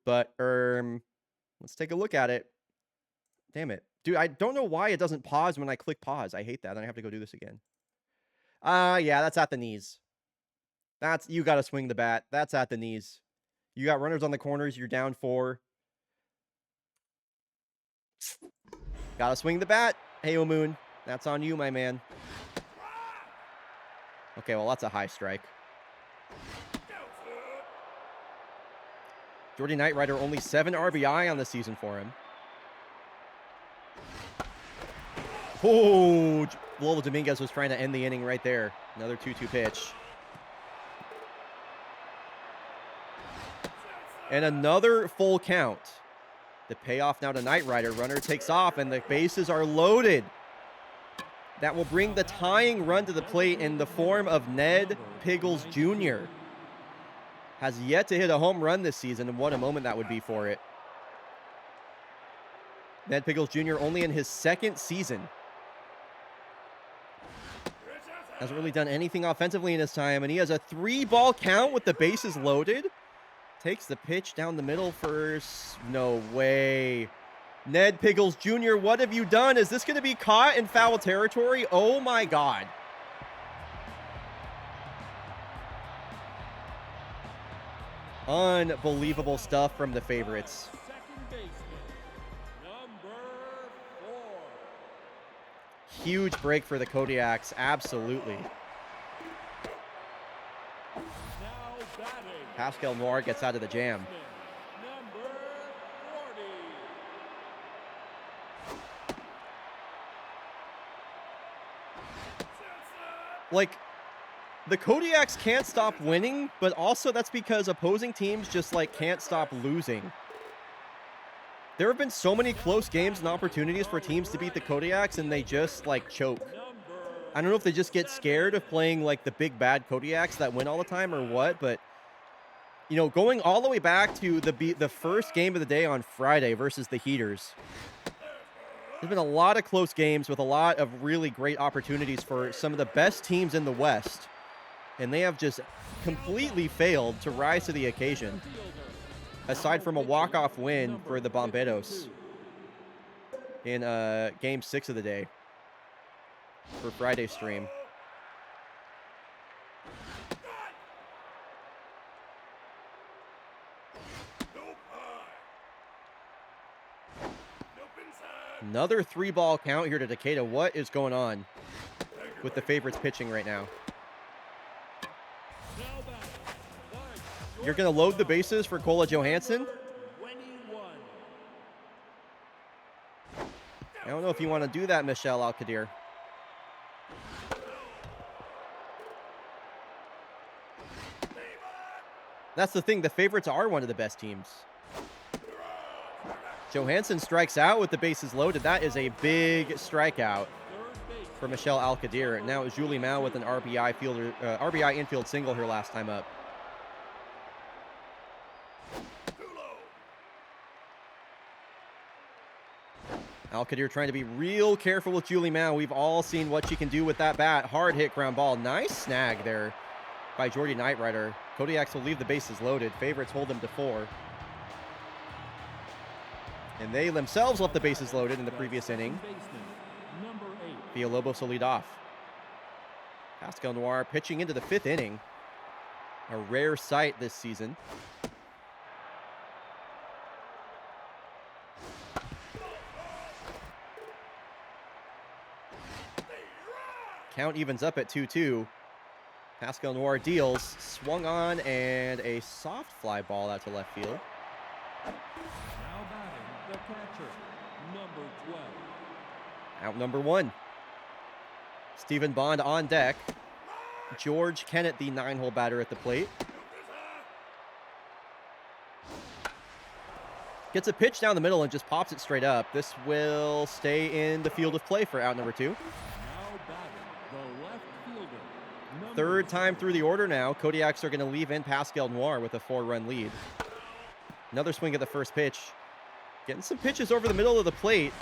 But, let's take a look at it. Damn it. Dude, I don't know why it doesn't pause when I click pause. I hate that. Then I have to go do this again. Yeah, that's at the knees. You got to swing the bat. That's at the knees. You got runners on the corners. You're down 4. Got to swing the bat. Heo Moon, that's on you, my man. Okay, well, that's a high strike. Jordy Knight Rider, only 7 RBI on the season for him. Oh, Lola Dominguez was trying to end the inning right there. Another 2-2 pitch. And another full count. The payoff now to Knight Rider. Runner takes off, and the bases are loaded. That will bring the tying run to the plate in the form of Ned Piggles Jr. Has yet to hit a home run this season, and what a moment that would be for it. Ned Piggles Jr. only in his 2nd season. Hasn't really done anything offensively in his time, and he has a 3-ball count with the bases loaded. Takes the pitch down the middle first. No way. Ned Piggles Jr., what have you done? Is this going to be caught in foul territory? Oh my God. Unbelievable stuff from the favorites. Second baseman, number 4. Huge break for the Kodiaks. Absolutely. Now batting, Pascal Noir gets out of the jam. number 40. Like, the Kodiaks can't stop winning, but also that's because opposing teams just, like, can't stop losing. There have been so many close games and opportunities for teams to beat the Kodiaks, and they just, like, choke. I don't know if they just get scared of playing, like, the big bad Kodiaks that win all the time or what, but, you know, going all the way back to the first game of the day on Friday versus the Heaters, there's been a lot of close games with a lot of really great opportunities for some of the best teams in the West, and they have just completely failed to rise to the occasion, aside from a walk-off win for the Bomberos in Game 6 of the day for Friday's stream. Another 3-ball count here to Takeda. What is going on with the favorites pitching right now? You're going to load the bases for Kola Johansson? 21. I don't know if you want to do that, Michelle Alcadir. That's the thing. The favorites are one of the best teams. Johansson strikes out with the bases loaded. That is a big strikeout for Michelle Alcadir. Now it's Julie Mao with an RBI infield single her last time up. Alcadir trying to be real careful with Julie Mao. We've all seen what she can do with that bat. Hard hit ground ball. Nice snag there by Jordy Knightrider. Kodiaks will leave the bases loaded. Favorites hold them to 4. And they themselves left the bases loaded in the previous inning. Number 8. Villalobos will lead off. Pascal Noir pitching into the 5th inning. A rare sight this season. Count evens up at 2-2. Pascal Noir deals, swung on, and a soft fly ball out to left field. Now batting, the catcher, number 12. Out number 1. Stephen Bond on deck. George Kennett, the 9-hole batter at the plate. Gets a pitch down the middle and just pops it straight up. This will stay in the field of play for out number 2. Now batting, the left fielder, number 3rd time through the order now. Kodiaks are going to leave in Pascal Noir with a 4-run lead. Another swing at the first pitch. Getting some pitches over the middle of the plate.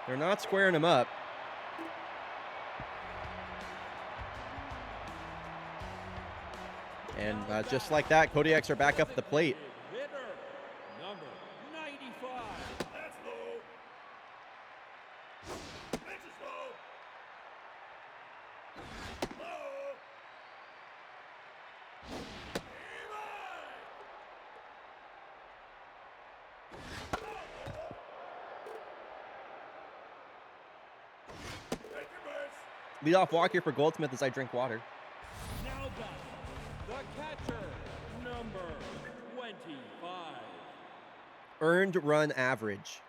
They're not squaring him up. And just like that, Kodiaks are back up at the plate. hitter, number 95. That's low. Pitch is low. Low. Take your base. Leadoff walk here for Goldsmith as I drink water. Now batting, the catcher, number 25. Earned run average.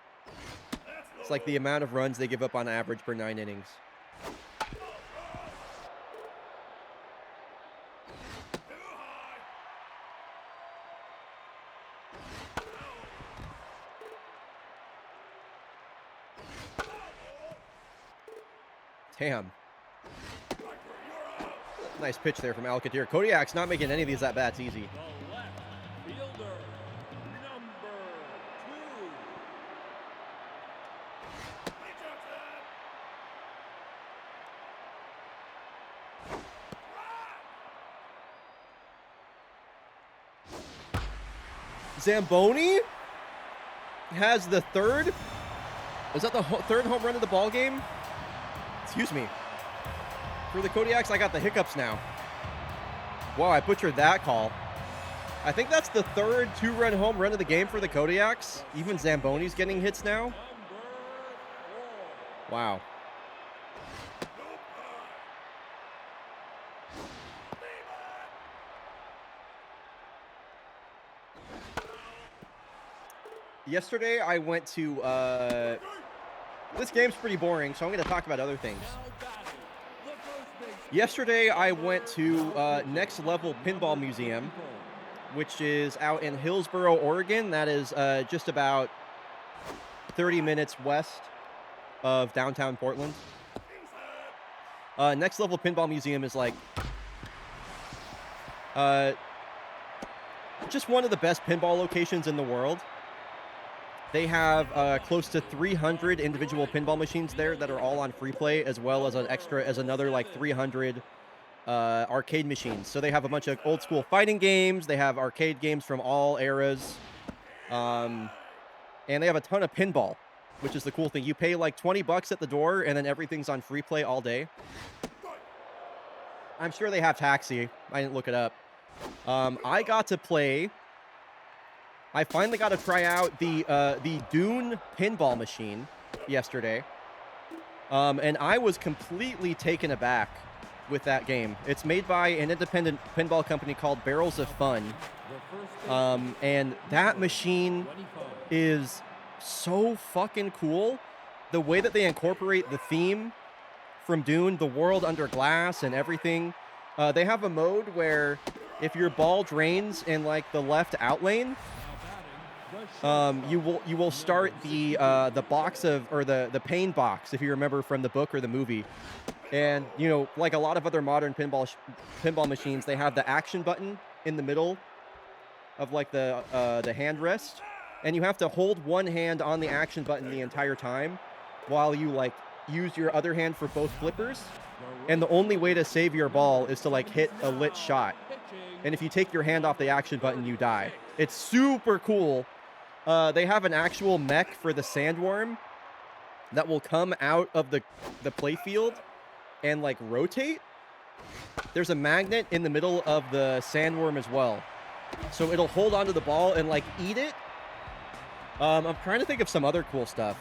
It's like the amount of runs they give up on average per 9 innings. Damn. Nice pitch there from Alcantara. Kodiak's not making any of these at-bats easy. The left fielder, number 2. Zamboni has the 3rd. Was that the 3rd home run of the ball game? Excuse me. For the Kodiaks, I got the hiccups now. Wow, I butchered that call. I think that's the 3rd 2-run home run of the game for the Kodiaks. Even Zamboni's getting hits now. Number 4. Wow. Yesterday, I went to, this game's pretty boring, so I'm going to talk about other things. Now batting, the first baseman, Yesterday, I went to Next Level Pinball Museum, which is out in Hillsboro, Oregon. That is just about 30 minutes west of downtown Portland. Next Level Pinball Museum is like just one of the best pinball locations in the world. They have close to 300 individual pinball machines there that are all on free play, as well as another like 300 arcade machines. So they have a bunch of old school fighting games. They have arcade games from all eras. And they have a ton of pinball, which is the cool thing. You pay like $20 at the door, and then everything's on free play all day. I'm sure they have Taxi. I didn't look it up. I got to play. I finally got to try out the Dune pinball machine yesterday. And I was completely taken aback with that game. It's made by an independent pinball company called Barrels of Fun. And that machine is so fucking cool. The way that they incorporate the theme from Dune, the world under glass and everything. They have a mode where if your ball drains in like the left out lane, you will start the box of, or the pain box, if you remember from the book or the movie. And you know, like a lot of other modern pinball machines, they have the action button in the middle of like the hand rest, and you have to hold one hand on the action button the entire time while you like use your other hand for both flippers. And the only way to save your ball is to like hit a lit shot. And if you take your hand off the action button, you die. It's super cool. They have an actual mech for the sandworm that will come out of the playfield and like rotate. There's a magnet in the middle of the sandworm as well. So it'll hold onto the ball and like eat it. I'm trying to think of some other cool stuff.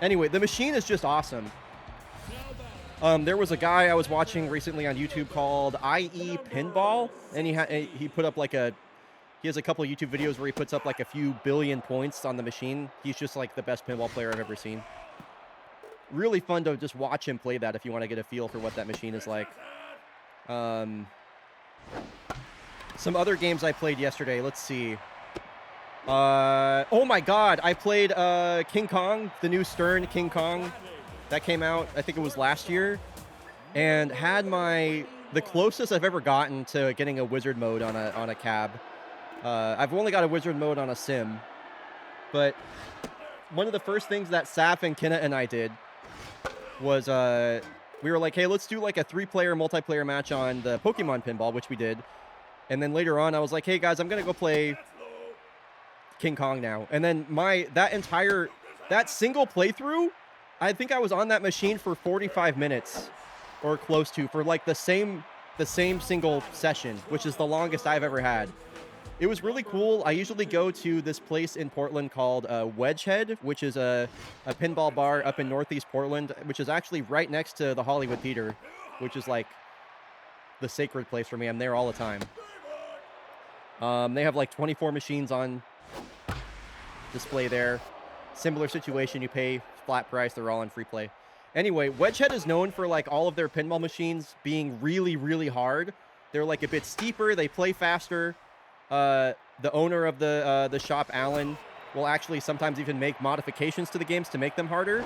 Anyway, the machine is just awesome. There was a guy I was watching recently on YouTube called IE Pinball, and he put up like he has a couple of YouTube videos where he puts up like a few billion points on the machine. He's just like the best pinball player I've ever seen. Really fun to just watch him play that if you want to get a feel for what that machine is like. Some other games I played yesterday. Let's see. Oh my God, I played King Kong, the new Stern King Kong that came out. I think it was last year, and had the closest I've ever gotten to getting a wizard mode on a cab. I've only got a wizard mode on a sim, but one of the first things that Saf and Kinna and I did was we were like, hey, let's do like a 3-player multiplayer match on the Pokemon pinball, which we did. And then later on, I was like, hey guys, I'm gonna go play King Kong now. And then that single playthrough, I think I was on that machine for 45 minutes or close to, for like the same single session, which is the longest I've ever had. It was really cool. I usually go to this place in Portland called Wedgehead, which is a pinball bar up in Northeast Portland, which is actually right next to the Hollywood Theater, which is like the sacred place for me. I'm there all the time. They have like 24 machines on display there. Similar situation, you pay flat price, they're all on free play. Anyway, Wedgehead is known for like all of their pinball machines being really, really hard. They're like a bit steeper, they play faster. The owner of the shop, Alan, will actually sometimes even make modifications to the games to make them harder.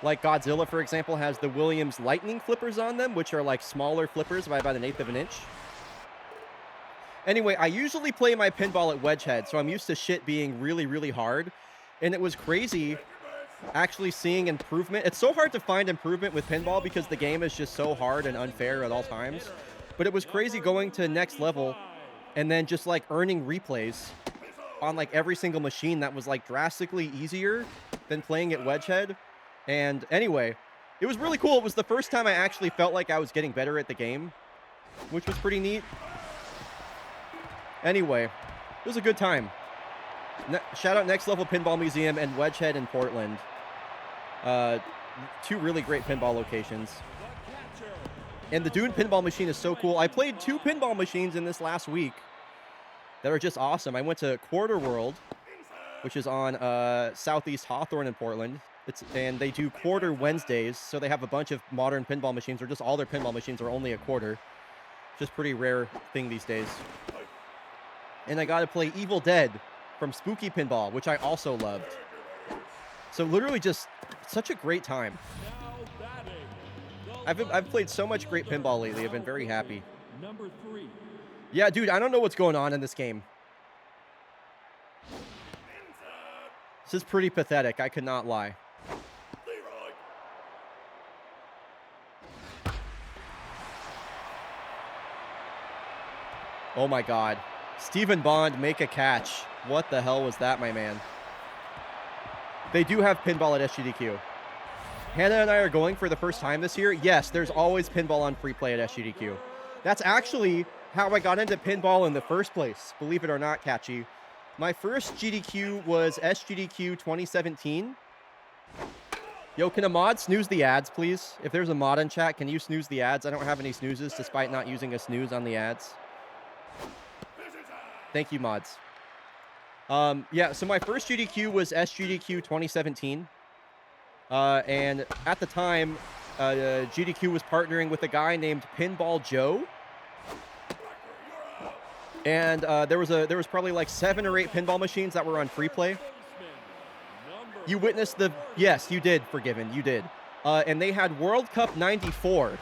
Like Godzilla, for example, has the Williams Lightning flippers on them, which are like smaller flippers by about 1/8 of an inch. Anyway, I usually play my pinball at Wedgehead, so I'm used to shit being really, really hard. And it was crazy actually seeing improvement. It's so hard to find improvement with pinball because the game is just so hard and unfair at all times. But it was crazy going to next level and then just like earning replays on like every single machine that was like drastically easier than playing at Wedgehead. And anyway, it was really cool. It was the first time I actually felt like I was getting better at the game, which was pretty neat. Anyway, it was a good time. Shout out Next Level Pinball Museum and Wedgehead in Portland. Two really great pinball locations. And the Dune pinball machine is so cool. I played 2 pinball machines in this last week that are just awesome. I went to Quarter World, which is on Southeast Hawthorne in Portland. And they do Quarter Wednesdays, so they have a bunch of modern pinball machines, or just all their pinball machines are only a quarter. Just pretty rare thing these days. And I got to play Evil Dead from Spooky Pinball, which I also loved. So literally just such a great time. I've played so much great pinball lately. I've been very happy. Number 3. Yeah, dude, I don't know what's going on in this game. This is pretty pathetic. I could not lie. Oh my God. Stephen Bond, make a catch. What the hell was that, my man? They do have pinball at SGDQ. Hannah and I are going for the first time this year. Yes, there's always pinball on free play at SGDQ. That's actually how I got into pinball in the first place, believe it or not, Catchy. My first GDQ was SGDQ 2017. Yo, can a mod snooze the ads, please? If there's a mod in chat, can you snooze the ads? I don't have any snoozes, despite not using a snooze on the ads. Thank you, mods. Yeah, so my first GDQ was SGDQ 2017. And at the time, GDQ was partnering with a guy named Pinball Joe. And there was probably like 7 or 8 pinball machines that were on free play. You witnessed the... Yes, you did, Forgiven. You did. And they had World Cup 94,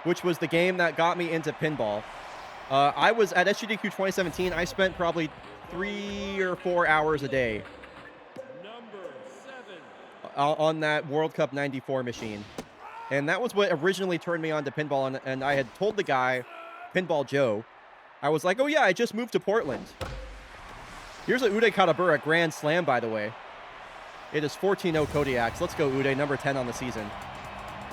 which was the game that got me into pinball. I was at SGDQ 2017. I spent probably 3 or 4 hours a day on that World Cup 94 machine. And that was what originally turned me on to pinball. And I had told the guy, Pinball Joe, I was like, oh yeah, I just moved to Portland. Here's a Uday Katabura grand slam, by the way. It is 14-0 Kodiaks. Let's go, Uday, number 10 on the season.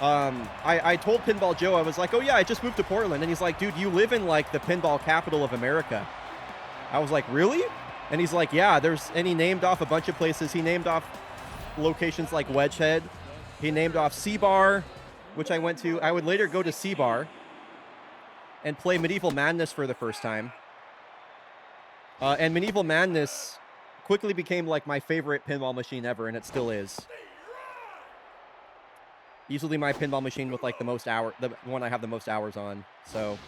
I told Pinball Joe, I was like, oh yeah, I just moved to Portland. And he's like, dude, you live in like the pinball capital of America. I was like, really? And he's like, yeah, and he named off a bunch of places. He named off locations like Wedgehead. He named off C-Bar, which I went to. I would later go to C-Bar and play Medieval Madness for the first time. And Medieval Madness quickly became like my favorite pinball machine ever, and it still is. Easily my pinball machine with like the one I have the most hours on. So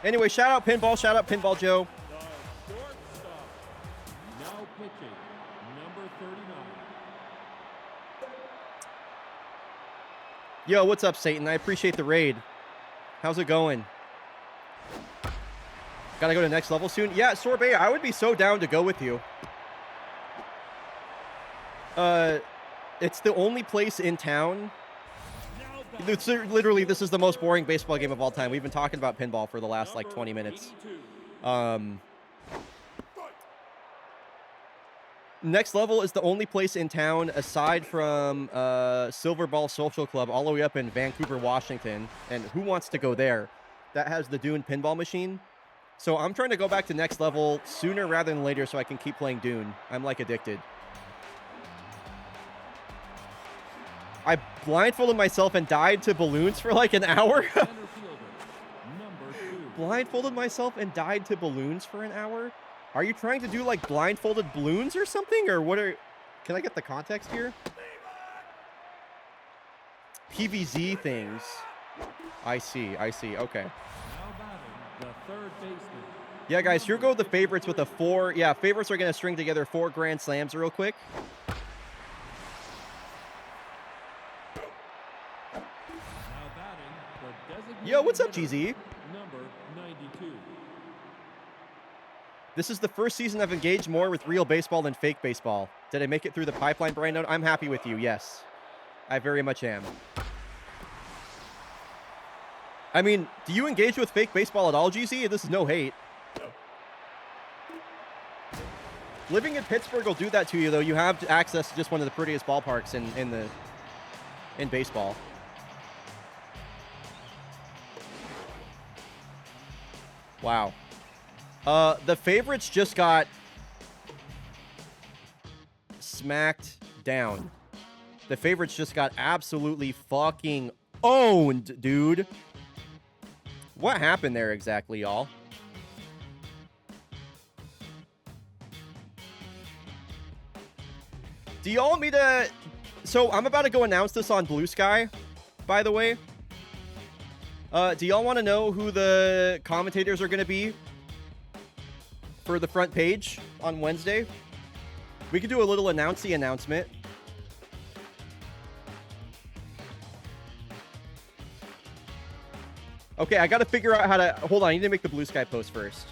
anyway, shout out Pinball Joe. The shortstop. Now pitching, number 39. Yo, what's up, Satan? I appreciate the raid. How's it going? Gotta go to next level soon? Yeah, Sorbet, I would be so down to go with you. It's the only place in town. Literally, this is the most boring baseball game of all time. We've been talking about pinball for the last, like, 20 minutes. Next level is the only place in town, aside from Silver Ball Social Club, all the way up in Vancouver, Washington. And who wants to go there? That has the Dune pinball machine. So I'm trying to go back to next level sooner rather than later so I can keep playing Dune. I'm, like, addicted. I blindfolded myself and died to balloons for like an hour. Blindfolded myself and died to balloons for an hour? Are you trying to do like blindfolded balloons or something? Or what are... Can I get the context here? PVZ things. I see. Okay. Yeah, guys, here go the favorites with a 4. Yeah, favorites are going to string together 4 grand slams real quick. Yo, what's up, GZ? Number 92. This is the first season I've engaged more with real baseball than fake baseball. Did I make it through the pipeline, bryonato? I'm happy with you, yes. I very much am. I mean, do you engage with fake baseball at all, GZ? This is no hate. Living in Pittsburgh will do that to you, though. You have access to just one of the prettiest ballparks in baseball. Wow. The favorites just got smacked down. The favorites just got absolutely fucking owned, dude. What happened there exactly, y'all? Do y'all want me to... So, I'm about to go announce this on Blue Sky, by the way. Do y'all want to know who the commentators are going to be for the front page on Wednesday? We could do a little announcement. Okay, I got to figure out how to... Hold on, I need to make the Blue Sky post first.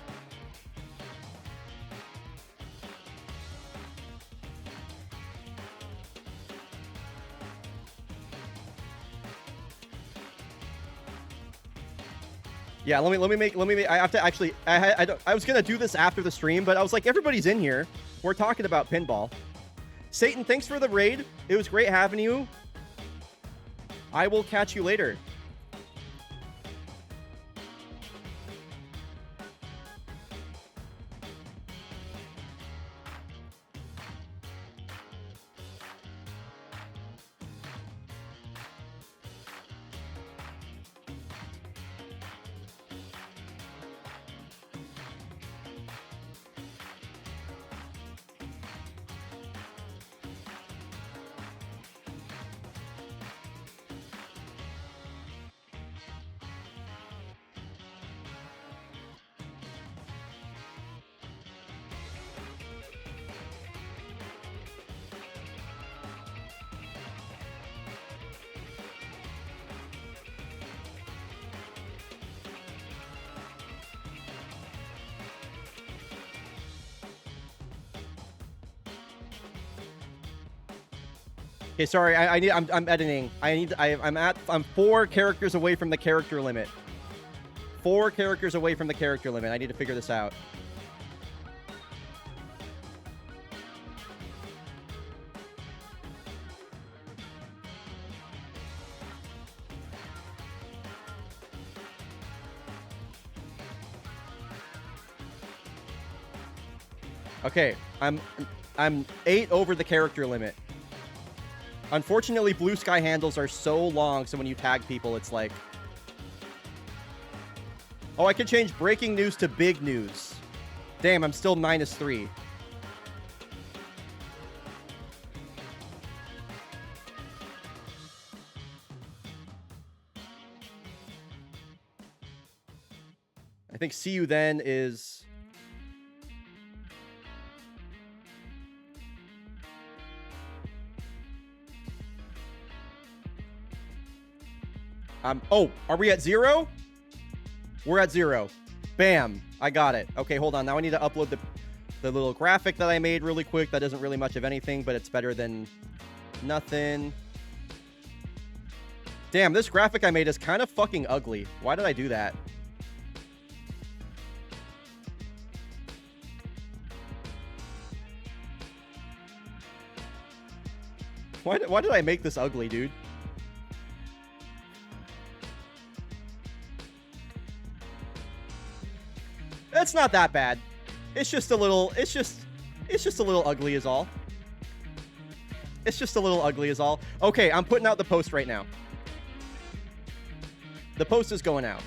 Yeah, let me make, I have to actually, I was going to do this after the stream, but I was like, everybody's in here. We're talking about pinball. Satan, thanks for the raid. It was great having you. I will catch you later. Okay, sorry. I'm editing. I'm 4 characters away from the character limit. 4 characters away from the character limit. I need to figure this out. Okay, I'm 8 over the character limit. Unfortunately, blue sky handles are so long, so when you tag people, it's like... Oh, I could change breaking news to big news. Damn, I'm still -3. I think see you then is... Oh, are we at 0? We're at 0. Bam. I got it. Okay, hold on. Now I need to upload the little graphic that I made really quick. That isn't really much of anything, but it's better than nothing. Damn, this graphic I made is kind of fucking ugly. Why did I do that? Why did I make this ugly, dude? It's not that bad. It's just a little, it's just a little ugly is all. It's just a little ugly is all. Okay, I'm putting out the post right now. The post is going out.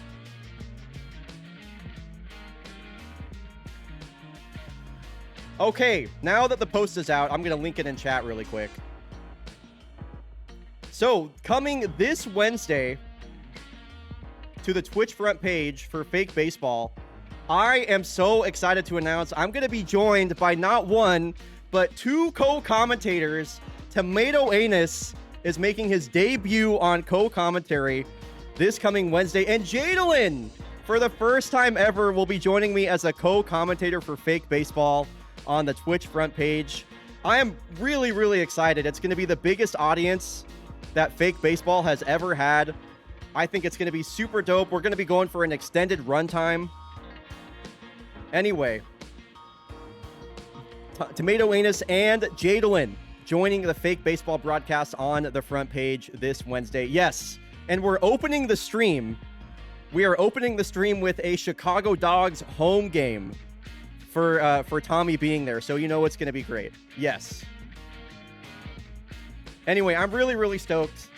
Okay, now that the post is out, I'm going to link it in chat really quick. So, coming this Wednesday to the Twitch front page for Fake Baseball, I am so excited to announce I'm going to be joined by not 1, but 2 co-commentators. Tomato Anus is making his debut on co-commentary this coming Wednesday. And Jadalyn, for the first time ever, will be joining me as a co-commentator for Fake Baseball on the Twitch front page. I am really, really excited. It's going to be the biggest audience that Fake Baseball has ever had. I think it's going to be super dope. We're going to be going for an extended runtime. Anyway, Tomato Anus and Jadalyn joining the Fake Baseball broadcast on the front page this Wednesday. Yes, and we're opening the stream. We are opening the stream with a Chicago Dogs home game for Tommy being there, so you know it's going to be great. Yes. Anyway, I'm really, really stoked.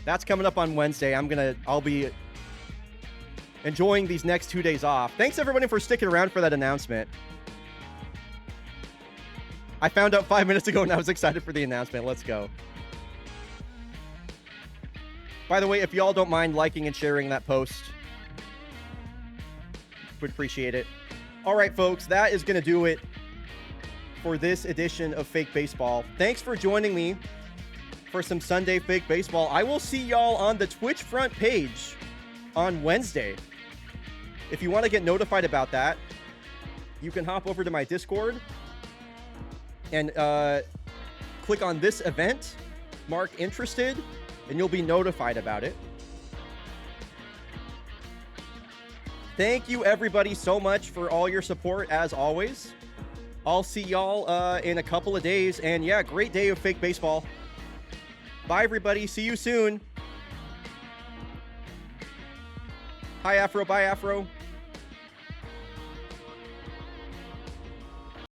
That's coming up on Wednesday. I'll be enjoying these next 2 days off. Thanks everybody for sticking around for that announcement. I found out 5 minutes ago and I was excited for the announcement. Let's go. By the way, if y'all don't mind liking and sharing that post, would appreciate it. All right, folks, that is going to do it for this edition of Fake Baseball. Thanks for joining me for some Sunday Fake Baseball. I will see y'all on the Twitch front page on Wednesday. If you want to get notified about that, you can hop over to my Discord and click on this event, mark interested, and you'll be notified about it. Thank you everybody so much for all your support as always. I'll see y'all in a couple of days, and yeah, great day of Fake Baseball. Bye everybody, see you soon. Hi Afro, bye Afro.